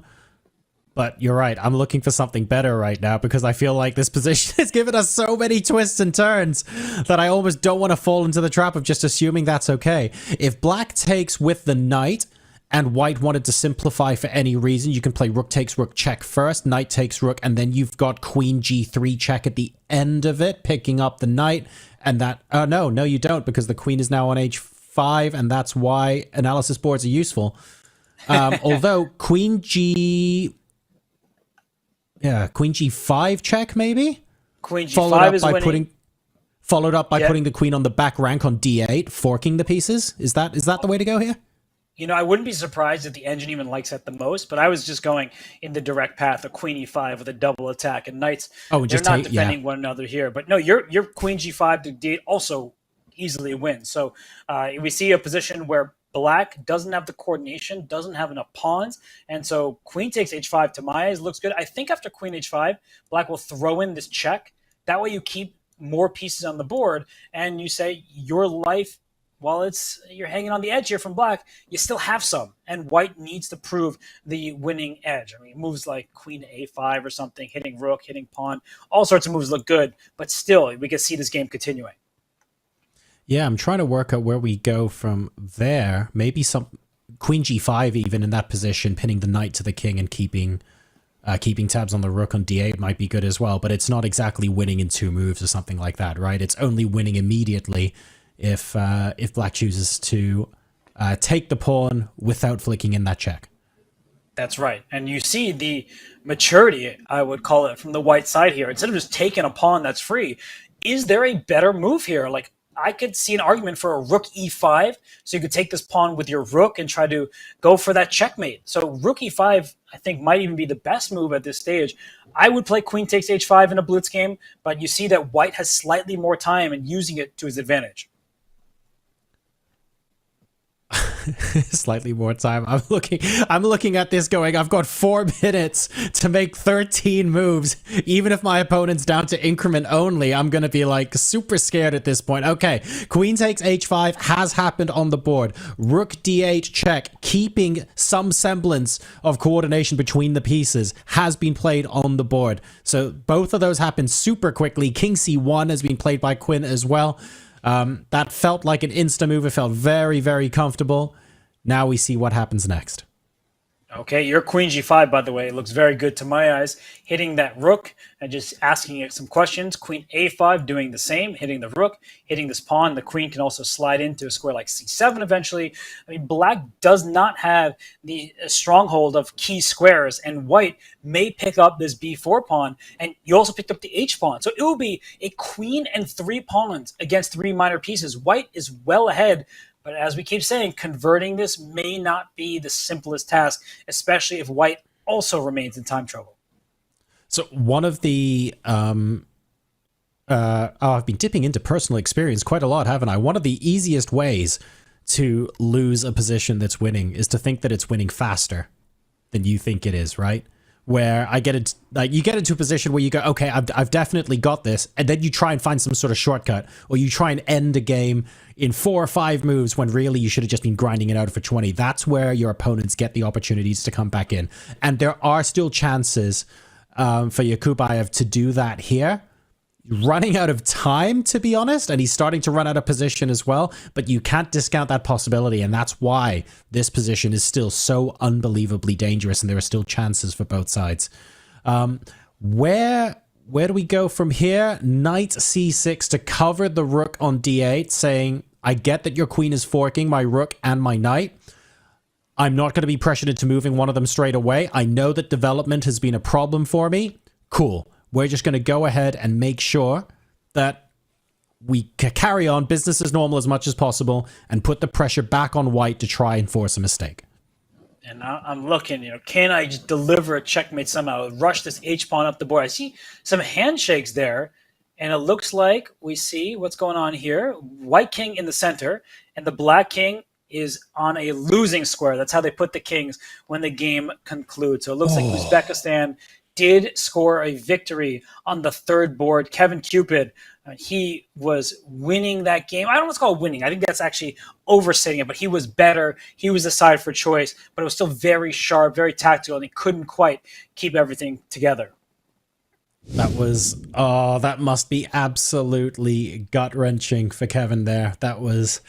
but you're right. I'm looking for something better right now because I feel like this position has given us so many twists and turns that I almost don't want to fall into the trap of just assuming that's okay. If black takes with the knight and white wanted to simplify for any reason, you can play rook takes rook check first, knight takes rook, and then you've got queen g3 check at the end of it, picking up the knight, and that, oh no, you don't, because the queen is now on h5, and that's why analysis boards are useful. Although queen g5 check maybe? Queen g5 is winning. followed up by Yeah. putting the queen on the back rank on d8, forking the pieces. Is that the way to go here? You know, I wouldn't be surprised if the engine even likes that the most, but I was just going in the direct path of queen e5 with a double attack, and knights, Oh, and they're just not take- defending yeah. one another here. But no, your queen g5 to d8 also easily wins. So we see a position where black doesn't have the coordination, doesn't have enough pawns, and so queen takes h5 to my eyes looks good. I think after queen h5, black will throw in this check. That way you keep more pieces on the board, and you say your life, while you're hanging on the edge here from black, you still have some, and white needs to prove the winning edge. I mean, moves like queen to a5 or something, hitting rook, hitting pawn, all sorts of moves look good, but still, we can see this game continuing. Yeah, I'm trying to work out where we go from there. Maybe some queen g5 even in that position, pinning the knight to the king and keeping tabs on the rook on d8 might be good as well, but it's not exactly winning in 2 moves or something like that, right? It's only winning immediately if black chooses to take the pawn without flicking in that check. That's right. And you see the maturity, I would call it, from the white side here. Instead of just taking a pawn that's free, is there a better move here? Like, I could see an argument for a rook e5, so you could take this pawn with your rook and try to go for that checkmate. So rook e5, I think, might even be the best move at this stage. I would play queen takes h5 in a blitz game, but you see that white has slightly more time and using it to his advantage. Slightly more time. I'm looking at this going, I've got 4 minutes to make 13 moves. Even if my opponent's down to increment only, I'm going to be like super scared at this point. Okay, queen takes h5 has happened on the board. Rook d8 check, keeping some semblance of coordination between the pieces, has been played on the board. So both of those happened super quickly. King c1 has been played by Quinn as well. That felt like an insta move. It felt very, very comfortable. Now we see what happens next. Okay, your queen g5, by the way, looks very good to my eyes. Hitting that rook and just asking it some questions. Queen a5 doing the same, hitting the rook, hitting this pawn. The queen can also slide into a square like c7 eventually. I mean, black does not have the stronghold of key squares, and white may pick up this b4 pawn, and you also picked up the h pawn. So it will be a queen and 3 pawns against 3 minor pieces. White is well ahead. But as we keep saying, converting this may not be the simplest task, especially if white also remains in time trouble. So one of the... I've been dipping into personal experience quite a lot, haven't I? One of the easiest ways to lose a position that's winning is to think that it's winning faster than you think it is, right? Where I get it, like you get into a position where you go, okay, I've definitely got this, and then you try and find some sort of shortcut, or you try and end a game in 4 or 5 moves when really you should have just been grinding it out for 20. That's where your opponents get the opportunities to come back in, and there are still chances for Yakubayev to do that here. Running out of time, to be honest, and he's starting to run out of position as well, but you can't discount that possibility, and that's why this position is still so unbelievably dangerous, and there are still chances for both sides. Where do we go from here? Knight c6 to cover the rook on d8, saying, I get that your queen is forking my rook and my knight. I'm not going to be pressured into moving one of them straight away. I know that development has been a problem for me. Cool. We're just going to go ahead and make sure that we carry on business as normal as much as possible and put the pressure back on white to try and force a mistake. And I'm looking, can I just deliver a checkmate somehow? Rush this h-pawn up the board. I see some handshakes there, and it looks like we see what's going on here. White king in the center, and the black king is on a losing square. That's how they put the kings when the game concludes. So it looks like Uzbekistan did score a victory on the 3rd board. Kevin Cupid, he was winning that game. I don't know what's called winning. I think that's actually overstating it, but he was better. He was the side for choice, but it was still very sharp, very tactical, and he couldn't quite keep everything together. That was, that must be absolutely gut-wrenching for Kevin there. That was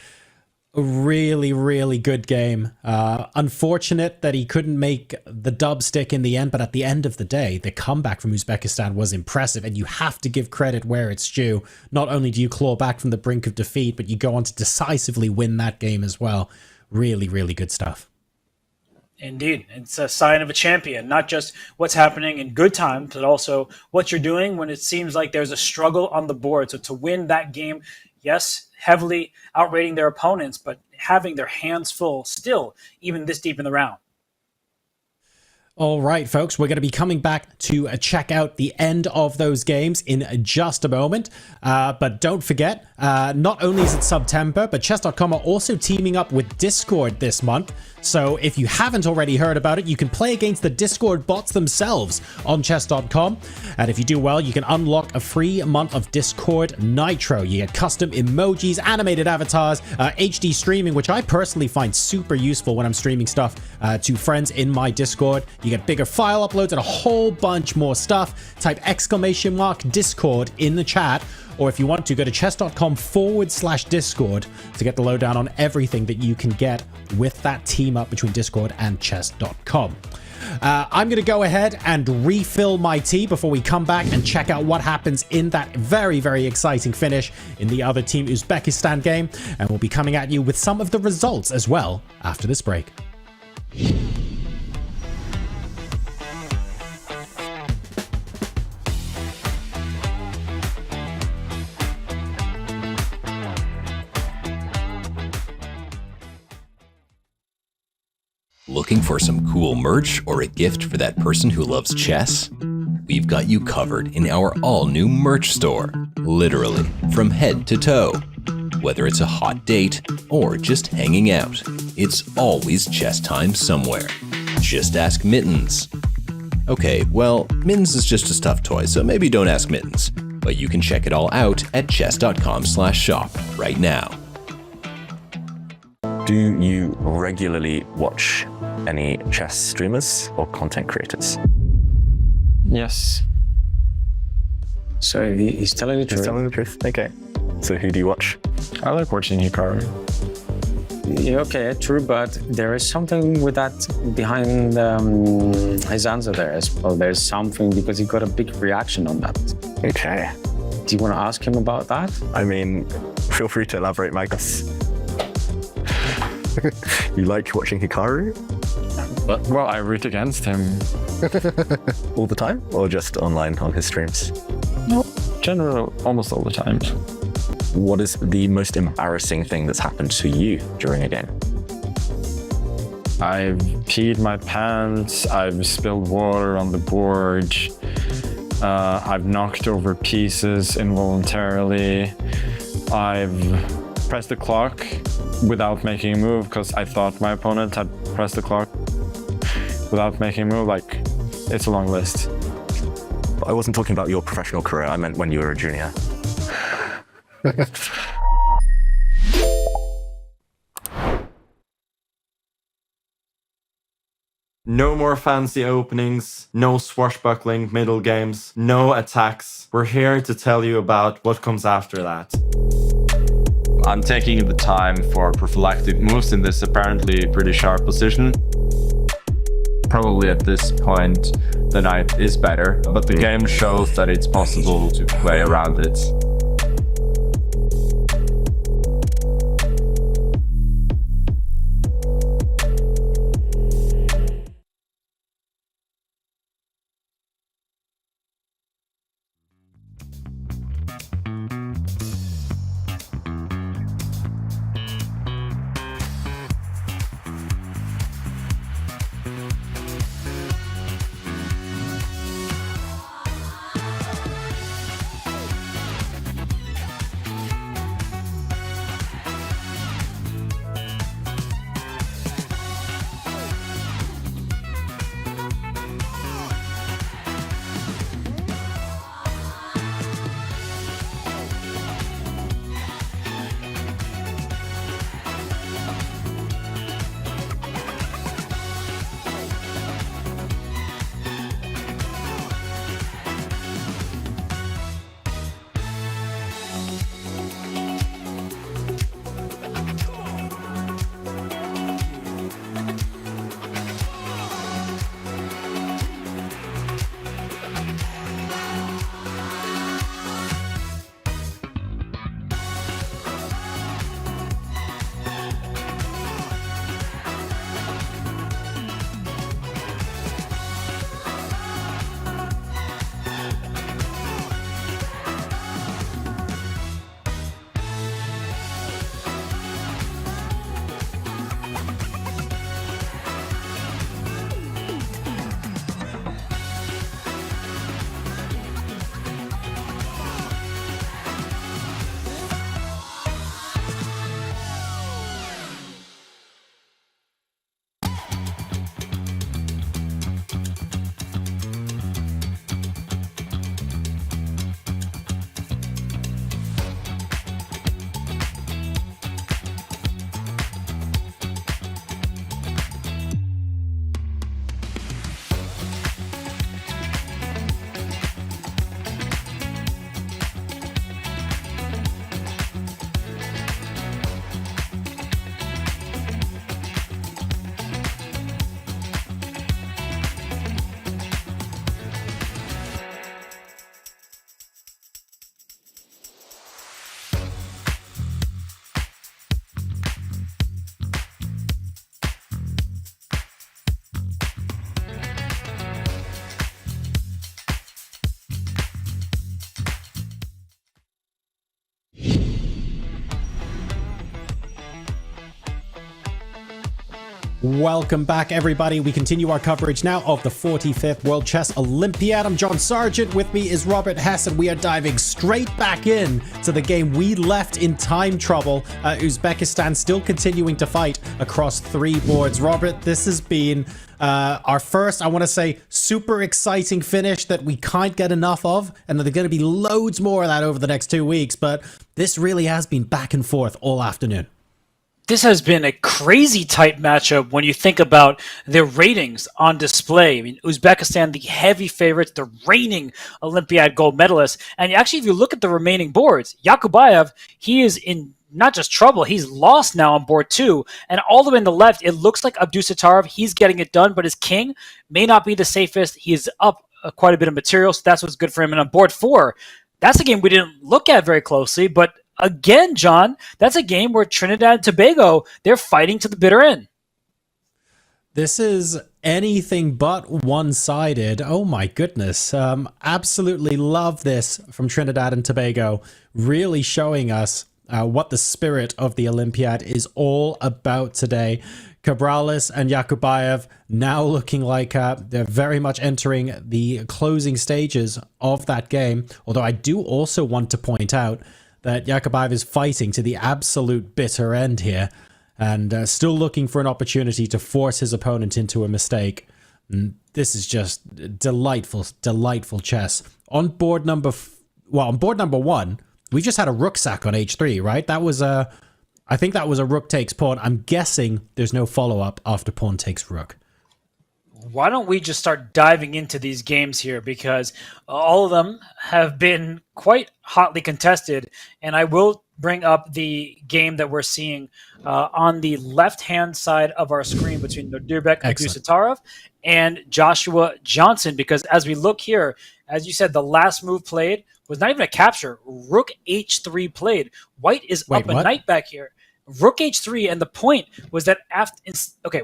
a really, really good game. Unfortunate that he couldn't make the dub stick in the end, but at the end of the day, the comeback from Uzbekistan was impressive, and you have to give credit where it's due. Not only do you claw back from the brink of defeat, but you go on to decisively win that game as well. Really, really good stuff. Indeed. It's a sign of a champion, not just what's happening in good times, but also what you're doing when it seems like there's a struggle on the board. So to win that game, yes, heavily outrating their opponents, but having their hands full still, even this deep in the round. All right, folks, we're going to be coming back to check out the end of those games in just a moment. But don't forget, not only is it September, but Chess.com are also teaming up with Discord this month. So if you haven't already heard about it, you can play against the Discord bots themselves on Chess.com. And if you do well, you can unlock a free month of Discord Nitro. You get custom emojis, animated avatars, HD streaming, which I personally find super useful when I'm streaming stuff to friends in my Discord. You get bigger file uploads and a whole bunch more stuff. Type !Discord in the chat. Or if you want to, go to chess.com/Discord to get the lowdown on everything that you can get with that team up between Discord and chess.com. I'm going to go ahead and refill my tea before we come back and check out what happens in that very, very exciting finish in the other Team Uzbekistan game. And we'll be coming at you with some of the results as well after this break. Looking for some cool merch or a gift for that person who loves chess? We've got you covered in our all-new merch store, literally from head to toe. Whether it's a hot date or just hanging out, it's always chess time somewhere. Just ask Mittens. Okay, well, Mittens is just a stuffed toy, so maybe don't ask Mittens, but you can check it all out at chess.com/shop right now. Do you regularly watch any chess streamers or content creators? Yes. So he's telling the truth. He's telling the truth. Okay. So who do you watch? I like watching Hikaru. Yeah, okay, true, but there is something with that behind his answer there as well. There's something because he got a big reaction on that. Okay. Do you want to ask him about that? I mean, feel free to elaborate, Magnus. You like watching Hikaru? Well, I root against him. All the time? Or just online on his streams? No, generally, almost all the time. What is the most embarrassing thing that's happened to you during a game? I've peed my pants, I've spilled water on the board, I've knocked over pieces involuntarily, I've pressed the clock without making a move because I thought my opponent had pressed the clock without making a move. Like, it's a long list. But I wasn't talking about your professional career, I meant when you were a junior. No more fancy openings, no swashbuckling middle games, no attacks. We're here to tell you about what comes after that. I'm taking the time for prophylactic moves in this apparently pretty sharp position. Probably at this point, the knight is better, but the game shows that it's possible to play around it. Welcome back, everybody. We continue our coverage now of the 45th World Chess Olympiad. I'm John Sargent. With me is Robert Hess, and we are diving straight back in to the game we left in time trouble. Uzbekistan still continuing to fight across 3 boards. Robert, this has been our first, I want to say, super exciting finish that we can't get enough of, and there's going to be loads more of that over the next 2 weeks, but this really has been back and forth all afternoon. This has been a crazy tight matchup when you think about their ratings on display. I mean, Uzbekistan, the heavy favorites, the reigning Olympiad gold medalists. And actually, if you look at the remaining boards, Yakubayev, he is in not just trouble, he's lost now on board 2. And all the way on the left, it looks like Abdusattorov, he's getting it done, but his king may not be the safest. He is up quite a bit of material, so that's what's good for him. And on board 4, that's a game we didn't look at very closely, but again, John, that's a game where Trinidad and Tobago, they're fighting to the bitter end. This is anything but one-sided. Oh my goodness. Absolutely love this from Trinidad and Tobago, really showing us what the spirit of the Olympiad is all about today. Cabrales and Yakubayev now looking like they're very much entering the closing stages of that game. Although I do also want to point out that Yakubayev is fighting to the absolute bitter end here and still looking for an opportunity to force his opponent into a mistake. And this is just delightful, delightful chess. On board number 1, we just had a rook sack on h3, right? That was I think that was a rook takes pawn. I'm guessing there's no follow-up after pawn takes rook. Why don't we just start diving into these games here, because all of them have been quite hotly contested, and I will bring up the game that we're seeing on the left-hand side of our screen between Nodirbek Abdusattorov and Joshua Johnson, because as we look here, as you said, the last move played was not even a capture. Rook h3 played. White is up a knight back here. Rook h3, and the point was that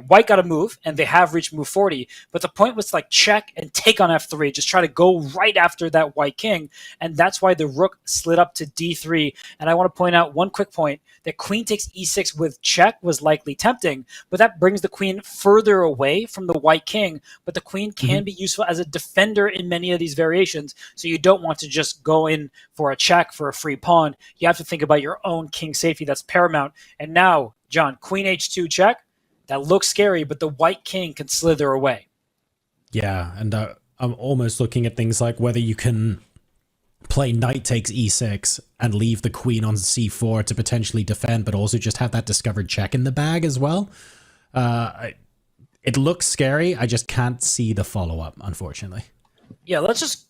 White got a move, and they have reached move 40, but the point was to like check and take on f3, just try to go right after that white king, and that's why the rook slid up to d3. And I want to point out one quick point, that queen takes e6 with check was likely tempting, but that brings the queen further away from the white king, but the queen can be useful as a defender in many of these variations, so you don't want to just go in for a check for a free pawn. You have to think about your own king safety. That's paramount. And now, John, queen h2 check, that looks scary, but the white king can slither away. Yeah, and I'm almost looking at things like whether you can play knight takes e6 and leave the queen on c4 to potentially defend, but also just have that discovered check in the bag as well. It looks scary. I just can't see the follow-up, unfortunately. Yeah, let's just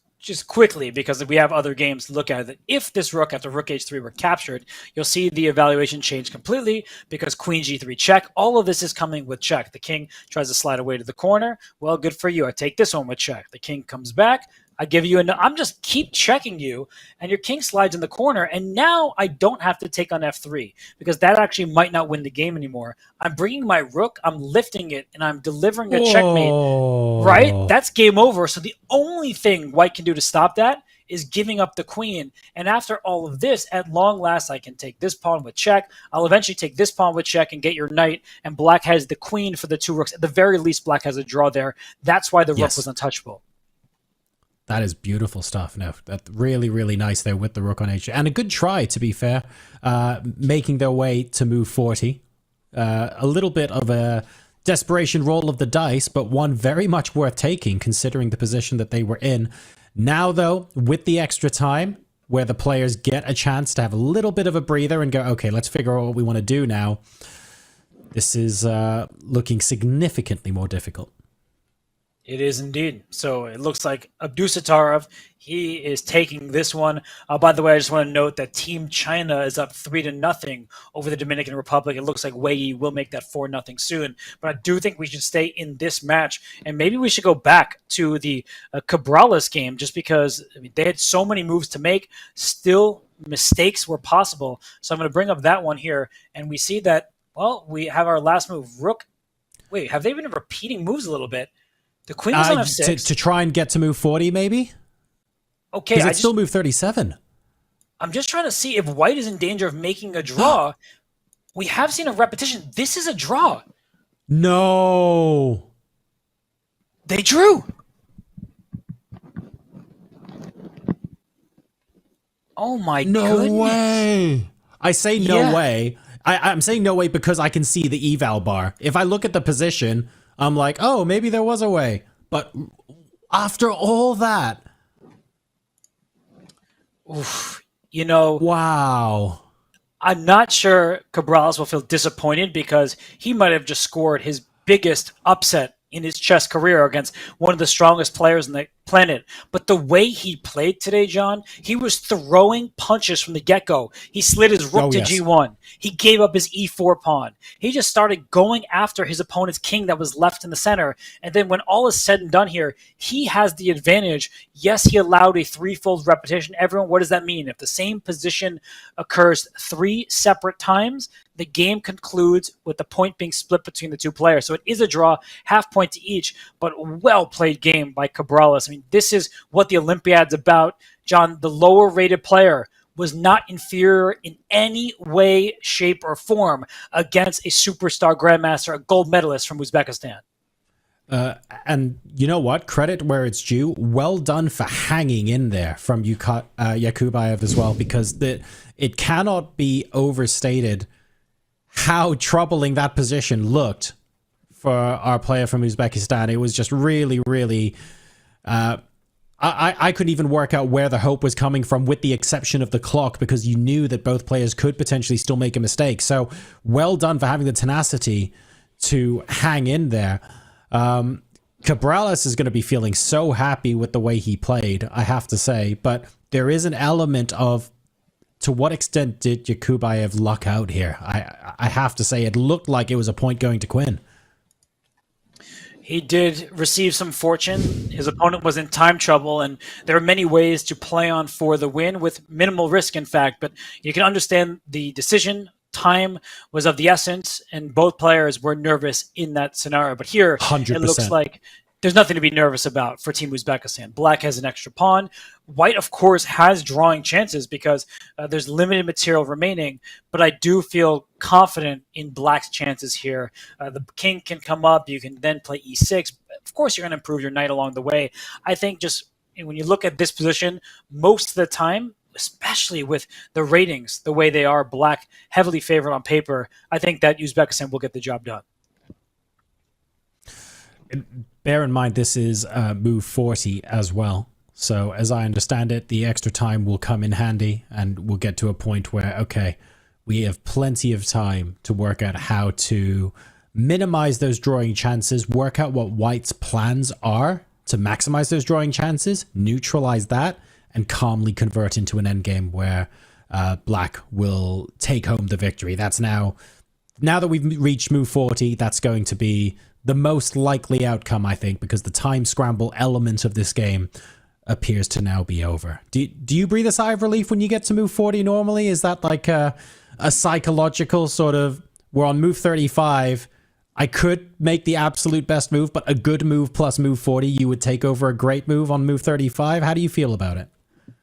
quickly, because we have other games to look at, if this rook after rook h3 were captured, you'll see the evaluation change completely, because queen g3 check. All of this is coming with check. The king tries to slide away to the corner. Well, good for you. I take this one with check. The king comes back. I give you I'm just keep checking you, and your king slides in the corner, and now I don't have to take on f3, because that actually might not win the game anymore. I'm bringing my rook, I'm lifting it, and I'm delivering a checkmate, right? That's game over. So the only thing white can do to stop that is giving up the queen. And after all of this, at long last, I can take this pawn with check. I'll eventually take this pawn with check and get your knight, and black has the queen for the 2 rooks. At the very least, black has a draw there. That's why the rook was untouchable. That is beautiful stuff. No, that's really, really nice there with the rook on h3. And a good try, to be fair, making their way to move 40. A little bit of a desperation roll of the dice, but one very much worth taking considering the position that they were in. Now, though, with the extra time, where the players get a chance to have a little bit of a breather and go, okay, let's figure out what we want to do now. This is looking significantly more difficult. It is indeed. So it looks like Abdusattorov, he is taking this one. By the way, I just want to note that Team China is up 3-0 over the Dominican Republic. It looks like Wei Yi will make that 4-0 soon. But I do think we should stay in this match. And maybe we should go back to the Cabrales game, just because they had so many moves to make. Still, mistakes were possible. So I'm going to bring up that one here. And we see that, well, we have our last move, rook. Wait, have they been repeating moves a little bit? The queen was on f6. To try and get to move 40, maybe? Okay. Because it's still move 37. I'm just trying to see if white is in danger of making a draw. We have seen a repetition. This is a draw. No. They drew. Oh my goodness. No way. I say no way. I'm saying no way because I can see the eval bar. If I look at the position, I'm like, oh, maybe there was a way. But after all that. Oof, you know. Wow. I'm not sure Cabrales will feel disappointed because he might have just scored his biggest upset in his chess career against one of the strongest players on the planet. But the way he played today, John, he was throwing punches from the get-go. He slid his rook to G1. He gave up his E4 pawn. He just started going after his opponent's king that was left in the center. And then when all is said and done here, he has the advantage. Yes, he allowed a threefold repetition. Everyone, what does that mean? If the same position occurs 3 separate times, the game concludes with the point being split between the two players. So it is a draw, half point to each, but well-played game by Cabrales. I mean, this is what the Olympiad's about. John, the lower-rated player was not inferior in any way, shape, or form against a superstar grandmaster, a gold medalist from Uzbekistan. And you know what? Credit where it's due. Well done for hanging in there from Yakubayev as well, because it cannot be overstated how troubling that position looked for our player from Uzbekistan. It was just really, really... I couldn't even work out where the hope was coming from, with the exception of the clock, because you knew that both players could potentially still make a mistake. So well done for having the tenacity to hang in there. Cabrales is going to be feeling so happy with the way he played, I have to say. But there is an element of, to what extent did Yakubayev luck out here? I have to say it looked like it was a point going to Quinn. He did receive some fortune. His opponent was in time trouble, and there are many ways to play on for the win with minimal risk, in fact. But you can understand the decision. Time was of the essence, and both players were nervous in that scenario. But here, 100%. It looks like there's nothing to be nervous about for Team Uzbekistan. Black has an extra pawn. White, of course, has drawing chances because there's limited material remaining, but I do feel confident in Black's chances here. The king can come up. You can then play E6. Of course, you're going to improve your knight along the way. I think just when you look at this position, most of the time, especially with the ratings, the way they are, Black heavily favored on paper, I think that Uzbekistan will get the job done. Bear in mind, this is move 40 as well. So as I understand it, the extra time will come in handy, and we'll get to a point where, okay, we have plenty of time to work out how to minimize those drawing chances, work out what White's plans are to maximize those drawing chances, neutralize that, and calmly convert into an endgame where Black will take home the victory. That's now that we've reached move 40, that's going to be the most likely outcome, I think, because the time scramble element of this game appears to now be over. Do you breathe a sigh of relief when you get to move 40 normally? Is that like a psychological sort of, we're on move 35, I could make the absolute best move, but a good move plus move 40, you would take over a great move on move 35? How do you feel about it?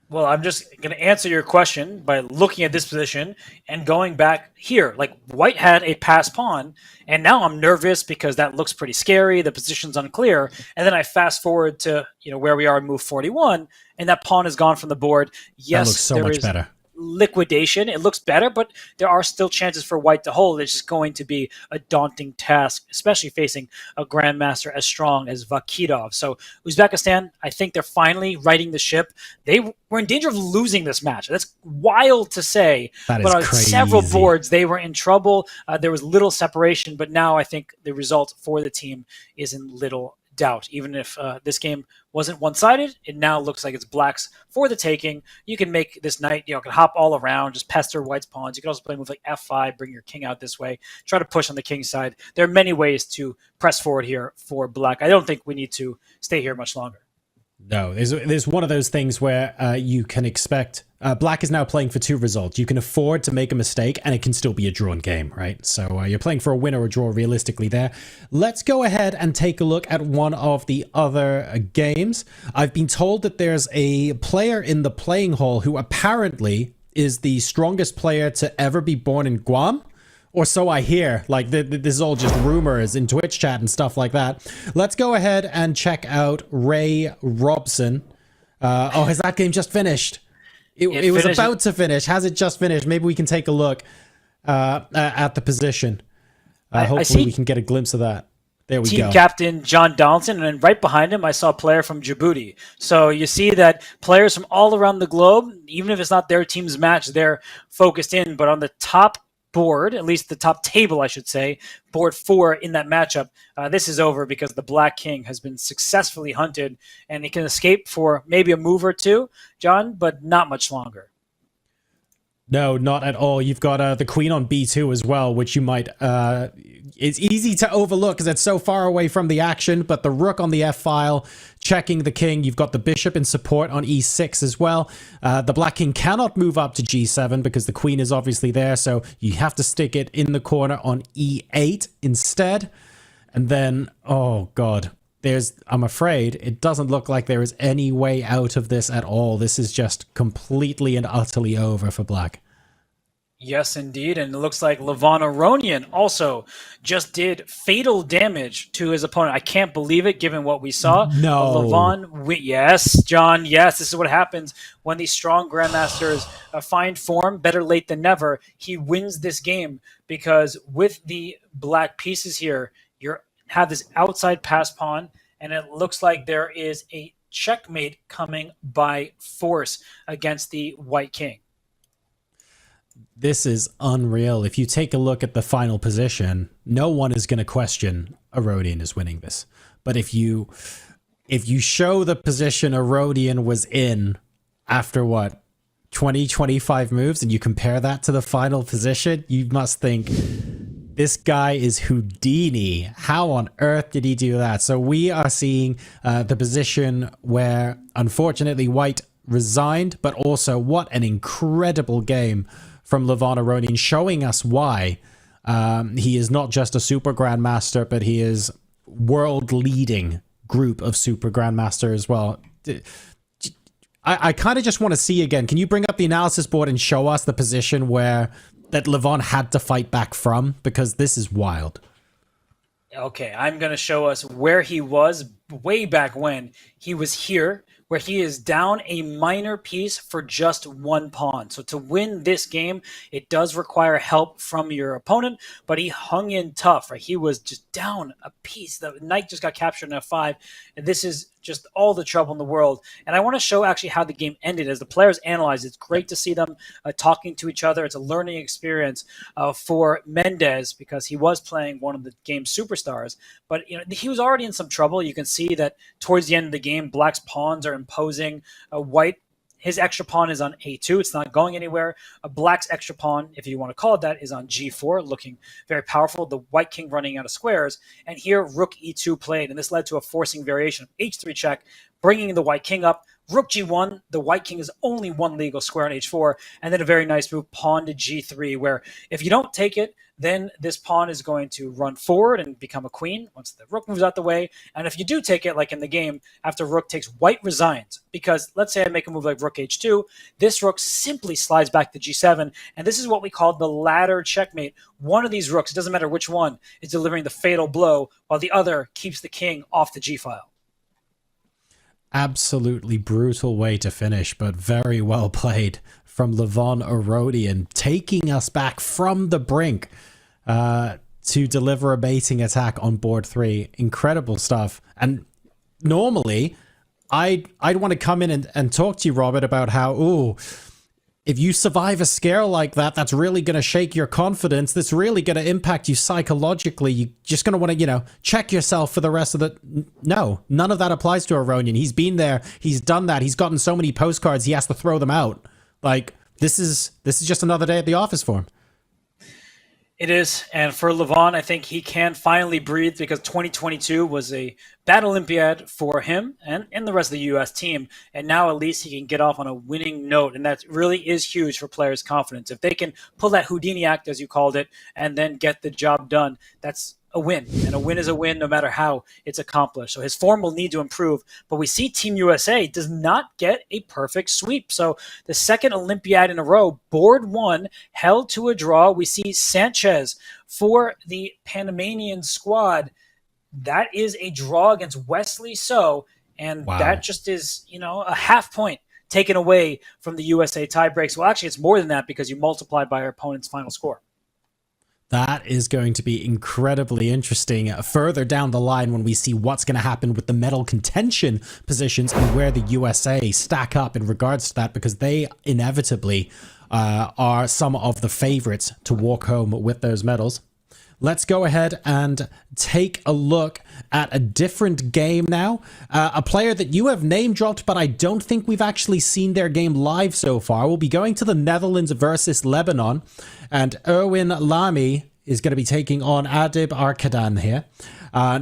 Well, I'm just going to answer your question by looking at this position and going back here. Like, White had a pass pawn, and now I'm nervous because that looks pretty scary. The position's unclear. And then I fast forward to where we are in move 41, and that pawn is gone from the board. Yes, that looks so much better. Liquidation. It looks better, but there are still chances for White to hold. It's just going to be a daunting task, especially facing a grandmaster as strong as Vakidov. So Uzbekistan, I think they're finally righting the ship. They were in danger of losing this match. That's wild to say, but on several boards they were in trouble. There was little separation, but now I think the result for the team is in little doubt. Even if this game wasn't one-sided, it now looks like it's Black's for the taking. You can make this knight, can hop all around, just pester White's pawns. You can also play a move like F5, bring your king out this way, try to push on the king's side. There are many ways to press forward here for Black. I don't think we need to stay here much longer. No, there's one of those things where you can expect... Black is now playing for 2 results. You can afford to make a mistake, and it can still be a drawn game, right? So you're playing for a win or a draw realistically there. Let's go ahead and take a look at one of the other games. I've been told that there's a player in the playing hall who apparently is the strongest player to ever be born in Guam, Or so I hear. Like, this is all just rumors in Twitch chat and stuff like that. Let's go ahead and check out Ray Robson. Has that game just finished? It was about to finish. Has it just finished? Maybe we can take a look at the position. Hopefully we can get a glimpse of that. There we go. Team captain John Donaldson, and then right behind him, I saw a player from Djibouti. So you see that players from all around the globe, even if it's not their team's match, they're focused in. But on the top board, at least the top table, I should say, board 4 in that matchup, this is over because the Black King has been successfully hunted, and he can escape for maybe a move or two, John, but not much longer. No, not at all. You've got the queen on b2 as well, which you might... it's easy to overlook because it's so far away from the action, but the rook on the f-file, checking the king. You've got the bishop in support on e6 as well. The Black King cannot move up to g7 because the queen is obviously there, so you have to stick it in the corner on e8 instead. And then, oh god, I'm afraid, it doesn't look like there is any way out of this at all. This is just completely and utterly over for Black. Yes, indeed. And it looks like Levon Aronian also just did fatal damage to his opponent. I can't believe it, given what we saw. No. Yes, John, yes. This is what happens when these strong grandmasters find form. Better late than never. He wins this game because with the black pieces here, you have this outside pass pawn, and it looks like there is a checkmate coming by force against the white king. This is unreal. If you take a look at the final position, no one is going to question Aronian is winning this. But if you show the position Aronian was in after what, 20-25 moves, and you compare that to the final position, you must think this guy is Houdini. How on earth did he do that? So we are seeing the position where unfortunately white resigned, but also what an incredible game from Levon Aronian, showing us why he is not just a super grandmaster, but he is world-leading group of super grandmaster as well. I kind of just want to see again. Can you bring up the analysis board and show us the position where that Levon had to fight back from? Because this is wild. Okay, I'm going to show us where he was way back when. He was here, where he is down a minor piece for just one pawn. So to win this game, it does require help from your opponent, but he hung in tough, right? He was just down a piece. The knight just got captured in f5, and this is just all the trouble in the world. And I want to show actually how the game ended as the players analyze. It's great to see them talking to each other. It's a learning experience for Mendes because he was playing one of the game's superstars, but he was already in some trouble. You can see that towards the end of the game, Black's pawns are imposing white. His extra pawn is on a2. It's not going anywhere. Black's extra pawn, if you want to call it that, is on g4, looking very powerful. The white king running out of squares. And here, rook e2 played, and this led to a forcing variation of h3 check, bringing the white king up. Rook g1, the white king is only one legal square on h4, and then a very nice move, pawn to g3, where if you don't take it, then this pawn is going to run forward and become a queen once the rook moves out the way. And if you do take it, like in the game, after rook takes, white resigns. Because let's say I make a move like rook h2, this rook simply slides back to g7, and this is what we call the ladder checkmate. One of these rooks, it doesn't matter which one, is delivering the fatal blow, while the other keeps the king off the g-file. Absolutely brutal way to finish, but very well played from Levon Aronian, taking us back from the brink to deliver a baiting attack on board 3. Incredible stuff. And normally, I'd want to come in and talk to you, Robert, about how, if you survive a scare like that, that's really going to shake your confidence. That's really going to impact you psychologically. You're just going to want to, check yourself for the rest of the... No, none of that applies to Aronian. He's been there. He's done that. He's gotten so many postcards, he has to throw them out. Like, this is just another day at the office for him. It is, and for Levon, I think he can finally breathe because 2022 was a bad Olympiad for him and the rest of the U.S. team, and now at least he can get off on a winning note, and that really is huge for players' confidence. If they can pull that Houdini act, as you called it, and then get the job done, that's a win, and a win is a win no matter how it's accomplished. So his form will need to improve, but we see Team USA does not get a perfect sweep. So the second Olympiad in a row, board one, held to a draw. We see Sanchez for the Panamanian squad. That is a draw against Wesley So, and that just is, a half point taken away from the USA tiebreaks. Well, actually, it's more than that because you multiply by our opponent's final score. That is going to be incredibly interesting further down the line when we see what's going to happen with the medal contention positions and where the USA stack up in regards to that, because they inevitably are some of the favorites to walk home with those medals. Let's go ahead and take a look at a different game now. A player that you have name dropped, but I don't think we've actually seen their game live so far. We'll be going to the Netherlands versus Lebanon, and Erwin Lamy is going to be taking on Adib Arkadan here.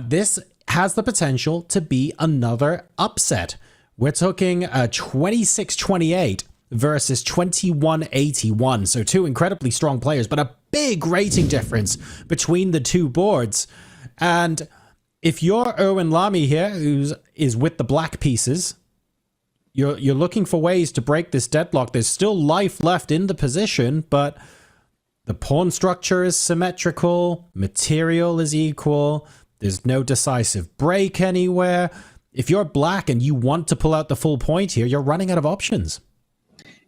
This has the potential to be another upset. We're talking 26-28 versus 21-81. So two incredibly strong players, but a big rating difference between the two boards. And if you're Erwin Lamy here, who is with the black pieces, you're looking for ways to break this deadlock. There's still life left in the position, but the pawn structure is symmetrical, material is equal, there's no decisive break anywhere. If you're black and you want to pull out the full point here, you're running out of options.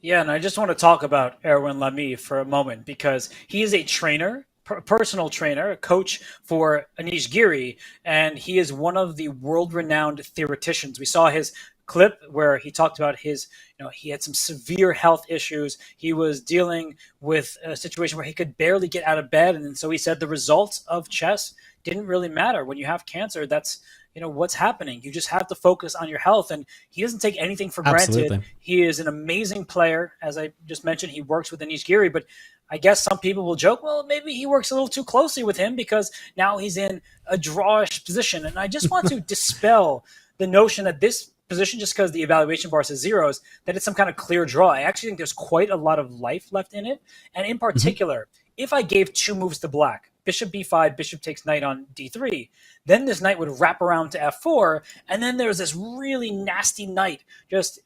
Yeah, and I just want to talk about Erwin Lamy for a moment because he is a trainer, personal trainer, a coach for Anish Giri, and he is one of the world-renowned theoreticians. We saw his clip where he talked about his, he had some severe health issues. He was dealing with a situation where he could barely get out of bed, and so he said the results of chess didn't really matter. When you have cancer, that's what's happening. You just have to focus on your health, and he doesn't take anything for granted. He is an amazing player. As I just mentioned, he works with Anish Giri, but I guess some people will joke, well, maybe he works a little too closely with him because now he's in a drawish position. And I just want to dispel the notion that this position, just because the evaluation bar says zeros, that it's some kind of clear draw. I actually think there's quite a lot of life left in it. And in particular, if I gave two moves to black, bishop b5, bishop takes knight on d3, then this knight would wrap around to f4, and then there's this really nasty knight just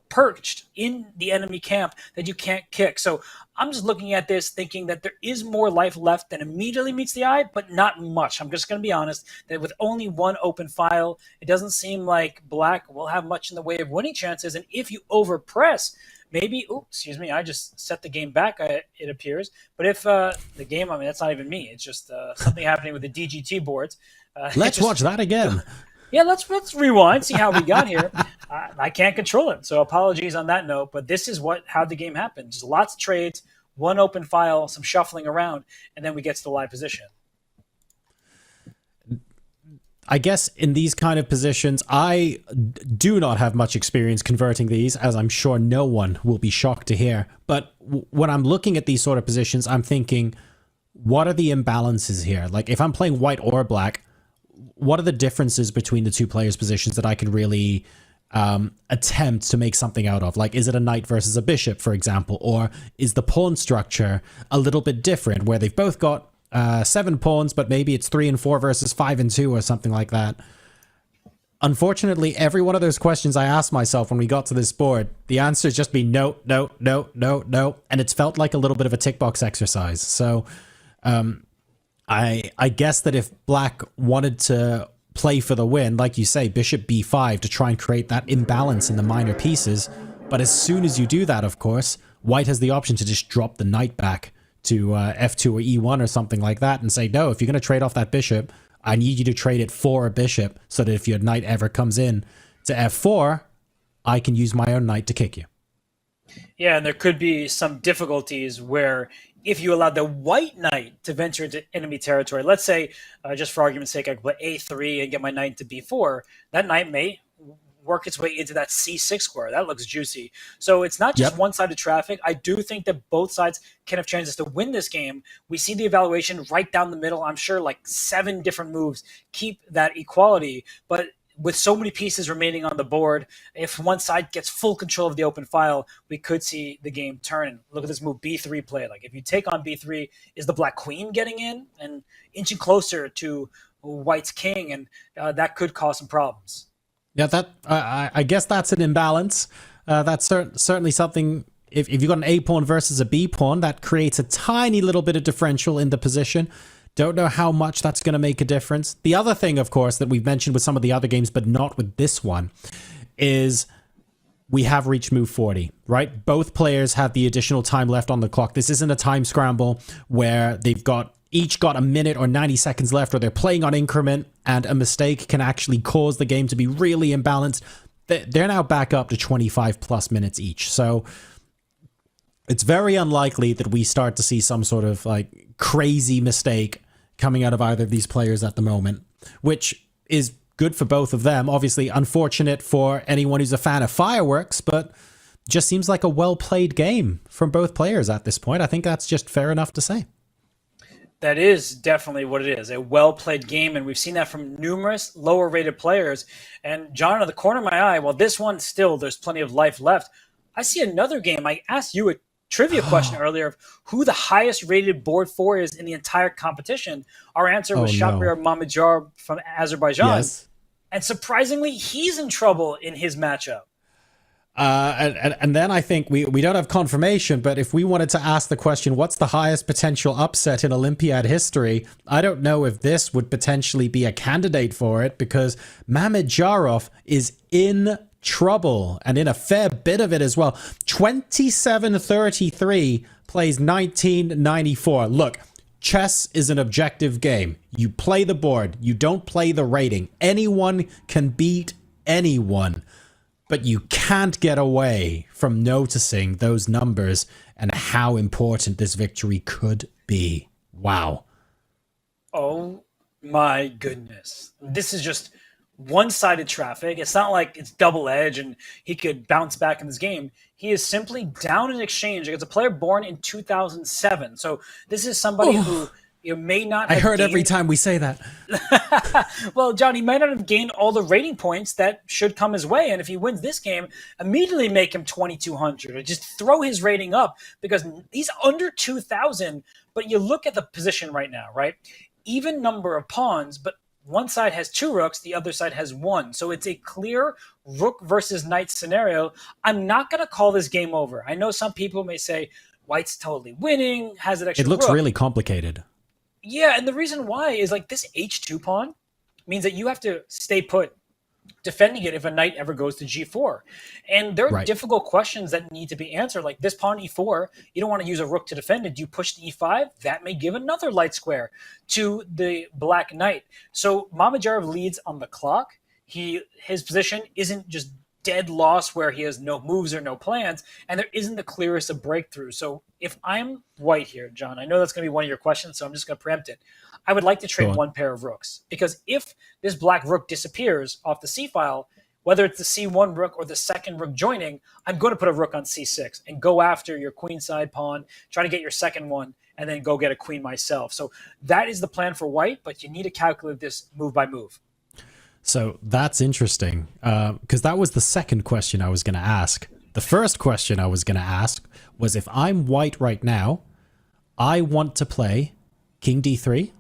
perched in the enemy camp that you can't kick. So I'm just looking at this thinking that there is more life left than immediately meets the eye, but not much. I'm just going to be honest that with only one open file, it doesn't seem like black will have much in the way of winning chances. And if you overpress, maybe, I just set the game back, it appears. But if the game, that's not even me. It's just something happening with the DGT boards. Let's watch that again. Yeah, let's rewind, see how we got here. I can't control it, so apologies on that note. But this is how the game happened. Just lots of trades, one open file, some shuffling around, and then we get to the live position. I guess in these kind of positions, I do not have much experience converting these, as I'm sure no one will be shocked to hear. But when I'm looking at these sort of positions, I'm thinking, what are the imbalances here? Like, if I'm playing white or black, what are the differences between the two players' positions that I can really attempt to make something out of? Like, is it a knight versus a bishop, for example? Or is the pawn structure a little bit different, where they've both got 7 pawns, but maybe it's 3 and 4 versus 5 and 2 or something like that? Unfortunately, every one of those questions I asked myself when we got to this board, the answer has just been no, no, no, no, no. And it's felt like a little bit of a tick box exercise. So I guess that if black wanted to play for the win, like you say, bishop b5 to try and create that imbalance in the minor pieces. But as soon as you do that, of course, white has the option to just drop the knight back to f2 or e1 or something like that and say, no, if you're going to trade off that bishop, I need you to trade it for a bishop so that if your knight ever comes in to f4, I can use my own knight to kick you. Yeah, and there could be some difficulties where if you allow the white knight to venture into enemy territory, let's say, just for argument's sake, I could play a3 and get my knight to b4, that knight may work its way into that c6 square. That looks juicy. So it's not just one-sided traffic. I do think that both sides can have chances to win this game. We see the evaluation right down the middle. I'm sure like 7 different moves keep that equality. But with so many pieces remaining on the board, if one side gets full control of the open file, we could see the game turn. Look at this move B3 play. Like if you take on B3, is the black queen getting in and inching closer to white's king, and that could cause some problems. Yeah, that I guess that's an imbalance. That's certainly something. If you've got an A pawn versus a B pawn, that creates a tiny little bit of differential in the position. Don't know how much that's going to make a difference. The other thing, of course, that we've mentioned with some of the other games, but not with this one, is we have reached move 40, right? Both players have the additional time left on the clock. This isn't a time scramble where they've each got a minute or 90 seconds left, or they're playing on increment, and a mistake can actually cause the game to be really imbalanced. They're now back up to 25 plus minutes each. So it's very unlikely that we start to see some sort of like crazy mistake coming out of either of these players at the moment, which is good for both of them. Obviously unfortunate for anyone who's a fan of fireworks, but just seems like a well-played game from both players at this point. I think that's just fair enough to say. That is definitely what it is, a well-played game, and we've seen that from numerous lower-rated players. And John, in the corner of my eye, while this one still, there's plenty of life left, I see another game. I asked you a trivia question earlier of who the highest rated board 4 is in the entire competition. Our answer was Shahriar Mammadjar from Azerbaijan. Yes. And surprisingly, he's in trouble in his matchup. And then I think we don't have confirmation, but if we wanted to ask the question, what's the highest potential upset in Olympiad history? I don't know if this would potentially be a candidate for it, because Mammadjarov is in trouble, and in a fair bit of it as well. 27-33, plays 19-94. Look, chess is an objective game. You play the board, you don't play the rating. Anyone can beat anyone, but you can't get away from noticing those numbers and how important this victory could be. Wow. Oh my goodness. This is just one-sided traffic. It's not like it's double edge and he could bounce back in this game. He is simply down in exchange against a player born in 2007. So this is somebody who may not have heard gained... every time we say that. Well, John, he might not have gained all the rating points that should come his way. And if he wins this game, immediately make him 2,200 or just throw his rating up, because he's under 2,000. But you look at the position right now, right? Even number of pawns, but one side has 2 rooks, the other side has 1. So it's a clear rook versus knight scenario. I'm not going to call this game over. I know some people may say white's totally winning, has an extra It looks rook. really complicated. Yeah, and the reason why is like this h2 pawn means that you have to stay put defending it if a knight ever goes to g4. And there are difficult questions that need to be answered, like this pawn e4, you don't want to use a rook to defend it. Do you push to e5? That may give another light square to the black knight. So Mammadjarov leads on the clock. His position isn't just dead loss where he has no moves or no plans, and there isn't the clearest of breakthrough. So if I'm white here, John, I know that's going to be one of your questions, so I'm just going to preempt it. I would like to trade one pair of rooks, because if this black rook disappears off the c-file, whether it's the c1 rook or the second rook joining, I'm going to put a rook on c6 and go after your queenside pawn, try to get your second one, and then go get a queen myself. So that is the plan for white, but you need to calculate this move by move. So that's interesting, because that was the second question I was going to ask. The first question I was going to ask was, if I'm white right now, I want to play king d3,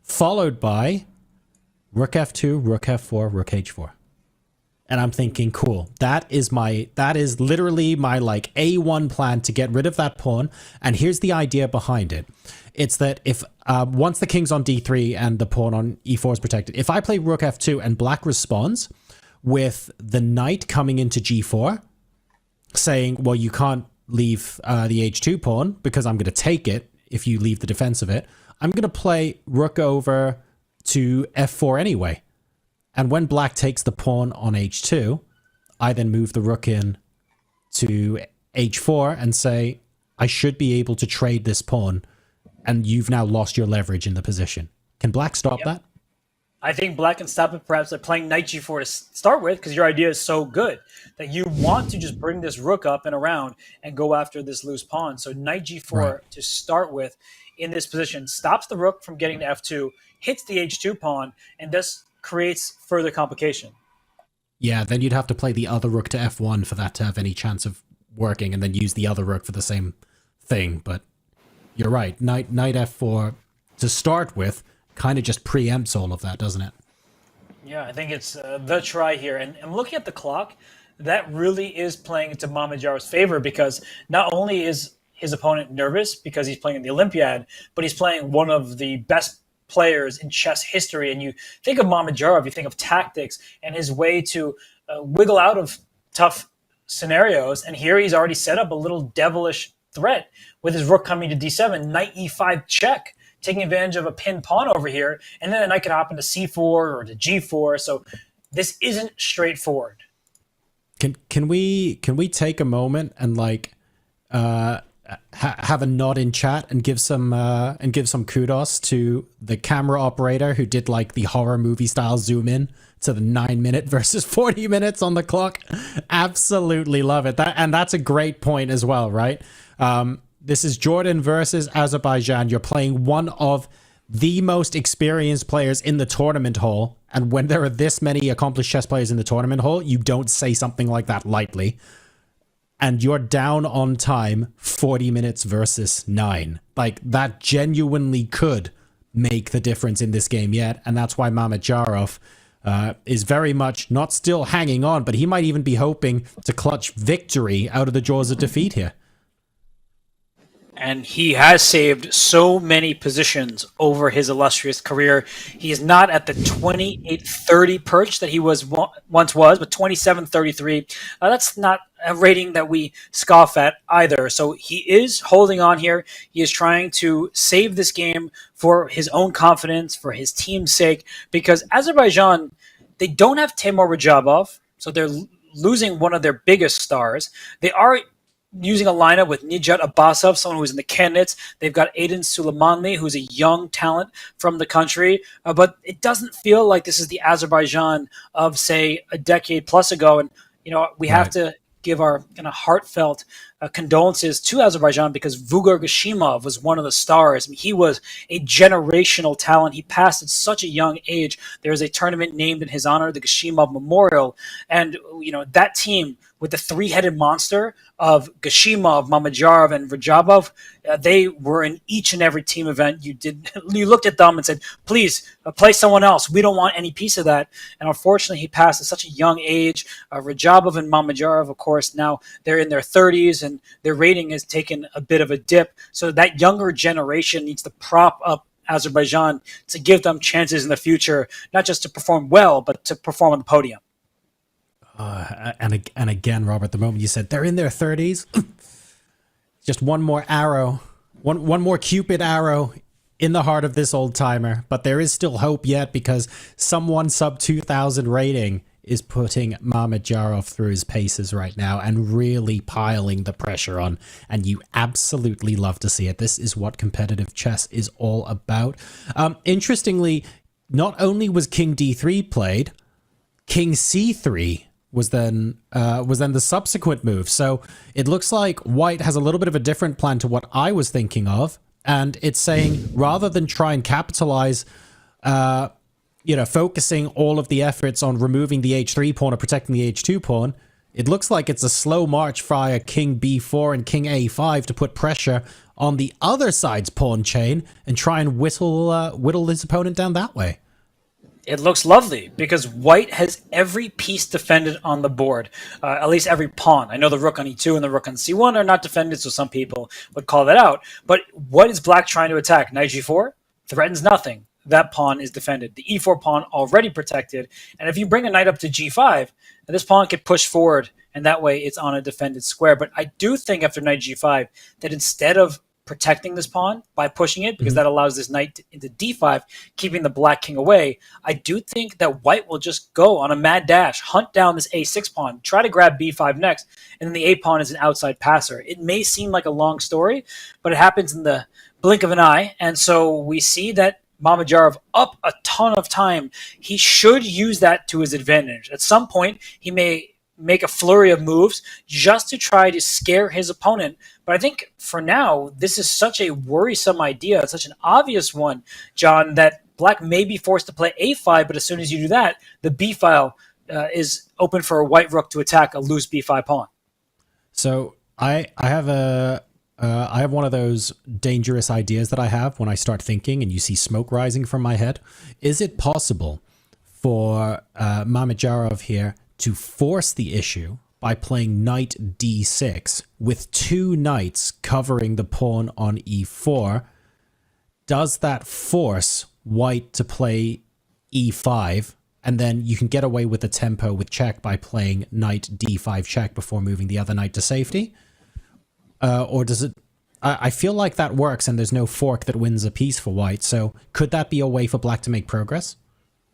followed by rook f2, rook f4, rook h4. And I'm thinking, cool, that is literally my like A1 plan to get rid of that pawn. And here's the idea behind it. It's that if once the king's on d3 and the pawn on e4 is protected, if I play rook f2 and black responds with the knight coming into g4, saying, well, you can't leave the h2 pawn because I'm going to take it if you leave the defense of it, I'm going to play rook over to f4 anyway. And when black takes the pawn on h2, I then move the rook in to h4 and say, I should be able to trade this pawn, and you've now lost your leverage in the position. Can black stop that? I think black can stop it perhaps by playing knight g4 to start with, because your idea is so good that you want to just bring this rook up and around and go after this loose pawn. So knight g4 to start with in this position stops the rook from getting to f2, hits the h2 pawn, and thus creates further complication. Yeah, then you'd have to play the other rook to f1 for that to have any chance of working, and then use the other rook for the same thing. But you're right, knight f4 to start with kind of just preempts all of that, doesn't it? Yeah, I think it's the try here. And I'm looking at the clock. That really is playing into Mamadjarov's favor, because not only is his opponent nervous because he's playing in the Olympiad, but he's playing one of the best players in chess history. And you think of Mamadjarov, you think of tactics and his way to wiggle out of tough scenarios. And here he's already set up a little devilish threat with his rook coming to d7, knight e5 check, taking advantage of a pinned pawn over here. And then the knight could hop into c4 or to g4. So this isn't straightforward. Can we take a moment and like have a nod in chat and give some kudos to the camera operator who did like the horror movie style zoom in to the 9-minute versus 40 minutes on the clock. Absolutely love it. That's a great point as well, right? This is Jordan versus Azerbaijan. You're playing one of the most experienced players in the tournament hall. And when there are this many accomplished chess players in the tournament hall, you don't say something like that lightly. And you're down on time 40 minutes versus 9. Like, that genuinely could make the difference in this game yet. And that's why Mamadjarov is very much not still hanging on, but he might even be hoping to clutch victory out of the jaws of defeat here. And he has saved so many positions over his illustrious career. He is not at the 28-30 perch that he once was, but 27-33. That's not a rating that we scoff at either. So he is holding on here. He is trying to save this game for his own confidence, for his team's sake, because Azerbaijan, they don't have Timur Rajabov, so they're losing one of their biggest stars. They are using a lineup with Nijat Abbasov, someone who's in the candidates. They've got Aiden Suleimanli, who's a young talent from the country. But it doesn't feel like this is the Azerbaijan of, say, a decade plus ago. And, you know, we have to give our kind of heartfelt condolences to Azerbaijan, because Vugar Gashimov was one of the stars. I mean, he was a generational talent. He passed at such a young age. There is a tournament named in his honor, the Gashimov Memorial. And, you know, that team with the three-headed monster of Gashimov, Mamadjarov, and Rajabov, they were in each and every team event. You looked at them and said, please play someone else. We don't want any piece of that. And unfortunately, he passed at such a young age. Rajabov and Mamadjarov, of course, now they're in their 30s, and their rating has taken a bit of a dip. So that younger generation needs to prop up Azerbaijan to give them chances in the future, not just to perform well, but to perform on the podium. And again, Robert, the moment you said they're in their 30s, just one more arrow, one more Cupid arrow in the heart of this old timer. But there is still hope yet, because someone sub 2,000 rating is putting Mamadjarov through his paces right now and really piling the pressure on. And you absolutely love to see it. This is what competitive chess is all about. Interestingly, not only was King D3 played, King C3 was then the subsequent move. So it looks like White has a little bit of a different plan to what I was thinking of. And it's saying, rather than try and capitalize, focusing all of the efforts on removing the H3 pawn or protecting the H2 pawn, it looks like it's a slow march via King B4 and King A5 to put pressure on the other side's pawn chain and try and whittle his opponent down that way. It looks lovely, because White has every piece defended on the board, at least every pawn. I know the rook on e2 and the rook on c1 are not defended, so some people would call that out. But what is Black trying to attack? Knight g4 threatens nothing. That pawn is defended. The e4 pawn already protected. And if you bring a knight up to g5, this pawn can push forward, and that way it's on a defended square. But I do think after knight g5 that instead of protecting this pawn by pushing it, because that allows this knight into d5, keeping the black king away, I do think that White will just go on a mad dash, hunt down this a6 pawn, try to grab b5 next, and then the a pawn is an outside passer. It may seem like a long story, but it happens in the blink of an eye. And so we see that Mamadjarov up a ton of time. He should use that to his advantage. At some point, he may make a flurry of moves just to try to scare his opponent. But I think for now, this is such a worrisome idea, such an obvious one, John, that black may be forced to play a5, but as soon as you do that, the b file is open for a white rook to attack a loose b5 pawn. So I have one of those dangerous ideas that I have when I start thinking and you see smoke rising from my head. Is it possible for Mamedyarov here to force the issue by playing knight d6 with 2 knights covering the pawn on e4? Does that force white to play e5, and then you can get away with the tempo with check by playing knight d5 check before moving the other knight to safety? Or does it... I feel like that works and there's no fork that wins a piece for white, so could that be a way for black to make progress?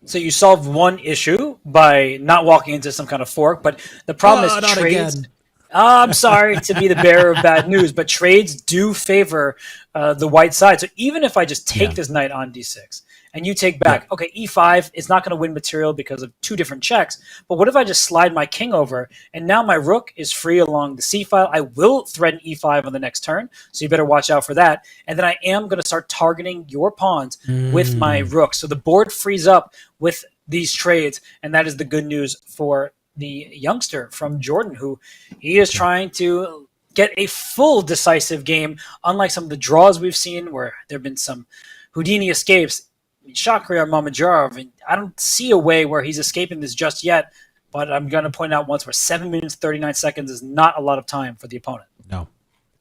So you solve one issue by not walking into some kind of fork, but the problem is trades. Again. I'm sorry to be the bearer of bad news, but trades do favor the white side. So even if I just take this knight on d6 and you take back, okay, e5 is not going to win material because of 2 different checks. But what if I just slide my king over and now my rook is free along the c file? I will threaten e5 on the next turn, so you better watch out for that. And then I am going to start targeting your pawns with my rook. So the board frees up with these trades, and that is the good news for the youngster from Jordan, who he is trying to get a full decisive game, unlike some of the draws we've seen where there have been some Houdini escapes. Shakhriyar Mamedyarov, and I don't see a way where he's escaping this just yet, but I'm going to point out once where 7 minutes 39 seconds is not a lot of time for the opponent. No.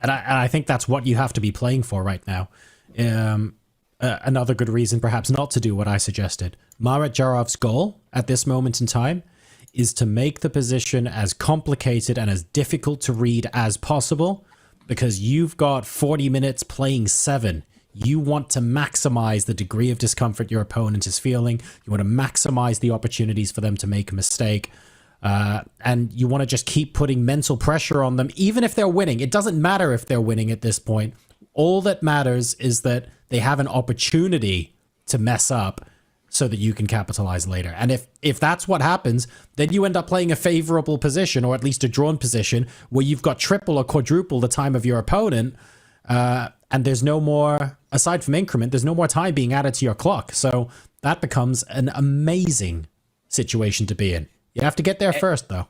And I think that's what you have to be playing for right now. Another good reason perhaps not to do what I suggested. Mamedyarov goal at this moment in time is to make the position as complicated and as difficult to read as possible, because you've got 40 minutes playing 7. You want to maximize the degree of discomfort your opponent is feeling. You want to maximize the opportunities for them to make a mistake. And you want to just keep putting mental pressure on them, even if they're winning. It doesn't matter if they're winning at this point. All that matters is that they have an opportunity to mess up so that you can capitalize later. And if that's what happens, then you end up playing a favorable position, or at least a drawn position, where you've got triple or quadruple the time of your opponent. And there's no more, aside from increment, there's no more time being added to your clock. So that becomes an amazing situation to be in. You have to get there first, though.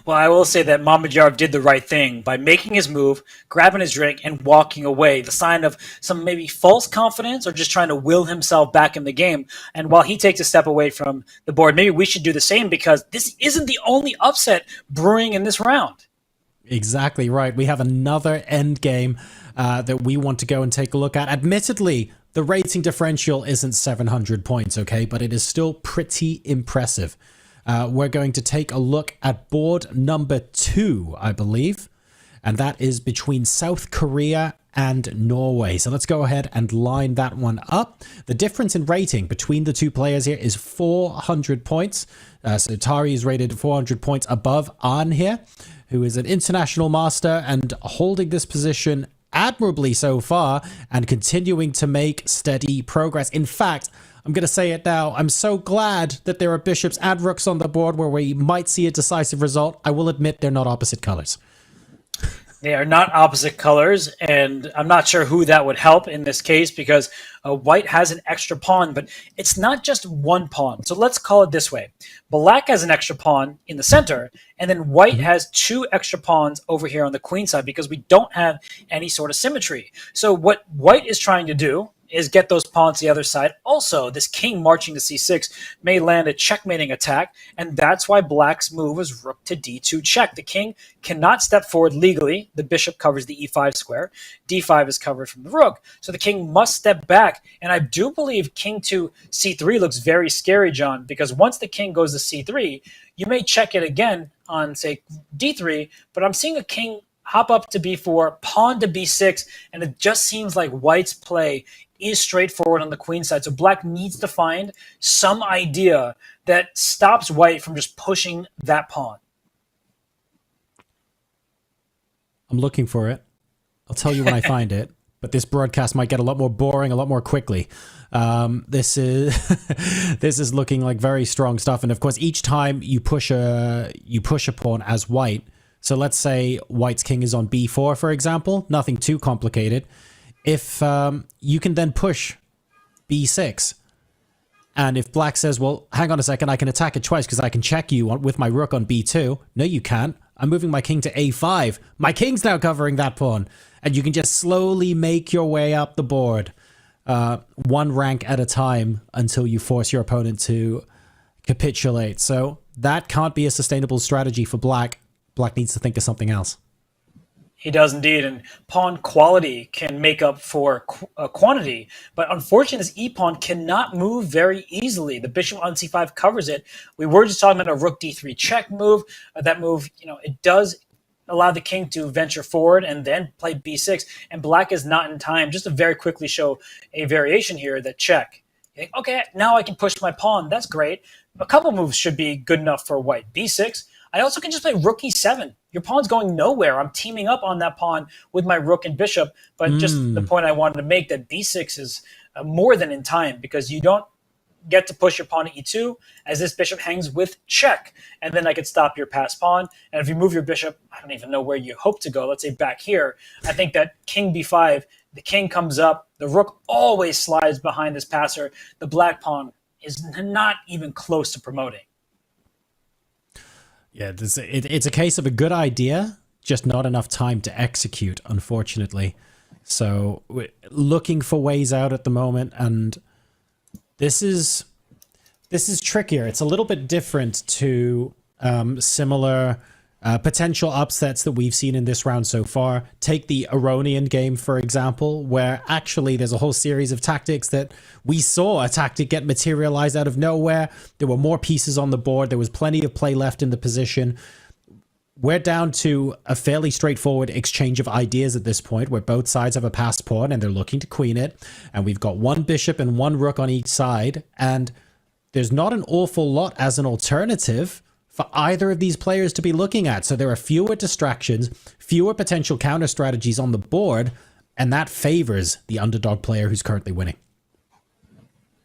Well, I will say that Mamedyarov did the right thing by making his move, grabbing his drink, and walking away. The sign of some maybe false confidence or just trying to will himself back in the game. And while he takes a step away from the board, maybe we should do the same, because this isn't the only upset brewing in this round. Exactly right. We have another end game that we want to go and take a look at. Admittedly, the rating differential isn't 700 points, okay, but it is still pretty impressive. We're going to take a look at board number 2, I believe, and that is between South Korea and Norway. So let's go ahead and line that one up. The difference in rating between the two players here is 400 points. So Tari is rated 400 points above An here, who is an international master and holding this position admirably so far and continuing to make steady progress. In fact, I'm going to say it now, I'm so glad that there are bishops and rooks on the board where we might see a decisive result. I will admit they're not opposite colors. They are not opposite colors, and I'm not sure who that would help in this case, because white has an extra pawn, but it's not just one pawn. So let's call it this way. Black has an extra pawn in the center, and then white has 2 extra pawns over here on the queen side, because we don't have any sort of symmetry. So what white is trying to do is get those pawns to the other side. Also, this king marching to c6 may land a checkmating attack, and that's why black's move was rook to d2 check. The king cannot step forward legally. The bishop covers the e5 square. d5 is covered from the rook, so the king must step back. And I do believe king to c3 looks very scary, John, because once the king goes to c3, you may check it again on, say, d3, but I'm seeing a king hop up to b4, pawn to b6, and it just seems like white's play is straightforward on the queen side. So black needs to find some idea that stops white from just pushing that pawn. I'm looking for it. I'll tell you when I find it. But this broadcast might get a lot more boring a lot more quickly. This is looking like very strong stuff. And of course, each time you push a pawn as white. So let's say white's king is on b4, for example. Nothing too complicated. If you can then push b6. And if black says, well, hang on a second, I can attack it twice because I can check you with my rook on b2. No, you can't. I'm moving my king to a5. My king's now covering that pawn. And you can just slowly make your way up the board, one rank at a time, until you force your opponent to capitulate. So that can't be a sustainable strategy for black. Black needs to think of something else. He does indeed, and pawn quality can make up for quantity, but unfortunately this e-pawn cannot move very easily. The bishop on c5 covers it. We were just talking about a rook d3 check move. That move, it does allow the king to venture forward and then play b6, and black is not in time. Just to very quickly show a variation here, that check. You think, okay, now I can push my pawn. That's great. A couple moves should be good enough for white. b6. I also can just play rook e7. Your pawn's going nowhere. I'm teaming up on that pawn with my rook and bishop, but just the point I wanted to make, that b6 is more than in time, because you don't get to push your pawn to e2 as this bishop hangs with check, and then I could stop your passed pawn. And if you move your bishop, I don't even know where you hope to go. Let's say back here. I think that king b5, the king comes up, the rook always slides behind this passer. The black pawn is not even close to promoting. Yeah, it's a case of a good idea, just not enough time to execute, unfortunately. So we're looking for ways out at the moment, and this is trickier. It's a little bit different to similar potential upsets that we've seen in this round so far. Take the Aronian game, for example, where actually there's a whole series of tactics that we saw a tactic get materialized out of nowhere. There were more pieces on the board. There was plenty of play left in the position. We're down to a fairly straightforward exchange of ideas at this point, where both sides have a passed pawn and they're looking to queen it. And we've got one bishop and one rook on each side. And there's not an awful lot as an alternative for either of these players to be looking at. So there are fewer distractions, fewer potential counter strategies on the board, and that favors the underdog player who's currently winning.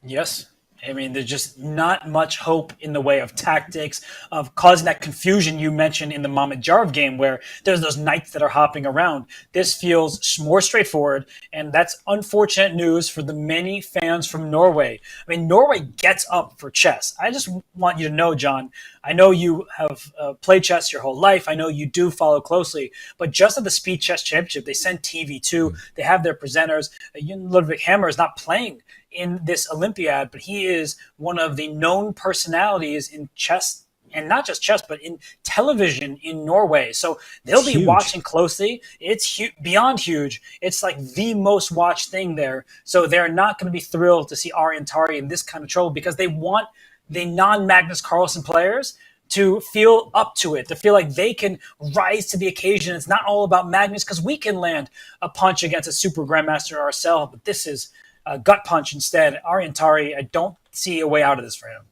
Yes. I mean, there's just not much hope in the way of tactics, of causing that confusion you mentioned in the Mamedyarov game, where there's those knights that are hopping around. This feels more straightforward, and that's unfortunate news for the many fans from Norway. I mean, Norway gets up for chess. I just want you to know, John, I know you have played chess your whole life. I know you do follow closely, but just at the Speed Chess Championship, they send TV2. They have their presenters. Ludwig Hammer is not playing in this Olympiad, but he is one of the known personalities in chess, and not just chess, but in television in Norway. So they'll be watching closely. It's beyond huge. It's like the most watched thing there. So they're not going to be thrilled to see Aryan Tari in this kind of trouble, because they want the non-Magnus Carlsen players to feel up to it, to feel like they can rise to the occasion. It's not all about Magnus, because we can land a punch against a super grandmaster ourselves, but this is a gut punch instead. Aryan Tari, I don't see a way out of this for him.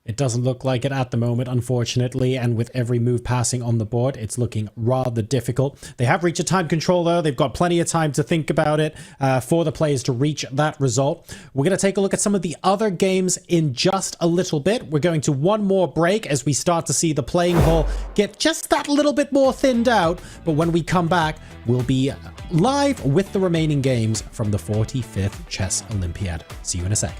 It doesn't look like it at the moment, unfortunately, and with every move passing on the board, it's looking rather difficult. They have reached a time control, though. They've got plenty of time to think about it for the players to reach that result. We're going to take a look at some of the other games in just a little bit. We're going to one more break as we start to see the playing hall get just that little bit more thinned out. But when we come back, we'll be live with the remaining games from the 45th Chess Olympiad. See you in a sec.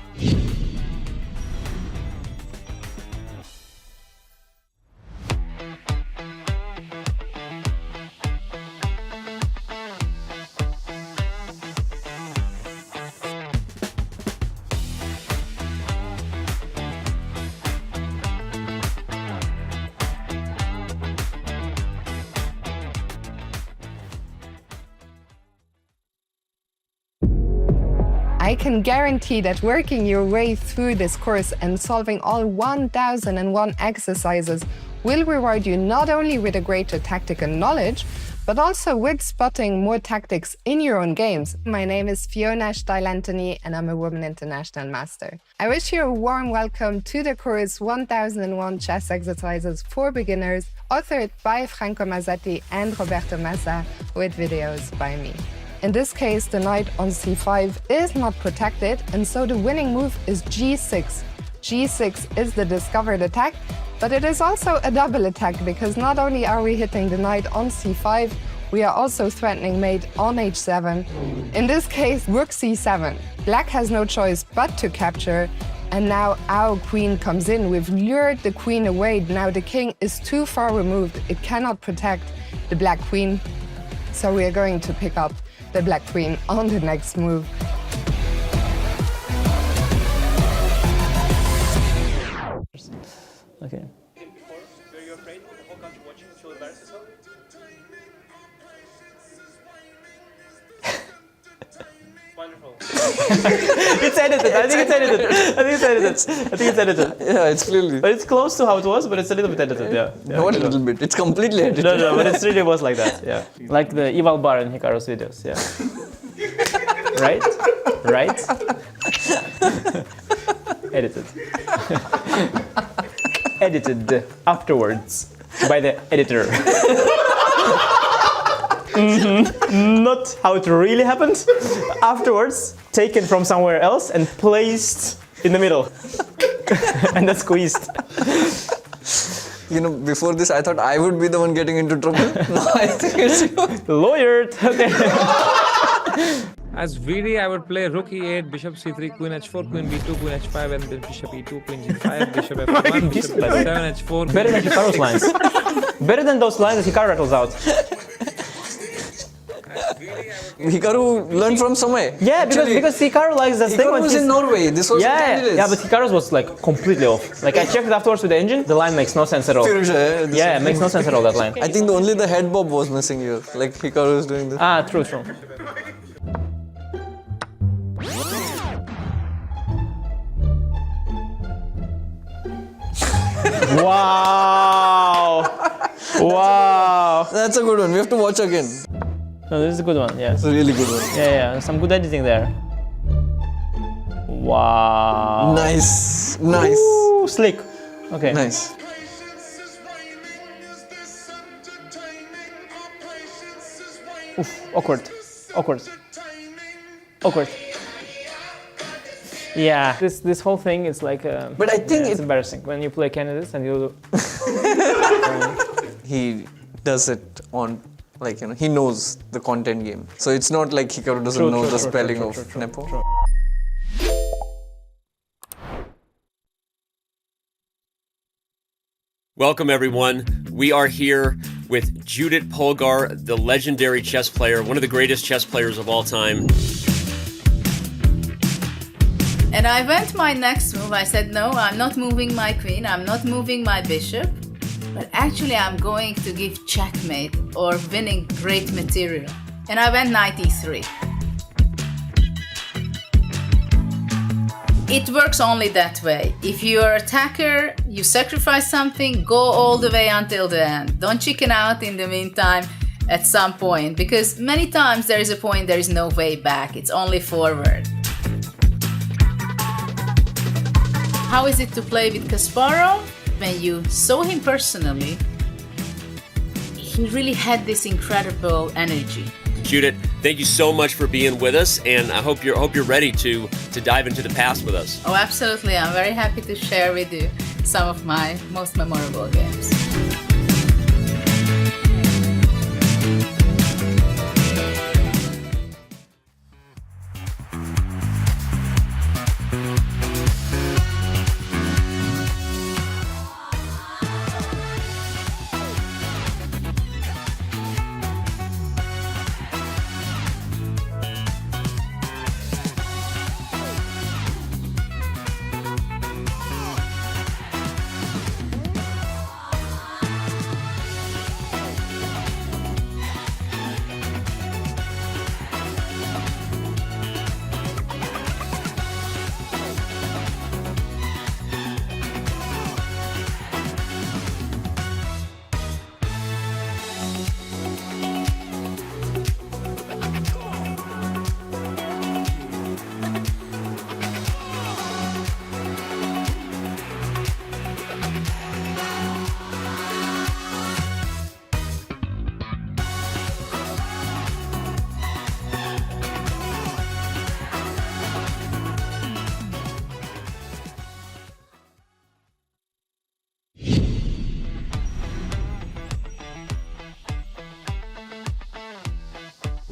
I can guarantee that working your way through this course and solving all 1001 exercises will reward you not only with a greater tactical knowledge, but also with spotting more tactics in your own games. My name is Fiona Steil-Anthony and I'm a Women International Master. I wish you a warm welcome to the course 1001 Chess Exercises for Beginners, authored by Franco Mazzetti and Roberto Massa, with videos by me. In this case, the knight on c5 is not protected, and so the winning move is g6. g6 is the discovered attack, but it is also a double attack, because not only are we hitting the knight on c5, we are also threatening mate on h7. In this case, rook c7. Black has no choice but to capture, and now our queen comes in. We've lured the queen away. Now the king is too far removed. It cannot protect the black queen. So we are going to pick up the black queen on the next move. Okay. It's edited. I think it's edited. Yeah, it's clearly. But it's close to how it was, but it's a little bit edited. Yeah. Not a little bit. It's completely edited. No, but it really was like that. Yeah. Like the eval bar in Hikaru's videos. Yeah. Right? Edited. Edited afterwards by the editor. Not how it really happened. Afterwards, taken from somewhere else and placed in the middle. And then squeezed. You know, before this, I thought I would be the one getting into trouble. Now I think it's you. Lawyered. Okay. As VD, I would play rook e8, bishop c3, queen h4, queen b2, queen h5, and then bishop e2, queen g5, bishop f1, bishop f7, h4. Better than Hikaru's lines. Better than those lines that Hikaru rattles out. Hikaru learned from somewhere. Yeah, because Hikaru likes that thing. Hikaru was in Norway. This was yeah, but Hikaru's was like completely off. Like I checked it afterwards with the engine. The line makes no sense at all. Yeah, it makes no sense at all, that line. I think only the head bob was missing here. Like Hikaru is doing this. Ah, true. Wow. That's a good one. We have to watch again. No, this is a good one, yeah. It's a really good one. Yeah, some good editing there. Wow. Nice. Ooh, slick. Okay. Nice. Oof, awkward. Yeah, this whole thing is like but I think it's embarrassing when you play candidates and you he does it on, like, you know, he knows the content game. So it's not like Hikaru doesn't know the spelling of Nepo. Welcome, everyone. We are here with Judith Polgar, the legendary chess player, one of the greatest chess players of all time. And I went my next move. I said, no, I'm not moving my queen. I'm not moving my bishop. But actually, I'm going to give checkmate or winning great material. And I went knight e3. It works only that way. If you're an attacker, you sacrifice something, go all the way until the end. Don't chicken out in the meantime at some point, because many times there is a point there is no way back. It's only forward. How is it to play with Kasparov? When you saw him personally, he really had this incredible energy. Judith, thank you so much for being with us, and I hope you're ready to dive into the past with us. Oh, absolutely. I'm very happy to share with you some of my most memorable games.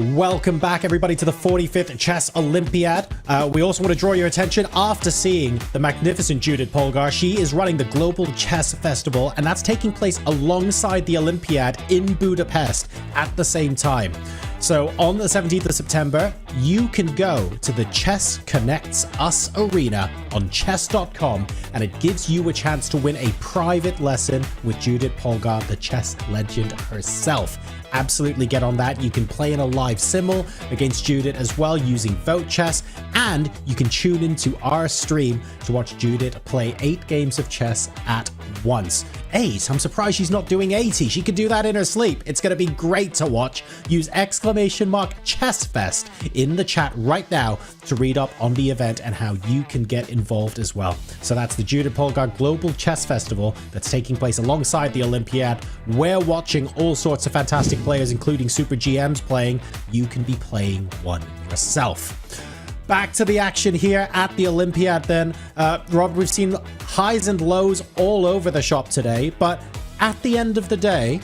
Welcome back, everybody, to the 45th Chess Olympiad. We also want to draw your attention after seeing the magnificent Judith Polgar. She is running the Global Chess Festival, and that's taking place alongside the Olympiad in Budapest at the same time. So on the 17th of September, you can go to the Chess Connects Us Arena on chess.com, and it gives you a chance to win a private lesson with Judith Polgar, the chess legend herself. Absolutely get on that. You can play in a live simul against Judith as well using Vote Chess, and you can tune into our stream to watch Judith play 8 games of chess at once. 8? I'm surprised she's not doing 80. She could do that in her sleep. It's going to be great to watch. Use !ChessFest in the chat right now to read up on the event and how you can get involved as well. So that's the Judith Polgar Global Chess Festival that's taking place alongside the Olympiad. We're watching all sorts of fantastic players, including Super GMs playing. You can be playing one yourself. Back to the action here at the Olympiad then. Rob, we've seen highs and lows all over the shop today, but at the end of the day,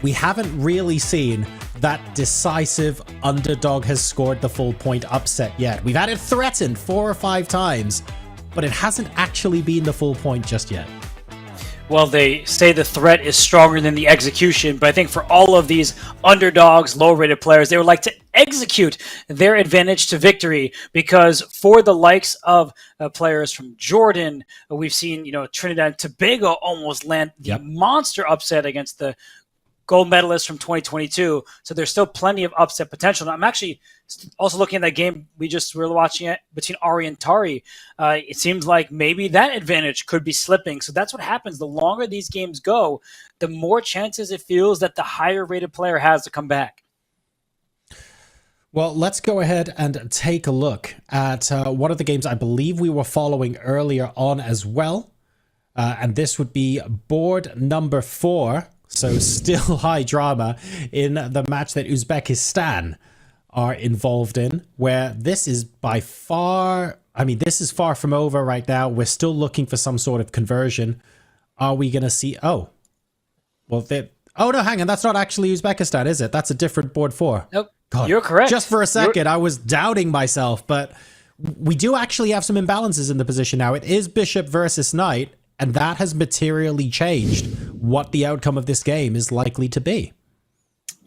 we haven't really seen that decisive underdog has scored the full point upset yet. We've had it threatened 4 or 5 times, but it hasn't actually been the full point just yet. Well, they say the threat is stronger than the execution, but I think for all of these underdogs, low-rated players, they would like to execute their advantage to victory, because for the likes of players from Jordan, we've seen, Trinidad and Tobago almost land the monster upset against the gold medalist from 2022. So there's still plenty of upset potential. Now, I'm actually also looking at that game we were watching it between Ari and Tari. It seems like maybe that advantage could be slipping. So that's what happens. The longer these games go, the more chances it feels that the higher rated player has to come back. Well, let's go ahead and take a look at one of the games I believe we were following earlier on as well. And this would be board number 4. So still high drama in the match that Uzbekistan are involved in, where this is by far, this is far from over right now. We're still looking for some sort of conversion. Are we going to see, oh no, hang on. That's not actually Uzbekistan, is it? That's a different board 4. Nope. God, you're correct. Just for a second, I was doubting myself, but we do actually have some imbalances in the position now. It is bishop versus knight, and that has materially changed what the outcome of this game is likely to be.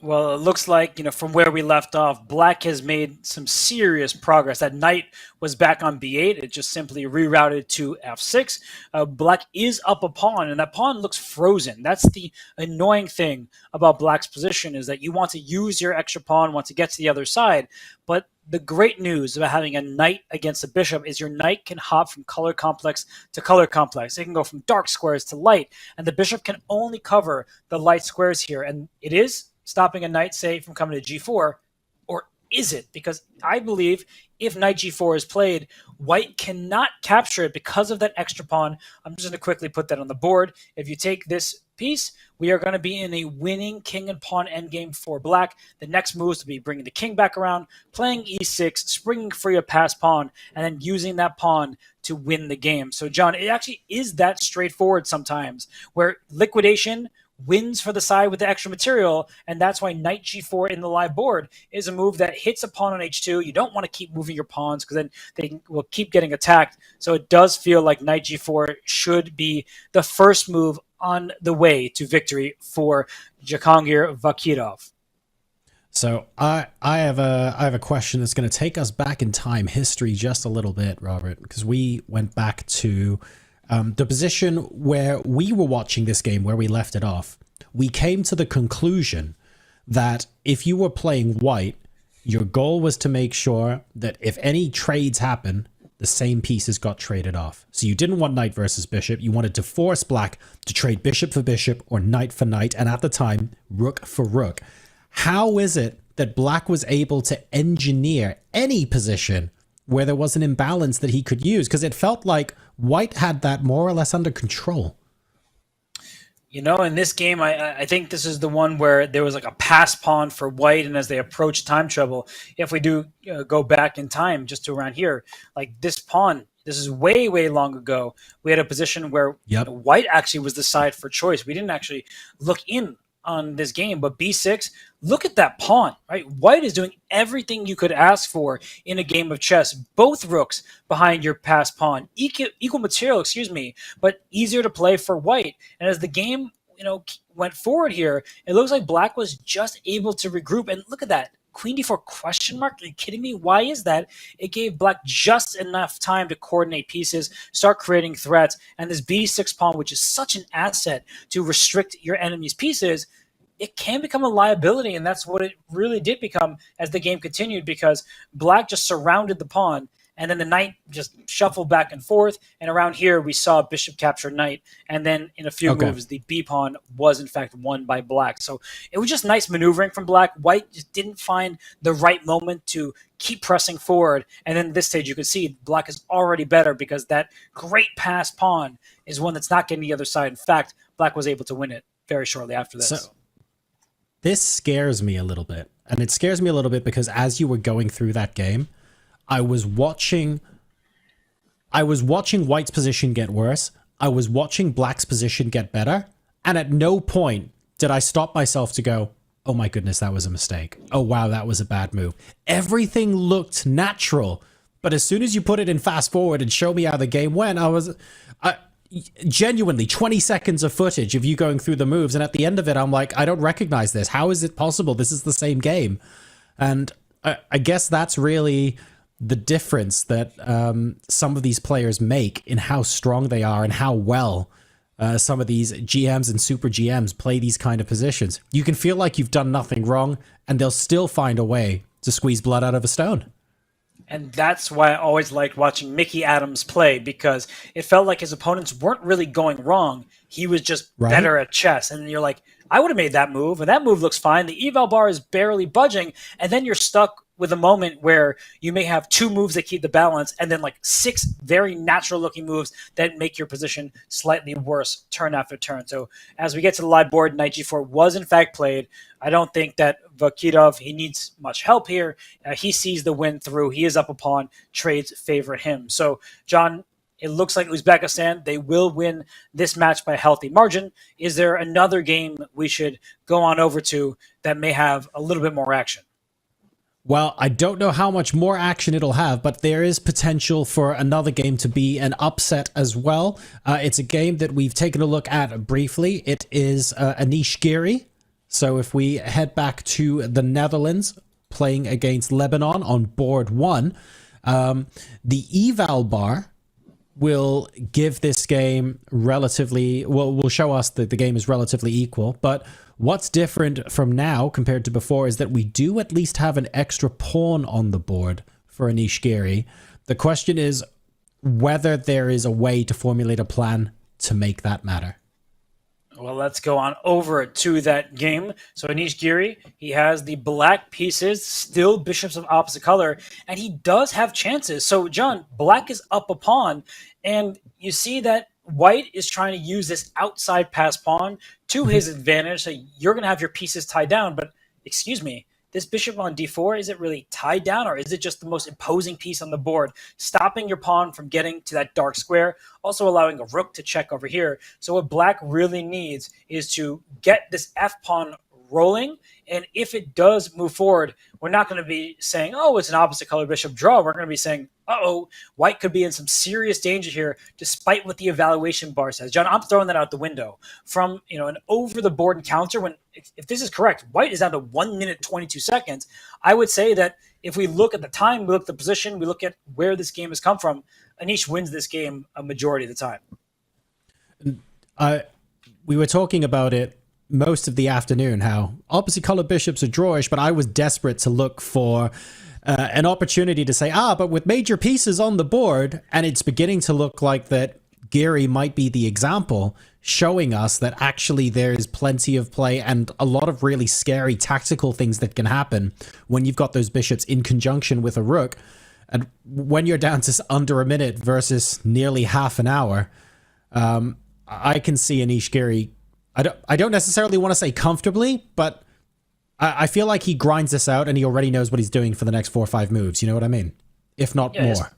Well, it looks like, from where we left off, Black has made some serious progress. That knight was back on b8. It just simply rerouted to f6. Black is up a pawn, and that pawn looks frozen. That's the annoying thing about Black's position, is that you want to use your extra pawn once it gets to the other side. But the great news about having a knight against a bishop is your knight can hop from color complex to color complex. It can go from dark squares to light, and the bishop can only cover the light squares here. And it is stopping a knight, say, from coming to g4, or is it? Because I believe if knight g4 is played, white cannot capture it because of that extra pawn. I'm just going to quickly put that on the board. If you take this piece, we are going to be in a winning king and pawn endgame for Black. The next move is to be bringing the king back around, playing e6, springing free a passed pawn, and then using that pawn to win the game. So, John, it actually is that straightforward sometimes, where liquidation wins for the side with the extra material, and that's why knight g4 in the live board is a move that hits a pawn on h2. You don't want to keep moving your pawns because then they will keep getting attacked. So it does feel like knight g4 should be the first move on the way to victory for Jahangir Vakirov. So I have a question that's going to take us back in time history just a little bit, Robert, because we went back to the position where we were watching this game, where we left it off. We came to the conclusion that if you were playing white, your goal was to make sure that if any trades happen, the same pieces got traded off. So you didn't want knight versus bishop. You wanted to force Black to trade bishop for bishop or knight for knight, and at the time, rook for rook. How is it that Black was able to engineer any position where there was an imbalance that he could use? Because it felt like white had that more or less under control. In this game, I think this is the one where there was like a pass pawn for white, and as they approach time trouble, if we do go back in time just to around here, like this pawn, this is way, way long ago, we had a position where white actually was the side for choice. We didn't actually look in on this game, but b6, look at that pawn, right? White is doing everything you could ask for in a game of chess. Both rooks behind your passed pawn, equal material, but easier to play for white. And as the game, went forward here, it looks like black was just able to regroup. And look at that. Queen d4 question mark? Are you kidding me? Why is that? It gave black just enough time to coordinate pieces, start creating threats, and this b6 pawn, which is such an asset to restrict your enemy's pieces, it can become a liability, and that's what it really did become as the game continued, because black just surrounded the pawn, and then the knight just shuffled back and forth, and around here we saw bishop capture knight, and then in a few moves the b pawn was in fact won by black. So it was just nice maneuvering from black. White just didn't find the right moment to keep pressing forward, and then at this stage you can see black is already better because that great passed pawn is one that's not getting the other side. In fact, black was able to win it very shortly after this. So this scares me a little bit, and it scares me a little bit because as you were going through that game, I was watching white's position get worse. I was watching black's position get better. And at no point did I stop myself to go, oh my goodness, that was a mistake. Oh wow, that was a bad move. Everything looked natural. But as soon as you put it in fast forward and show me how the game went, genuinely 20 seconds of footage of you going through the moves. And at the end of it, I'm like, I don't recognize this. How is it possible? This is the same game. And I guess that's really the difference that some of these players make in how strong they are and how well some of these GMs and super GMs play these kind of positions. You can feel like you've done nothing wrong and they'll still find a way to squeeze blood out of a stone. And that's why I always liked watching Mickey Adams play, because it felt like his opponents weren't really going wrong. He was just better at chess. And you're like, I would have made that move, and that move looks fine. The eval bar is barely budging, and then you're stuck with a moment where you may have 2 moves that keep the balance, and then like 6 very natural-looking moves that make your position slightly worse turn after turn. So as we get to the live board, knight g4 was in fact played. I don't think that Vakirov, he needs much help here. He sees the win through. He is up a pawn. Trades favor him. So, John, it looks like Uzbekistan, they will win this match by a healthy margin. Is there another game we should go on over to that may have a little bit more action? Well, I don't know how much more action it'll have, but there is potential for another game to be an upset as well. It's a game that we've taken a look at briefly. It is Anish Giri. So if we head back to the Netherlands, playing against Lebanon on board 1, the eval bar will give this game will show us that the game is relatively equal. But what's different from now compared to before is that we do at least have an extra pawn on the board for Anish Giri. The question is whether there is a way to formulate a plan to make that matter. Well, let's go on over to that game. So Anish Giri, he has the black pieces, still bishops of opposite color, and he does have chances. So, John, black is up a pawn, and you see that white is trying to use this outside pass pawn to his advantage. So you're going to have your pieces tied down, but excuse me, this bishop on d4, is it really tied down, or is it just the most imposing piece on the board, stopping your pawn from getting to that dark square, also allowing a rook to check over here? So what black really needs is to get this f-pawn rolling, and if it does move forward, we're not going to be saying, oh, it's an opposite color bishop draw. We're going to be saying, uh-oh, white could be in some serious danger here, despite what the evaluation bar says. John, I'm throwing that out the window. From an over-the-board encounter, when if this is correct, white is down to 1 minute 22 seconds. I would say that if we look at the time, we look at the position, we look at where this game has come from, Anish wins this game a majority of the time. We were talking about it most of the afternoon, how opposite color bishops are drawish, but I was desperate to look for an opportunity to say, but with major pieces on the board, and it's beginning to look like that Giri might be the example, showing us that actually there is plenty of play and a lot of really scary tactical things that can happen when you've got those bishops in conjunction with a rook. And when you're down to under a minute versus nearly half an hour, I can see Anish Giri, I don't necessarily want to say comfortably, but I feel like he grinds this out and he already knows what he's doing for the next 4 or 5 moves. You know what I mean? If not more.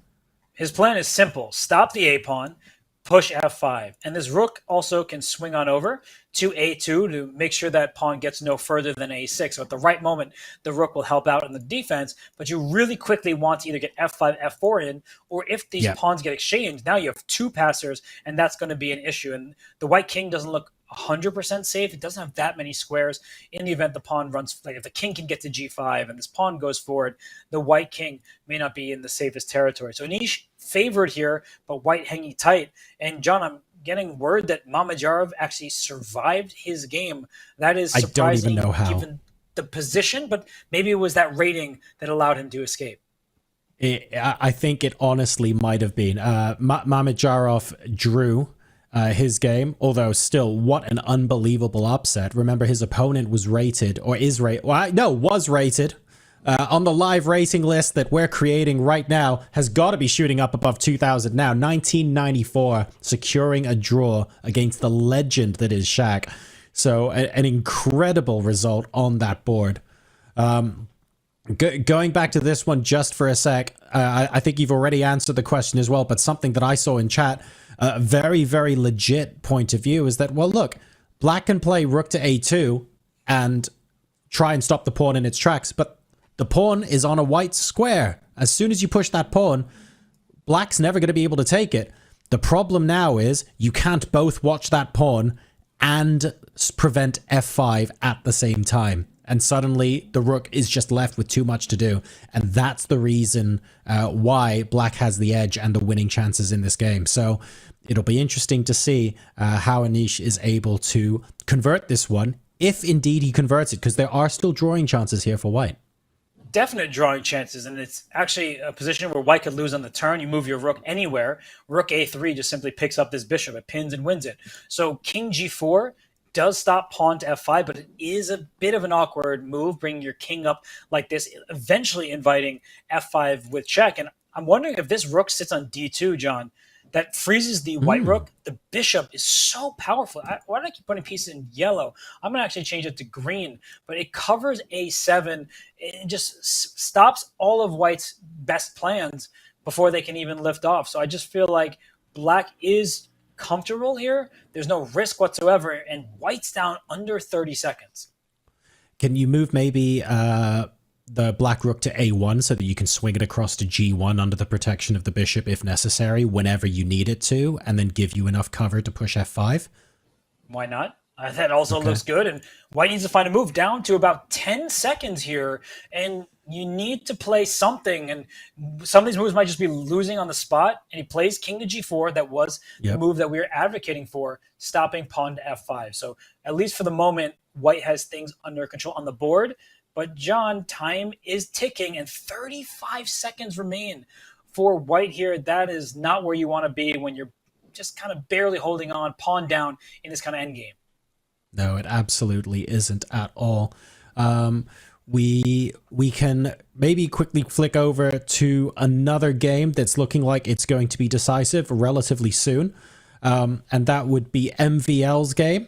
His plan is simple. Stop the A-pawn, push f5. And this rook also can swing on over to a2 to make sure that pawn gets no further than a6. So at the right moment, the rook will help out in the defense, but you really quickly want to either get f5, f4 in, or if these pawns get exchanged, now you have two passers, and that's going to be an issue. And the white king doesn't look 100% safe. It doesn't have that many squares. In the event the pawn runs, like if the king can get to g5 and this pawn goes forward, the white king may not be in the safest territory. So Anish favored here, but white hanging tight. And John, I'm getting word that Mamedyarov actually survived his game. That is surprising. I don't even know how. Given the position, but maybe it was that rating that allowed him to escape. I think it honestly might have been. Mamedyarov drew his game, although still, what an unbelievable upset. Remember, his opponent was rated, or is rated, was rated on the live rating list that we're creating right now, has got to be shooting up above 2,000 now. 1994, securing a draw against the legend that is Shaq. So an incredible result on that board. Going back to this one just for a sec, I think you've already answered the question as well, but something that I saw in chat, a very, very legit point of view is that, well, look, black can play rook to a2 and try and stop the pawn in its tracks, but the pawn is on a white square. As soon as you push that pawn, black's never going to be able to take it. The problem now is you can't both watch that pawn and prevent f5 at the same time. And suddenly the rook is just left with too much to do. And that's the reason why black has the edge and the winning chances in this game. So it'll be interesting to see how Anish is able to convert this one, if indeed he converts it, because there are still drawing chances here for white. Definite drawing chances, and it's actually a position where white could lose on the turn. You move your rook anywhere. Rook a3 just simply picks up this bishop. It pins and wins it. So king g4 does stop pawn to f5, but it is a bit of an awkward move, bringing your king up like this, eventually inviting f5 with check. And I'm wondering if this rook sits on d2, John, that freezes the white rook. The bishop is so powerful. Why do I keep putting pieces in yellow? I'm going to actually change it to green, but it covers a7. It just stops all of white's best plans before they can even lift off. So I just feel like black is comfortable here. There's no risk whatsoever, and white's down under 30 seconds. Can you move maybe the black rook to a1 so that you can swing it across to g1 under the protection of the bishop if necessary, whenever you need it to, and then give you enough cover to push f5? Why not? That also looks good, and white needs to find a move down to about 10 seconds here, and you need to play something, and some of these moves might just be losing on the spot, and he plays king to g4. That was the move that we were advocating for, stopping pawn to f5. So at least for the moment, white has things under control on the board. But John, time is ticking, and 35 seconds remain for white here. That is not where you want to be when you're just kind of barely holding on, pawn down in this kind of endgame. No, it absolutely isn't at all. We can maybe quickly flick over to another game that's looking like it's going to be decisive relatively soon, and that would be MVL's game.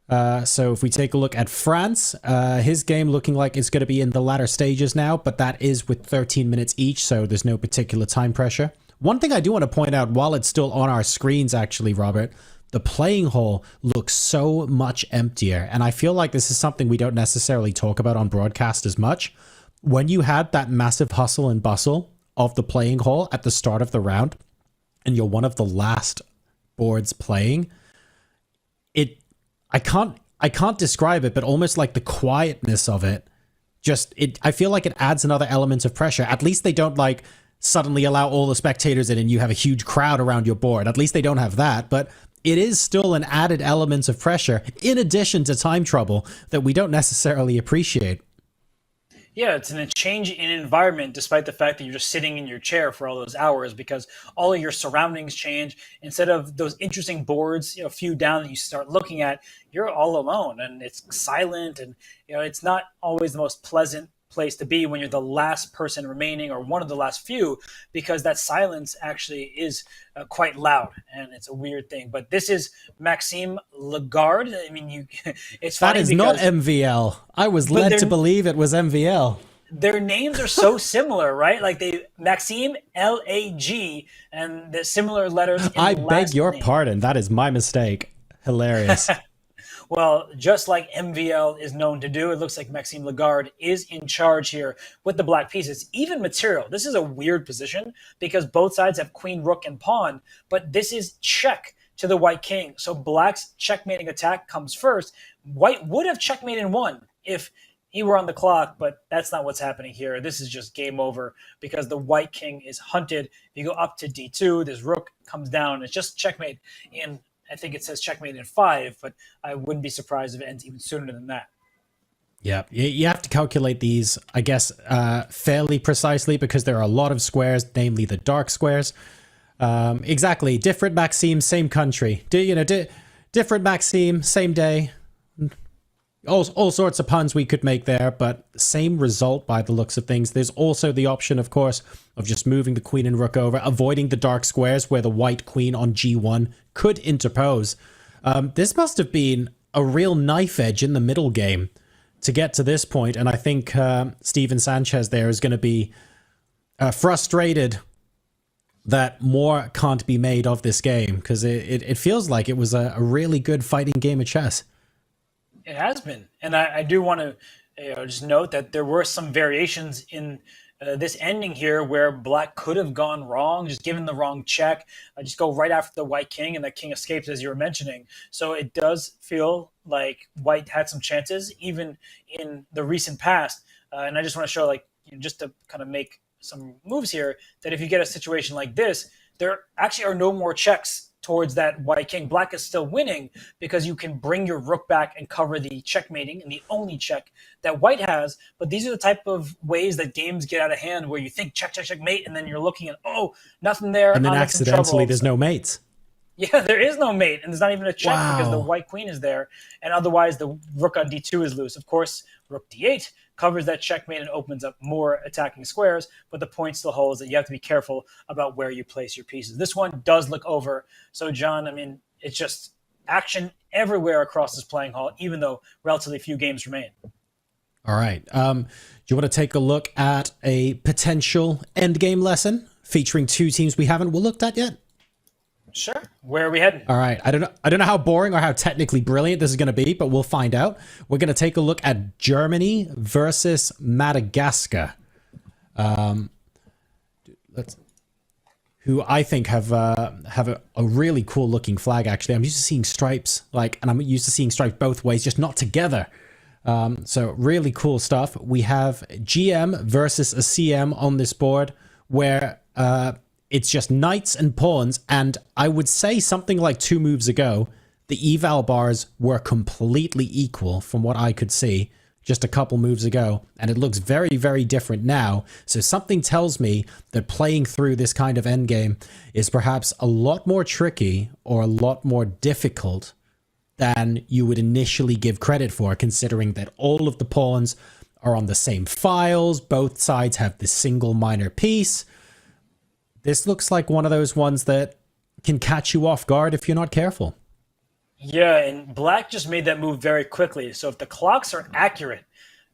So if we take a look at France, his game looking like it's going to be in the latter stages now, but that is with 13 minutes each, so there's no particular time pressure. One thing I do want to point out while it's still on our screens, actually, Robert, the playing hall looks so much emptier, and I feel like this is something we don't necessarily talk about on broadcast as much. When you had that massive hustle and bustle of the playing hall at the start of the round, and you're one of the last boards playing, I can't describe it, but almost like the quietness of it, I feel like it adds another element of pressure. At least they don't like suddenly allow all the spectators in and you have a huge crowd around your board. At least they don't have that, but it is still an added element of pressure in addition to time trouble that we don't necessarily appreciate. Yeah, it's a change in environment despite the fact that you're just sitting in your chair for all those hours, because all of your surroundings change. Instead of those interesting boards, a few down that you start looking at, you're all alone and it's silent, and it's not always the most pleasant place to be when you're the last person remaining or one of the last few, because that silence actually is quite loud, and it's a weird thing. But this is Maxime Lagarde. I mean, it's funny. That is not MVL. I was led to believe it was MVL. their names are so similar, right? Like Maxime, Lag, and the similar letters. I beg your pardon. That is my mistake. Hilarious. Well, just like MVL is known to do, it looks like Maxime Lagarde is in charge here with the black pieces. Even material. This is a weird position because both sides have queen, rook, and pawn, but this is check to the white king. So black's checkmating attack comes first. White would have checkmated and won if he were on the clock, but that's not what's happening here. This is just game over because the white king is hunted. If you go up to d2, this rook comes down. It's just checkmate in, I think it says checkmate in 5, but I wouldn't be surprised if it ends even sooner than that. Yeah, you have to calculate these, I guess, fairly precisely because there are a lot of squares, namely the dark squares. Exactly. Different Maxime, same country. Different Maxime, same day. All sorts of puns we could make there, but same result by the looks of things. There's also the option, of course, of just moving the queen and rook over, avoiding the dark squares where the white queen on g1 could interpose. This must have been a real knife edge in the middle game to get to this point, and I think Steven Sanchez there is going to be frustrated that more can't be made of this game, because it feels like it was a really good fighting game of chess. It has been. And I do want to just note that there were some variations in this ending here where black could have gone wrong, just given the wrong check. Just go right after the white king, and the king escapes, as you were mentioning. So it does feel like white had some chances, even in the recent past. And I just want to show, just to kind of make some moves here, that if you get a situation like this, there actually are no more checks towards that white king. Black is still winning because you can bring your rook back and cover the checkmating and the only check that white has. But these are the type of ways that games get out of hand where you think check, check, check, mate, and then you're looking at, oh, nothing there. And then accidentally there's no mates. Yeah, there is no mate, and there's not even a check because the white queen is there, and otherwise the rook on d2 is loose. Of course, rook d8 covers that checkmate and opens up more attacking squares, but the point still holds that you have to be careful about where you place your pieces. This one does look over. So, John, I mean, it's just action everywhere across this playing hall, even though relatively few games remain. All right. Do you want to take a look at a potential endgame lesson featuring two teams we haven't looked at yet? Sure. Where are we heading? All right. I don't know how boring or how technically brilliant this is going to be, but we'll find out. We're going to take a look at Germany versus Madagascar. Who I think have a really cool looking flag, actually. I'm used to seeing stripes, and I'm used to seeing stripes both ways, just not together. So really cool stuff. We have GM versus a CM on this board where it's just knights and pawns, and I would say something like 2 moves ago, the eval bars were completely equal from what I could see just a couple moves ago, and it looks very, very different now. So something tells me that playing through this kind of endgame is perhaps a lot more tricky or a lot more difficult than you would initially give credit for, considering that all of the pawns are on the same files, both sides have this single minor piece. This looks like one of those ones that can catch you off guard if you're not careful. Yeah, and black just made that move very quickly. So if the clocks are accurate,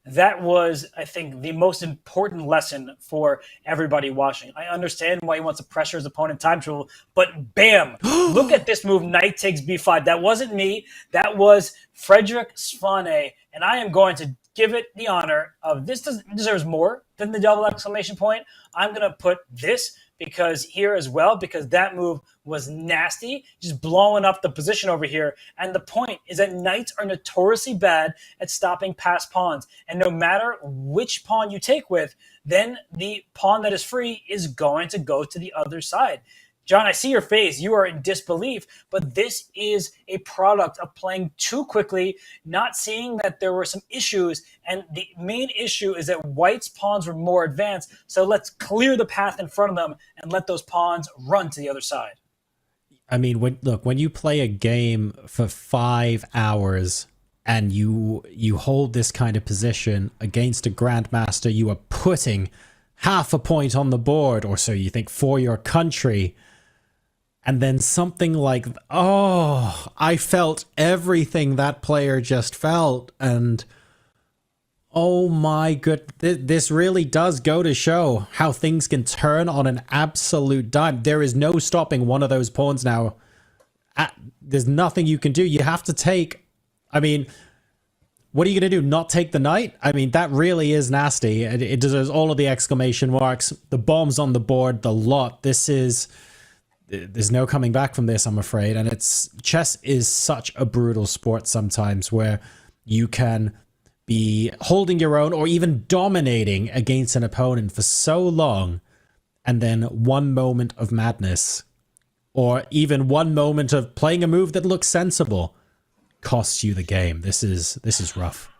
that was, I think, the most important lesson for everybody watching. I understand why he wants to pressure his opponent time trouble, but bam! Look at this move, knight takes b5. That wasn't me. That was Frederick Svane, and I am going to give it the honor of this deserves more than the double exclamation point. I'm going to put this because that move was nasty, just blowing up the position over here. And the point is that knights are notoriously bad at stopping past pawns. And no matter which pawn you take with, then the pawn that is free is going to go to the other side. John, I see your face. You are in disbelief, but this is a product of playing too quickly, not seeing that there were some issues, and the main issue is that white's pawns were more advanced, so let's clear the path in front of them and let those pawns run to the other side. I mean, when you play a game for 5 hours and you hold this kind of position against a grandmaster, you are putting half a point on the board, or so you think, for your country. And then something like, I felt everything that player just felt. And Oh my good, this really does go to show how things can turn on an absolute dime. There is no stopping one of those pawns now. There's nothing you can do. You have to take, I mean, what are you going to do? Not take the knight? I mean, that really is nasty. It deserves all of the exclamation marks. The bombs on the board, the lot. There's no coming back from this, I'm afraid. And chess is such a brutal sport sometimes where you can be holding your own or even dominating against an opponent for so long, and then one moment of madness or even one moment of playing a move that looks sensible costs you the game. This is rough.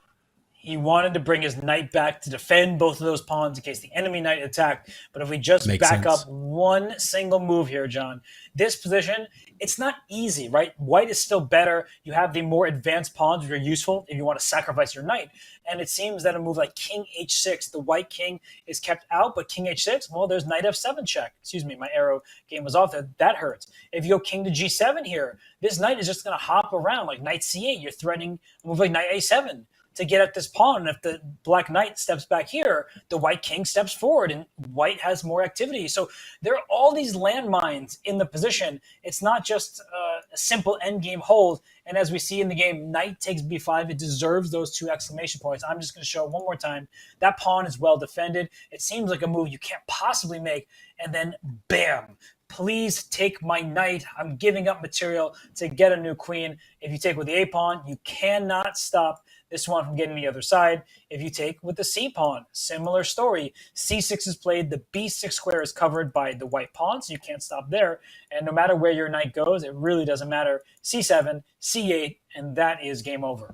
He wanted to bring his knight back to defend both of those pawns in case the enemy knight attacked. But if we just back up one single move here, John, this position, it's not easy, right? White is still better. You have the more advanced pawns which are useful if you want to sacrifice your knight. And it seems that a move like king h6, the white king is kept out, but king h6, well, there's knight f7 check. Excuse me, my arrow game was off. That hurts. If you go king to g7 here, this knight is just going to hop around like knight c8. You're threatening a move like knight a7 to get at this pawn. And if the black knight steps back here, the white king steps forward and white has more activity. So there are all these landmines in the position. It's not just a simple endgame hold. And as we see in the game, knight takes b5. It deserves those 2 exclamation points. I'm just going to show one more time. That pawn is well defended. It seems like a move you can't possibly make. And then bam. Please take my knight. I'm giving up material to get a new queen. If you take with the a pawn, you cannot stop this one from getting the other side. If you take with the c pawn, similar story. c6 is played, the b6 square is covered by the white pawn, so you can't stop there. And no matter where your knight goes, it really doesn't matter. c7, c8, and that is game over.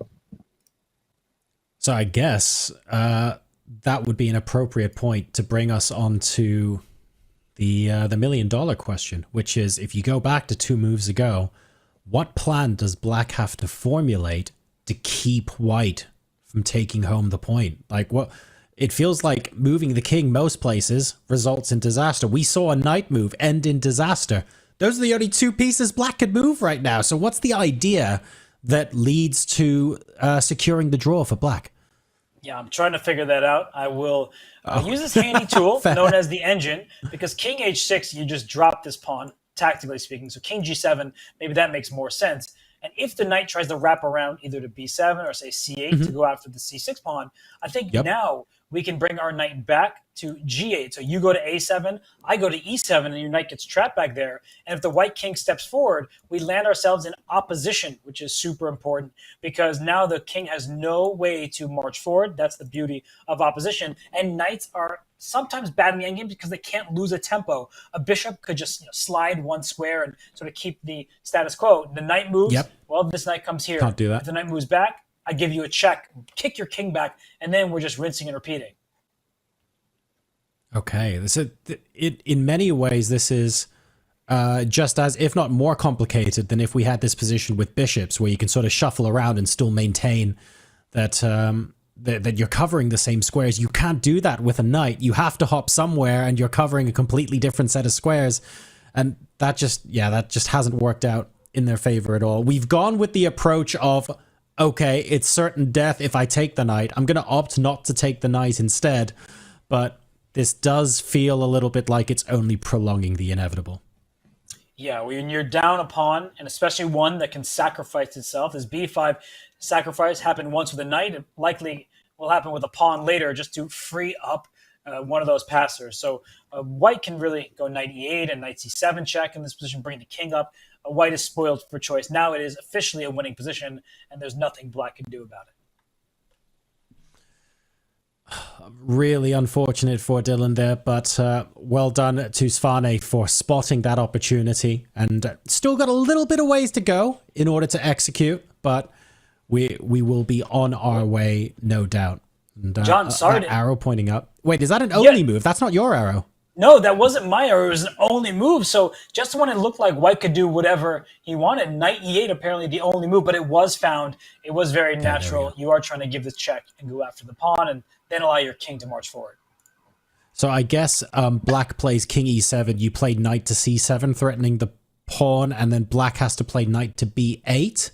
So I guess that would be an appropriate point to bring us on to the $1 million question, which is, if you go back to 2 moves ago, what plan does black have to formulate to keep white from taking home the point? Like, what? It feels like moving the king most places results in disaster. We saw a knight move end in disaster. Those are the only 2 pieces black could move right now. So what's the idea that leads to securing the draw for black? Yeah, I'm trying to figure that out. I will use this handy tool known as the engine, because king h6, you just drop this pawn, tactically speaking. So king g7, maybe that makes more sense. And if the knight tries to wrap around either to b7 or say c8 to go after the c6 pawn, I think now we can bring our knight back to g8. So you go to a7, I go to e7, and your knight gets trapped back there. And if the white king steps forward, we land ourselves in opposition, which is super important because now the king has no way to march forward. That's the beauty of opposition. And knights are sometimes bad in the endgame because they can't lose a tempo. A bishop could just slide one square and sort of keep the status quo. The knight moves. Well, this knight comes here. Can't do that. If the knight moves back, I give you a check, kick your king back, and then we're just rinsing and repeating. Okay, in many ways, this is just as, if not more complicated than if we had this position with bishops, where you can sort of shuffle around and still maintain that that you're covering the same squares. You can't do that with a knight. You have to hop somewhere, and you're covering a completely different set of squares, and that just hasn't worked out in their favor at all. We've gone with the approach of, okay, it's certain death if I take the knight. I'm going to opt not to take the knight instead, but this does feel a little bit like it's only prolonging the inevitable. Yeah, when you're down a pawn, and especially one that can sacrifice itself, this b5 sacrifice happened once with a knight. It likely will happen with a pawn later just to free up one of those passers. So white can really go knight e8 and knight c7 check in this position, bring the king up. White is spoiled for choice. Now it is officially a winning position, and there's nothing black can do about it. Really unfortunate for Dylan there, but well done to Svane for spotting that opportunity, and still got a little bit of ways to go in order to execute, but we will be on our way, no doubt. And, John, sorry that arrow pointing up. Wait, is that an only move? That's not your arrow. No, that wasn't my arrow. It was an only move. So just when it looked like white could do whatever he wanted, knight e8 apparently the only move, but it was found. It was very natural. You are trying to give this check and go after the pawn and then allow your king to march forward. So I guess black plays king e7. You play knight to c7, threatening the pawn, and then black has to play knight to b8.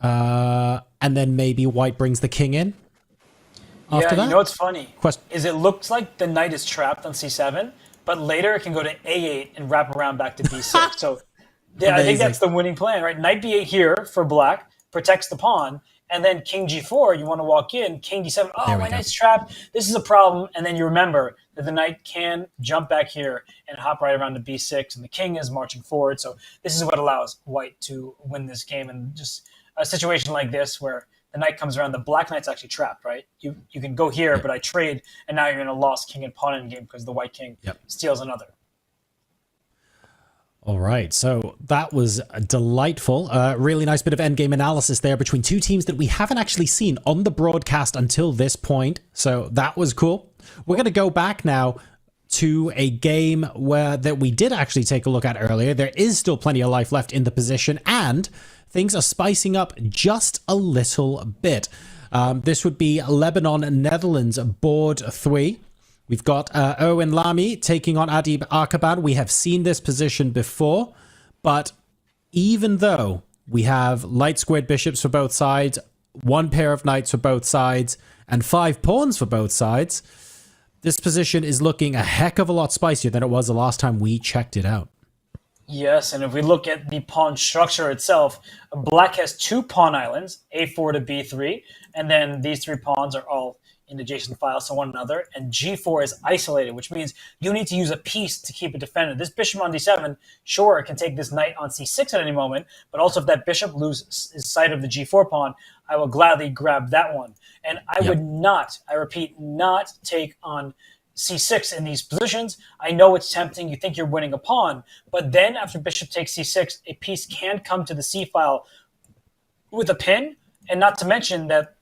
And then maybe white brings the king in. after that. You know what's funny? Quest- Is it looks like the knight is trapped on c7, but later it can go to a8 and wrap around back to b6. So yeah, I think that's the winning plan, right? Knight b8 here for black protects the pawn, and then king g4, you want to walk in, king d7, oh, my knight's trapped, this is a problem, and then you remember that the knight can jump back here and hop right around to b6, and the king is marching forward, so this is what allows white to win this game, and just a situation like this where the knight comes around, the black knight's actually trapped, right? You can go here, but I trade, and now you're in a lost king and pawn endgame because the white king steals another. All right, so that was delightful. Really nice bit of endgame analysis there between two teams that we haven't actually seen on the broadcast until this point. So that was cool. We're going to go back now to a game that we did actually take a look at earlier. There is still plenty of life left in the position, and things are spicing up just a little bit. This would be Lebanon, Netherlands, board 3. We've got Erwin Lamy taking on Adib Arkaban. We have seen this position before, but even though we have light squared bishops for both sides, one pair of knights for both sides, and 5 pawns for both sides, this position is looking a heck of a lot spicier than it was the last time we checked it out. Yes, and if we look at the pawn structure itself, black has 2 pawn islands, a4 to b3, and then these 3 pawns are all in adjacent files to one another, and g4 is isolated, which means you need to use a piece to keep it defended. This bishop on d7, sure, it can take this knight on c6 at any moment, but also if that bishop loses sight of the g4 pawn, I will gladly grab that one. And I would not, I repeat, not take on c6 in these positions. I know it's tempting, you think you're winning a pawn, but then after bishop takes c6, a piece can come to the c file with a pin, and not to mention that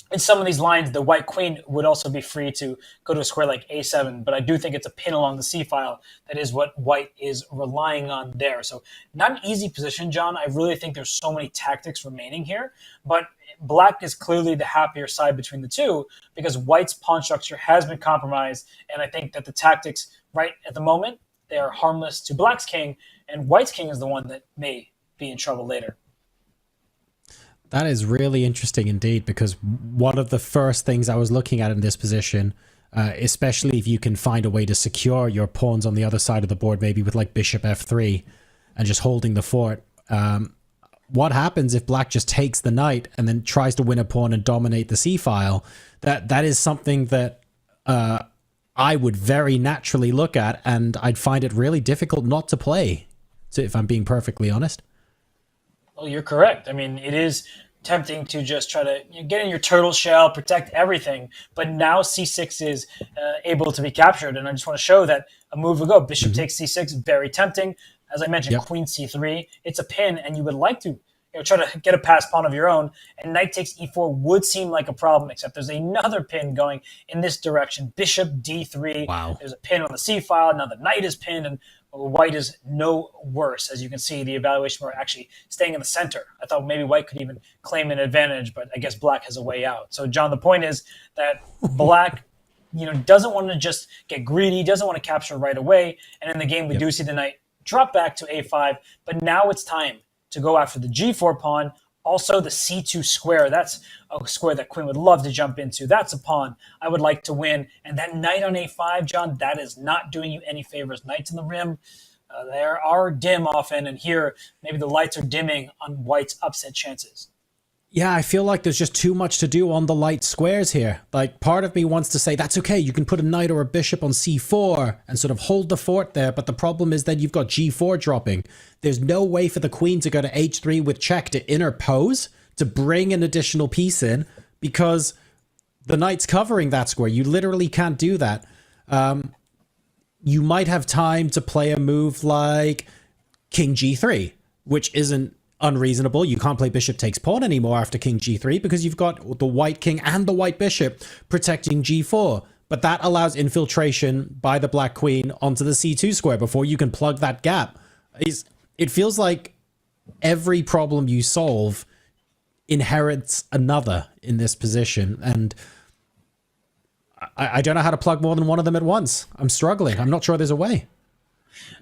in some of these lines, the white queen would also be free to go to a square like a7, but I do think it's a pin along the c file that is what white is relying on there. So not an easy position, John. I really think there's so many tactics remaining here, but black is clearly the happier side between the two because white's pawn structure has been compromised, and I think that the tactics right at the moment, they are harmless to black's king, and white's king is the one that may be in trouble later. That is really interesting indeed, because one of the first things I was looking at in this position, especially if you can find a way to secure your pawns on the other side of the board, maybe with like bishop f3 and just holding the fort. What happens if black just takes the knight and then tries to win a pawn and dominate the c file? That is something that I would very naturally look at, and I'd find it really difficult not to play, if I'm being perfectly honest. Well, you're correct. I mean, it is tempting to just try to get in your turtle shell, protect everything, but now c6 is able to be captured, and I just want to show that a move ago, bishop takes c6, very tempting. As I mentioned, queen c3, it's a pin, and you would like to try to get a pass pawn of your own, and knight takes e4 would seem like a problem, except there's another pin going in this direction, bishop d3. Wow. There's a pin on the c file, now the knight is pinned, and white is no worse. As you can see, the evaluation were actually staying in the center. I thought maybe white could even claim an advantage, but I guess black has a way out. So, John, the point is that black doesn't want to just get greedy, doesn't want to capture right away, and in the game we do see the knight drop back to a5, but now it's time to go after the g4 pawn, also the c2 square. That's a square that queen would love to jump into. That's a pawn I would like to win. And that knight on a5, John, that is not doing you any favors. Knights in the rim, they are dim often, and here maybe the lights are dimming on white's upset chances. Yeah, I feel like there's just too much to do on the light squares here. Like, part of me wants to say, that's okay, you can put a knight or a bishop on c4 and sort of hold the fort there, but the problem is that you've got g4 dropping. There's no way for the queen to go to h3 with check to interpose, to bring an additional piece in, because the knight's covering that square. You literally can't do that. You might have time to play a move like king g3, which isn't unreasonable. You can't play bishop takes pawn anymore after king g3 because you've got the white king and the white bishop protecting g4. But that allows infiltration by the black queen onto the c2 square before you can plug that gap. It feels like every problem you solve inherits another in this position, and I don't know how to plug more than one of them at once. I'm struggling. I'm not sure there's a way.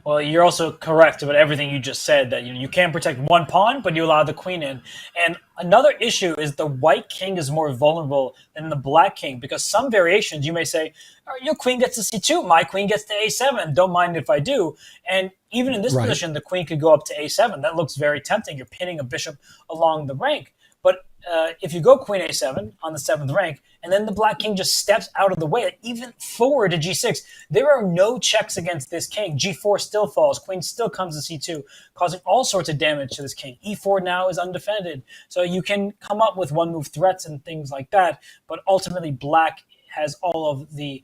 Well, you're also correct about everything you just said, that you can't protect one pawn, but you allow the queen in. And another issue is the white king is more vulnerable than the black king, because some variations you may say, "Oh, your queen gets to c2, my queen gets to a7, don't mind if I do." And even in this position, the queen could go up to a7. That looks very tempting. You're pinning a bishop along the rank. But if you go queen a7 on the 7th rank, and then the black king just steps out of the way, even forward to g6, there are no checks against this king. g4 still falls. Queen still comes to c2, causing all sorts of damage to this king. e4 now is undefended. So you can come up with one-move threats and things like that, but ultimately black has all of the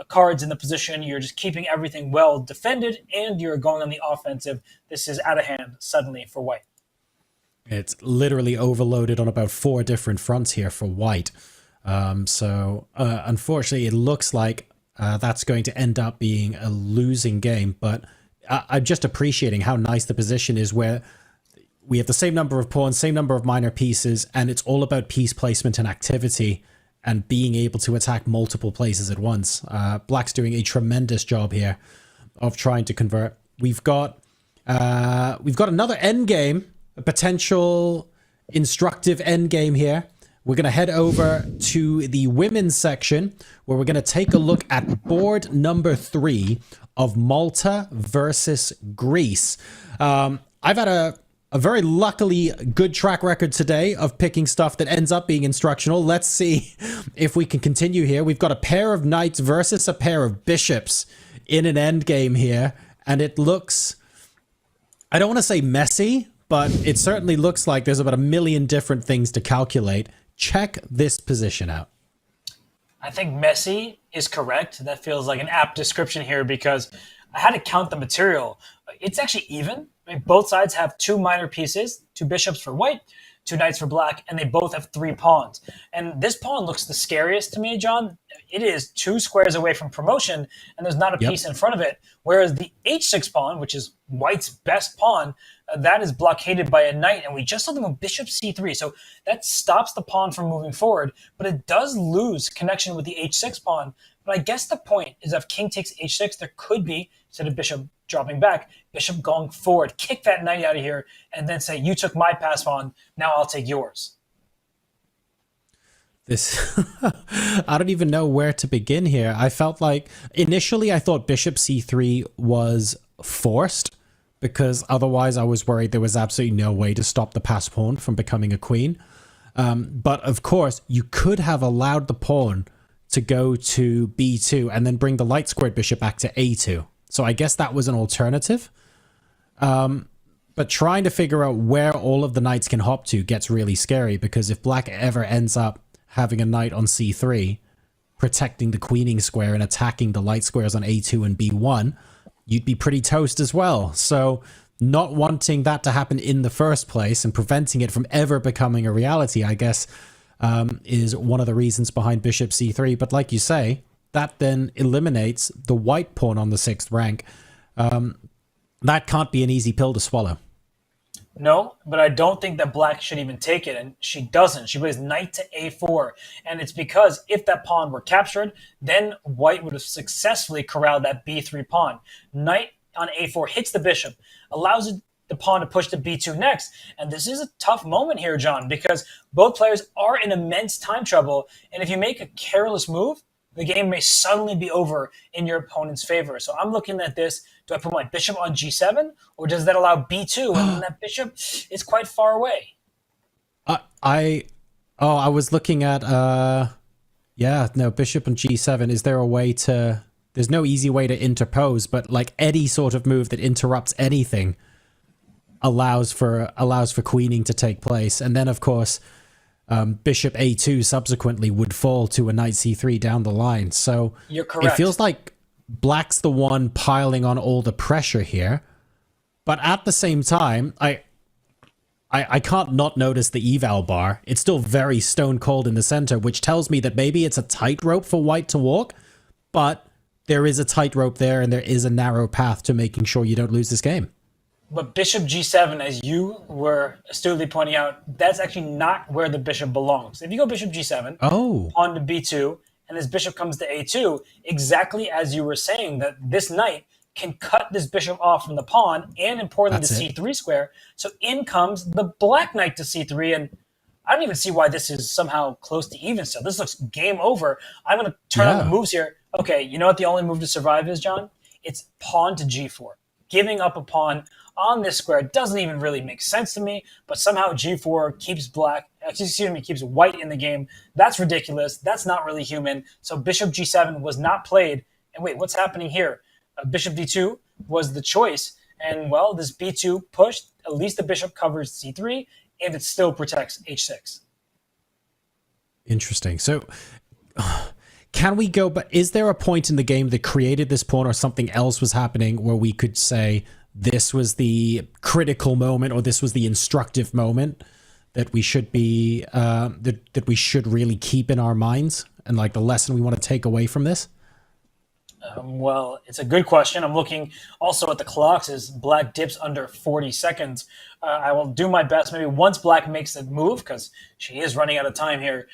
cards in the position. You're just keeping everything well defended, and you're going on the offensive. This is out of hand suddenly for white. It's literally overloaded on about 4 different fronts here for white. Unfortunately, it looks like that's going to end up being a losing game. But I'm just appreciating how nice the position is, where we have the same number of pawns, same number of minor pieces, and it's all about piece placement and activity and being able to attack multiple places at once. Black's doing a tremendous job here of trying to convert. We've got another endgame. A potential instructive endgame here. We're going to head over to the women's section, where we're going to take a look at board number 3 of Malta versus Greece. I've had a very luckily good track record today of picking stuff that ends up being instructional. Let's see if we can continue here. We've got a pair of knights versus a pair of bishops in an endgame here, and it looks, I don't want to say messy, but it certainly looks like there's about a million different things to calculate. Check this position out. I think messy is correct. That feels like an apt description here, because I had to count the material. It's actually even. I mean, both sides have 2 minor pieces, 2 bishops for white, 2 knights for black, and they both have 3 pawns. And this pawn looks the scariest to me, John. It is 2 squares away from promotion, and there's not a piece in front of it. Whereas the h6 pawn, which is white's best pawn, that is blockaded by a knight, and we just saw them with bishop c3. So that stops the pawn from moving forward, but it does lose connection with the h6 pawn. But I guess the point is, if king takes h6, there could be, instead of bishop dropping back, bishop going forward, kick that knight out of here, and then say, you took my pass pawn, now I'll take yours. This, I don't even know where to begin here. I felt like, initially I thought bishop c3 was forced, because otherwise I was worried there was absolutely no way to stop the pass pawn from becoming a queen. But of course, you could have allowed the pawn to go to b2 and then bring the light squared bishop back to a2. So I guess that was an alternative. But trying to figure out where all of the knights can hop to gets really scary, because if black ever ends up having a knight on c3, protecting the queening square and attacking the light squares on a2 and b1, you'd be pretty toast as well. So not wanting that to happen in the first place and preventing it from ever becoming a reality, I guess, is one of the reasons behind bishop c3. But like you say, that then eliminates the white pawn on the 6th rank. That can't be an easy pill to swallow. No, but I don't think that black should even take it, and she doesn't. She plays knight to a4, and it's because if that pawn were captured, then white would have successfully corralled that b3 pawn. Knight on a4 hits the bishop, allows the pawn to push to b2 next, and this is a tough moment here, John, because both players are in immense time trouble, and if you make a careless move, the game may suddenly be over in your opponent's favor. So I'm looking at this. Do I put my bishop on g7, or does that allow b2, and then that bishop is quite far away? I was looking at, bishop on g7. Is there a way to, there's no easy way to interpose, but like any sort of move that interrupts anything allows for queening to take place. And then, of course, bishop a2 subsequently would fall to a knight c3 down the line. So you're correct. It feels like black's the one piling on all the pressure here. But at the same time, I can't not notice the eval bar. It's still very stone cold in the center, which tells me that maybe it's a tightrope for white to walk, but there is a tightrope there, and there is a narrow path to making sure you don't lose this game. But bishop g7, as you were astutely pointing out, that's actually not where the bishop belongs. If you go bishop g7, pawn to b2, and this bishop comes to a2, exactly as you were saying, that this knight can cut this bishop off from the pawn and importantly the c3 square. So in comes the black knight to c3, and I don't even see why this is somehow close to even still. This looks game over. I'm going to turn on the moves here. Okay, you know what the only move to survive is, John? It's pawn to g4. Giving up a pawn on this square doesn't even really make sense to me, but somehow g4 keeps keeps white in the game. That's ridiculous. That's not really human. So bishop g7 was not played. And wait, what's happening here? Bishop d2 was the choice. And, well, this b2 pushed. At least the bishop covers c3, and it still protects h6. Interesting. So can we go, but is there a point in the game that created this pawn or something else was happening where we could say this was the critical moment or this was the instructive moment that we should be, that we should really keep in our minds and like the lesson we want to take away from this? Well, it's a good question. I'm looking also at the clocks as black dips under 40 seconds. I will do my best maybe once black makes the move, because she is running out of time here,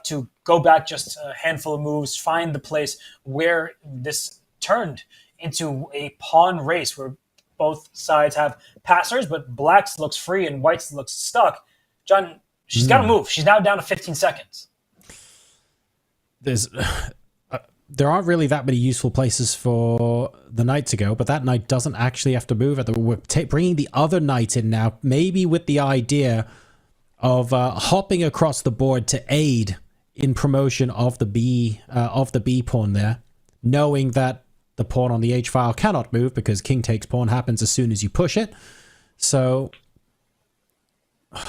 to go back just a handful of moves, find the place where this turned into a pawn race where both sides have passers, but black's looks free and white's looks stuck. John, she's got to move. She's now down to 15 seconds. There aren't really that many useful places for the knight to go, but that knight doesn't actually have to move. We're bringing the other knight in now, maybe with the idea of hopping across the board to aid in promotion of the B pawn there, knowing that the pawn on the H file cannot move because king takes pawn happens as soon as you push it. So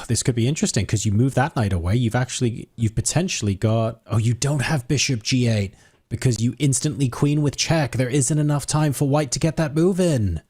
this could be interesting because you move that knight away. You've potentially got, you don't have bishop g8. Because you instantly queen with check. There isn't enough time for white to get that move in.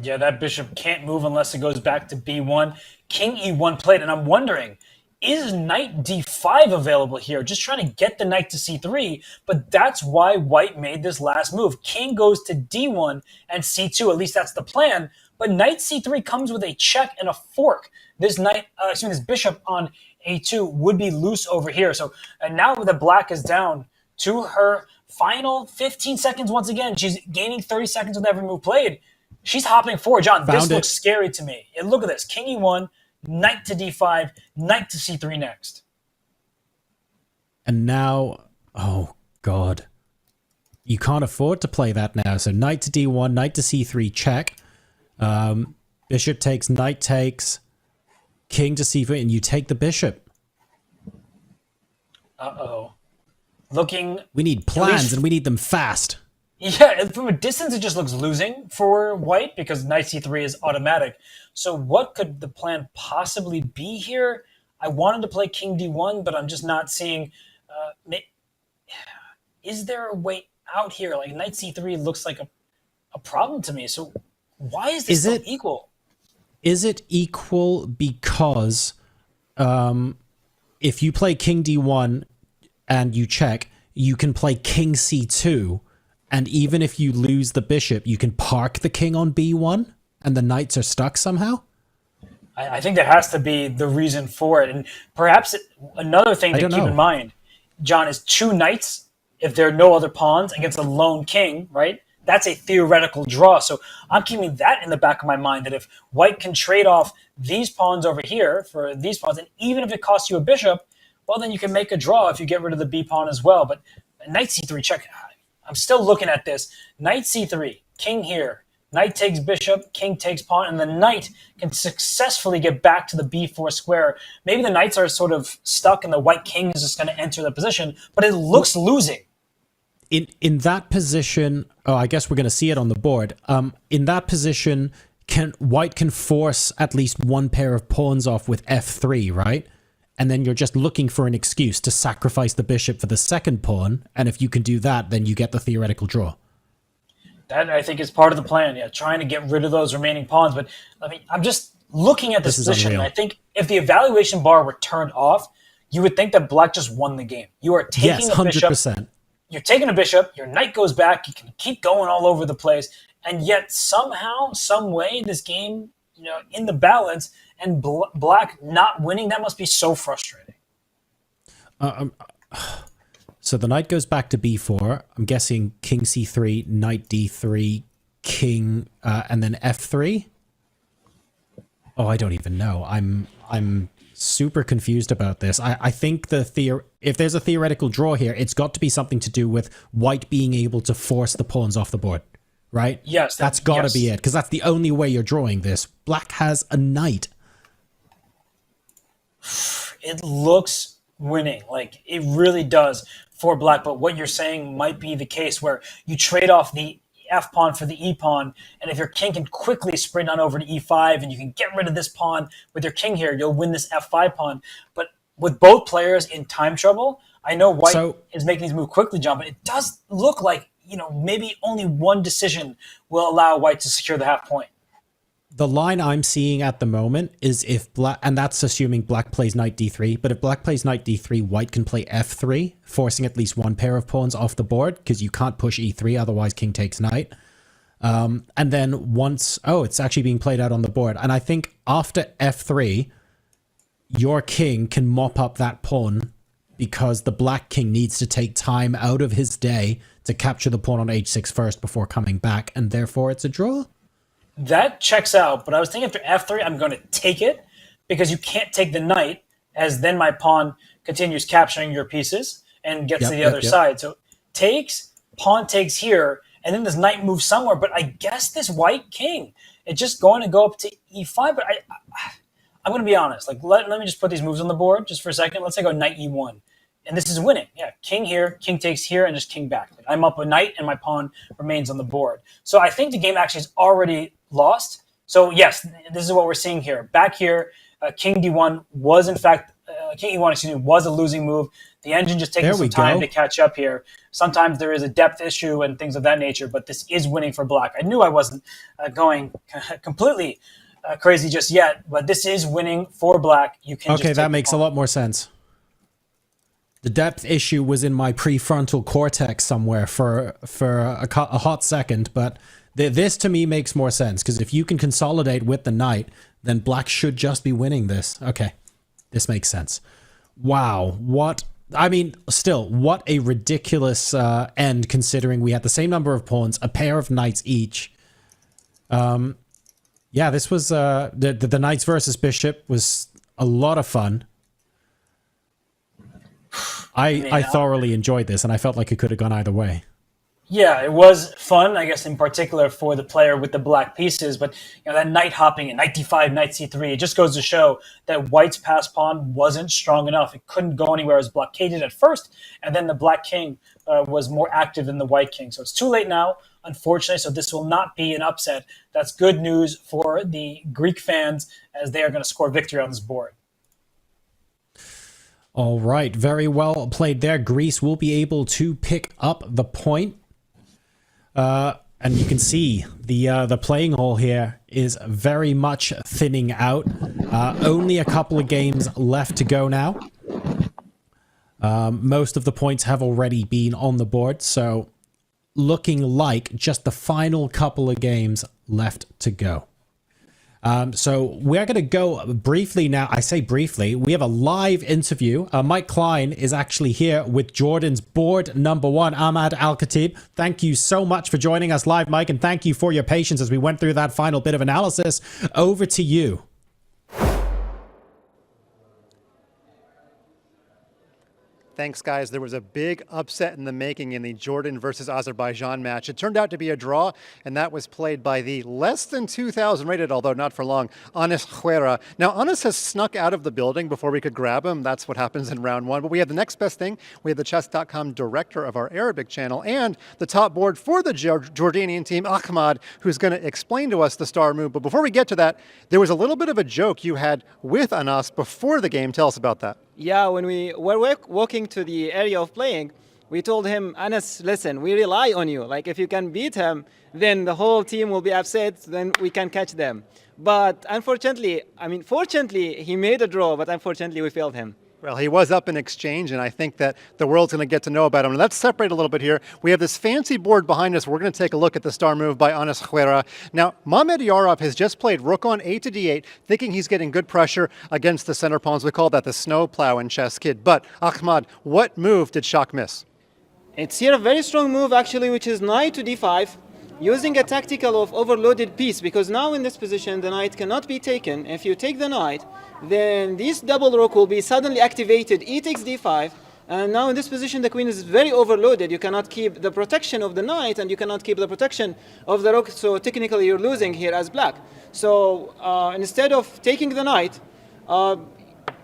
Yeah, that bishop can't move unless it goes back to b1. King e1 played, and I'm wondering, is knight d5 available here? Just trying to get the knight to c3, but that's why white made this last move. King goes to d1 and c2, at least that's the plan, but knight c3 comes with a check and a fork. This this bishop on a2 would be loose over here. So now that black is down to her final 15 seconds once again. She's gaining 30 seconds with every move played. She's hopping forward. John, this looks scary to me. And look at this. King e1, knight to d5, knight to c3 next. And now, oh God. You can't afford to play that now. So knight to d1, knight to c3, check. Bishop takes, knight takes, king to c3, and you take the bishop. Uh-oh. We need plans and we need them fast. Yeah, from a distance, it just looks losing for white because knight c3 is automatic. So what could the plan possibly be here? I wanted to play king d1, but I'm just not seeing... is there a way out here? Like knight c3 looks like a problem to me. So why is this so equal? Is it equal because if you play king d1... and you check, you can play king c2, and even if you lose the bishop, you can park the king on b1, and the knights are stuck somehow? I think that has to be the reason for it. And perhaps another thing to keep in mind, John, is two knights, if there are no other pawns, against a lone king, right? That's a theoretical draw. So I'm keeping that in the back of my mind, that if white can trade off these pawns over here for these pawns, and even if it costs you a bishop, well, then you can make a draw if you get rid of the b pawn as well. But knight c3 check. I'm still looking at this. Knight c3, king here. Knight takes bishop, king takes pawn, and the knight can successfully get back to the b4 square. Maybe the knights are sort of stuck and the white king is just going to enter the position, but it looks losing. In that position, I guess we're going to see it on the board. In that position, white can force at least one pair of pawns off with f3, right? And then you're just looking for an excuse to sacrifice the bishop for the second pawn. And if you can do that, then you get the theoretical draw. That, I think, is part of the plan. Yeah, trying to get rid of those remaining pawns. But I mean, I'm just looking at this position. And I think if the evaluation bar were turned off, you would think that black just won the game. You are taking a bishop. 100%. You're taking a bishop. Your knight goes back. You can keep going all over the place. And yet somehow, some way, this game, in the balance, and black not winning, that must be so frustrating. So the knight goes back to b4. I'm guessing king c3, knight d3, king, and then f3. Oh, I don't even know. I'm super confused about this. I think if there's a theoretical draw here, it's got to be something to do with white being able to force the pawns off the board, right? Yes. That's got to be it, because that's the only way you're drawing this. Black has a knight. It looks winning. Like, it really does for black. But what you're saying might be the case where you trade off the F pawn for the E pawn, and if your king can quickly sprint on over to E5 and you can get rid of this pawn with your king here, you'll win this F5 pawn. But with both players in time trouble, I know white is making these moves quickly, John, but it does look like, maybe only one decision will allow white to secure the half point. The line I'm seeing at the moment is if black, and that's assuming black plays knight d3, but if black plays knight d3, white can play f3, forcing at least one pair of pawns off the board, because you can't push e3, otherwise king takes knight. And then once, it's actually being played out on the board. And I think after f3, your king can mop up that pawn because the black king needs to take time out of his day to capture the pawn on h6 first before coming back, and therefore it's a draw. That checks out, but I was thinking after f3, I'm going to take it because you can't take the knight, as then my pawn continues capturing your pieces and gets to the other side. So takes, pawn takes here, and then this knight moves somewhere. But I guess this white king, it's just going to go up to e5. But I'm going to be honest. Like, let me just put these moves on the board just for a second. Let's say go knight e1. And this is winning. Yeah, king here, king takes here, and just king back. I'm up a knight, and my pawn remains on the board. So I think the game actually is already lost. So yes, this is what we're seeing here. Back here, king d1 was in fact, king e1, was a losing move. The engine just taking some time to catch up here. Sometimes there is a depth issue and things of that nature, but this is winning for black. I knew I wasn't going completely crazy just yet, but this is winning for black. You can okay, that makes a lot more sense. The depth issue was in my prefrontal cortex somewhere for a hot second, but this to me makes more sense, because if you can consolidate with the knight, then black should just be winning this. Okay, this makes sense. Wow, what a ridiculous end, considering we had the same number of pawns, a pair of knights each. Yeah, this was the knights versus bishop was a lot of fun. I thoroughly enjoyed this, and I felt like it could have gone either way. Yeah, it was fun, I guess, in particular for the player with the black pieces. But that knight hopping and knight d5, knight c3, it just goes to show that white's pass pawn wasn't strong enough. It couldn't go anywhere. It was blockaded at first, and then the black king was more active than the white king. So it's too late now, unfortunately. So this will not be an upset. That's good news for the Greek fans, as they are going to score victory on this board. All right, very well played there. Greece will be able to pick up the point. And you can see the playing hall here is very much thinning out. Only a couple of games left to go now. Most of the points have already been on the board, so looking like just the final couple of games left to go. So we're going to go briefly now. I say briefly, we have a live interview. Mike Klein is actually here with Jordan's board number one, Ahmad Al-Khatib. Thank you so much for joining us live, Mike, and thank you for your patience as we went through that final bit of analysis. Over to you. Thanks, guys. There was a big upset in the making in the Jordan versus Azerbaijan match. It turned out to be a draw, and that was played by the less than 2,000 rated, although not for long, Anis Khouera. Now, Anis has snuck out of the building before we could grab him. That's what happens in round one. But we have the next best thing. We have the chess.com director of our Arabic channel and the top board for the Jordanian team, Ahmad, who's going to explain to us the star move. But before we get to that, there was a little bit of a joke you had with Anas before the game. Tell us about that. Yeah, when we were walking to the area of playing, we told him, Anas, listen, we rely on you. Like, if you can beat him, then the whole team will be upset, then we can catch them. But unfortunately, fortunately, he made a draw, but unfortunately, we failed him. Well, he was up in exchange, and I think that the world's going to get to know about him. And let's separate a little bit here. We have this fancy board behind us. We're going to take a look at the star move by Anis Khouera. Now, Mehmed Yarov has just played rook on a to d8, thinking he's getting good pressure against the center pawns. We call that the snow plow in chess, kid. But, Ahmad, what move did Shach miss? It's here a very strong move, actually, which is knight to d5. using a tactical of overloaded piece, because now in this position the knight cannot be taken. If you take the knight, then this double rook will be suddenly activated, e takes d5, and now in this position the queen is very overloaded. You cannot keep the protection of the knight and you cannot keep the protection of the rook, so technically you're losing here as black. So instead of taking the knight,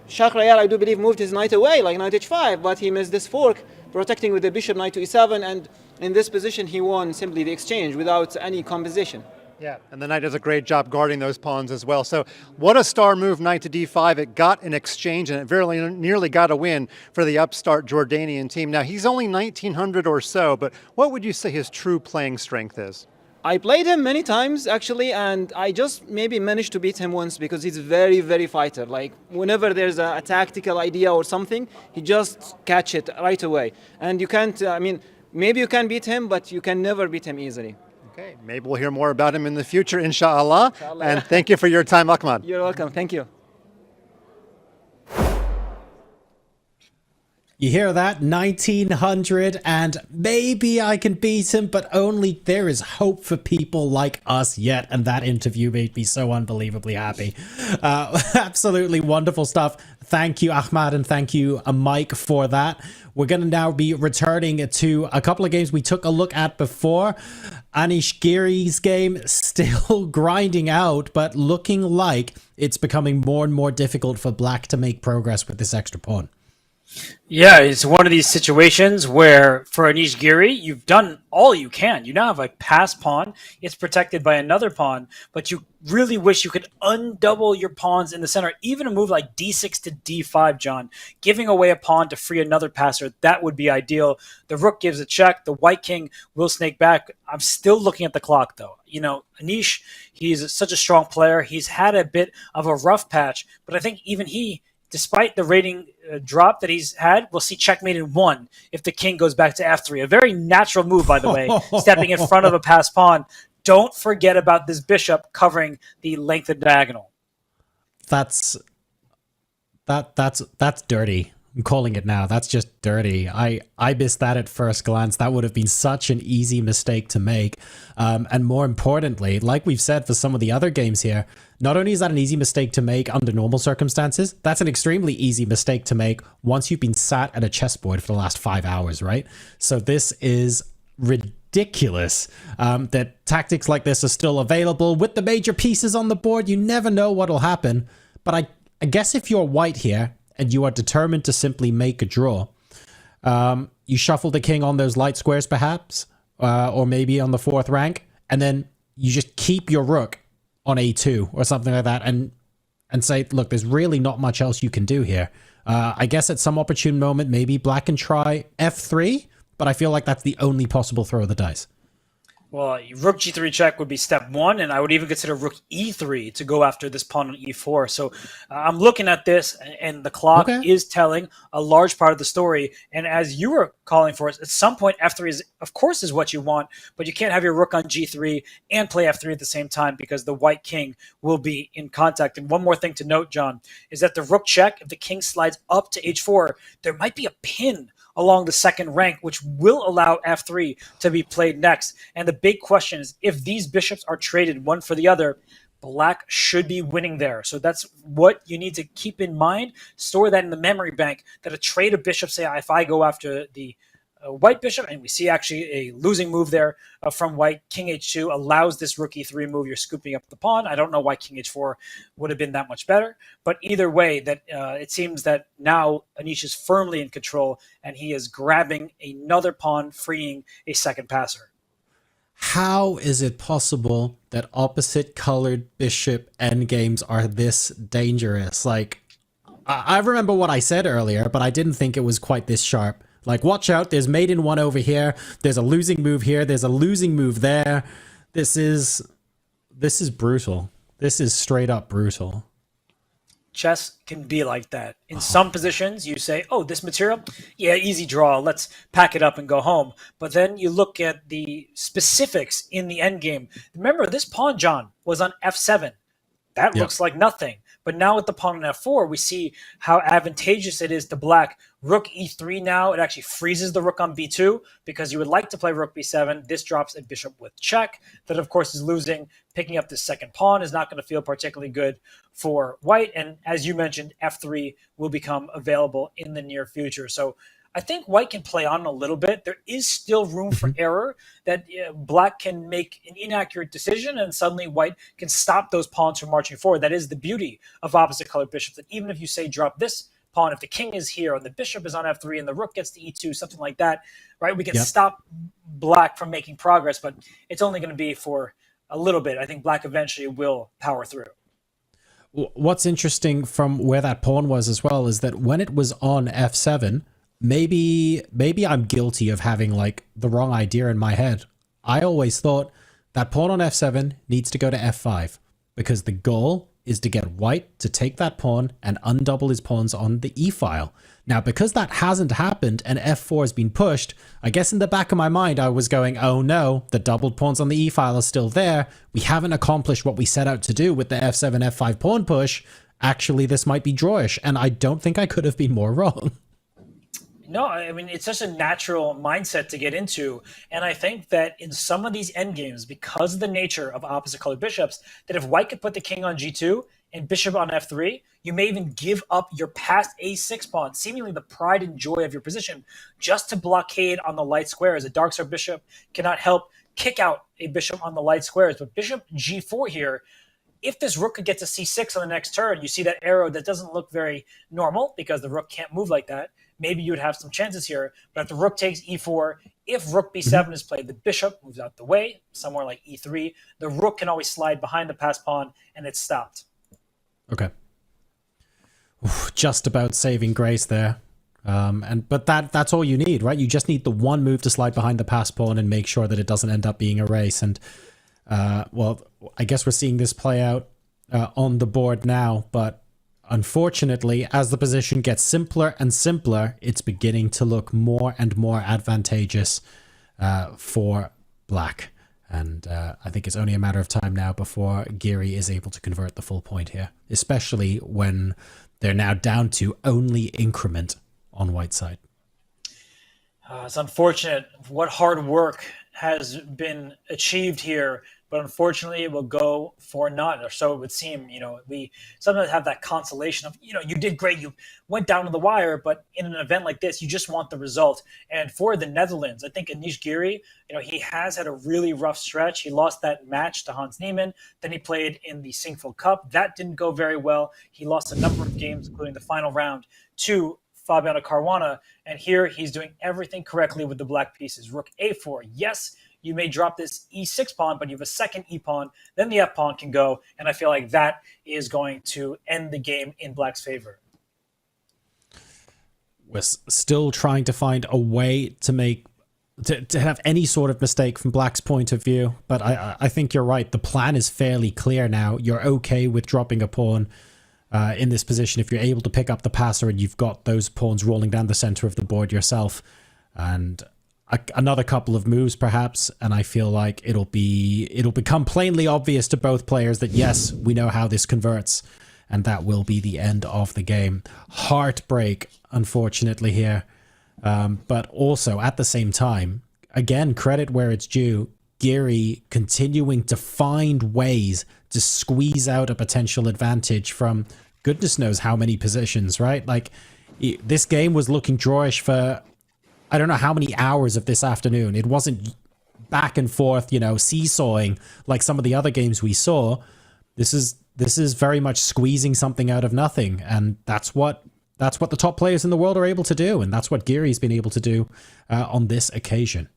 Shahryar, I do believe, moved his knight away, like knight h5, but he missed this fork, protecting with the bishop, knight to e7, and in this position he won simply the exchange without any compensation. Yeah, and the knight does a great job guarding those pawns as well. So what a star move, knight to d5. It got an exchange, and it very nearly got a win for the upstart Jordanian team. Now, he's only 1900 or so, but what would you say his true playing strength is? I played him many times, actually, and I just maybe managed to beat him once because he's very, very fighter. Like, whenever there's a tactical idea or something, he just catch it right away. And you can't, maybe you can beat him, but you can never beat him easily. Okay, maybe we'll hear more about him in the future, inshallah. And thank you for your time, Ahmad. You're welcome. Thank you. You hear that? 1900, and maybe I can beat him, but only there is hope for people like us yet. And that interview made me so unbelievably happy. Absolutely wonderful stuff. Thank you, Ahmad, and thank you, Mike, for that. We're going to now be returning to a couple of games we took a look at before. Anish Giri's game still grinding out, but looking like it's becoming more and more difficult for black to make progress with this extra pawn. Yeah, it's one of these situations where for Anish Giri, you've done all you can. You now have a pass pawn. It's protected by another pawn, but you really wish you could undouble your pawns in the center. Even a move like d6 to d5, John, giving away a pawn to free another passer, that would be ideal. The rook gives a check. The white king will snake back. I'm still looking at the clock, though. You know, Anish, he's such a strong player. He's had a bit of a rough patch, but I think even he, despite the rating drop that he's had, we'll see checkmate in 1 if the king goes back to f3. A very natural move, by the way, stepping in front of a passed pawn. Don't forget about this bishop covering the length of diagonal. That's dirty. I'm calling it now. That's just dirty. I missed that at first glance. That would have been such an easy mistake to make. And more importantly, like we've said for some of the other games here, not only is that an easy mistake to make under normal circumstances, that's an extremely easy mistake to make once you've been sat at a chessboard for the last 5 hours, right? So this is ridiculous that tactics like this are still available. With the major pieces on the board, you never know what'll happen. But I guess if you're white here, and you are determined to simply make a draw, you shuffle the king on those light squares perhaps, or maybe on the 4th rank, and then you just keep your rook on a2 or something like that, and say, look, there's really not much else you can do here. I guess at some opportune moment, maybe black can try f3, but I feel like that's the only possible throw of the dice. Well, rook g3 check would be step 1, and I would even consider rook e3 to go after this pawn on e4. So I'm looking at this, and the clock is telling a large part of the story. And as you were calling for it, at some point f3 is, of course, is what you want, but you can't have your rook on g3 and play f3 at the same time because the white king will be in contact. And one more thing to note, John, is that the rook check, if the king slides up to h4, there might be a pin along the 2nd rank, which will allow f3 to be played next. And the big question is, if these bishops are traded one for the other, black should be winning there. So that's what you need to keep in mind. Store that in the memory bank, that a trade of bishops, say if I go after the white bishop, and we see actually a losing move there from white, king h2 allows this rook e3 move. You're scooping up the pawn. I don't know why king h4 would have been that much better, but either way, that it seems that now Anish is firmly in control, and he is grabbing another pawn, freeing a second passer. How is it possible that opposite colored bishop endgames are this dangerous? Like, I remember what I said earlier, but I didn't think it was quite this sharp. Like, watch out, there's mate in 1 over here, there's a losing move here, there's a losing move there. This is brutal. This is straight up brutal. Chess can be like that. In some positions, you say, oh, this material, yeah, easy draw, let's pack it up and go home. But then you look at the specifics in the endgame. Remember, this pawn, John, was on f7. That Yep. looks like nothing. But now with the pawn on f4, we see how advantageous it is to black. Rook e3 now, it actually freezes the rook on b2 because you would like to play rook b7. This drops a bishop with check. That, of course, is losing. Picking up the second pawn is not going to feel particularly good for white. And as you mentioned, f3 will become available in the near future. So I think white can play on a little bit. There is still room for error that black can make an inaccurate decision and suddenly white can stop those pawns from marching forward. That is the beauty of opposite colored bishops. That even if you say drop this pawn, if the king is here and the bishop is on f3 and the rook gets to e2, something like that, right? We can stop black from making progress, but it's only going to be for a little bit. I think black eventually will power through. What's interesting from where that pawn was as well is that when it was on f7, maybe I'm guilty of having like the wrong idea in my head. I always thought that pawn on f7 needs to go to f5 because the goal is to get white to take that pawn and undouble his pawns on the e-file. Now, because that hasn't happened and f4 has been pushed, I guess in the back of my mind I was going, oh no, the doubled pawns on the e-file are still there. We haven't accomplished what we set out to do with the f7, f5 pawn push. Actually, this might be drawish, and I don't think I could have been more wrong. No, I mean, it's such a natural mindset to get into. And I think that in some of these endgames, because of the nature of opposite colored bishops, that if white could put the king on g2 and bishop on f3, you may even give up your past a6 pawn, seemingly the pride and joy of your position, just to blockade on the light squares. A dark square bishop cannot help kick out a bishop on the light squares. But bishop g4 here, if this rook could get to c6 on the next turn, you see that arrow that doesn't look very normal because the rook can't move like that. Maybe you would have some chances here, but if the rook takes e4, if rook b7 is played, the bishop moves out the way, somewhere like e3. The rook can always slide behind the passed pawn, and it's stopped. Okay. Oof, just about saving grace there. But that's all you need, right? You just need the one move to slide behind the passed pawn and make sure that it doesn't end up being a race. And, well, I guess we're seeing this play out on the board now, but unfortunately, as the position gets simpler and simpler, it's beginning to look more and more advantageous for black. And I think it's only a matter of time now before Giri is able to convert the full point here, especially when they're now down to only increment on white side. It's unfortunate what hard work has been achieved here, but unfortunately it will go for naught, or so it would seem. You know, we sometimes have that consolation of, you know, you did great, you went down to the wire, but in an event like this, you just want the result. And for the Netherlands, I think Anish Giri, you know, he has had a really rough stretch. He lost that match to Hans Niemann, then he played in the Singfield Cup. That didn't go very well. He lost a number of games, including the final round, to Fabiano Caruana, and here he's doing everything correctly with the black pieces. Rook a4, yes, you may drop this e6 pawn, but you have a second e pawn, then the f pawn can go, and I feel like that is going to end the game in black's favor. We're still trying to find a way to make to have any sort of mistake from black's point of view, but I think you're right. The plan is fairly clear now. You're okay with dropping a pawn in this position if you're able to pick up the passer and you've got those pawns rolling down the center of the board yourself. And another couple of moves perhaps, and I feel like it'll become plainly obvious to both players that yes, we know how this converts, and that will be the end of the game. Heartbreak, unfortunately, here. But also at the same time, again, credit where it's due, Giri continuing to find ways to squeeze out a potential advantage from goodness knows how many positions, right? Like, this game was looking drawish for I don't know how many hours of this afternoon. It wasn't back and forth, you know, seesawing like some of the other games we saw. This is very much squeezing something out of nothing, and that's what the top players in the world are able to do, and that's what Giri's been able to do on this occasion.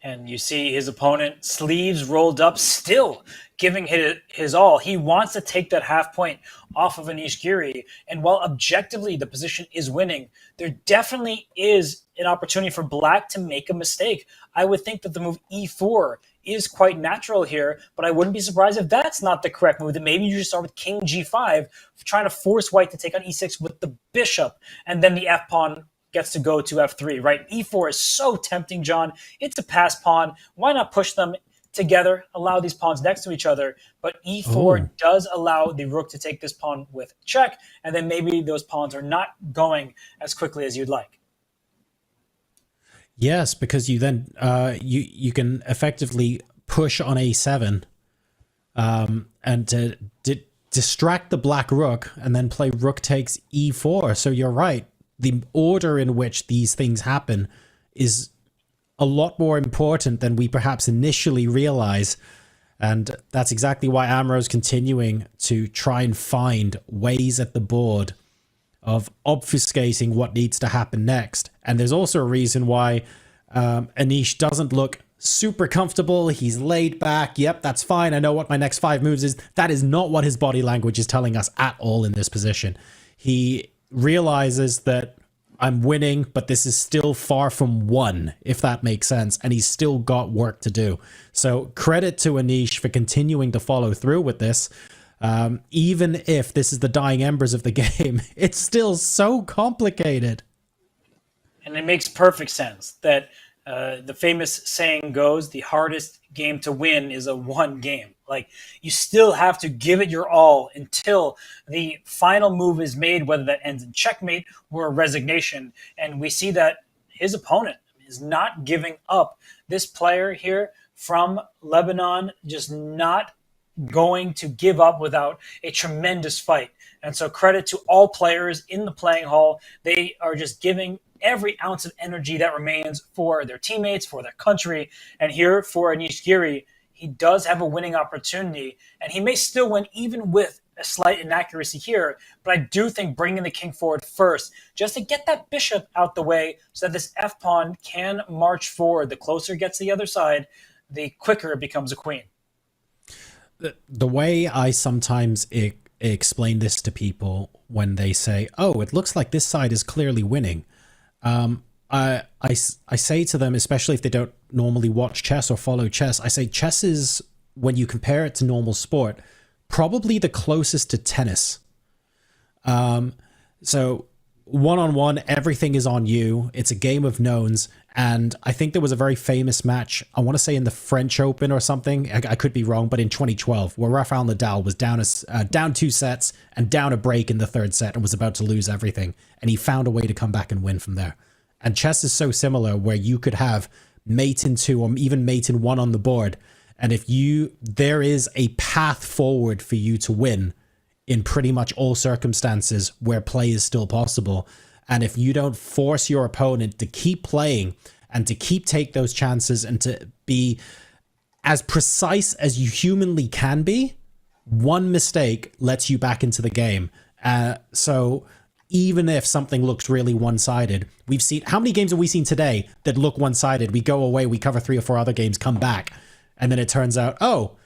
And you see his opponent, sleeves rolled up, still giving his all. He wants to take that half point off of Anish Giri. And while objectively the position is winning, there definitely is an opportunity for black to make a mistake. I would think that the move e4 is quite natural here, but I wouldn't be surprised if that's not the correct move. That maybe you just start with king g5, trying to force white to take on e6 with the bishop, and then the f-pawn gets to go to f3, right? e4 is so tempting, John. It's a pass pawn. Why not push them, together, allow these pawns next to each other. But e4 does allow the rook to take this pawn with check, and then maybe those pawns are not going as quickly as you'd like. Yes, because you then you can effectively push on a7 and to distract the black rook and then play rook takes e4. So you're right. The order in which these things happen is a lot more important than we perhaps initially realize. And that's exactly why Amro's continuing to try and find ways at the board of obfuscating what needs to happen next. And there's also a reason why Anish doesn't look super comfortable. He's laid back. Yep, that's fine. I know what my next 5 moves is. That is not what his body language is telling us at all in this position. He realizes that I'm winning, but this is still far from won, if that makes sense. And he's still got work to do. So credit to Anish for continuing to follow through with this. Even if this is the dying embers of the game, it's still so complicated. And it makes perfect sense that the famous saying goes, the hardest game to win is a one game. Like, you still have to give it your all until the final move is made, whether that ends in checkmate or a resignation. And we see that his opponent is not giving up. This player here from Lebanon just not going to give up without a tremendous fight. And so credit to all players in the playing hall. They are just giving every ounce of energy that remains for their teammates, for their country. And here for Anish Giri, he does have a winning opportunity, and he may still win even with a slight inaccuracy here. But I do think bringing the king forward first, just to get that bishop out the way so that this f-pawn can march forward. The closer it gets to the other side, the quicker it becomes a queen. The way I sometimes explain this to people when they say, oh, it looks like this side is clearly winning. I say to them, especially if they don't normally watch chess or follow chess, I say chess is, when you compare it to normal sport, probably the closest to tennis. So one-on-one, everything is on you. It's a game of knowns. And I think there was a very famous match, I want to say in the French Open or something, I could be wrong, but in 2012, where Rafael Nadal was down 2 sets and down a break in the 3rd set and was about to lose everything. And he found a way to come back and win from there. And chess is so similar, where you could have mate in 2 or even mate in 1 on the board. And if there is a path forward for you to win in pretty much all circumstances where play is still possible. And if you don't force your opponent to keep playing and to take those chances and to be as precise as you humanly can be, one mistake lets you back into the game. So even if something looks really one-sided, we've seen, how many games have we seen today that look one-sided? We go away, we cover 3 or 4 other games, come back, and then it turns out, oh,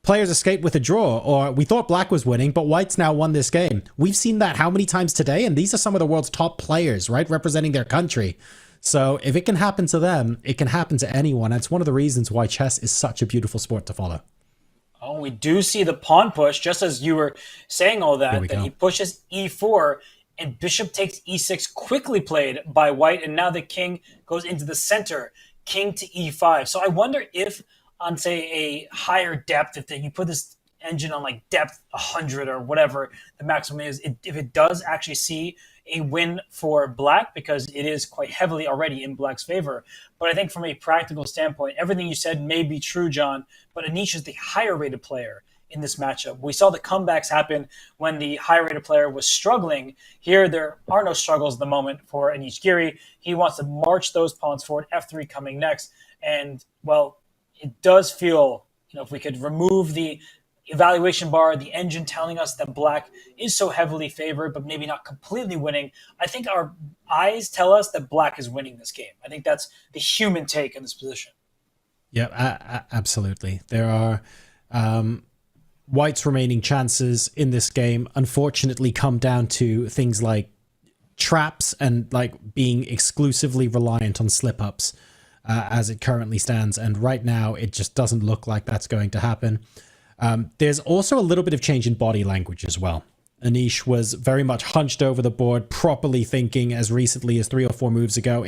players escaped with a draw, or we thought black was winning, but white's now won this game. We've seen that how many times today? And these are some of the world's top players, right? Representing their country. So if it can happen to them, it can happen to anyone. It's one of the reasons why chess is such a beautiful sport to follow. Oh, we do see the pawn push, just as you were saying all that he pushes e4 and bishop takes e6, quickly played by white. And now the king goes into the center, king to e5. So I wonder if on, say, a higher depth, if you put this engine on like depth 100 or whatever the maximum is, if it does actually see a win for black, because it is quite heavily already in black's favor. But I think from a practical standpoint, everything you said may be true, John, but Anish is the higher rated player in this matchup. We saw the comebacks happen when the higher rated player was struggling. Here, there are no struggles at the moment for Anish Giri. He wants to march those pawns forward, f3 coming next. And, well, it does feel, if we could remove the evaluation bar, the engine telling us that black is so heavily favored, but maybe not completely winning, I think our eyes tell us that black is winning this game. I think that's the human take in this position. Yeah, absolutely. There are white's remaining chances in this game, unfortunately, come down to things like traps and like being exclusively reliant on slip-ups. As it currently stands. And right now, it just doesn't look like that's going to happen. There's also a little bit of change in body language as well. Anish was very much hunched over the board, properly thinking as recently as 3 or 4 moves ago.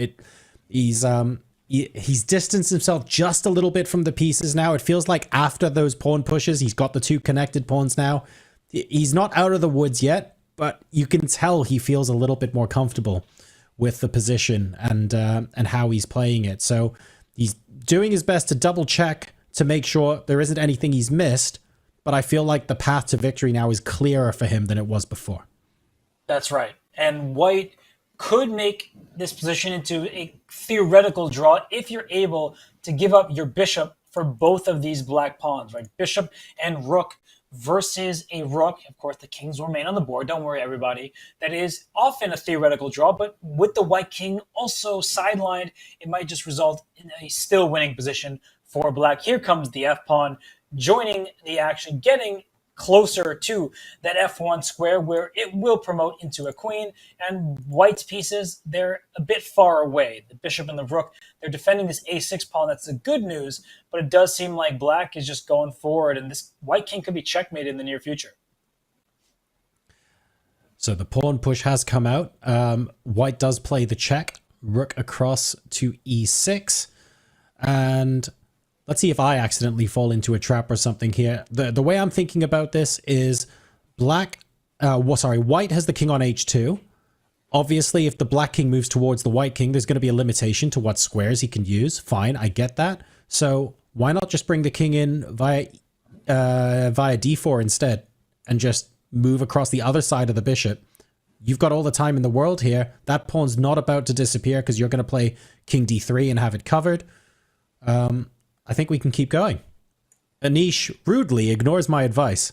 He's he's distanced himself just a little bit from the pieces now. It feels like after those pawn pushes, he's got the two connected pawns now. He's not out of the woods yet, but you can tell he feels a little bit more comfortable with the position and how he's playing it. So he's doing his best to double check to make sure there isn't anything he's missed, but I feel like the path to victory now is clearer for him than it was before. That's right. And white could make this position into a theoretical draw if you're able to give up your bishop for both of these black pawns, right? Bishop and rook versus a rook. Of course, the kings will remain on the board. Don't worry, everybody. That is often a theoretical draw, but with the white king also sidelined, it might just result in a still winning position for black. Here comes the f-pawn joining the action, getting closer to that f1 square where it will promote into a queen, and white's pieces, they're a bit far away. The bishop and the rook, they're defending this a6 pawn. That's the good news, but it does seem like black is just going forward, and this white king could be checkmated in the near future. So the pawn push has come out. White does play the check, rook across to e6, and let's see if I accidentally fall into a trap or something here. The way I'm thinking about this is white has the king on h2. Obviously, if the black king moves towards the white king, there's going to be a limitation to what squares he can use. Fine, I get that. So why not just bring the king in via d4 instead and just move across the other side of the bishop? You've got all the time in the world here. That pawn's not about to disappear because you're going to play king d3 and have it covered. I think we can keep going. Anish rudely ignores my advice.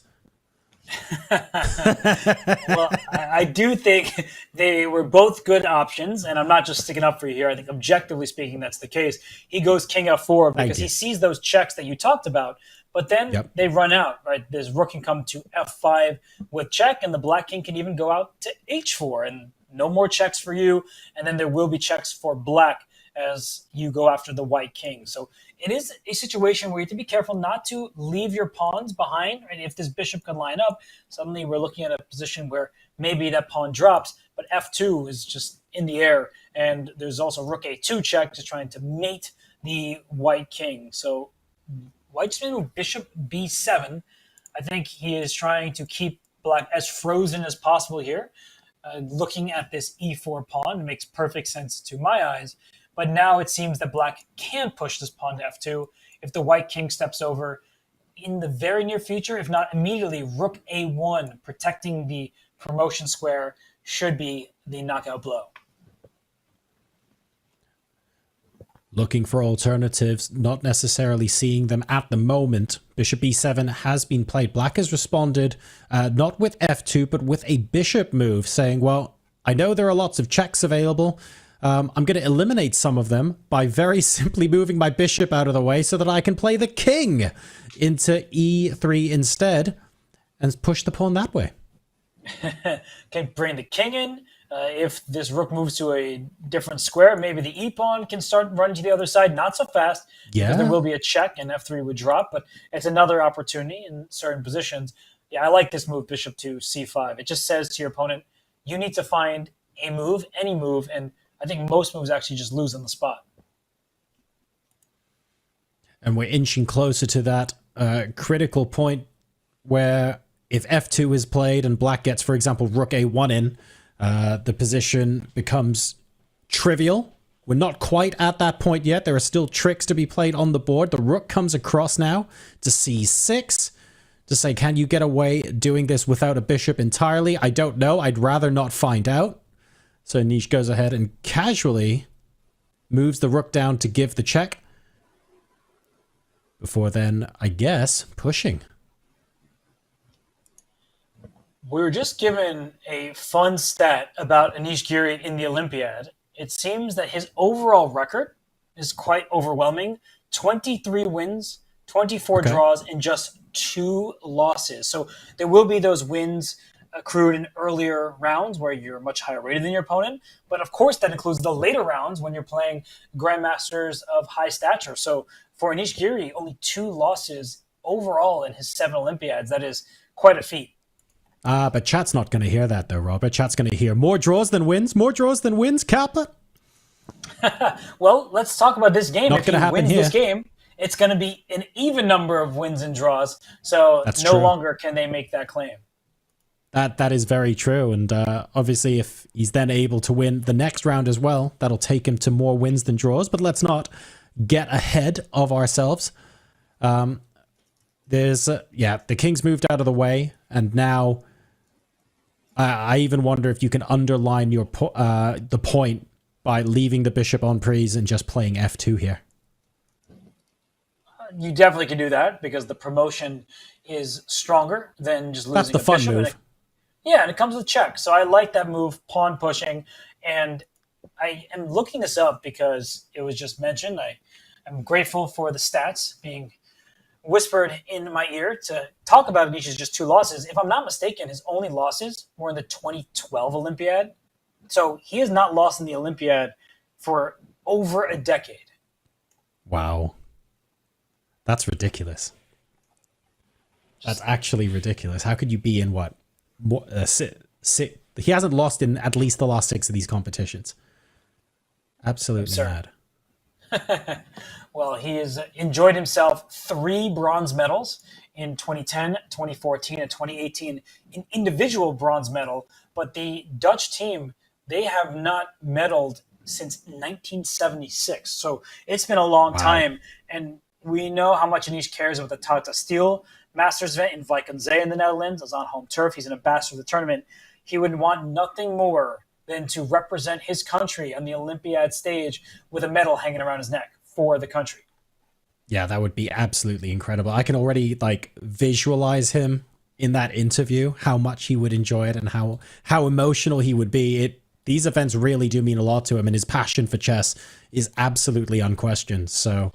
Well, I do think they were both good options, and I'm not just sticking up for you here. I think objectively speaking, that's the case. He goes king f4 because he sees those checks that you talked about, but then they run out, right? This rook can come to f5 with check, and the black king can even go out to h4, and no more checks for you, and then there will be checks for black as you go after the white king. So it is a situation where you have to be careful not to leave your pawns behind. Right? If this bishop can line up, suddenly we're looking at a position where maybe that pawn drops, but f2 is just in the air. And there's also rook a2 check, just trying to mate the white king. So white's going to move bishop b7. I think he is trying to keep black as frozen as possible here. Looking at this e4 pawn, it makes perfect sense to my eyes. But now it seems that black can push this pawn to f2 if the white king steps over in the very near future. If not immediately, rook a1, protecting the promotion square, should be the knockout blow. Looking for alternatives, not necessarily seeing them at the moment. Bishop e7 has been played. Black has responded not with f2, but with a bishop move, saying, well, I know there are lots of checks available. I'm going to eliminate some of them by very simply moving my bishop out of the way so that I can play the king into e3 instead and push the pawn that way. Can bring the king in. If this rook moves to a different square, maybe the e-pawn can start running to the other side. Not so fast, because there will be a check and f3 would drop, but it's another opportunity in certain positions. Yeah, I like this move, bishop to c5. It just says to your opponent, you need to find a move, any move, and I think most moves actually just lose on the spot. And we're inching closer to that critical point where if f2 is played and black gets, for example, rook a1 in, the position becomes trivial. We're not quite at that point yet. There are still tricks to be played on the board. The rook comes across now to c6 to say, can you get away doing this without a bishop entirely? I don't know. I'd rather not find out. So Anish goes ahead and casually moves the rook down to give the check. Before then, I guess, pushing. We were just given a fun stat about Anish Giri in the Olympiad. It seems that his overall record is quite overwhelming. 23 wins, 24 draws, and just 2 losses. So there will be those wins accrued in earlier rounds where you're much higher rated than your opponent. But of course, that includes the later rounds when you're playing grandmasters of high stature. So for Anish Giri, only 2 losses overall in his 7 Olympiads. That is quite a feat. But chat's not going to hear that though, Robert. Chat's going to hear more draws than wins. More draws than wins, Kappa. Well, let's talk about this game. Not If he gonna happen wins this here. game, it's going to be an even number of wins and draws. So That's no true. longer can they make that claim. That is very true, and obviously if he's then able to win the next round as well, that'll take him to more wins than draws, but let's not get ahead of ourselves. There's, the king's moved out of the way, and now I even wonder if you can underline your the point by leaving the bishop on prise and just playing f2 here. You definitely can do that because the promotion is stronger than just losing That's the a fun bishop. move. And it comes with check. So I like that move, pawn pushing. And I am looking this up because it was just mentioned. I'm grateful for the stats being whispered in my ear to talk about Anish's just 2 losses. If I'm not mistaken, his only losses were in the 2012 Olympiad. So he has not lost in the Olympiad for over a decade. Wow. That's ridiculous. That's actually ridiculous. How could you be in what? He hasn't lost in at least the last 6 of these competitions. Absolutely mad. Well, he has enjoyed himself 3 bronze medals in 2010, 2014, and 2018, an individual bronze medal. But the Dutch team, they have not medaled since 1976. So it's been a long time. And we know how much Anish cares about the Tata Steel Masters event in Vaishali in the Netherlands. It's on home turf. He's an ambassador of the tournament. He would want nothing more than to represent his country on the Olympiad stage with a medal hanging around his neck for the country. Yeah, that would be absolutely incredible. I can already visualize him in that interview, how much he would enjoy it and how emotional he would be. These events really do mean a lot to him, and his passion for chess is absolutely unquestioned. So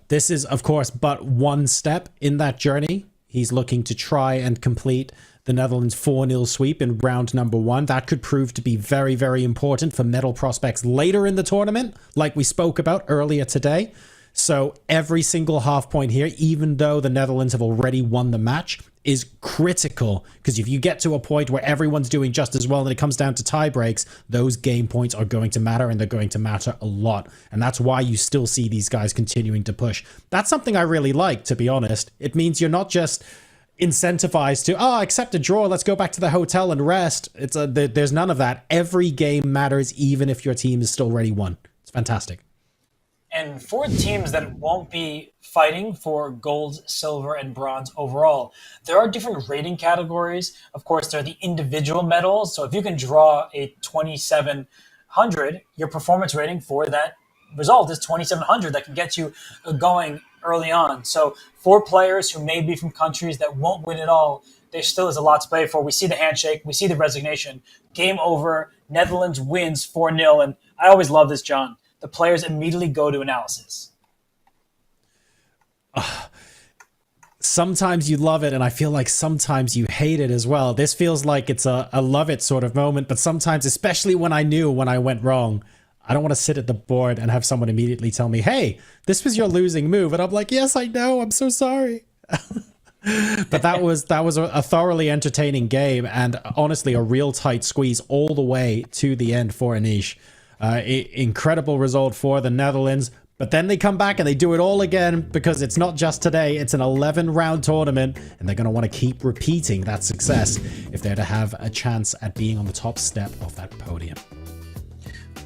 this is, of course, but one step in that journey. He's looking to try and complete the Netherlands 4-0 sweep in round number 1. That could prove to be very, very important for medal prospects later in the tournament, like we spoke about earlier today. So every single half point here, even though the Netherlands have already won the match, is critical, because if you get to a point where everyone's doing just as well and it comes down to tie breaks, those game points are going to matter, and they're going to matter a lot. And that's why you still see these guys continuing to push. That's something I really like, to be honest. It means you're not just incentivized to, accept a draw, let's go back to the hotel and rest. There's none of that. Every game matters, even if your team is still already won. It's fantastic. And for teams that won't be fighting for gold, silver, and bronze overall, there are different rating categories. Of course, there are the individual medals. So if you can draw a 2700, your performance rating for that result is 2700. That can get you going early on. So for players who may be from countries that won't win it all, there still is a lot to play for. We see the handshake. We see the resignation. Game over. Netherlands wins 4-0. And I always love this, John. The players immediately go to analysis. Sometimes you love it, and I feel like sometimes you hate it as well. This feels like it's a love it sort of moment, but sometimes, especially when I went wrong, I don't want to sit at the board and have someone immediately tell me, hey, this was your losing move. And I'm like, yes, I know. I'm so sorry. But that was a thoroughly entertaining game, and honestly, a real tight squeeze all the way to the end for Anish. Incredible result for the Netherlands, but then they come back and they do it all again, because it's not just today, it's an 11-round tournament, and they're going to want to keep repeating that success if they're to have a chance at being on the top step of that podium.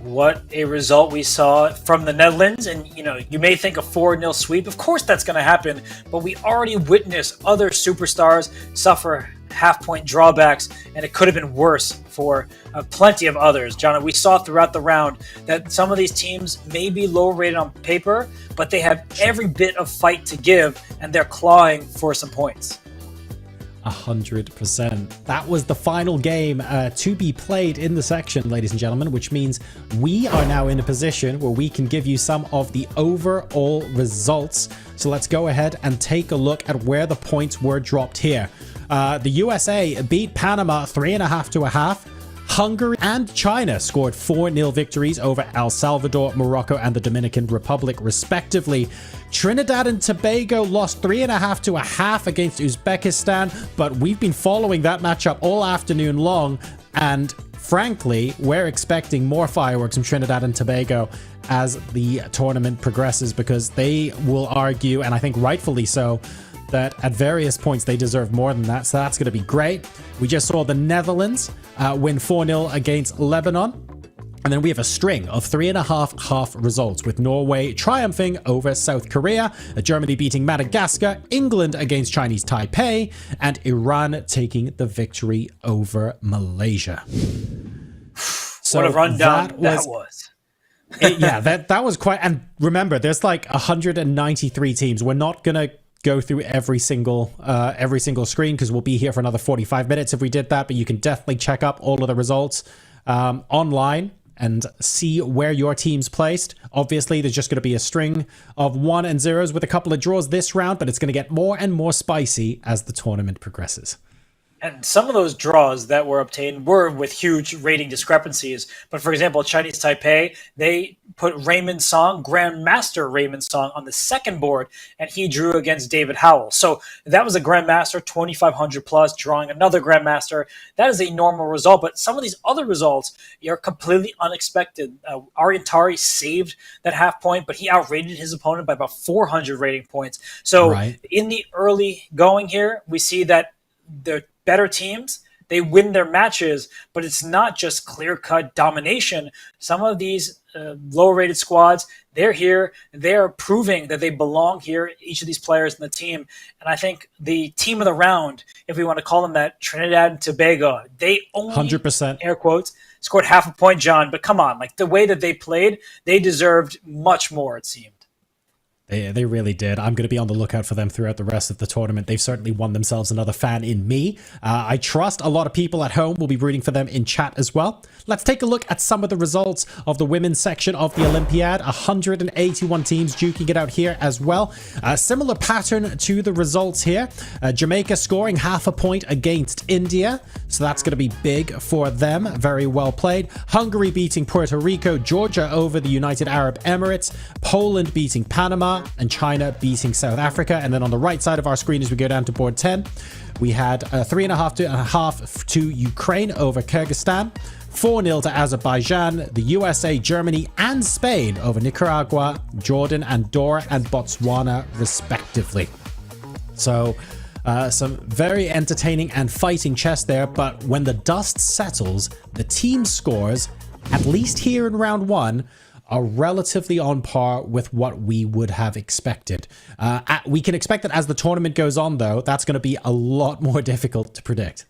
What a result we saw from the Netherlands. And, you may think a 4-0 sweep. Of course that's going to happen, but we already witnessed other superstars suffer half-point drawbacks, and it could have been worse for plenty of others. John, we saw throughout the round that some of these teams may be low-rated on paper, but they have every bit of fight to give, and they're clawing for some points. 100%. That was the final game to be played in the section, ladies and gentlemen, which means we are now in a position where we can give you some of the overall results. So let's go ahead and take a look at where the points were dropped here. The USA beat Panama 3.5 to 0.5. Hungary and China scored 4-0 victories over El Salvador, Morocco, and the Dominican Republic, respectively. Trinidad and Tobago lost 3.5 to 0.5 against Uzbekistan, but we've been following that matchup all afternoon long, and frankly, we're expecting more fireworks from Trinidad and Tobago as the tournament progresses, because they will argue, and I think rightfully so, that at various points they deserve more than that. So that's going to be great. We just saw the Netherlands win 4-0 against Lebanon. And then we have a string of 3.5 half results, with Norway triumphing over South Korea, Germany beating Madagascar, England against Chinese Taipei, and Iran taking the victory over Malaysia. So what a rundown that was. That was quite... And remember, there's like 193 teams. We're not going to go through every single screen, because we'll be here for another 45 minutes if we did that, but you can definitely check up all of the results online and see where your team's placed. Obviously, there's just going to be a string of 1 and 0s with a couple of draws this round, but it's going to get more and more spicy as the tournament progresses. And some of those draws that were obtained were with huge rating discrepancies. But for example, Chinese Taipei, they put Raymond Song, Grandmaster Raymond Song, on the second board, and he drew against David Howell. So that was a Grandmaster, 2,500 plus, drawing another Grandmaster. That is a normal result. But some of these other results are completely unexpected. Ariantari saved that half point, but he outrated his opponent by about 400 rating points. So in the early going here, we see that the better teams, they win their matches, but it's not just clear-cut domination. Some of these lower-rated squads, they're here, they're proving that they belong here, each of these players in the team. And I think the team of the round, if we want to call them that, Trinidad and Tobago, they only, 100%, air quotes, scored half a point, John. But come on, like the way that they played, they deserved much more, it seemed. They really did. I'm going to be on the lookout for them throughout the rest of the tournament. They've certainly won themselves another fan in me. I trust a lot of people at home will be rooting for them in chat as well. Let's take a look at some of the results of the women's section of the Olympiad. 181 teams duking it out here as well. A similar pattern to the results here. Jamaica scoring half a point against India, so that's going to be big for them. Very well played. Hungary beating Puerto Rico, Georgia over the United Arab Emirates, Poland beating Panama, and China beating South Africa. And then on the right side of our screen, as we go down to board 10, we had 3.5 to Ukraine over Kyrgyzstan, 4-0 to Azerbaijan, the USA, Germany, and Spain over Nicaragua, Jordan, Andorra, and Botswana, respectively. So some very entertaining and fighting chess there, but when the dust settles, the team scores, at least here in round 1, are relatively on par with what we would have expected. We can expect that as the tournament goes on, though, that's going to be a lot more difficult to predict.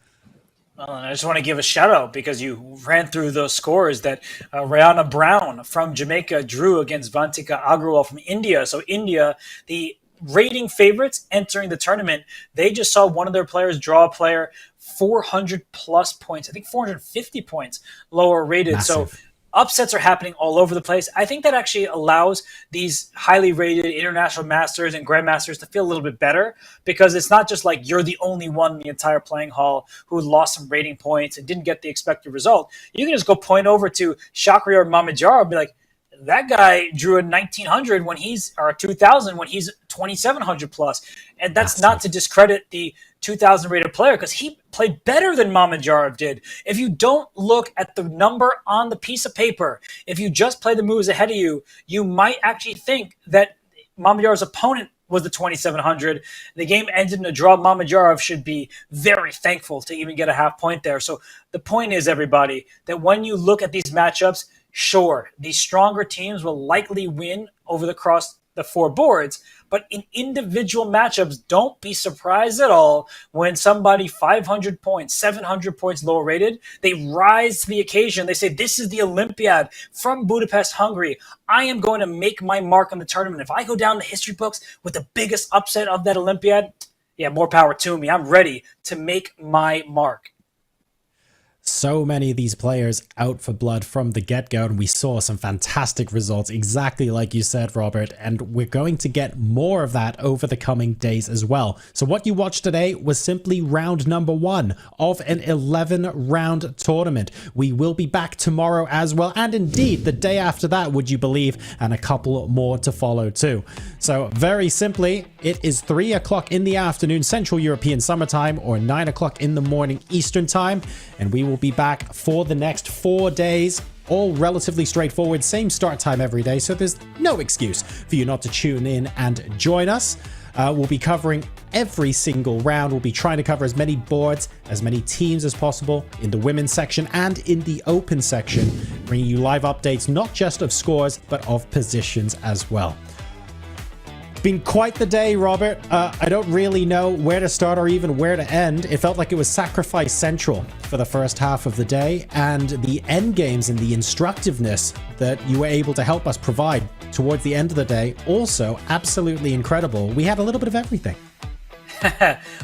Well, and I just want to give a shout out, because you ran through those scores, that Rihanna Brown from Jamaica drew against Vantika Agrawal from India. So India, the rating favorites entering the tournament, they just saw one of their players draw a player 400 plus points. I think 450 points lower rated. Massive. So upsets are happening all over the place. I think that actually allows these highly rated international masters and grandmasters to feel a little bit better, because it's not just like you're the only one in the entire playing hall who lost some rating points and didn't get the expected result. You can just go point over to Shakhriyar Mamajara and be like, that guy drew a 1900 when he's, or a 2000 when he's 2700 plus. And that's not to discredit the 2000 rated player, because he played better than Mamajara did. If you don't look at the number on the piece of paper, if you just play the moves ahead of you, you might actually think that Mamajara's opponent was the 2700. The game ended in a draw. Mamajarov should be very thankful to even get a half point there. So the point is, everybody, that when you look at these matchups, sure, these stronger teams will likely win over the cross the 4 boards, but in individual matchups, don't be surprised at all when somebody 500 points, 700 points lower rated, they rise to the occasion. They say, this is the Olympiad from Budapest, Hungary. I am going to make my mark on the tournament. If I go down the history books with the biggest upset of that Olympiad, yeah, more power to me. I'm ready to make my mark. So many of these players out for blood from the get-go, and we saw some fantastic results, exactly like you said, Robert, and we're going to get more of that over the coming days as well. So what you watched today was simply round number 1 of an 11-round tournament. We will be back tomorrow as well, and indeed the day after that, would you believe, and a couple more to follow too. So very simply, it is 3 o'clock in the afternoon Central European Summer Time, or 9 o'clock in the morning Eastern Time, and we will be back for the next 4 days. All relatively straightforward, same start time every day, so there's no excuse for you not to tune in and join us. We'll be covering every single round. We'll be trying to cover as many boards, as many teams as possible in the women's section and in the open section, bringing you live updates, not just of scores, but of positions as well. Been quite the day, Robert. I don't really know where to start or even where to end. It felt like it was sacrifice central for the first half of the day, and the end games and the instructiveness that you were able to help us provide towards the end of the day, also absolutely incredible. We had a little bit of everything.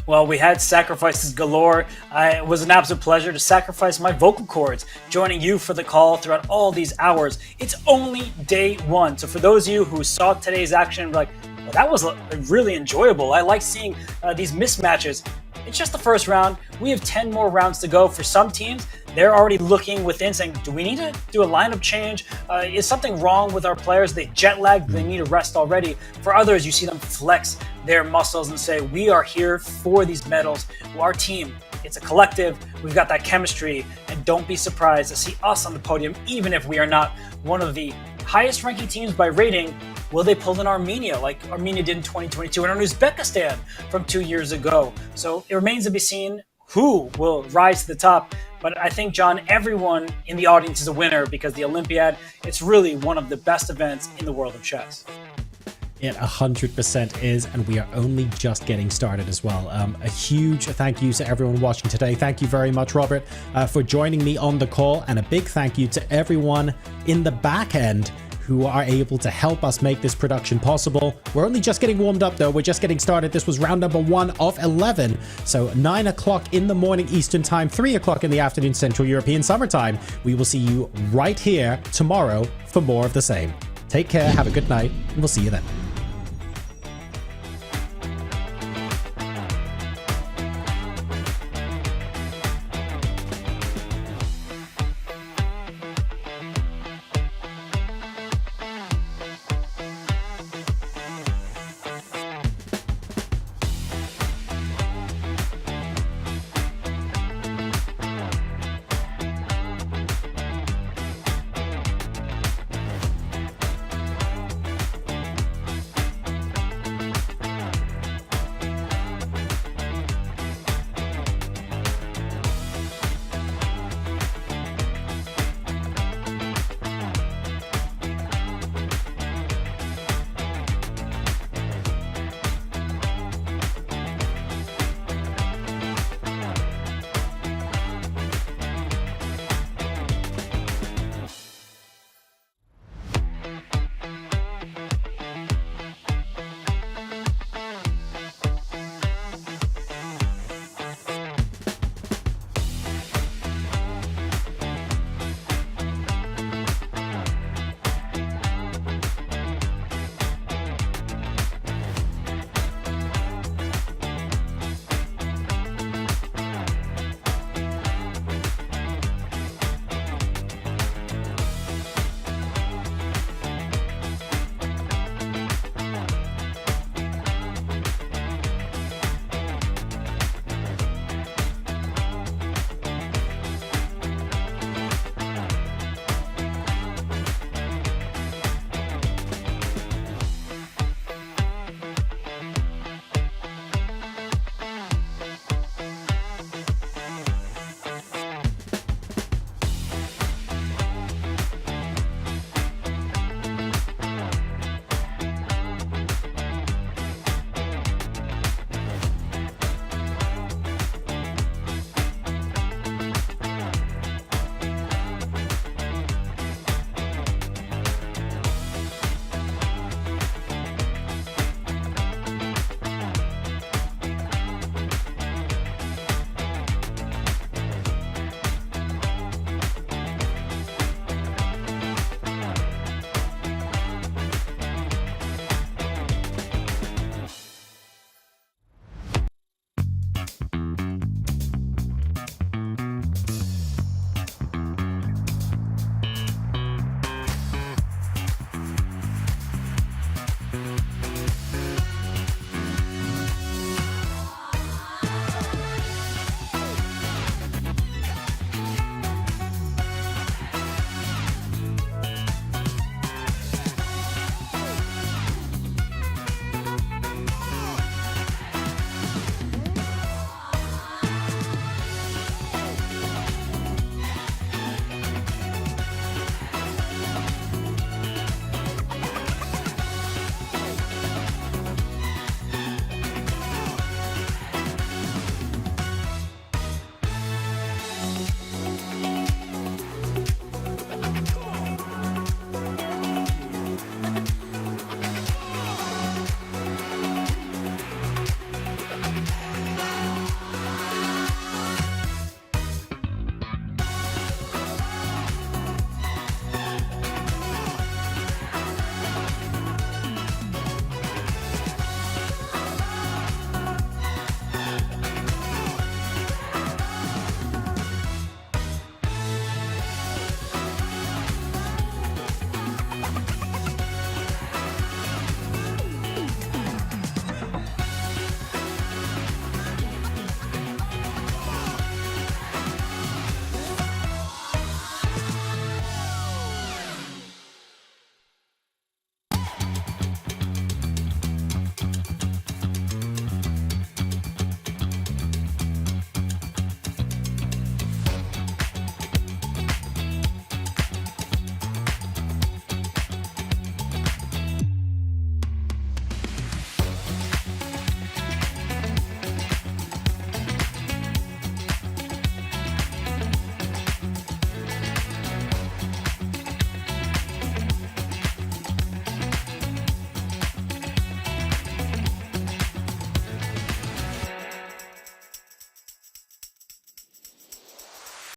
Well, we had sacrifices galore. It was an absolute pleasure to sacrifice my vocal cords, joining you for the call throughout all these hours. It's only day one. So for those of you who saw today's action and were like, well, that was really enjoyable. I like seeing these mismatches. It's just the first round. We have 10 more rounds to go. For some teams, they're already looking within saying, do we need to do a lineup change? Is something wrong with our players? They jet lagged, they need a rest already. For others, you see them flex their muscles and say, we are here for these medals. Our team, it's a collective. We've got that chemistry, and don't be surprised to see us on the podium, even if we are not one of the highest ranking teams by rating. Will they pull in Armenia like Armenia did in 2022 and Uzbekistan from 2 years ago? So it remains to be seen who will rise to the top. But I think, John, everyone in the audience is a winner because the Olympiad, it's really one of the best events in the world of chess. It 100% is, and we are only just getting started as well. A huge thank you to everyone watching today. Thank you very much, Robert, for joining me on the call, and a big thank you to everyone in the back end who are able to help us make this production possible. We're only just getting warmed up though. We're just getting started. This was round number 1 of 11. So 9 o'clock in the morning Eastern time, 3 o'clock in the afternoon Central European summertime. We will see you right here tomorrow for more of the same. Take care, have a good night, and we'll see you then.